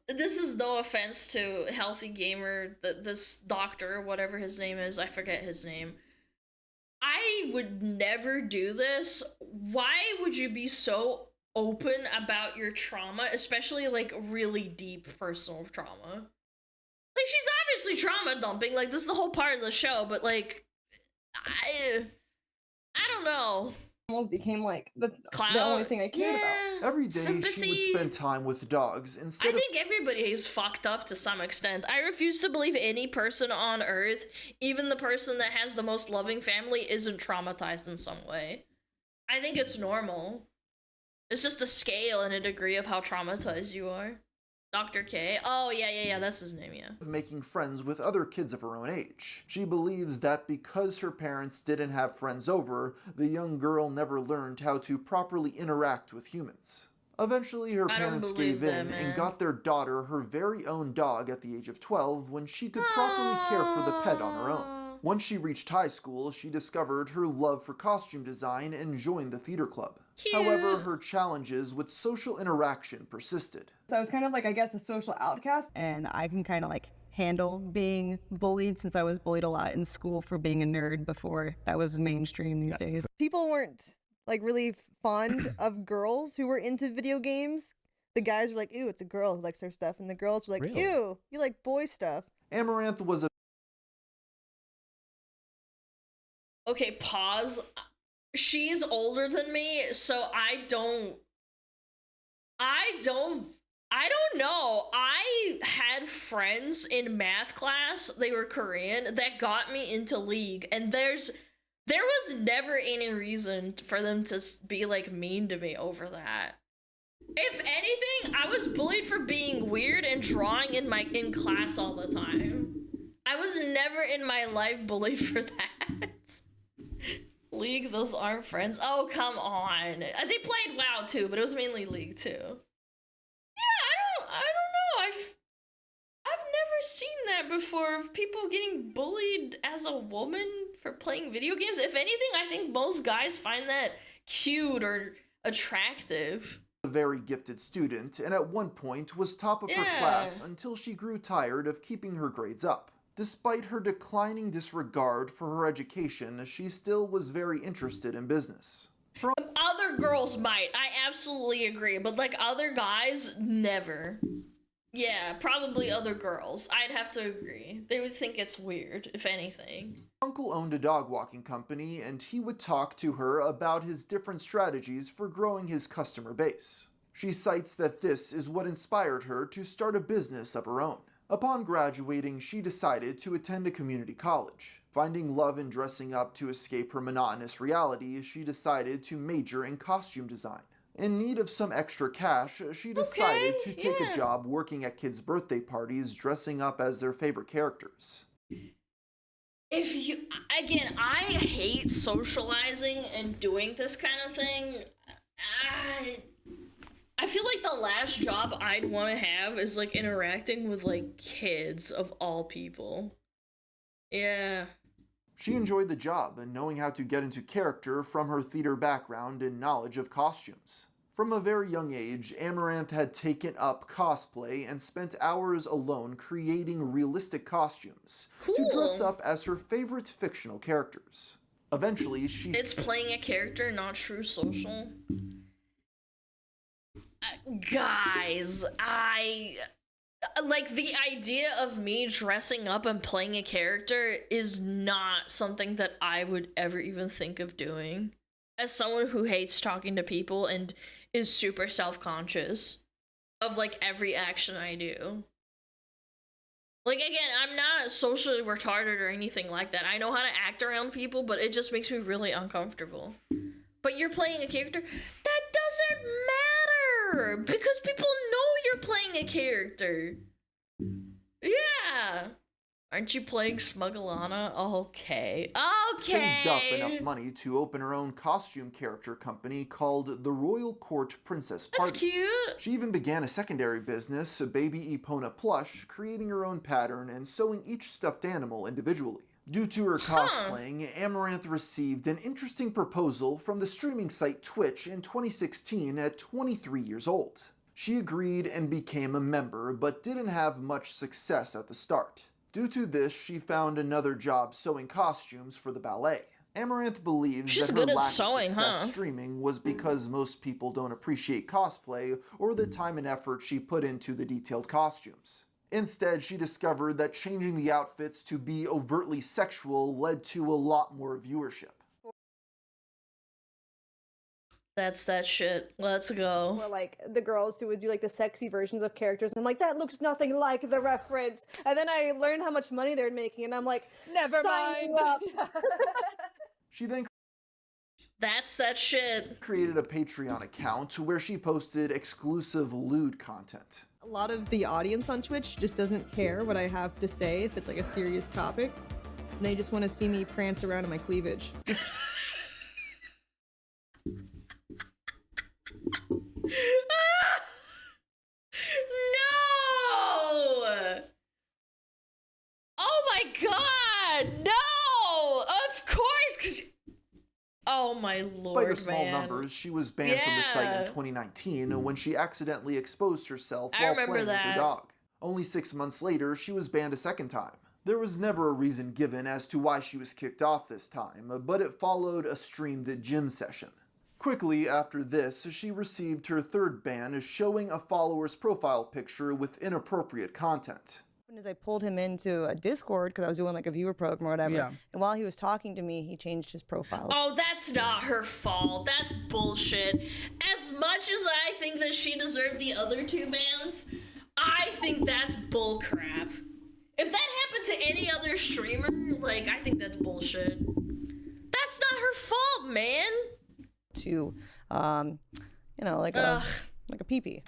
this is no offense to Healthy Gamer, this doctor, whatever his name is, I forget his name. I would never do this. Why would you be so open about your trauma, especially like really deep personal trauma? Like, she's obviously trauma dumping, like this is the whole part of the show, but like I don't know.
Almost became like the
Cloud?
only thing I cared about.
Every day
Sympathy.
she would spend time with dogs instead
I
of
think everybody is fucked up to some extent. I refuse to believe any person on Earth, even the person that has the most loving family, isn't traumatized in some way. I think it's normal. It's just a scale and a degree of how traumatized you are. Dr. K. Oh, yeah, that's his name, yeah.
making friends with other kids of her own age. She believes that because her parents didn't have friends over, the young girl never learned how to properly interact with humans. Eventually, her parents gave in and got their daughter her very own dog at the age of 12 when she could properly care for the pet on her own. Once she reached high school, she discovered her love for costume design and joined the theater club. However, her challenges with social interaction persisted.
So I was kind of like, I guess, a social outcast, and I can kind of like handle being bullied since I was bullied a lot in school for being a nerd before that was mainstream these days.
People weren't like really fond of girls who were into video games. The guys were like, ew, it's a girl who likes her stuff, and the girls were like, ew, you like boy stuff.
Amaranth was a
Okay, pause. She's older than me, so I don't know. I had friends in math class, they were Korean, that got me into League, and there was never any reason for them to be like mean to me over that. If anything, I was bullied for being weird and drawing in class all the time. I was never in my life bullied for that. League, those aren't friends. Oh, come on. They played WoW too, but it was mainly League too. Yeah, I don't know. I've never seen that before, of people getting bullied as a woman for playing video games. If anything, I think most guys find that cute or attractive.
A very gifted student, and at one point was top of her class until she grew tired of keeping her grades up. Despite her declining disregard for her education, she still was very interested in business.
Other girls might, I absolutely agree, but like other guys, never. Yeah, probably other girls. I'd have to agree. They would think it's weird, if anything.
Her uncle owned a dog walking company, and he would talk to her about his different strategies for growing his customer base. She cites that this is what inspired her to start a business of her own. Upon graduating, she decided to attend a community college. Finding love in dressing up to escape her monotonous reality, she decided to major in costume design. In need of some extra cash, she decided to take a job working at kids' birthday parties dressing up as their favorite characters.
Again, I hate socializing and doing this kind of thing. I feel like the last job I'd want to have is like interacting with like kids of all people. Yeah.
She enjoyed the job and knowing how to get into character from her theater background and knowledge of costumes. From a very young age, Amaranth had taken up cosplay and spent hours alone creating realistic costumes to dress up as her favorite fictional characters. Eventually,
It's playing a character, not true social. Guys, like, the idea of me dressing up and playing a character is not something that I would ever even think of doing. As someone who hates talking to people and is super self-conscious of, like, every action I do. Like, again, I'm not socially retarded or anything like that. I know how to act around people, but it just makes me really uncomfortable. But you're playing a character? That doesn't matter! Because people know you're playing a character. Yeah. Aren't you playing SmugAlana? Okay.
Saved up enough money to open her own costume character company called the Royal Court Princess Parties.
That's cute.
She even began a secondary business, Baby Epona Plush, creating her own pattern and sewing each stuffed animal individually. Due to her cosplaying, Amaranth received an interesting proposal from the streaming site Twitch in 2016 at 23 years old. She agreed and became a member, but didn't have much success at the start. Due to this, she found another job sewing costumes for the ballet. Amaranth believes that her lack of success streaming was because most people don't appreciate cosplay or the time and effort she put into the detailed costumes. Instead, she discovered that changing the outfits to be overtly sexual led to a lot more viewership.
That's that shit. Let's go.
Or like the girls who would do like the sexy versions of characters. I'm like, that looks nothing like the reference. And then I learned how much money they're making, and I'm like,
Never
sign me
mind.
up.
She then
That's that shit.
created a Patreon account where she posted exclusive lewd content.
A lot of the audience on Twitch just doesn't care what I have to say if it's like a serious topic. And they just want to see me prance around in my cleavage.
No! Oh my god! No! Of course, 'cause oh my lord,
Despite her small
man.
numbers, she was banned from the site in
Yeah.
2019 when she accidentally exposed herself
I
while
remember
playing with
that.
her dog. Only 6 months later, she was banned a second time. There was never a reason given as to why she was kicked off this time, but it followed a streamed gym session. Quickly after this, she received her third ban showing a follower's profile picture with inappropriate content.
As I pulled him into a Discord because I was doing like a viewer program or whatever,
Yeah.
and while he was talking to me, he changed his profile.
Oh, that's not her fault. That's bullshit. As much as I think that she deserved the other 2 bans, I think that's bullcrap. If that happened to any other streamer, like, I think that's bullshit. That's not her fault, man.
To, you know, like a pee-pee.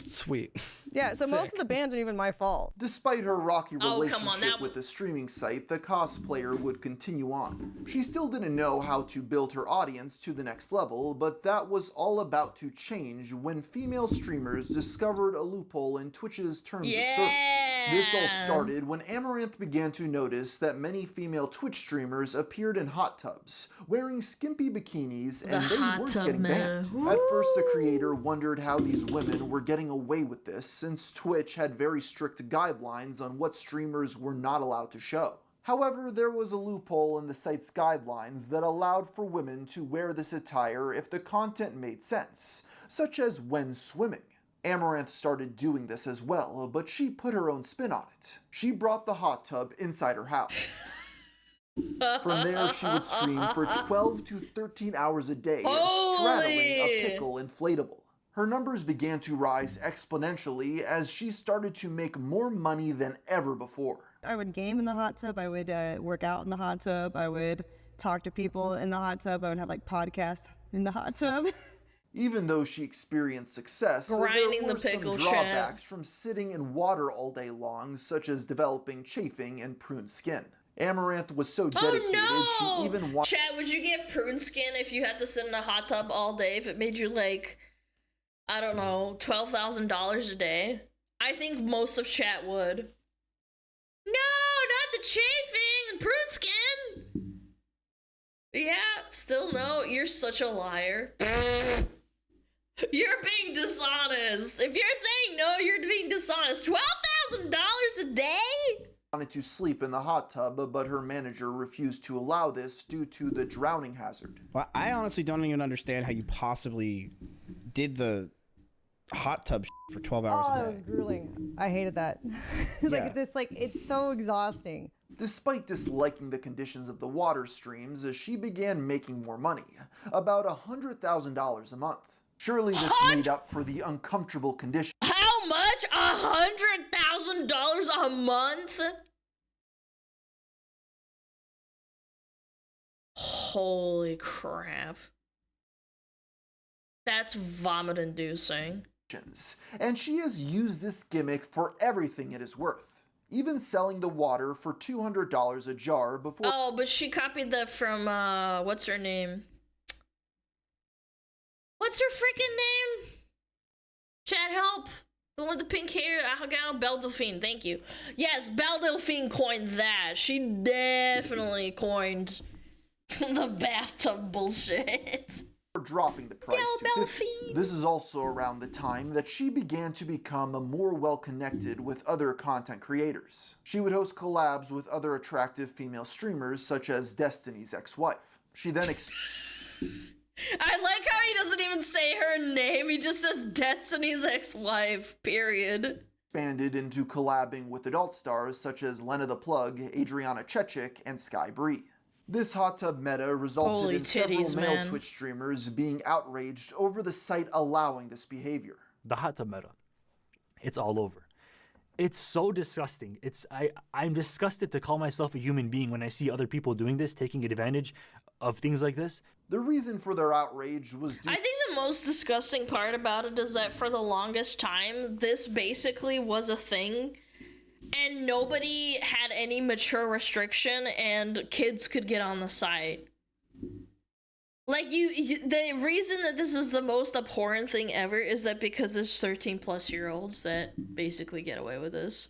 Sweet.
Yeah, so most of the bans aren't even my fault.
Despite her rocky
Oh, come on,
relationship
that-
with the streaming site, the cosplayer would continue on. She still didn't know how to build her audience to the next level, but that was all about to change when female streamers discovered a loophole in Twitch's terms of service. This all started when Amaranth began to notice that many female Twitch streamers appeared in hot tubs, wearing skimpy bikinis, and
The
they
hot
weren't
tub
getting
man.
banned. At first, the creator wondered how these women were getting away with this, since Twitch had very strict guidelines on what streamers were not allowed to show. However, there was a loophole in the site's guidelines that allowed for women to wear this attire if the content made sense, such as when swimming. Amaranth started doing this as well, but she put her own spin on it. She brought the hot tub inside her house. From there, she would stream for 12 to 13 hours a day, straddling a pickle inflatable. Her numbers began to rise exponentially as she started to make more money than ever before.
I would game in the hot tub, I would work out in the hot tub, I would talk to people in the hot tub, I would have like podcasts in the hot tub.
Even though she experienced success,
Grinding
there
the
were some
pickle
drawbacks from sitting in water all day long, such as developing chafing and pruned skin. Amaranth was so dedicated, she even wanted...
Chad, would you give prune skin if you had to sit in a hot tub all day if it made you like, I don't know, $12,000 a day? I think most of chat would. No, not the chafing and prune skin. Yeah, still no. You're such a liar. You're being dishonest. If you're saying no, you're being dishonest. $12,000 a day?
wanted to sleep in the hot tub, but her manager refused to allow this due to the drowning hazard.
Well, I honestly don't even understand how you possibly did the hot tub for 12 hours
Oh,
a
that
day.
was grueling. I hated that.
Yeah.
It's so exhausting.
Despite disliking the conditions of the water streams, she began making more money, about $100,000 a month. Surely this made up for the uncomfortable conditions.
How much? $100,000 a month? Holy crap. That's vomit-inducing.
And she has used this gimmick for everything it is worth, even selling the water for $200 a jar before...
Oh, but she copied that from, what's her name? What's her freaking name? Chat, help! The one with the pink hair, Belle Delphine, thank you. Yes, Belle Delphine coined that. She definitely coined the bathtub bullshit.
Dropping the price to $50. This is also around the time that she began to become more well-connected with other content creators. She would host collabs with other attractive female streamers such as Destiny's ex-wife. She then
I like how he doesn't even say her name, he just says Destiny's ex-wife, period.
Expanded into collabing with adult stars such as Lena the Plug, Adriana Chechik, and Sky Bree. This hot tub meta resulted
Holy
in several
titties,
male
man.
Twitch streamers being outraged over the site allowing this behavior.
The hot tub meta. It's all over. It's so disgusting. I'm disgusted to call myself a human being when I see other people doing this, taking advantage of things like this.
The reason for their outrage was due
I think the most disgusting part about it is that for the longest time, this basically was a thing, and nobody had any mature restriction, and kids could get on the site. Like, the reason that this is the most abhorrent thing ever is that because there's 13-plus-year-olds that basically get away with this.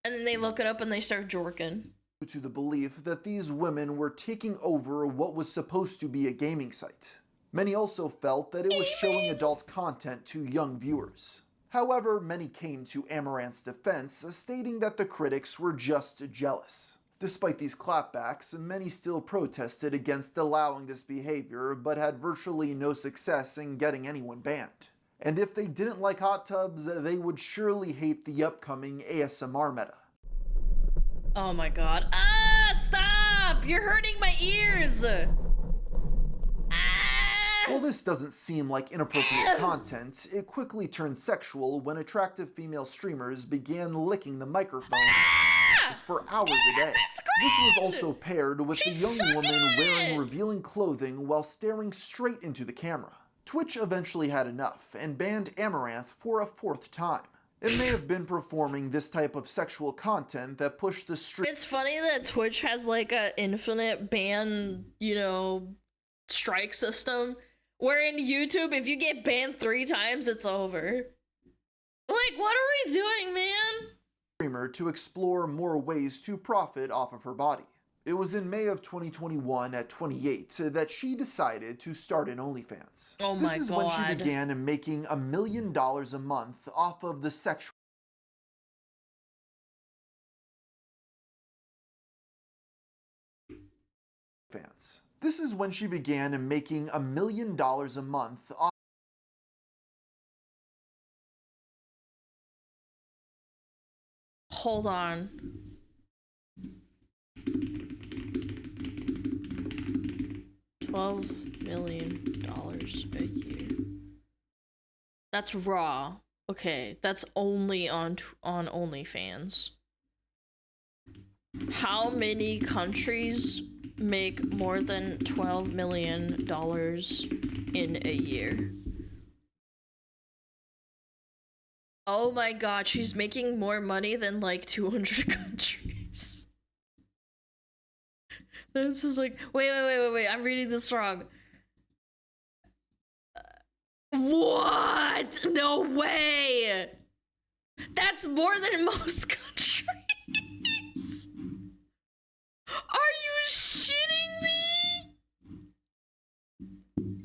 And then they look it up and they start jorking.
to the belief that these women were taking over what was supposed to be a gaming site. Many also felt that it was showing adult content to young viewers. However, many came to Amaranth's defense, stating that the critics were just jealous. Despite these clapbacks, many still protested against allowing this behavior, but had virtually no success in getting anyone banned. And if they didn't like hot tubs, they would surely hate the upcoming ASMR meta.
Oh my god. Ah, stop! You're hurting my ears!
While this doesn't seem like inappropriate content, it quickly turned sexual when attractive female streamers began licking the microphone for hours a day. This was also paired with the young woman wearing revealing clothing while staring straight into the camera. Twitch eventually had enough and banned Amaranth for a fourth time. It may have been performing this type of sexual content that pushed the stream.
It's funny that Twitch has like an infinite ban, strike system. Where in YouTube, if you get banned 3 times, it's over. Like, what are we doing, man?
Streamer to explore more ways to profit off of her body. It was in May of 2021 at 28 that she decided to start an OnlyFans.
Oh my
This is when she
God.
began making $1 million a month off of the sexual fans. This is when she began making $1 million a month off.
Hold on. $12 million a year. That's raw. Okay, that's only on OnlyFans. How many countries make more than $12 million in a year? Oh my god, she's making more money than like 200 countries. This is like, wait, I'm reading this wrong. What? No way! That's more than most countries! Are you shitting me?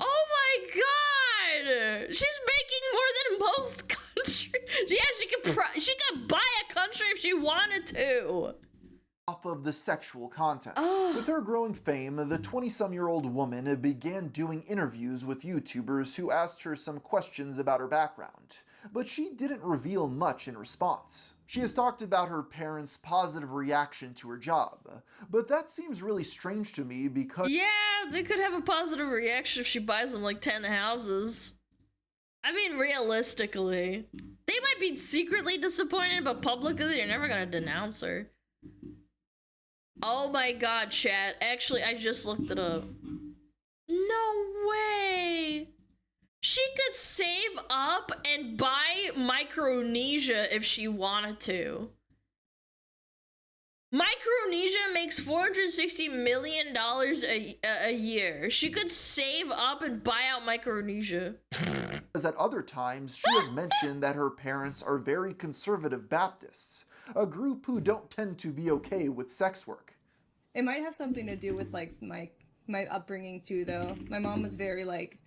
Oh my god! She's making more than most countries. Yeah, she could buy a country if she wanted to.
Off of the sexual content. With her growing fame, the 20-some-year-old woman began doing interviews with YouTubers who asked her some questions about her background, but she didn't reveal much in response. She has talked about her parents' positive reaction to her job, but that seems really strange to me because—
Yeah, they could have a positive reaction if she buys them like 10 houses. I mean, realistically. They might be secretly disappointed, but publicly they're never gonna denounce her. Oh my god, chat. Actually, I just looked it up. No way! She could save up and buy Micronesia if she wanted to. Micronesia makes $460 million a year. She could save up and buy out Micronesia.
As at other times, she has mentioned that her parents are very conservative Baptists, a group who don't tend to be okay with sex work.
It might have something to do with like my upbringing too, though. My mom was very like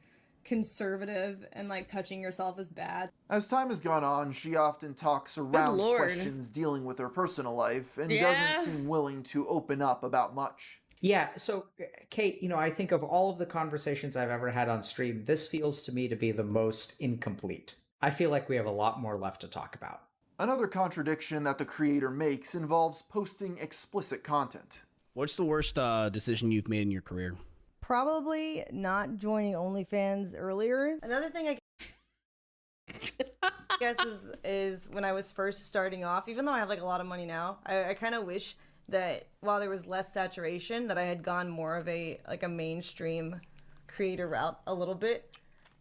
conservative and like touching yourself is bad.
As time has gone on, she often talks around
Lord.
questions dealing with her personal life and
Yeah.
doesn't seem willing to open up about much.
Yeah, so Kate, I think of all of the conversations I've ever had on stream, this feels to me to be the most incomplete. I feel like we have a lot more left to talk about.
Another contradiction that the creator makes involves posting explicit content.
What's the worst decision you've made in your career?
Probably not joining OnlyFans earlier. Another thing I guess is when I was first starting off, even though I have like a lot of money now, I kind of wish that while there was less saturation, that I had gone more of a mainstream creator route a little bit,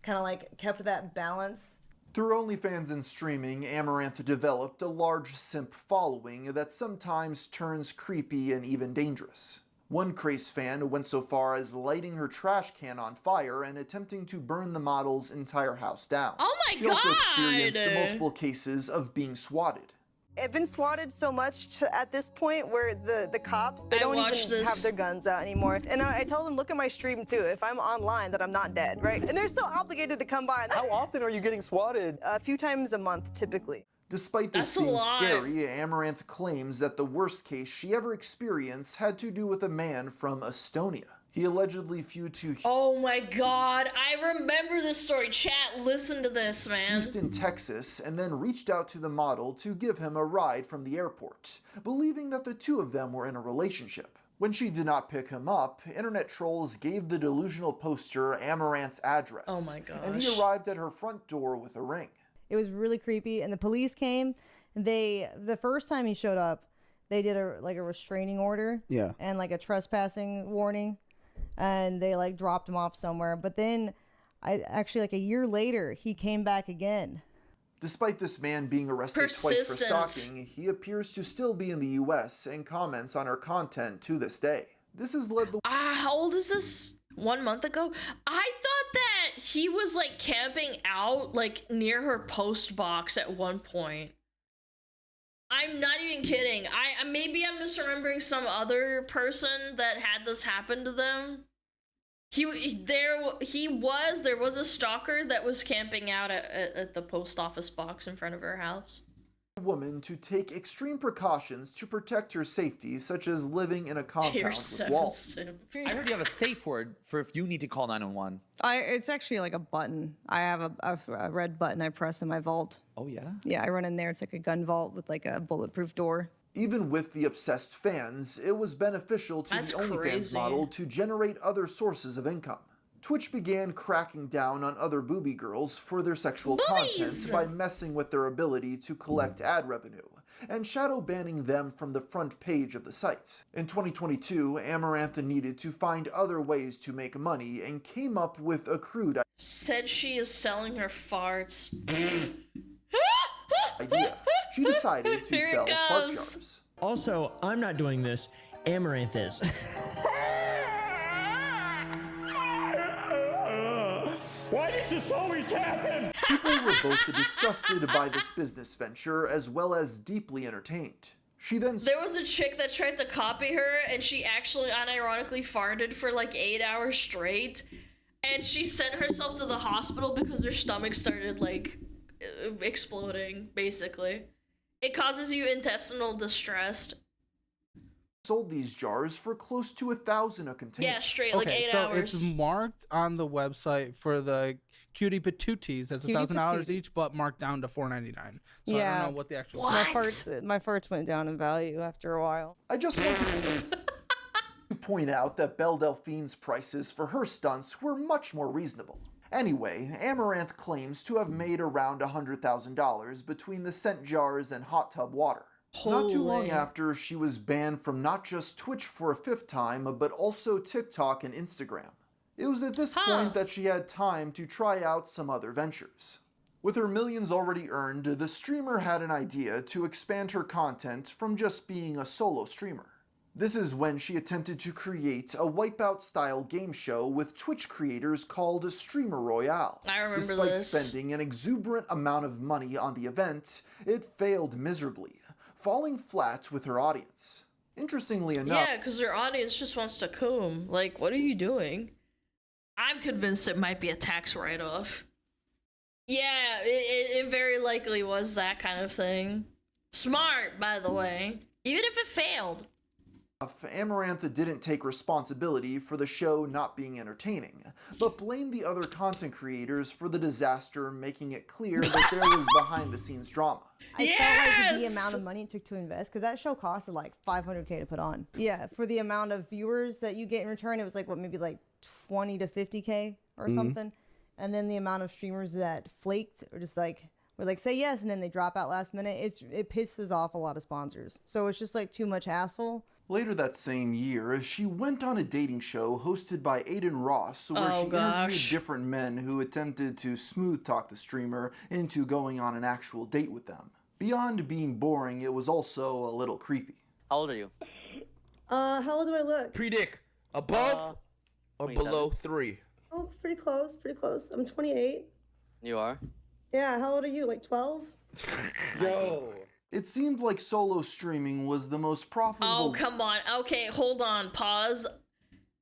kind of like kept that balance.
Through OnlyFans and streaming, Amaranth developed a large simp following that sometimes turns creepy and even dangerous. One Craze fan went so far as lighting her trash can on fire and attempting to burn the model's entire house down.
Oh my
She
god!
also experienced multiple cases of being swatted.
I've been swatted so much at this point where the cops, they don't even have their guns out anymore. And I tell them, look at my stream too, if I'm online, that I'm not dead, right? And they're still obligated to come by.
How often are you getting swatted?
A few times a month, typically.
Despite this being scary, Amaranth claims that the worst case she ever experienced had to do with a man from Estonia. He allegedly flew to
Oh my god, I remember this story. Chat, listen to this, man.
Houston, Texas, and then reached out to the model to give him a ride from the airport, believing that the two of them were in a relationship. When she did not pick him up, internet trolls gave the delusional poster Amaranth's address.
Oh my gosh.
And he arrived at her front door with a ring.
It was really creepy, and the police came. The first time he showed up, they did a restraining order.
Yeah.
And like a trespassing warning. And they like dropped him off somewhere. But then like a year later, he came back again.
Despite this man being arrested twice for stalking, he appears to still be in the US and comments on her content to this day. This has led the
how old is this? 1 month ago? I thought that he was like camping out like near her post box at one point. I'm not even kidding. Maybe I'm misremembering some other person that had this happen to them. There was a stalker that was camping out at the post office box in front of her house.
woman to take extreme precautions to protect her safety, such as living in a compound with walls.
I heard you have a safe word for if you need to call 911.
It's actually like a button. I have a red button I press in my vault.
Oh, yeah?
Yeah, I run in there. It's like a gun vault with like a bulletproof door.
Even with the obsessed fans, it was beneficial to the OnlyFans model to generate other sources of income. Twitch began cracking down on other booby girls for their sexual content by messing with their ability to collect ad revenue, and shadow banning them from the front page of the site. In 2022, Amaranth needed to find other ways to make money and came up with a crude
Said she is selling her farts.
idea. She decided to sell fart jars.
Also, I'm not doing this. Amaranth is.
Why does this always happen?
People were both disgusted by this business venture as well as deeply entertained. She then
There was a chick that tried to copy her and she actually unironically farted for like 8 hours straight. And she sent herself to the hospital because her stomach started like exploding, basically. It causes you intestinal distress.
Sold these jars for close to 1,000 a container.
Yeah, straight, like 8 hours.
It's marked on the website for the cutie patooties as $1,000 each, but marked down to $4.99. So I don't know what the actual
my farts went down in value after a while.
I just want to point out that Belle Delphine's prices for her stunts were much more reasonable. Anyway, Amaranth claims to have made around $100,000 between the scent jars and hot tub water. Not too long after, she was banned from not just Twitch for a 5th time, but also TikTok and Instagram. It was at this point that she had time to try out some other ventures. With her millions already earned, the streamer had an idea to expand her content from just being a solo streamer. This is when she attempted to create a Wipeout-style game show with Twitch creators called Streamer Royale.
I remember
Despite
this.
spending an exuberant amount of money on the event, it failed miserably, falling flat with her audience. Interestingly enough,
Yeah, because her audience just wants to comb. Like, what are you doing? I'm convinced it might be a tax write-off. Yeah, it very likely was that kind of thing. Smart, by the way. Even if it failed.
Amaranth didn't take responsibility for the show not being entertaining, but blamed the other content creators for the disaster, making it clear that there was behind-the-scenes drama.
I felt like the amount of money it took to invest, because that show costed like $500K to put on. Yeah, for the amount of viewers that you get in return, it was like, what, maybe like 20 to 50K or something. And then the amount of streamers that flaked or just like were like, say yes, and then they drop out last minute, it pisses off a lot of sponsors. So it's just like too much hassle.
Later that same year, she went on a dating show hosted by Aiden Ross, where she interviewed different men who attempted to smooth talk the streamer into going on an actual date with them. Beyond being boring, it was also a little creepy.
How old are you?
How old do I look?
Predict above or
27.
below 3.
Oh, pretty close, pretty close. I'm 28.
You are?
Yeah, how old are you? Like 12?
Yo.
It seemed like solo streaming was the most profitable.
Oh, come on. Okay, hold on. Pause.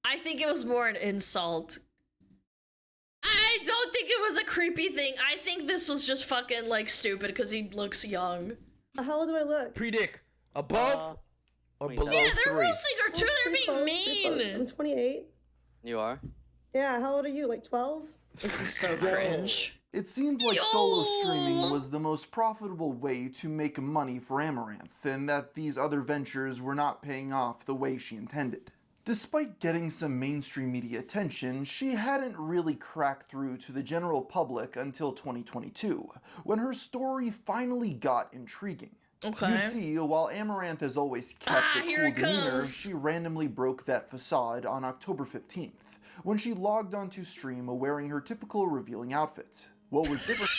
I think it was more an insult. I don't think it was a creepy thing. I think this was just fucking, like, stupid because he looks young.
How old do I look?
Predict above or below 3.
Yeah, they're roasting her too. They're being
close,
mean.
I'm 28.
You are?
Yeah, how old are you? Like 12?
This is so cringe.
It seemed like solo streaming was the most profitable way to make money for Amaranth, and that these other ventures were not paying off the way she intended. Despite getting some mainstream media attention, she hadn't really cracked through to the general public until 2022, when her story finally got intriguing.
Okay.
You see, while Amaranth has always kept a cool demeanor,
comes.
she randomly broke that facade on October 15th, when she logged onto stream wearing her typical revealing outfit. What was different?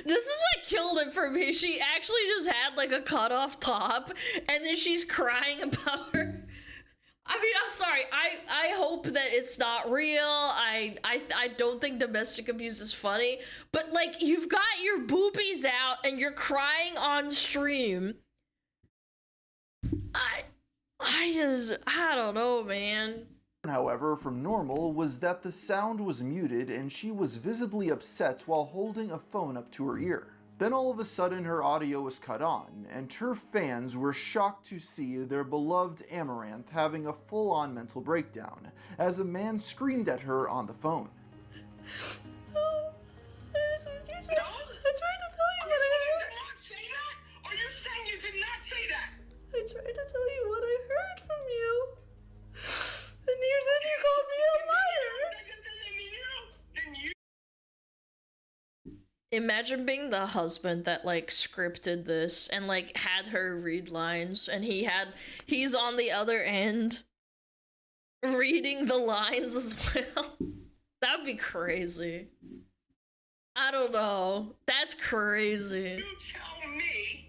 This is what killed it for me. She actually just had like a cut-off top, and then she's crying about her. I mean, I'm sorry. I hope that it's not real. I don't think domestic abuse is funny, but like, you've got your boobies out and you're crying on stream. I don't know, man.
However, from normal was that the sound was muted and she was visibly upset while holding a phone up to her ear. Then all of a sudden her audio was cut on, and her fans were shocked to see their beloved Amaranth having a full-on mental breakdown, as a man screamed at her on the phone.
No? I tried to tell you what I heard. Did not say that? Are you saying you did not say that?
I tried to tell you what I heard from you. And then you called me a liar.
Imagine being the husband that like scripted this and like had her read lines, and he's on the other end reading the lines as well. That'd be crazy. I don't know. That's crazy.
You tell me,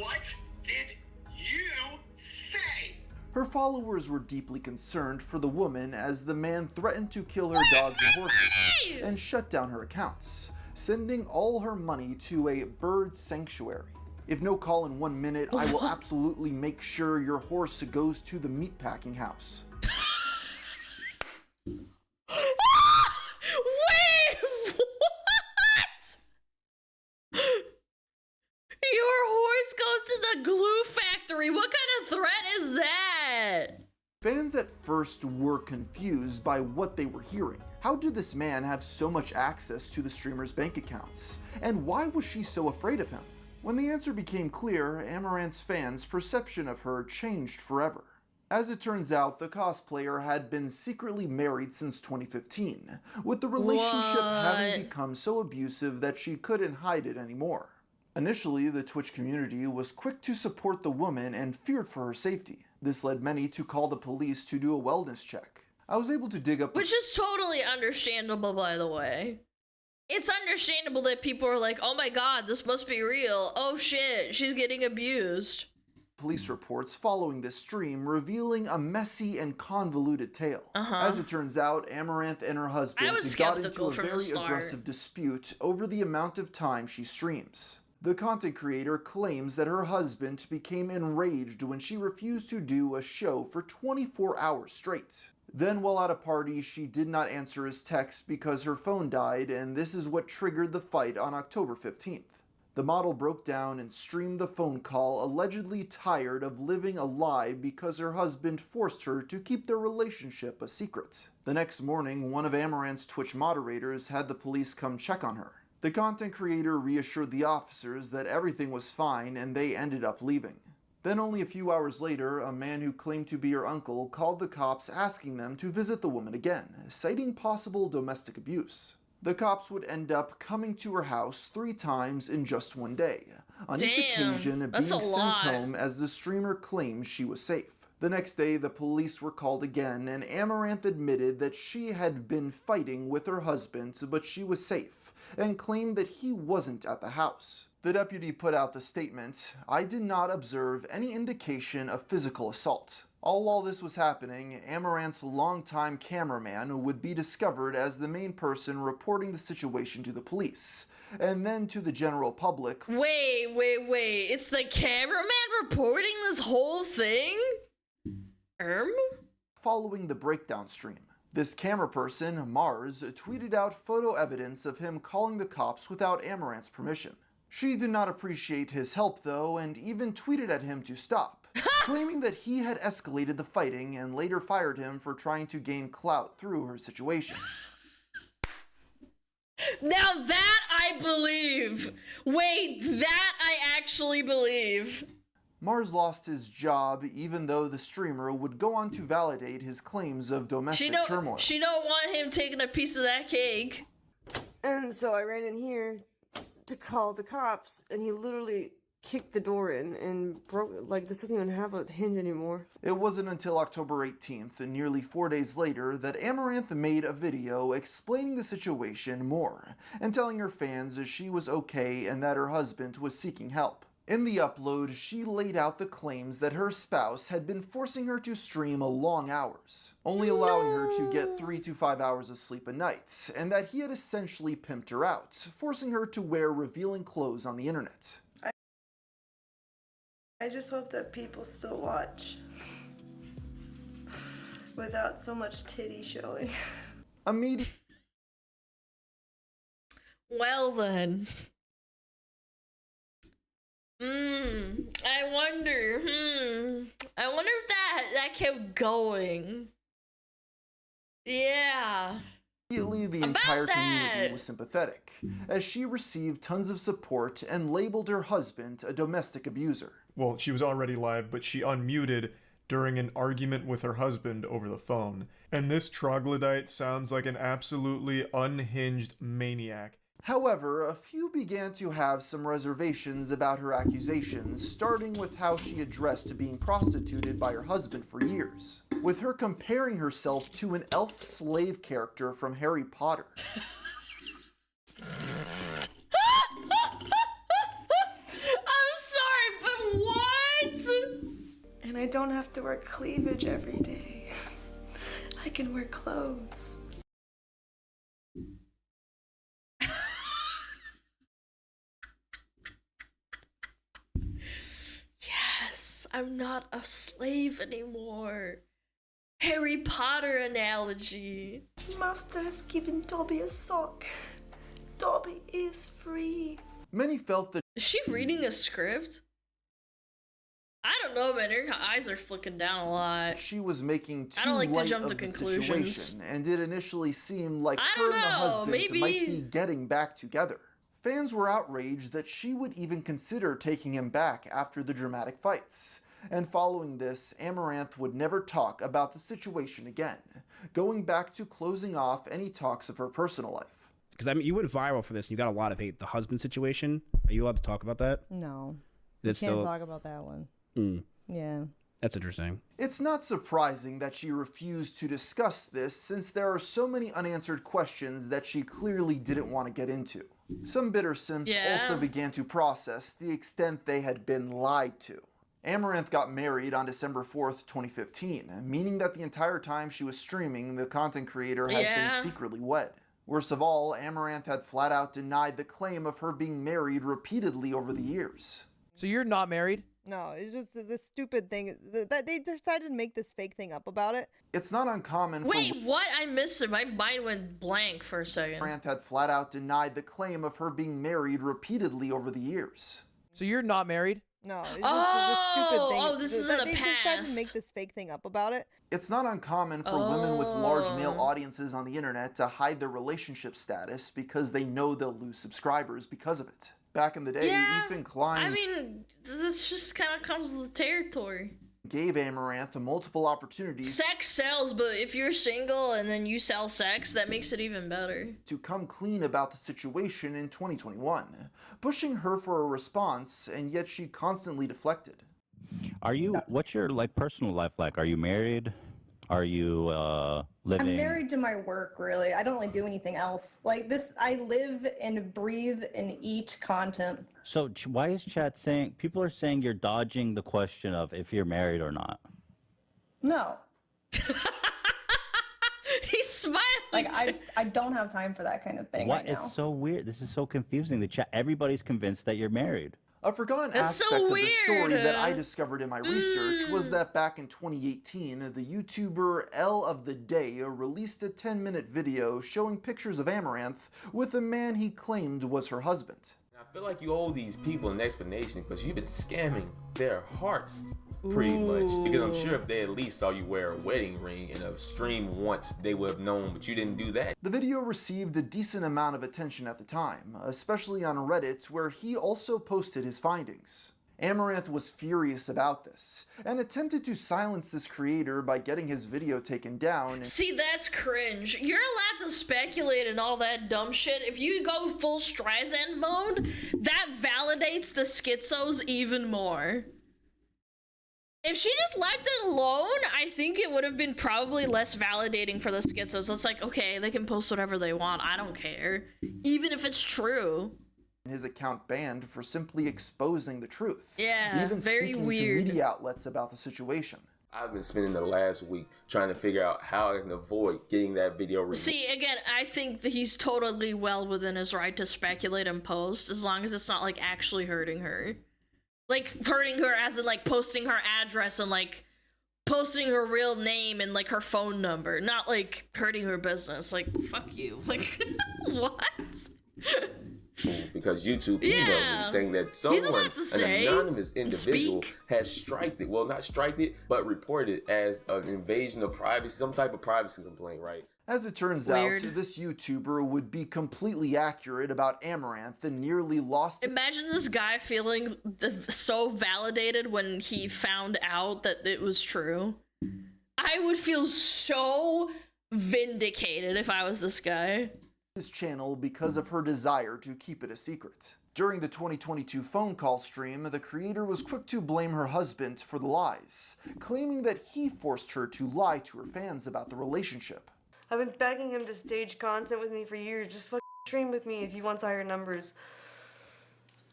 what did you say?
Her followers were deeply concerned for the woman as the man threatened to kill her dogs and horses and shut down her accounts, sending all her money to a bird sanctuary. If no call in 1 minute, I will absolutely make sure your horse goes to the meatpacking house.
Wait, what? Your horse goes to the glue factory. What kind of threat is that?
Fans at first were confused by what they were hearing. How did this man have so much access to the streamer's bank accounts? And why was she so afraid of him? When the answer became clear, Amaranth's fans' perception of her changed forever. As it turns out, the cosplayer had been secretly married since 2015, with the relationship having become so abusive that she couldn't hide it anymore. Initially, the Twitch community was quick to support the woman and feared for her safety. This led many to call the police to do a wellness check. I was able to dig up...
Which is totally understandable, by the way. It's understandable that people are like, oh my god, this must be real. Oh shit, she's getting abused.
Police reports following this stream revealing a messy and convoluted tale. As it turns out, Amaranth and her husband got into a very aggressive dispute over the amount of time she streams. The content creator claims that her husband became enraged when she refused to do a show for 24 hours straight. Then, while at a party, she did not answer his text because her phone died, and this is what triggered the fight on October 15th. The model broke down and streamed the phone call, allegedly tired of living a lie because her husband forced her to keep their relationship a secret. The next morning, one of Amaranth's Twitch moderators had the police come check on her. The content creator reassured the officers that everything was fine and they ended up leaving. Then only a few hours later, a man who claimed to be her uncle called the cops asking them to visit the woman again, citing possible domestic abuse. The cops would end up coming to her house 3 times in just one day, on each occasion being sent home as the streamer claimed she was safe. The next day, the police were called again, and Amaranth admitted that she had been fighting with her husband, but she was safe, and claimed that he wasn't at the house. The deputy put out the statement, "I did not observe any indication of physical assault." All while this was happening, Amaranth's longtime cameraman would be discovered as the main person reporting the situation to the police, and then to the general public.
Wait. It's the cameraman reporting this whole thing?
Following the breakdown stream. This camera person, Mars, tweeted out photo evidence of him calling the cops without Amaranth's permission. She did not appreciate his help though, and even tweeted at him to stop, claiming that he had escalated the fighting and later fired him for trying to gain clout through her situation.
Now that I believe! Wait, that I actually believe!
Mars lost his job even though the streamer would go on to validate his claims of domestic turmoil.
She don't want him taking a piece of that cake.
And so I ran in here to call the cops, and he literally kicked the door in and broke, like, this doesn't even have a hinge anymore.
It wasn't until October 18th, and nearly 4 days later, that Amaranth made a video explaining the situation more, and telling her fans that she was okay and that her husband was seeking help. In the upload, she laid out the claims that her spouse had been forcing her to stream long hours, only allowing her to get 3 to 5 hours of sleep a night, and that he had essentially pimped her out, forcing her to wear revealing clothes on the internet.
I just hope that people still watch without so much titty showing.
Well then. I wonder if that kept going. Yeah.
Immediately, the entire community was sympathetic, as she received tons of support and labeled her husband a domestic abuser.
Well, she was already live, but she unmuted during an argument with her husband over the phone. And this troglodyte sounds like an absolutely unhinged maniac.
However, a few began to have some reservations about her accusations, starting with how she addressed being prostituted by her husband for years, with her comparing herself to an elf slave character from Harry Potter.
I'm sorry, but what?
And I don't have to wear cleavage every day. I can wear clothes.
Yes, I'm not a slave anymore. Harry Potter analogy.
Master has given Dobby a sock. Dobby is free.
Many felt that—
Is she reading a script? I don't know, man. Her eyes are flicking down a lot.
She was making too
I don't like to
light
jump
of
to
the
conclusions.
situation, and it initially seemed like
I
her
don't
and the
know,
husband
maybe—
might be getting back together. Fans were outraged that she would even consider taking him back after the dramatic fights. And following this, Amaranth would never talk about the situation again, going back to closing off any talks of her personal life.
Because I mean, you went viral for this and you got a lot of hate. The husband situation, are you allowed to talk about that?
No.
That's
Can't
still
talk about that one. Yeah.
That's interesting.
It's not surprising that she refused to discuss this, since there are so many unanswered questions that she clearly didn't want to get into. Some bitter simps also began to process the extent they had been lied to. Amaranth got married on December 4th, 2015, meaning that the entire time she was streaming, the content creator had been secretly wed. Worst of all, Amaranth had flat out denied the claim of her being married repeatedly over the years.
So you're not married?
No, it's just this stupid thing that they decided to make this fake thing up about it.
It's not uncommon for
Wait, what? I missed it. My mind went blank for a second.
Amaranth had flat out denied the claim of her being married repeatedly over the years.
So you're not married?
No, it's just this stupid thing.
Oh, this is in the
They decided to make
past.
this fake thing up about it.
It's not uncommon for women with large male audiences on the internet to hide their relationship status because they know they'll lose subscribers because of it. Back in the day,
Yeah,
Ethan Klein
I mean, this just kind of comes with the territory.
gave Amaranth multiple opportunities
Sex sells, but if you're single and then you sell sex, that makes it even better.
to come clean about the situation in 2021, pushing her for a response, and yet she constantly deflected.
Are you, what's your like personal life like? Are you married? Are you living?
I'm married to my work, really. I don't really do anything else. Like this, I live and breathe and eat content.
So why is chat saying, people are saying you're dodging the question of if you're married or not?
No.
He's smiling.
Like I don't have time for that kind of thing
What?
right now.
It's so weird. This is so confusing. The chat, everybody's convinced that you're married.
A forgotten
That's so
aspect of the story
weird.
that I discovered in my research was that back in 2018, the YouTuber L of the Day released a 10-minute video showing pictures of Amaranth with a man he claimed was her husband.
I feel like you owe these people an explanation because you've been scamming their hearts pretty much. Because I'm sure if they at least saw you wear a wedding ring in a stream once, they would have known, but you didn't do that.
The video received a decent amount of attention at the time, especially on Reddit, where he also posted his findings. Amaranth was furious about this, and attempted to silence this creator by getting his video taken down.
See, that's cringe. You're allowed to speculate and all that dumb shit. If you go full Streisand mode, that validates the schizos even more. If she just left it alone, I think it would have been probably less validating for the schizos. It's like, okay, they can post whatever they want. I don't care. Even if it's true.
His account banned for simply exposing the truth.
Yeah,
even
very
speaking
weird.
to media outlets about the situation.
I've been spending the last week trying to figure out how I can avoid getting that video removed.
See, again, I think that he's totally well within his right to speculate and post, as long as it's not, like, actually hurting her. Like, hurting her as in, like, posting her address and, like, posting her real name and, like, her phone number. Not, like, hurting her business. Like, fuck you. Like, what?
Because YouTube
Yeah.
emailed me saying that
He's
someone,
allowed to
an
say
anonymous
and
individual,
speak.
has striked it. Well, not striked it, but reported it as an invasion of privacy, some type of privacy complaint, right?
As it turns
Weird.
out, this YouTuber would be completely accurate about Amaranth and nearly lost.
Imagine this guy feeling so validated when he found out that it was true. I would feel so vindicated if I was this guy.
His channel because of her desire to keep it a secret. During the 2022 phone call stream, the creator was quick to blame her husband for the lies, claiming that he forced her to lie to her fans about the relationship.
I've been begging him to stage content with me for years. Just fucking stream with me if he wants higher numbers.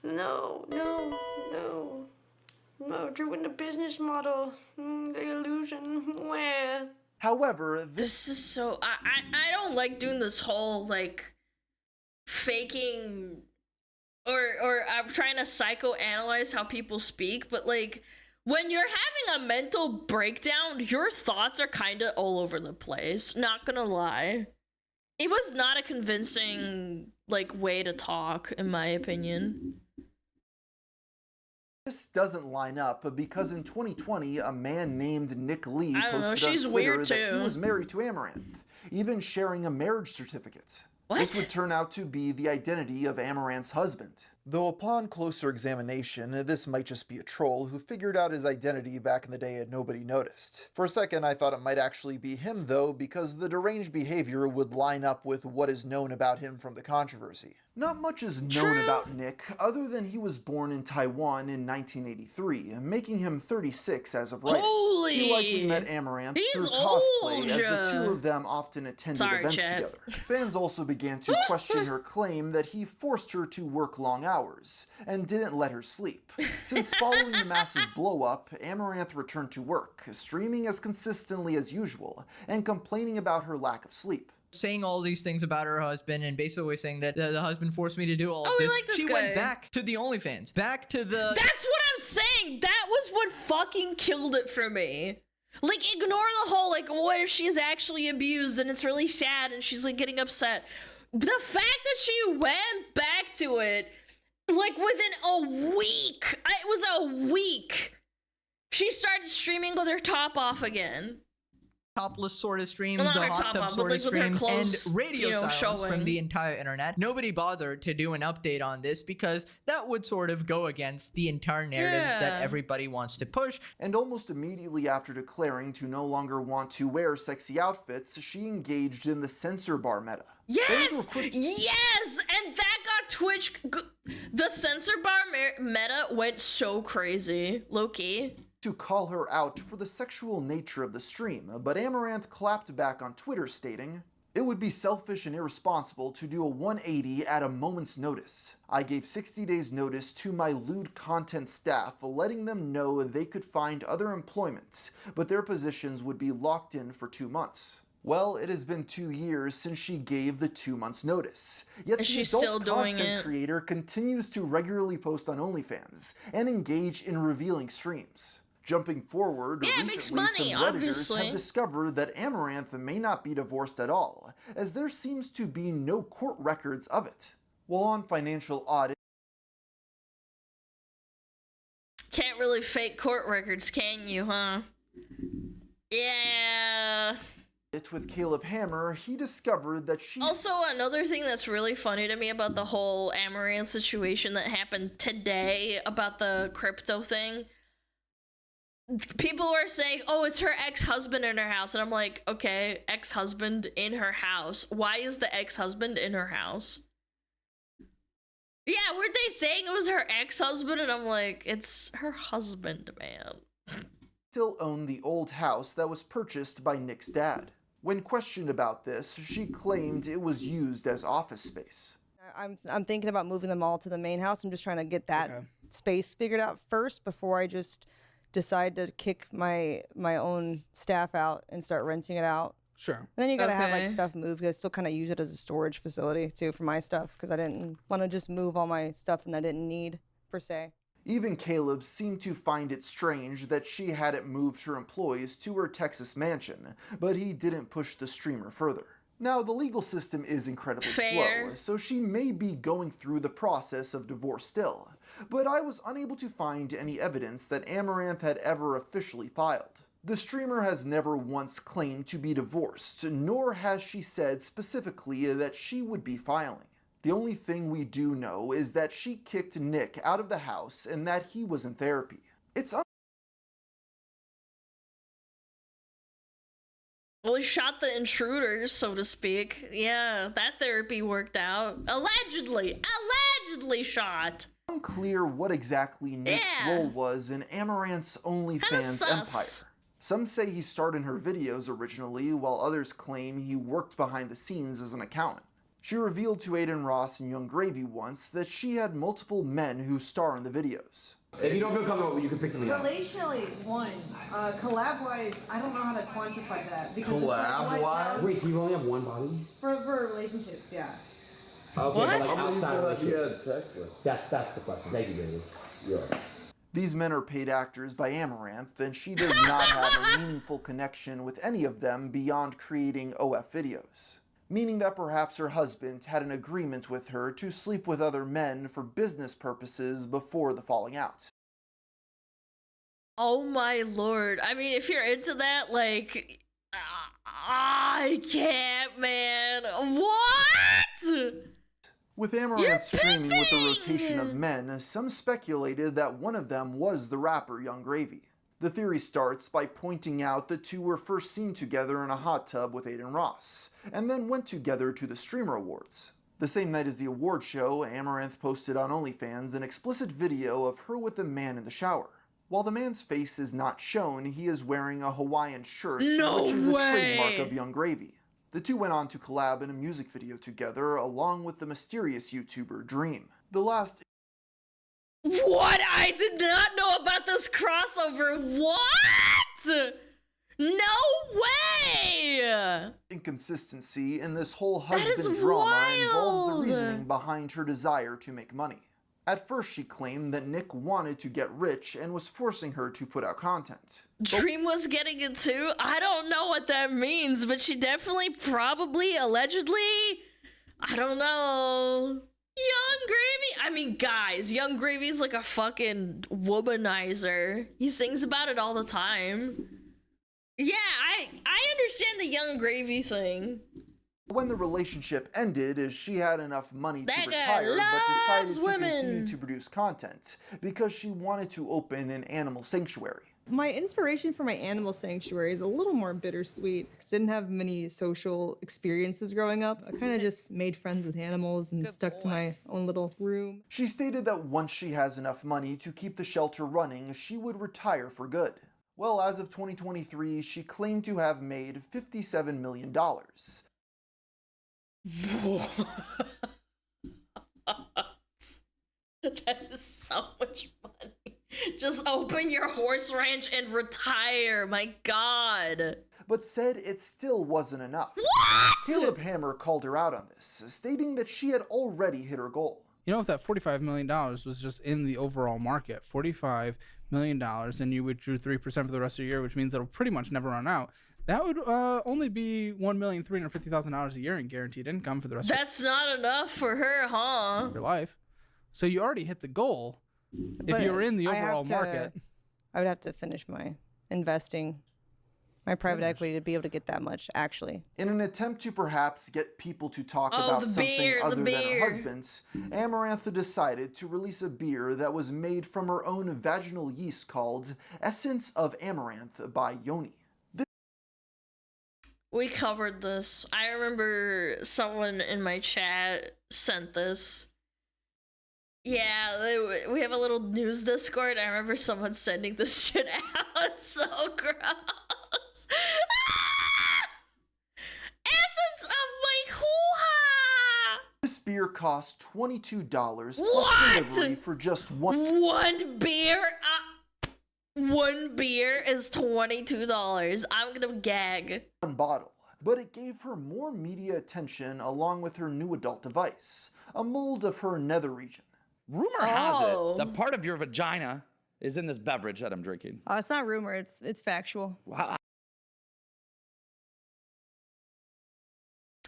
No. Ruin the business model. The illusion. Where?
However,
This is so... I don't like doing this whole, like, faking... Or I'm trying to psychoanalyze how people speak, but, like, when you're having a mental breakdown, your thoughts are kind of all over the place. Not gonna lie. It was not a convincing, like, way to talk, in my opinion.
this doesn't line up because in 2020, a man named Nick Lee
I don't know,
posted
she's
on Twitter
weird
that he
too.
was married to Amaranth, even sharing a marriage certificate.
What?
This would turn out to be the identity of Amaranth's husband. Though upon closer examination, this might just be a troll who figured out his identity back in the day and nobody noticed. For a second, I thought it might actually be him though, because the deranged behavior would line up with what is known about him from the controversy. Not much is known about Nick, other than he was born in Taiwan in 1983, making him 36 as of right.
Holy!
He likely met Amaranth
He's
through
old!
cosplay, as the two of them often attended
Sorry,
events
chat.
together. Fans also began to question her claim that he forced her to work long hours, and didn't let her sleep. Since following the massive blow-up, Amaranth returned to work, streaming as consistently as usual, and complaining about her lack of sleep.
saying all these things about her husband and basically saying that the husband forced me to do all of this.
Like this
she
guy.
went back to the OnlyFans, back to the.
That's what I'm saying. That was what fucking killed it for me. Like, ignore the whole, like, what if she's actually abused and it's really sad and she's, like, getting upset. The fact that she went back to it, like, within a week. It was a week. She started streaming with her top off again.
Topless sort of streams,
Well, not
the
her
hot
top
tub
off, but,
sort of
like, with her
streams,
clothes,
and radio
you know,
silence
showing.
from the entire internet. Nobody bothered to do an update on this because that would sort of go against the entire narrative that everybody wants to push.
And almost immediately after declaring to no longer want to wear sexy outfits, she engaged in the censor bar meta.
Yes! Yes! And that got Twitch... The censor bar meta went so crazy. Low-key.
To call her out for the sexual nature of the stream, but Amaranth clapped back on Twitter stating, "It would be selfish and irresponsible to do a 180 at a moment's notice. I gave 60 days notice to my lewd content staff, letting them know they could find other employment, but their positions would be locked in for 2 months." Well, it has been 2 years since she gave the 2 months notice. Yet
Is
the
she
adult
still doing
content
it?
creator continues to regularly post on OnlyFans and engage in revealing streams. Jumping forward,
Yeah, it makes
recently
money,
some Redditors
obviously.
have discovered that Amaranth may not be divorced at all, as there seems to be no court records of it. While on financial audit,
Can't really fake court records, can you, huh? Yeah.
with Caleb Hammer, he discovered that she's
Also, another thing that's really funny to me about the whole Amaranth situation that happened today about the crypto thing, people are saying, oh, it's her ex-husband in her house. And I'm like, okay, ex-husband in her house. Why is the ex-husband in her house? Yeah, weren't they saying it was her ex-husband? And I'm like, it's her husband, man.
still own the old house that was purchased by Nick's dad. When questioned about this, she claimed it was used as office space.
I'm thinking about moving them all to the main house. I'm just trying to get that space figured out first before I just decide to kick my own staff out and start renting it out.
Sure.
And then you gotta have like stuff moved because I still kind of use it as a storage facility too for my stuff because I didn't want to just move all my stuff and I didn't need per se.
Even Caleb seemed to find it strange that she hadn't moved her employees to her Texas mansion, but he didn't push the streamer further. Now, the legal system is incredibly slow, so she may be going through the process of divorce still, but I was unable to find any evidence that Amaranth had ever officially filed. The streamer has never once claimed to be divorced, nor has she said specifically that she would be filing. The only thing we do know is that she kicked Nick out of the house and that he was in therapy. It's
Well, he shot the intruders, so to speak. Yeah, that therapy worked out. Allegedly shot.
unclear what exactly Nick's role was in Amaranth's OnlyFans empire. Some say he starred in her videos originally, while others claim he worked behind the scenes as an accountant. She revealed to Aiden Ross and Young Gravy once that she had multiple men who star in the videos.
If you don't feel comfortable, you can pick something up.
Relationally, one. Collab-wise, I don't know how to quantify that. Because
Collab-wise? Wait, so you only have one body?
For relationships, yeah.
Okay, but like
What?
outside relationships. That's the question. Thank you, baby. Yeah.
These men are paid actors by Amaranth, and she does not have a meaningful connection with any of them beyond creating OF videos. Meaning that perhaps her husband had an agreement with her to sleep with other men for business purposes before the falling out.
Oh my lord. I mean, if you're into that, like... I can't, man. What?
With Amaranth streaming with a rotation of men, some speculated that one of them was the rapper Young Gravy. The theory starts by pointing out the two were first seen together in a hot tub with Aiden Ross, and then went together to the Streamer Awards. The same night as the award show, Amaranth posted on OnlyFans an explicit video of her with a man in the shower. While the man's face is not shown, he is wearing a Hawaiian shirt, which is a trademark of Young Gravy. The two went on to collab in a music video together, along with the mysterious YouTuber Dream. The last...
What? I did not know about this crossover. What? No way!
Inconsistency in this whole
That is
husband drama involves the
wild.
reasoning behind her desire to make money. At first, she claimed that Nick wanted to get rich and was forcing her to put out content.
Dream was getting it too? I don't know what that means, but she definitely, probably, allegedly, I don't know. Young Gravy? I mean, guys, Young Gravy's like a fucking womanizer. He sings about it all the time. Yeah, I understand the Young Gravy thing.
When the relationship ended, she had enough money to
That guy
retire, but decided to
loves
continue
women.
to produce content because she wanted to open an animal sanctuary.
My inspiration for my animal sanctuary is a little more bittersweet. I didn't have many social experiences growing up. I kind of just made friends with animals and stuck to my own little room.
She stated that once she has enough money to keep the shelter running, she would retire for good. Well, as of 2023, she claimed to have made $57 million.
That is so much money. Just open your horse ranch and retire, my god.
But said it still wasn't enough.
What?
Caleb Hammer called her out on this, stating that she had already hit her goal.
You know, if that $45 million was just in the overall market, $45 million, and you withdrew 3% for the rest of the year, which means it'll pretty much never run out, that would only be $1,350,000 a year in guaranteed income for the rest
That's not enough for her, huh?
of your life. So you already hit the goal if
But
you were in the
I have
overall
to-
market.
I would have to finish my investing, my private equity to be able to get that much, actually.
In an attempt to perhaps get people to talk
Oh,
about
the
something
beer, the
other than
beer.
her husband's, Amarantha decided to release a beer that was made from her own vaginal yeast called Essence of Amaranth by Yoni.
We covered this. I remember someone in my chat sent this. Yeah, we have a little news Discord. I remember someone sending this shit out. It's so gross. Ah! Essence of my hoo-ha!
This beer cost $22 plus
What?
delivery for just one.
One beer? One beer is $22. I'm gonna gag.
One bottle, but it gave her more media attention along with her new adult device, a mold of her nether region.
Rumor has it that part of your vagina is in this beverage that I'm drinking.
Oh, it's not rumor. It's factual.
Wow.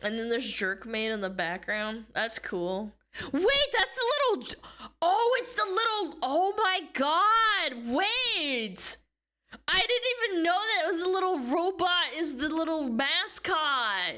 And then there's Jerkmate in the background. That's cool. Wait, that's the little... Oh, it's the little... Oh my god. Wait. I didn't even know that it was a little robot is the little mascot.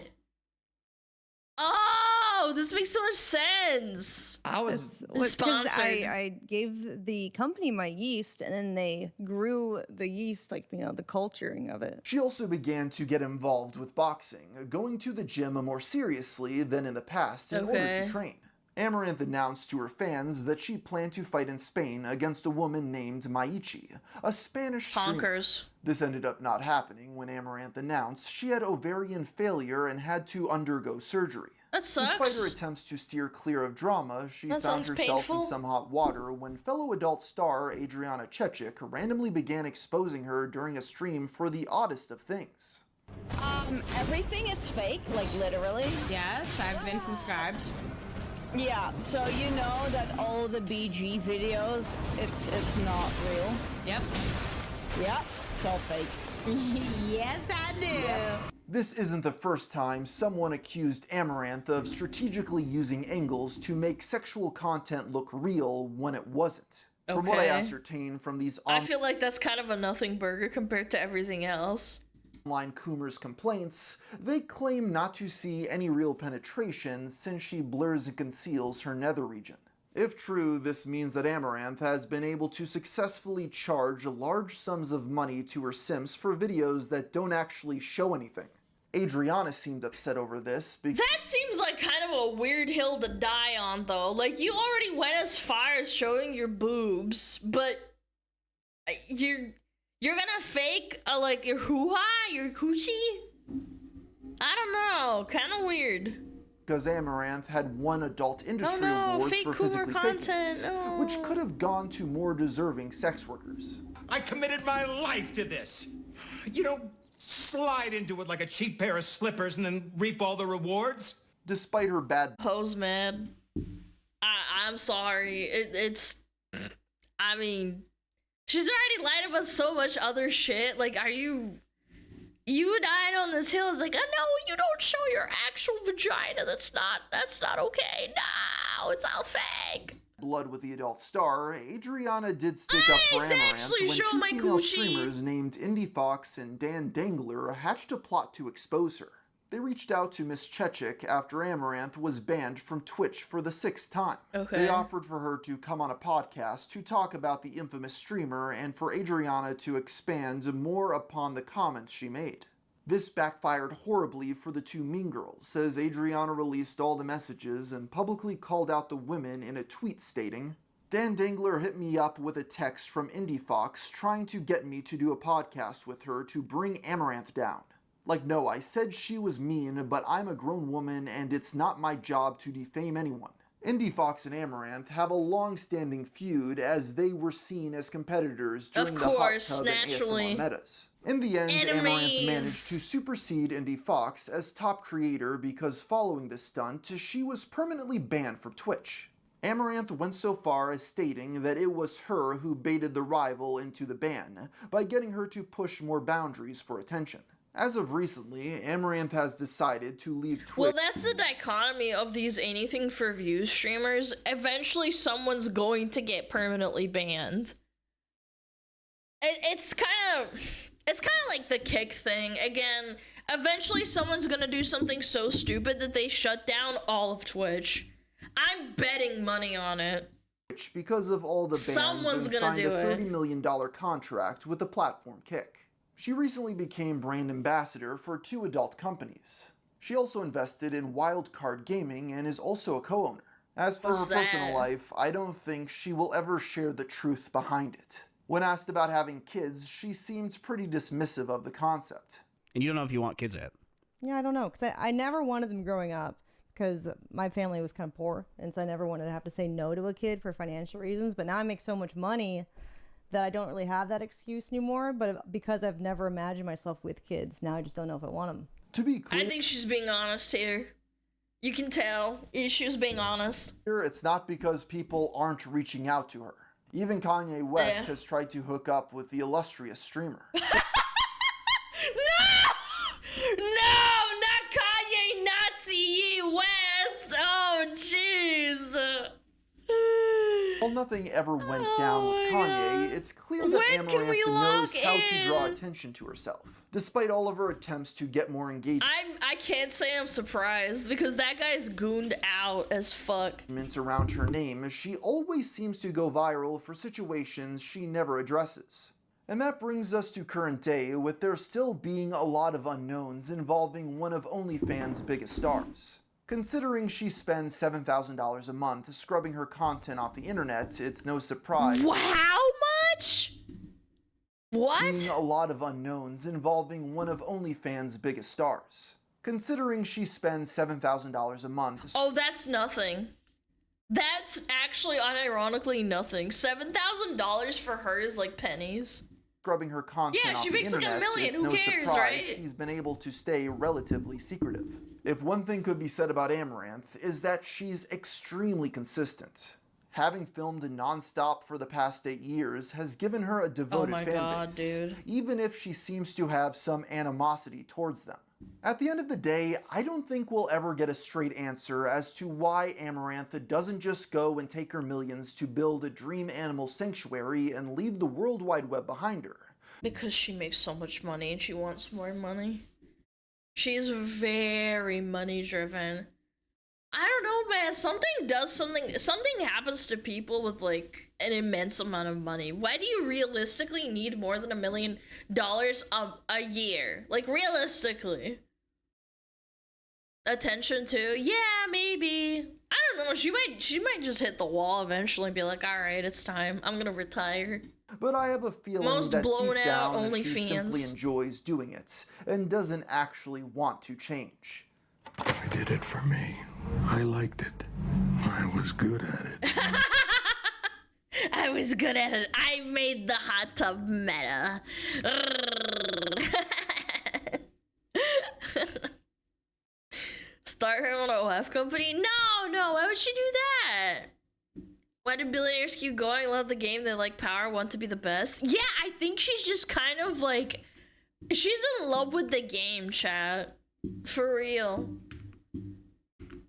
Oh, this makes so much sense.
I was
sponsored.
I gave the company my yeast, and then they grew the yeast, like, you know, the culturing of it.
She also began to get involved with boxing, going to the gym more seriously than in the past in order
Okay.
to train. Amaranth announced to her fans that she planned to fight in Spain against a woman named Maichi, a Spanish streamer.
Honkers.
This ended up not happening when Amaranth announced she had ovarian failure and had to undergo surgery.
That sucks.
Despite her attempts to steer clear of drama, she
That
found
sounds
herself in
painful.
some hot water when fellow adult star Adriana Chechik randomly began exposing her during a stream for the oddest of things.
Everything is fake, like literally.
Yes, I've been subscribed.
Yeah, so you know that all the BG videos, it's not real.
Yep.
Yep, it's all fake.
Yes, I do.
This isn't the first time someone accused Amaranth of strategically using angles to make sexual content look real when it wasn't. From what I
Okay.
ascertained from these
I feel like that's kind of a nothing burger compared to everything else.
online Coomer's complaints, they claim not to see any real penetration since she blurs and conceals her nether region. If true, this means that Amaranth has been able to successfully charge large sums of money to her simps for videos that don't actually show anything. Adriana seemed upset over this because
That seems like kind of a weird hill to die on, though. Like, you already went as far as showing your boobs, but you're gonna fake like your hoo-ha, your coochie? I don't know, kind of weird.
because Amaranth had won adult industry
no,
awards
fake
for
Coomer
physically faking
content,
it, which could have gone to more deserving sex workers.
I committed my life to this. You know,
slide into it like a cheap pair of slippers and then reap all the rewards?
Despite her bad
Hoes, man. I'm sorry. I mean, she's already lied about so much other shit. Like, you died on this hill. It's like, oh, no, you don't show your actual vagina. That's not okay. No, it's all fake.
blood with the adult star, Adriana did stick up for Amaranth when two female streamers named Indie Fox and Dan Dangler hatched a plot to expose her. They reached out to Miss Chechik after Amaranth was banned from Twitch for the 6th time. They offered for her to come on a podcast to talk about the infamous streamer and for Adriana to expand more upon the comments she made. This backfired horribly for the two mean girls, as Adriana released all the messages and publicly called out the women in a tweet stating, Dan Dangler hit me up with a text from Indie Fox trying to get me to do a podcast with her to bring Amaranth down. Like, no, I said she was mean, but I'm a grown woman and it's not my job to defame anyone. Indie Fox and Amaranth have a long-standing feud as they were seen as competitors during the hot tub and ASMR metas. In the end, Amaranth managed to supersede Indie Fox as top creator because following this stunt, she was permanently banned from Twitch. Amaranth went so far as stating that it was her who baited the rival into the ban by getting her to push more boundaries for attention. As of recently, Amaranth has decided to leave Twitch.
Well, that's the dichotomy of these anything for views streamers. Eventually, someone's going to get permanently banned. It's kind of like the kick thing. Again, eventually someone's gonna do something so stupid that they shut down all of Twitch. I'm betting money on it.
Because of all the bans
Someone's
and
gonna
signed
do
a
it.
$30 million contract with the platform Kick. She recently became brand ambassador for 2 adult companies. She also invested in Wildcard Gaming and is also a co-owner. As for her personal life, I don't think she will ever share the truth behind it. When asked about having kids, she seemed pretty dismissive of the concept.
And you don't know if you want kids yet.
Yeah, I don't know, because I never wanted them growing up because my family was kind of poor, and so I never wanted to have to say no to a kid for financial reasons. But now I make so much money that I don't really have that excuse anymore, but because I've never imagined myself with kids, now I just don't know if I want them.
To be clear,
I think she's being honest here. You can tell she was being honest.
It's not because people aren't reaching out to her. Even Kanye West has tried to hook up with the illustrious streamer.
No, not Kanye Nazi West. Oh, jeez.
While nothing ever went down with Kanye, it's clear that Amaranth knows how to draw attention to herself, despite all of her attempts to get more engagement.
I can't say I'm surprised because that guy's gooned out as fuck.
Around her name, she always seems to go viral for situations she never addresses. And that brings us to current day, with there still being a lot of unknowns involving one of OnlyFans' biggest stars. Considering she spends $7,000 a month scrubbing her content off the internet, it's no surprise.
How much? What?
Being a lot of unknowns involving one of OnlyFans' biggest stars. Considering she spends $7,000 a month.
Oh, that's nothing. That's actually unironically nothing. $7,000 for her is like pennies.
Scrubbing her content off
she
the
makes like
internet,
$1 million.
it's
Who
no
cares,
surprise
right?
she's been able to stay relatively secretive. If one thing could be said about Amaranth, is that she's extremely consistent. Having filmed non-stop for the past 8 years has given her a devoted fan base,
dude.
even if she seems to have some animosity towards them. At the end of the day, I don't think we'll ever get a straight answer as to why Amaranth doesn't just go and take her millions to build a dream animal sanctuary and leave the World Wide Web behind her.
Because she makes so much money and she wants more money. She's very money driven. I don't know, man. Something happens to people with like an immense amount of money. Why do you realistically need more than $1 million a year? Like realistically. Attention to? Yeah, maybe. I don't know. She might just hit the wall eventually and be like, all right, it's time. I'm gonna retire.
But I have a feeling
Most
that
blown
deep
out
down she
OnlyFans.
simply enjoys doing it and doesn't actually want to change.
I did it for me. I liked it. I was good at it.
I was good at it. I made the hot tub meta. OF company? No, why would she do that? Why do billionaires keep going? Love the game, they like power, want to be the best. Yeah, I think she's just kind of like, she's in love with the game, chat. For real.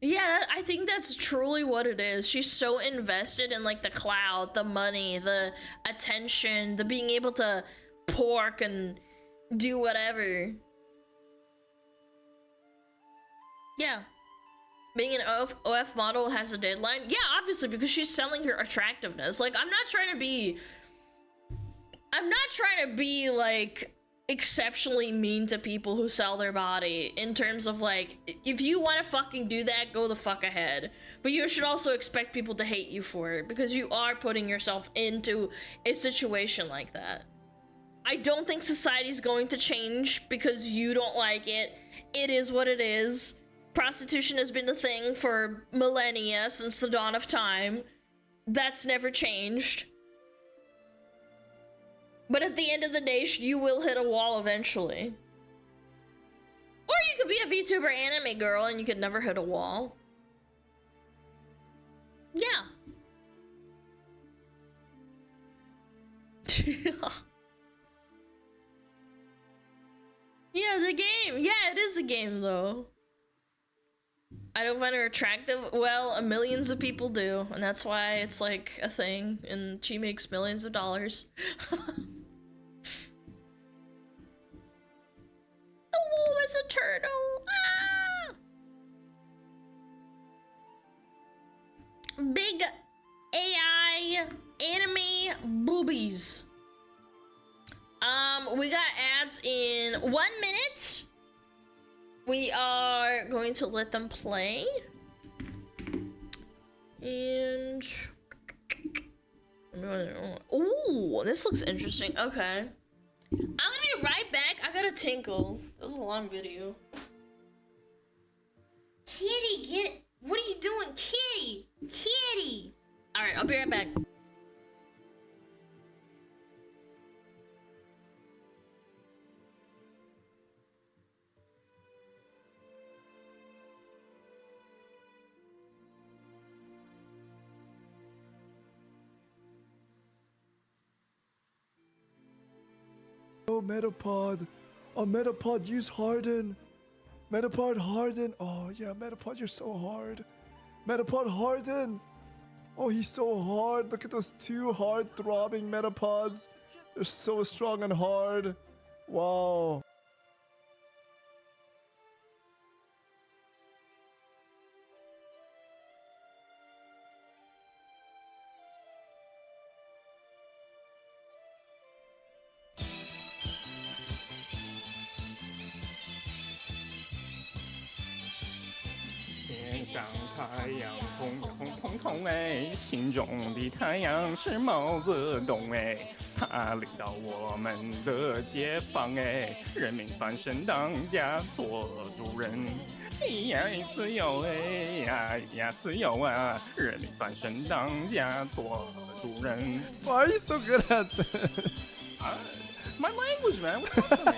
Yeah, I think that's truly what it is. She's so invested in like the clout, the money, the attention, the being able to pork and do whatever. Yeah. Being an OF model has a deadline? Yeah, obviously, because she's selling her attractiveness. Like, I'm not trying to be like exceptionally mean to people who sell their body in terms of like, if you want to fucking do that, go the fuck ahead. But you should also expect people to hate you for it because you are putting yourself into a situation like that. I don't think society's going to change because you don't like it. It is what it is. Prostitution has been a thing for millennia, since the dawn of time. That's never changed. But at the end of the day, you will hit a wall eventually. Or you could be a VTuber anime girl and you could never hit a wall. Yeah. Yeah, the game. Yeah, it is a game though. I don't find her attractive. Well, millions of people do, and that's why it's like a thing, and she makes millions of dollars. The wolf is a turtle. Ah! Big AI anime boobies. We got ads in 1 minute. We are going to let them play. And ooh, this looks interesting. Okay. I'm gonna be right back. I gotta tinkle. That was a long video. Kitty, get, what are you doing? Kitty! Kitty! Alright, I'll be right back.
Oh, Metapod. Oh, Metapod, use Harden. Metapod, Harden. Oh, yeah, Metapod, you're so hard. Metapod, Harden. Oh, he's so hard. Look at those two hard throbbing Metapods. They're so strong and hard. Wow.
天上太阳红红彤彤哎，心中的太阳是毛泽东哎，他领导我们的解放哎，人民翻身当家做主人，呀自由哎呀自由啊，人民翻身当家做主人。
Why are you so good at this?
My language, man. What's up with me?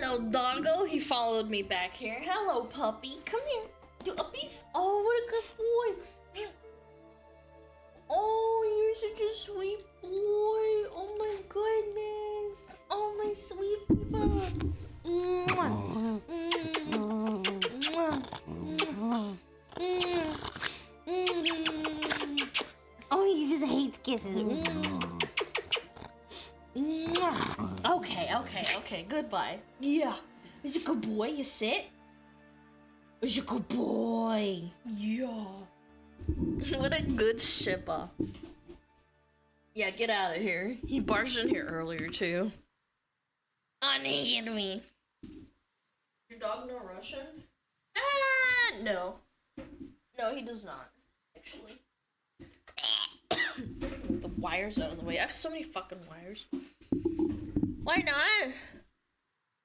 Hello, doggo. He followed me back here. Hello, puppy. Come here. Do uppies. Oh, what a good boy. Oh, you're such a sweet boy. Oh my goodness. Oh my sweet people. Mwah. Mwah. Mwah. Oh, he just hates kisses. Okay, goodbye. Yeah. He's a good boy, you sit? He's a good boy. Yeah. What a good shipper. Yeah, get out of here. He barged in here earlier, too. Unhand me. Your dog know Russian? No. No, he does not, actually. The wires out of the way. I have so many fucking wires. Why not?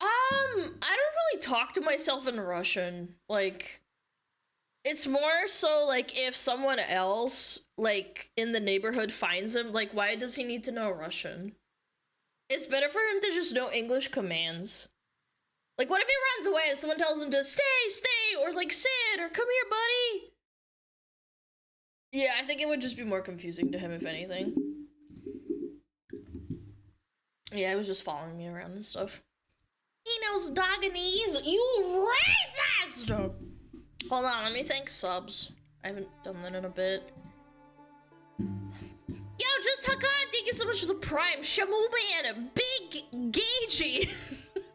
I don't really talk to myself in Russian. Like, it's more so like if someone else, like, in the neighborhood finds him, like, why does he need to know Russian? It's better for him to just know English commands. Like, what if he runs away and someone tells him to stay, or like sit, or come here, buddy? Yeah, I think it would just be more confusing to him, if anything. Yeah, he was just following me around and stuff. He knows Doganese. You racist! Hold on, let me thank subs. I haven't done that in a bit. Yo, just Hakan, thank you so much for the prime. Shamu Man, Big Gagey.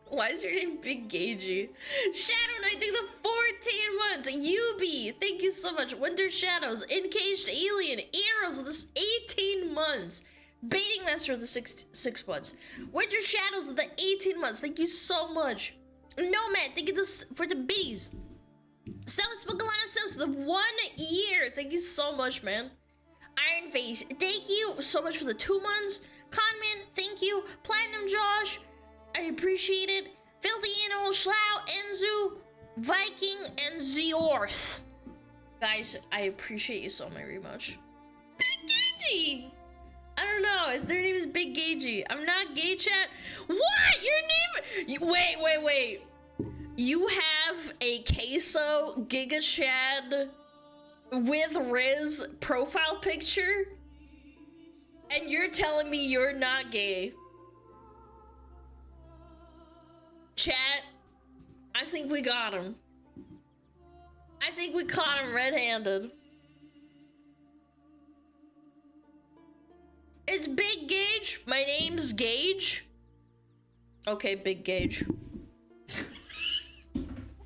Why is your name Big Gagey? Shadow Knight, thank you the 14 months. Yubi, thank you so much. Winter Shadows, Encaged Alien, Arrows with this 18 months. Baiting Master with the 6 months. Winter Shadows with the 18 months. Thank you so much. Nomad, thank you for the biddies. SmugAlana Sims the 1 year. Thank you so much, man. Iron Face, thank you so much for the 2 months. Conman, thank you. Platinum Josh, I appreciate it. Filthy Animal, Schlau, Enzu, Viking, and Zeorth. Guys, I appreciate you so very much. Big Gagey! I don't know, their name is Big Gagey. I'm not gay, chat. What? Your name? Wait. You have a Queso Giga Chad with Riz profile picture? And you're telling me you're not gay? Chat, I think we got him. I think we caught him red-handed. It's Big Gage. My name's Gage. Okay, Big Gage.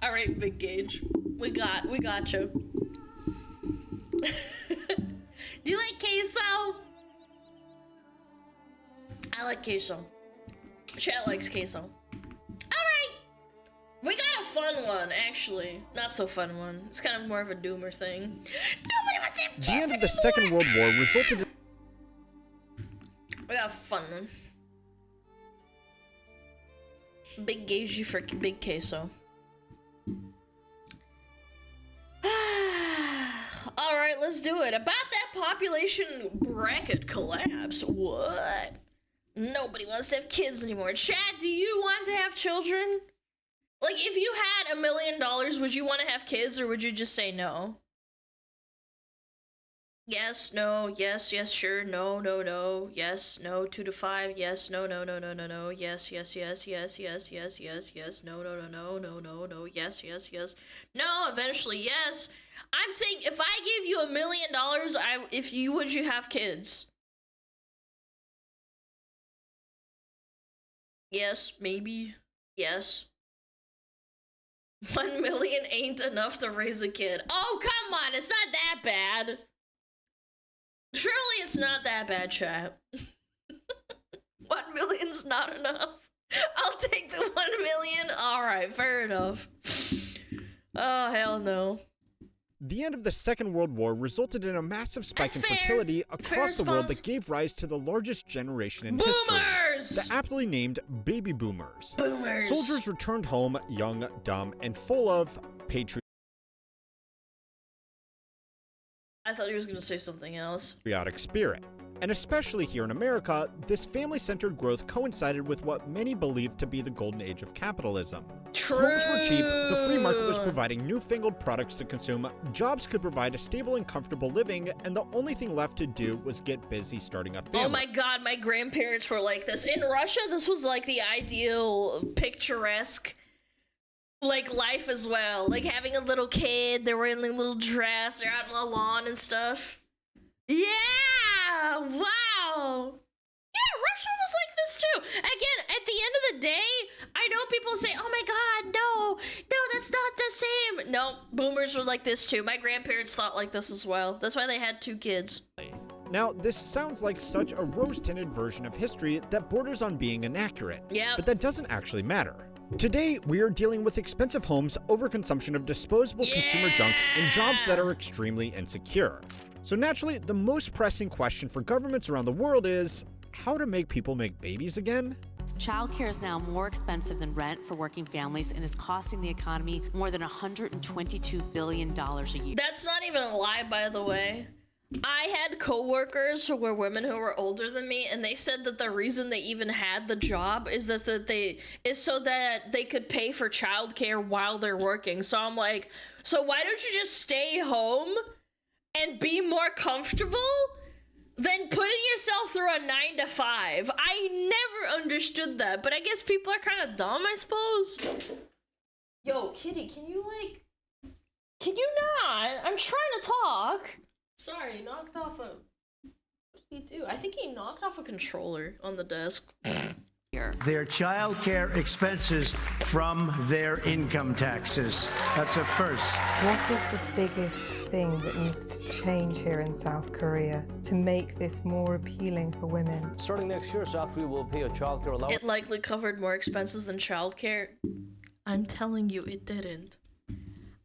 All right, Big Gage. We got you. Do you like queso? I like queso. Chat likes queso. All right, we got a fun one, actually. Not so fun one. It's kind of more of a doomer thing. Nobody wants to have kids
The end of the
anymore.
Second World War resulted in...
We got a fun one. Big Gagey for Big Queso. Alright, let's do it. About that population bracket collapse. What? Nobody wants to have kids anymore. Chad, do you want to have children? Like, if you had $1 million, would you want to have kids, or would you just say no? Yes, no, yes, sure, no, yes, no, 2 to 5, yes, no, yes, yes, no, yes, no, eventually, yes. I'm saying, if I give you $1 million, would you have kids? Yes, maybe, yes. 1 million ain't enough to raise a kid. Oh, come on, it's not that bad. Surely it's not that bad, chat. 1 million's not enough. I'll take the 1 million. Alright, fair enough. Oh, hell no.
The end of the Second World War resulted in a massive spike in fertility across the world that gave rise to the largest generation in history. The aptly named baby boomers. Soldiers returned home young, dumb, and full of patriotism.
I I thought he was gonna say something else.
Patriotic spirit. And especially here in America, this family-centered growth coincided with what many believed to be the golden age of capitalism.
True.
Homes were cheap, the free market was providing newfangled products to consume, jobs could provide a stable and comfortable living, and the only thing left to do was get busy starting a family.
Oh my god, my grandparents were like this. In Russia, this was like the ideal picturesque like life as well. Like having a little kid, they're wearing like a little dress, they're out on the lawn and stuff. Yeah! Wow! Yeah, Russia was like this too. Again, at the end of the day, I know people say, oh my god, no, that's not the same. No, boomers were like this too. My grandparents thought like this as well. That's why they had 2 kids.
Now, this sounds like such a rose-tinted version of history that borders on being inaccurate.
Yeah.
But that doesn't actually matter. Today, we are dealing with expensive homes, overconsumption of disposable consumer junk, and jobs that are extremely insecure. So naturally, the most pressing question for governments around the world is how to make people make babies again?
Childcare is now more expensive than rent for working families and is costing the economy more than $122 billion a year.
That's not even a lie, by the way. I had coworkers who were women who were older than me, and they said that the reason they even had the job is so that they could pay for childcare while they're working. So I'm like, so why don't you just stay home and be more comfortable than putting yourself through a 9 to 5? I never understood that, but I guess people are kind of dumb, I suppose. Yo, Kitty, can you not? I'm trying to talk. Sorry, he knocked off a... What did he do? I think he knocked off a controller on the desk.
Their child care expenses from their income taxes. That's a first.
What is the biggest thing that needs to change here in South Korea to make this more appealing for women?
Starting next year, South Korea will pay a child care allowance.
It likely covered more expenses than childcare. I'm telling you, it didn't.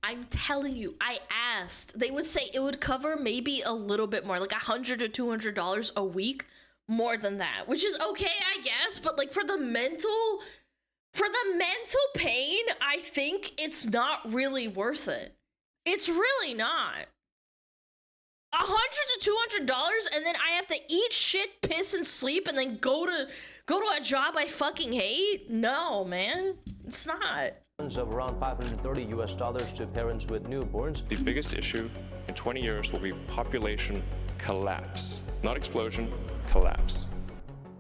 I'm telling you, I asked. They would say it would cover maybe a little bit more, like $100 to $200 a week, more than that, which is okay, I guess. But like for the mental pain, I think it's not really worth it. It's really not. $100 to $200, and then I have to eat shit, piss, and sleep, and then go to a job I fucking hate? No, man, it's not.
Of around $530 to parents with newborns.
The biggest issue in 20 years will be population collapse. Not explosion, collapse.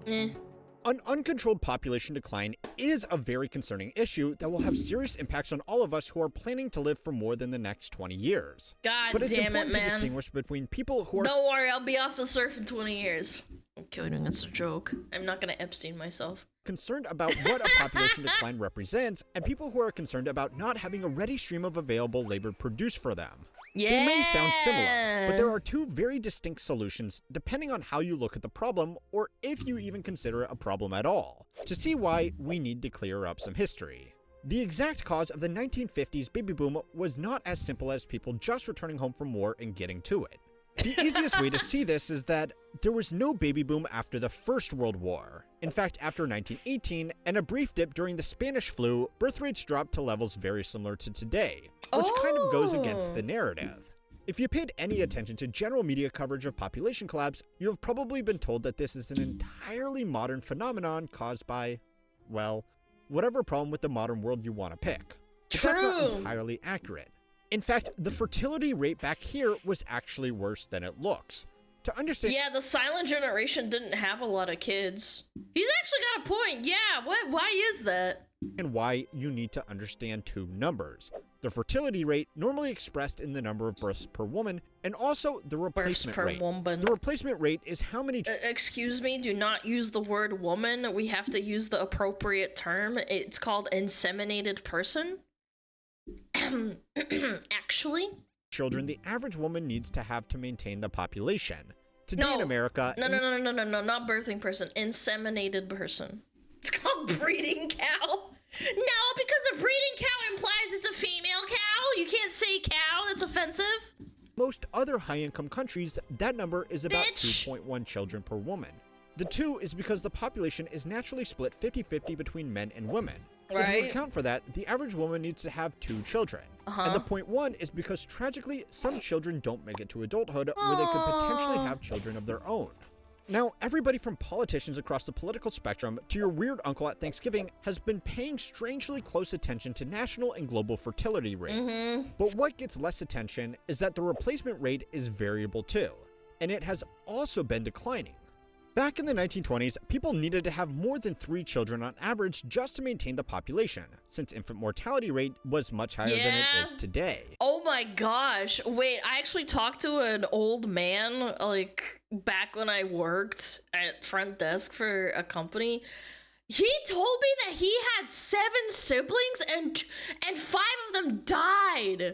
An uncontrolled population decline is a very concerning issue that will have serious impacts on all of us who are planning to live for more than the next 20 years.
God
but it's
damn it,
important
man.
to distinguish between people who are...
Don't worry, I'll be off the surf in 20 years. I'm kidding, it's a joke. I'm not gonna Epstein myself.
Concerned about what a population decline represents, and people who are concerned about not having a ready stream of available labor produced for them.
Yeah.
They may sound similar, but there are 2 very distinct solutions depending on how you look at the problem, or if you even consider it a problem at all. To see why, we need to clear up some history. The exact cause of the 1950s baby boom was not as simple as people just returning home from war and getting to it. The easiest way to see this is that there was no baby boom after the First World War. In fact, after 1918 and a brief dip during the Spanish flu, birth rates dropped to levels very similar to today, which kind of goes against the narrative. If you paid any attention to general media coverage of population collapse, you have probably been told that this is an entirely modern phenomenon caused by, well, whatever problem with the modern world you want to pick. But that's not entirely accurate. In fact, the fertility rate back here was actually worse than it looks. To understand—
Yeah, the silent generation didn't have a lot of kids. He's actually got a point. Yeah, why is that?
And why you need to understand 2 numbers. The fertility rate, normally expressed in the number of births per woman, and also the replacement rate. The replacement rate is how many—
excuse me, do not use the word woman. We have to use the appropriate term. It's called inseminated person. Actually,
children the average woman needs to have to maintain the population. Today in America—
No, not birthing person, inseminated person. It's called breeding cow. No, because a breeding cow implies it's a female cow. You can't say cow, that's offensive.
Most other high-income countries, that number is about 2.1 children per woman. The 2 is because the population is naturally split 50-50 between men and women. So to account for that, the average woman needs to have 2 children. And the point 1 is because tragically, some children don't make it to adulthood where they could potentially have children of their own. Now, everybody from politicians across the political spectrum to your weird uncle at Thanksgiving has been paying strangely close attention to national and global fertility rates. But what gets less attention is that the replacement rate is variable too, and it has also been declining. Back in the 1920s, people needed to have more than 3 children on average just to maintain the population, since infant mortality rate was much higher than it is today.
Oh my gosh. Wait, I actually talked to an old man, like, back when I worked at front desk for a company. He told me that he had 7 siblings and 5 of them died. And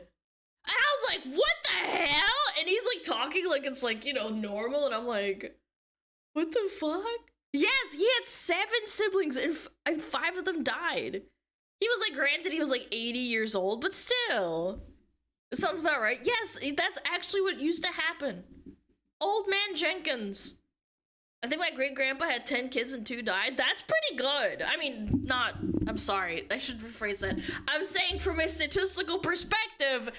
I was like, what the hell? And he's like talking like it's like, you know, normal. And I'm like, what the fuck? Yes, he had 7 siblings and 5 of them died. He was like, granted, he was like 80 years old, but still. It sounds about right. Yes, that's actually what used to happen. Old man Jenkins. I think my great-grandpa had 10 kids and 2 died. That's pretty good. I mean, I'm sorry. I should rephrase that. I'm saying from a statistical perspective,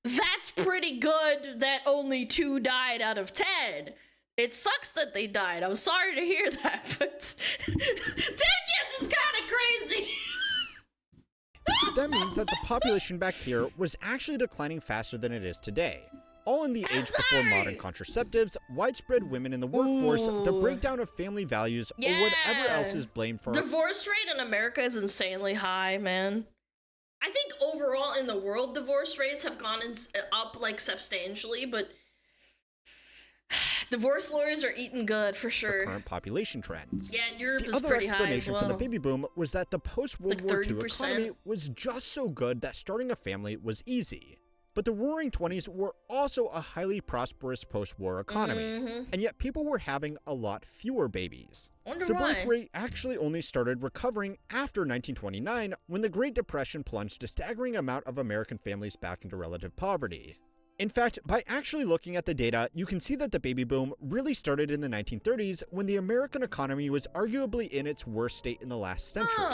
that's pretty good that only 2 died out of 10. It sucks that they died. I'm sorry to hear that, but 10 kids is kind of crazy.
That means that the population back here was actually declining faster than it is today. All in the age before modern contraceptives, widespread women in the workforce, the breakdown of family values, or whatever else is blamed for.
Divorce rate in America is insanely high, man. I think overall in the world, divorce rates have gone up like substantially, but divorce lawyers are eating good for sure.
The current population trends.
Yeah, in Europe
the
is
other
pretty high as
explanation
well.
for the baby boom was that the post-World
Like
War II
30%.
economy was just so good that starting a family was easy. But the Roaring 20s were also a highly prosperous post-war economy, and yet people were having a lot fewer babies. The birth rate actually only started recovering after 1929, when the Great Depression plunged a staggering amount of American families back into relative poverty. In fact, by actually looking at the data, you can see that the baby boom really started in the 1930s when the American economy was arguably in its worst state in the last century.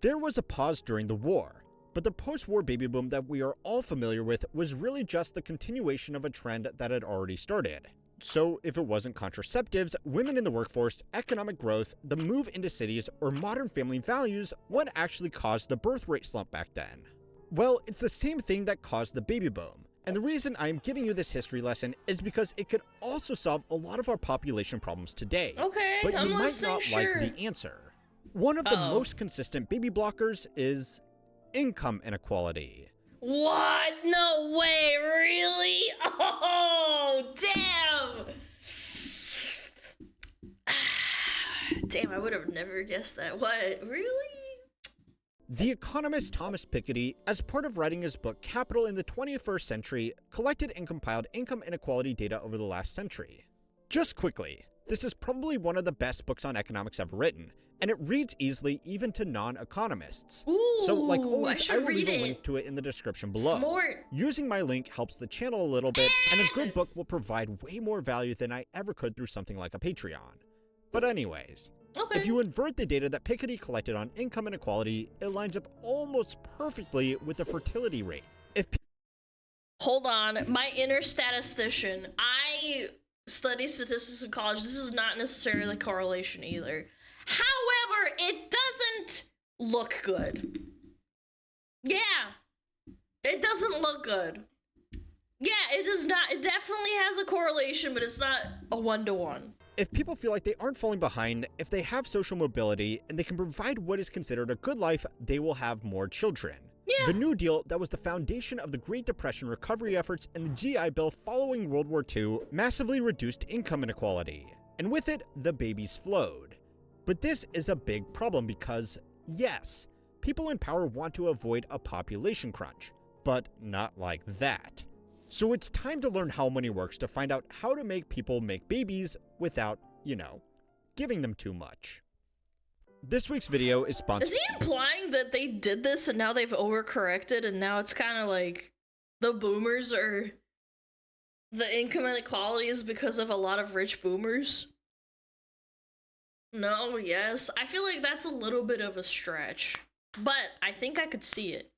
There was a pause during the war, but the post-war baby boom that we are all familiar with was really just the continuation of a trend that had already started. So if it wasn't contraceptives, women in the workforce, economic growth, the move into cities, or modern family values, what actually caused the birth rate slump back then? Well, it's the same thing that caused the baby boom. And the reason I'm giving you this history lesson is because it could also solve a lot of our population problems today.
Okay,
but
I'm
you might
listening,
not
sure.
like the answer. One of the most consistent baby blockers is income inequality.
What? No way, really? Oh, damn! Damn, I would have never guessed that. What? Really?
The economist Thomas Piketty, as part of writing his book Capital in the 21st Century, collected and compiled income inequality data over the last century. Just quickly, this is probably one of the best books on economics ever written, and it reads easily even to non-economists. So like always, I will leave a link to it in the description below.
Smart.
Using my link helps the channel a little bit, and a good book will provide way more value than I ever could through something like a Patreon. But anyways, if you invert the data that Piketty collected on income inequality, it lines up almost perfectly with the fertility rate.
Hold on, my inner statistician. I study statistics in college. This is not necessarily correlation either. However, it doesn't look good. Yeah, it doesn't look good. Yeah, it does not. It definitely has a correlation, but it's not a 1-to-1.
If people feel like they aren't falling behind, if they have social mobility, and they can provide what is considered a good life, they will have more children.
Yeah.
The New Deal, that was the foundation of the Great Depression recovery efforts and the GI Bill following World War II, massively reduced income inequality. And with it, the babies flowed. But this is a big problem because, yes, people in power want to avoid a population crunch, but not like that. So it's time to learn how money works to find out how to make people make babies without, you know, giving them too much. This week's video is sponsored.
Is he implying that they did this and now they've overcorrected and now it's kind of like the boomers are... The income inequality is because of a lot of rich boomers? No, yes. I feel like that's a little bit of a stretch. but I think I could see it.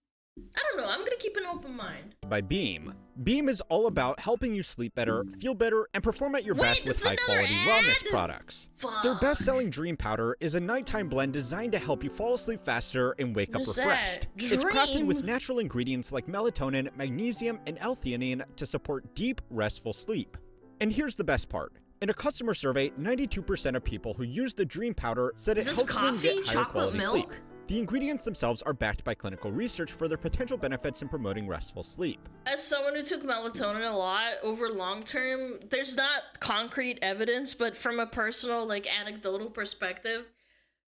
I don't know, I'm gonna keep an open mind.
By Beam. Beam is all about helping you sleep better, feel better, and perform at your best with high-quality wellness products. Their best-selling Dream Powder is a nighttime blend designed to help you fall asleep faster and wake up refreshed. It's crafted with natural ingredients like melatonin, magnesium, and L-theanine to support deep, restful sleep. And here's the best part. In a customer survey, 92% of people who use the Dream Powder said it helps them get higher quality sleep. The ingredients themselves are backed by clinical research for their potential benefits in promoting restful sleep.
As someone who took melatonin a lot over long term, there's not concrete evidence, but from a personal, like, anecdotal perspective,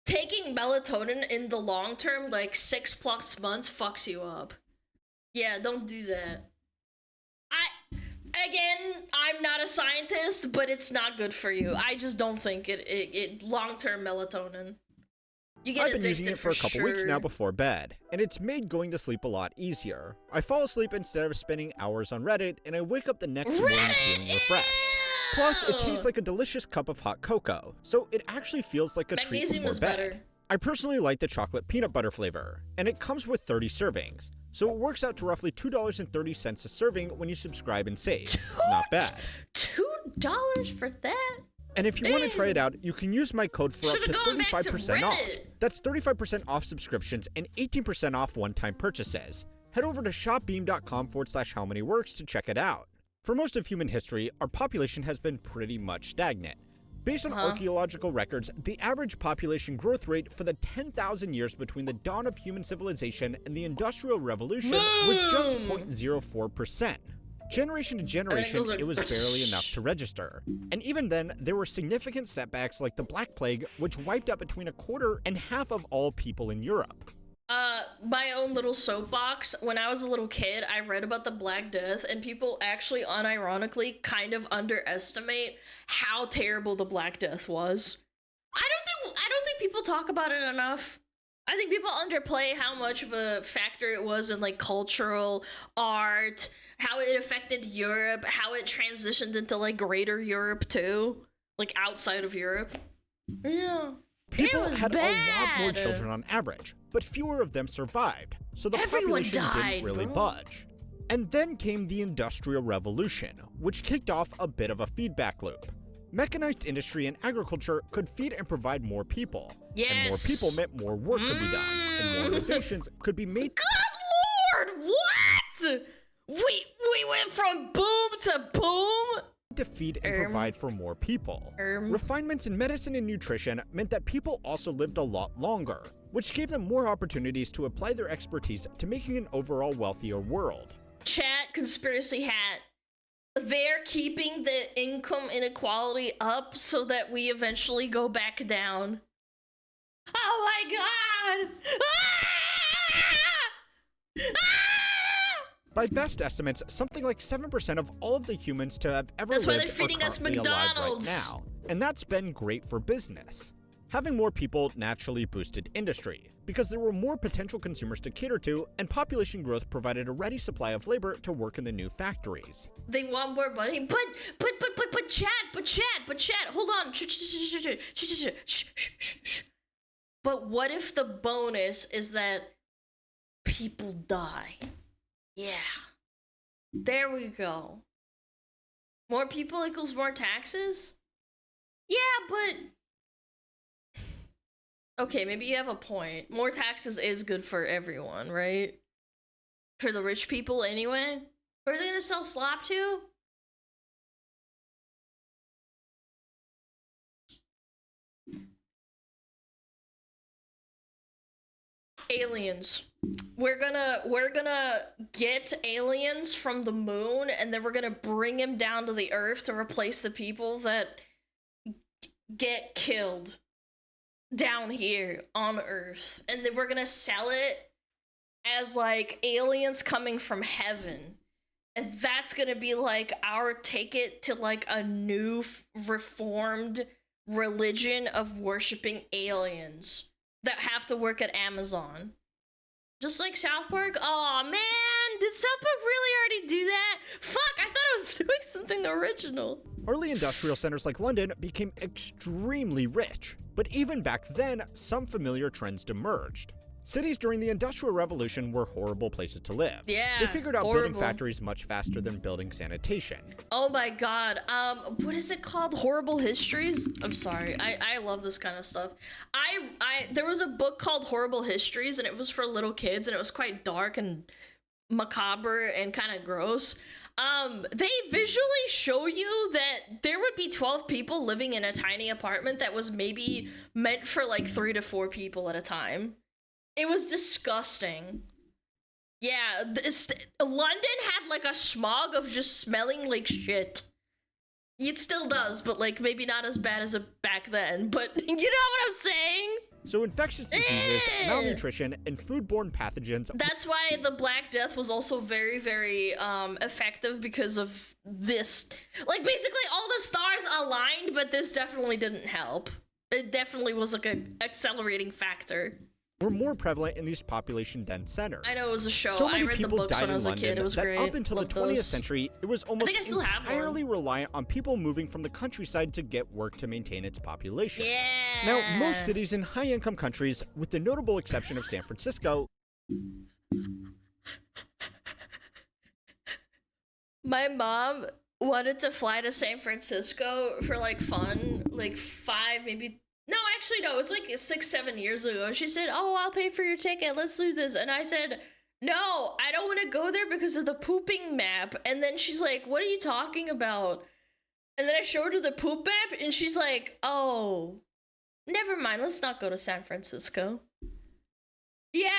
taking melatonin in the long term, like 6+ months, fucks you up. Yeah, don't do that. Again, I'm not a scientist, but it's not good for you. I just don't think it long-term melatonin. You get
I've been using it for a couple weeks now before bed, and it's made going to sleep a lot easier. I fall asleep instead of spending hours on Reddit, and I wake up the next morning feeling refreshed. Plus, it tastes like a delicious cup of hot cocoa, so it actually feels like a treat before bed. I personally like the chocolate peanut butter flavor, and it comes with 30 servings, so it works out to roughly $2.30 a serving when you subscribe and save. Not bad.
$2 for that?
And if you want to try it out, you can use my code for up to 35% off. That's 35% off subscriptions and 18% off one-time purchases. Head over to shopbeam.com/howmanyworks to check it out. For most of human history, our population has been pretty much stagnant. Based on archaeological records, the average population growth rate for the 10,000 years between the dawn of human civilization and the Industrial Revolution was just 0.04%. Generation to generation, it was barely enough to register. And even then, there were significant setbacks like the Black Plague, which wiped out between a quarter and half of all people in Europe.
My own little soapbox, when I was a little kid, I read about the Black Death, and people actually unironically kind of underestimate how terrible the Black Death was. I don't think people talk about it enough. I think people underplay how much of a factor it was in, like, cultural art, how it affected Europe, how it transitioned into, like, greater Europe too, like outside of Europe. Yeah.
People had a lot more children on average, but fewer of them survived, so the population didn't really budge. And then came the Industrial Revolution, which kicked off a bit of a feedback loop. Mechanized industry and agriculture could feed and provide more people. And more people meant more work could be done, and more innovations could be made.
Good Lord, what? We went from boom to boom?
To feed and provide for more people. Refinements in medicine and nutrition meant that people also lived a lot longer, which gave them more opportunities to apply their expertise to making an overall wealthier world.
Chat, conspiracy hat. They're keeping the income inequality up so that we eventually go back down. Oh my god!
By best estimates, something like 7% of all of the humans to have ever lived are currently alive right now, and that's been great for business. Having more people naturally boosted industry, because there were more potential consumers to cater to, and population growth provided a ready supply of labor to work in the new factories.
They want more money, but chat, hold on. But what if the bonus is that people die? Yeah. There we go. More people equals more taxes? Yeah, but... Okay, maybe you have a point. More taxes is good for everyone, right? For the rich people anyway? Are they gonna sell slop too? Aliens. We're gonna get aliens from the moon, and then we're gonna bring them down to the earth to replace the people that get killed down here on Earth, and then we're gonna sell it as like aliens coming from heaven, and that's gonna be like our ticket to like a new reformed religion of worshiping aliens that have to work at Amazon, just like South Park. Oh man, did South Park really already do that? Fuck, I thought I was doing something original.
Early industrial centers like London became extremely rich, but even back then, some familiar trends emerged. Cities during the Industrial Revolution were horrible places to live.
Yeah,
they figured out
horrible.
building factories much faster than building sanitation.
Oh my god. What is it called? Horrible Histories? I'm sorry. I love this kind of stuff. There was a book called Horrible Histories, and it was for little kids, and it was quite dark and macabre and kind of gross. They visually show you that there would be 12 people living in a tiny apartment that was maybe meant for like 3 to 4 people at a time. It was disgusting. Yeah, London had like a smog of just smelling like shit. It still does, but like maybe not as bad as it back then. But you know what I'm saying?
So infectious diseases, malnutrition, and foodborne pathogens.
That's why the Black Death was also very, very effective because of this. Like basically all the stars aligned, but this definitely didn't help. It definitely was like an accelerating factor.
Were more prevalent in these population-dense centers.
I know it was a show.
So
I
many
read the
people
books
died
when I
in
was a
London
kid. It was
that
great.
up until
Loved
the 20th
those.
century, it was almost
I still have one.
entirely reliant on people moving from the countryside to get work to maintain its population.
Yeah.
Now, most cities in high-income countries, with the notable exception of San Francisco,
my mom wanted to fly to San Francisco for like fun, like 5, maybe. No, actually, no, it was like 6-7 years ago. She said, "Oh, I'll pay for your ticket. Let's do this." And I said, "No, I don't want to go there because of the pooping map." And then she's like, "What are you talking about?" And then I showed her the poop map, and she's like, "Oh, never mind. Let's not go to San Francisco." Yeah.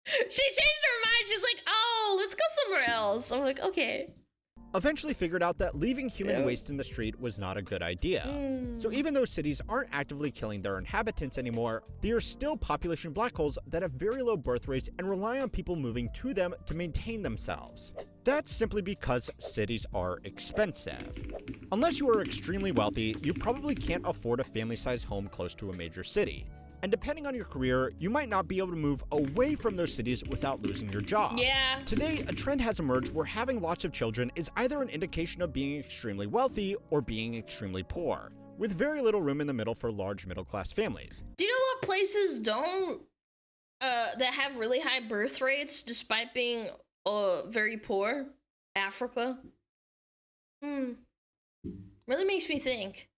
She changed her mind. She's like, "Oh, let's go somewhere else." I'm like, "Okay."
eventually figured out that leaving human waste in the street was not a good idea. So even though cities aren't actively killing their inhabitants anymore, they are still population black holes that have very low birth rates and rely on people moving to them to maintain themselves. That's simply because cities are expensive. Unless you are extremely wealthy, you probably can't afford a family-sized home close to a major city. And depending on your career, you might not be able to move away from those cities without losing your job.
Yeah.
Today, a trend has emerged where having lots of children is either an indication of being extremely wealthy or being extremely poor, with very little room in the middle for large middle-class families.
Do you know what places don't, that have really high birth rates despite being, very poor? Africa. Really makes me think.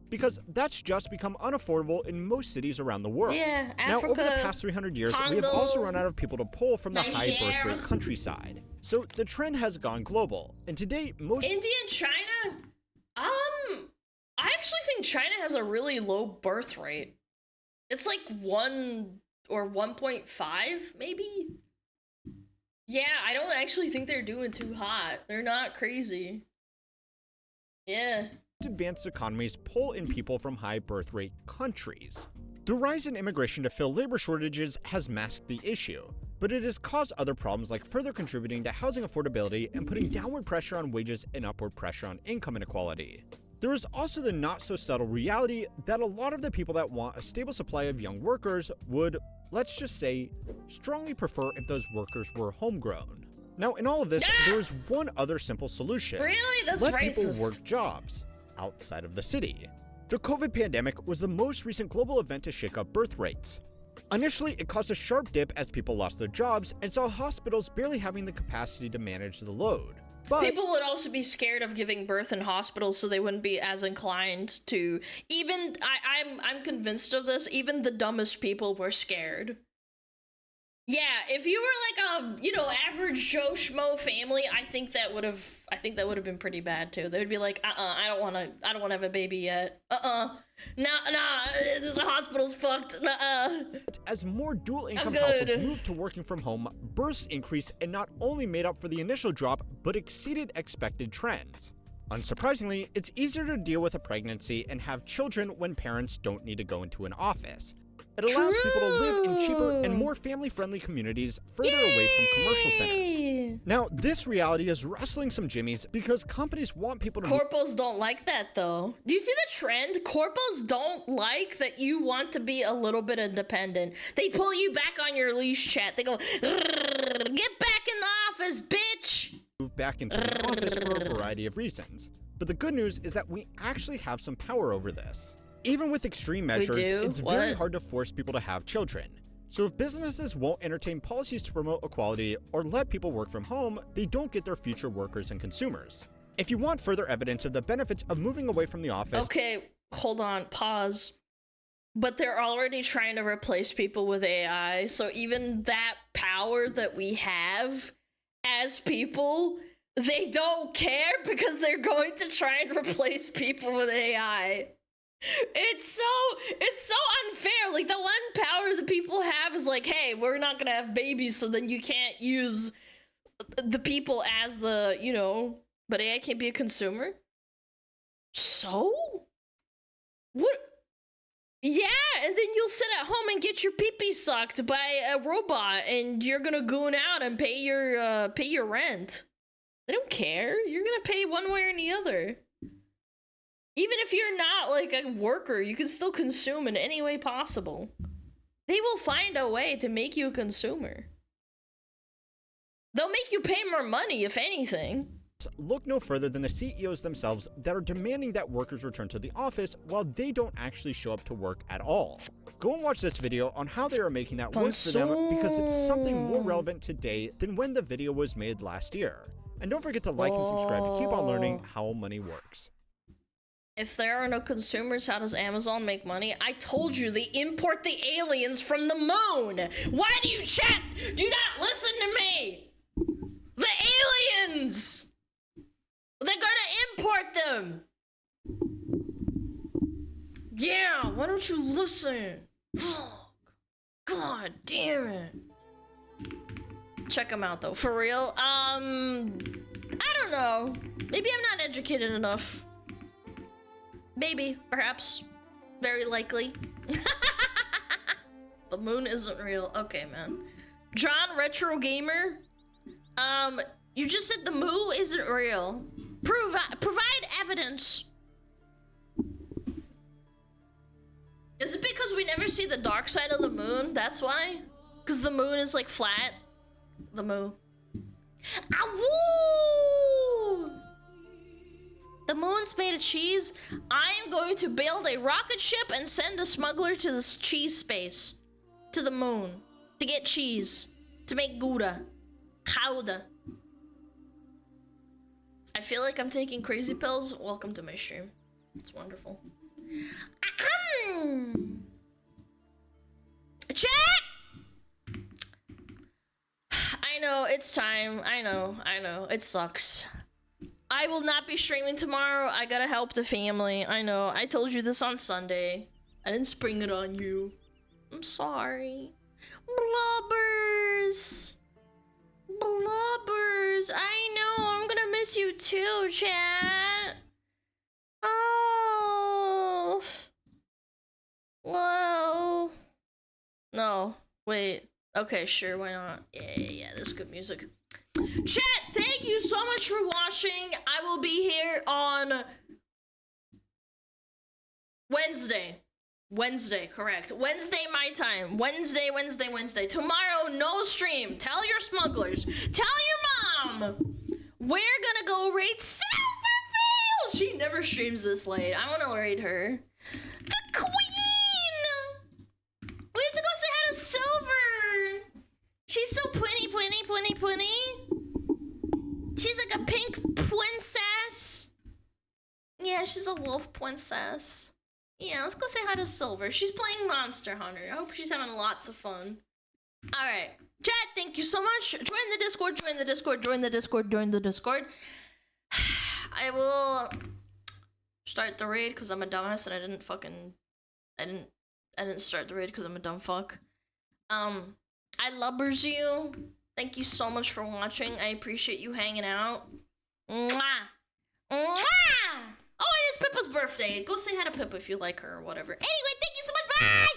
Because that's just become unaffordable in most cities around the world.
Yeah,
now,
Africa,
over the past 300 years, we have also run out of people to pull from the high birth rate countryside. So the trend has gone global, and today, most—
India and China? I actually think China has a really low birth rate. It's like 1 or 1.5, maybe? Yeah, I don't actually think they're doing too hot. They're not crazy. Yeah.
Advanced economies pull in people from high birth rate countries. The rise in immigration to fill labor shortages has masked the issue, but it has caused other problems like further contributing to housing affordability and putting downward pressure on wages and upward pressure on income inequality. There is also the not-so-subtle reality that a lot of the people that want a stable supply of young workers would, let's just say, strongly prefer if those workers were homegrown. Now, in all of this, there is one other simple solution.
Really? That's
Let
racist.
people work jobs outside of the city. The COVID pandemic was the most recent global event to shake up birth rates. Initially, it caused a sharp dip as people lost their jobs and saw hospitals barely having the capacity to manage the load. But
people would also be scared of giving birth in hospitals, so they wouldn't be as inclined to. Even I'm convinced of this. Even the dumbest people were scared. Yeah, if you were like a average Joe Schmo family, I think that would have been pretty bad too. They would be like, I don't want to have a baby yet. Nah, the hospital's fucked.
As more dual income households moved to working from home, births increased and not only made up for the initial drop, but exceeded expected trends. Unsurprisingly, it's easier to deal with a pregnancy and have children when parents don't need to go into an office. It allows people to live in cheaper and more family-friendly communities further away from commercial centers. Now, this reality is rustling some jimmies because companies want people to—
Corpos don't like that, though. Do you see the trend? Corpos don't like that you want to be a little bit independent. They pull you back on your leash, chat. They go, get back in the office, bitch!
Move back into the office for a variety of reasons. But the good news is that we actually have some power over this. Even with extreme measures, it's very
What?
hard to force people to have children. So if businesses won't entertain policies to promote equality or let people work from home, they don't get their future workers and consumers. If you want further evidence of the benefits of moving away from the office—
Okay, hold on, pause. But they're already trying to replace people with AI, so even that power that we have as people, they don't care because they're going to try and replace people with AI. It's so unfair. Like, the one power that people have is like, hey, we're not gonna have babies, so then you can't use the people as the, you know, but AI can't be a consumer? So? What? Yeah, and then you'll sit at home and get your pee-pee sucked by a robot, and you're gonna goon out and pay your rent. They don't care. You're gonna pay one way or the other. Even if you're not like a worker, you can still consume in any way possible. They will find a way to make you a consumer. They'll make you pay more money, if anything.
look no further than the CEOs themselves that are demanding that workers return to the office while they don't actually show up to work at all. Go and watch this video on how they are making that work for them, because it's something more relevant today than when the video was made last year. And don't forget to like and subscribe to keep on learning how money works.
If there are no consumers, how does Amazon make money? I told you, they import the aliens from the moon! Why do you chat? Do not listen to me! The aliens! They're gonna import them! Yeah, why don't you listen? Fuck. God damn it. Check them out though, for real. I don't know. Maybe I'm not educated enough. Maybe, perhaps. Very likely. The moon isn't real. Okay, man. John Retro Gamer. You just said the moo isn't real. Provide evidence. Is it because we never see the dark side of the moon? That's why? Because the moon is like flat. The moo. Awoo! The moon's made of cheese. I am going to build a rocket ship and send a smuggler to this cheese space. To the moon. To get cheese. To make Gouda. Gouda. I feel like I'm taking crazy pills. Welcome to my stream. It's wonderful. Chat! I know, it's time. I know. It sucks. I will not be streaming tomorrow. I gotta help the family. I know. I told you this on Sunday. I didn't spring it on you. I'm sorry. Blubbers. Blubbers. I know. I'm gonna miss you too, chat. Oh. Whoa. No. Wait. Okay, sure. Why not? Yeah. This is good music. Chat, thank you so much for watching. I will be here on Wednesday. Wednesday, correct. Wednesday, my time. Wednesday. Tomorrow, no stream. Tell your smugglers. Tell your mom. We're gonna go raid Silverfield. She never streams this late. I wanna raid her. The queen. We have to go say hi to Silver. She's so punny. She's like a pink princess. Yeah, she's a wolf princess. Yeah, let's go say hi to Silver. She's playing Monster Hunter. I hope she's having lots of fun. Alright. Chat, thank you so much. Join the Discord. I will start the raid because I'm a dumbass and I didn't start the raid because I'm a dumb fuck. I lubbers you. Thank you so much for watching. I appreciate you hanging out. Mwah! Mwah! Oh, it is Pippa's birthday. Go say hi to Pippa if you like her or whatever. Anyway, thank you so much. Bye!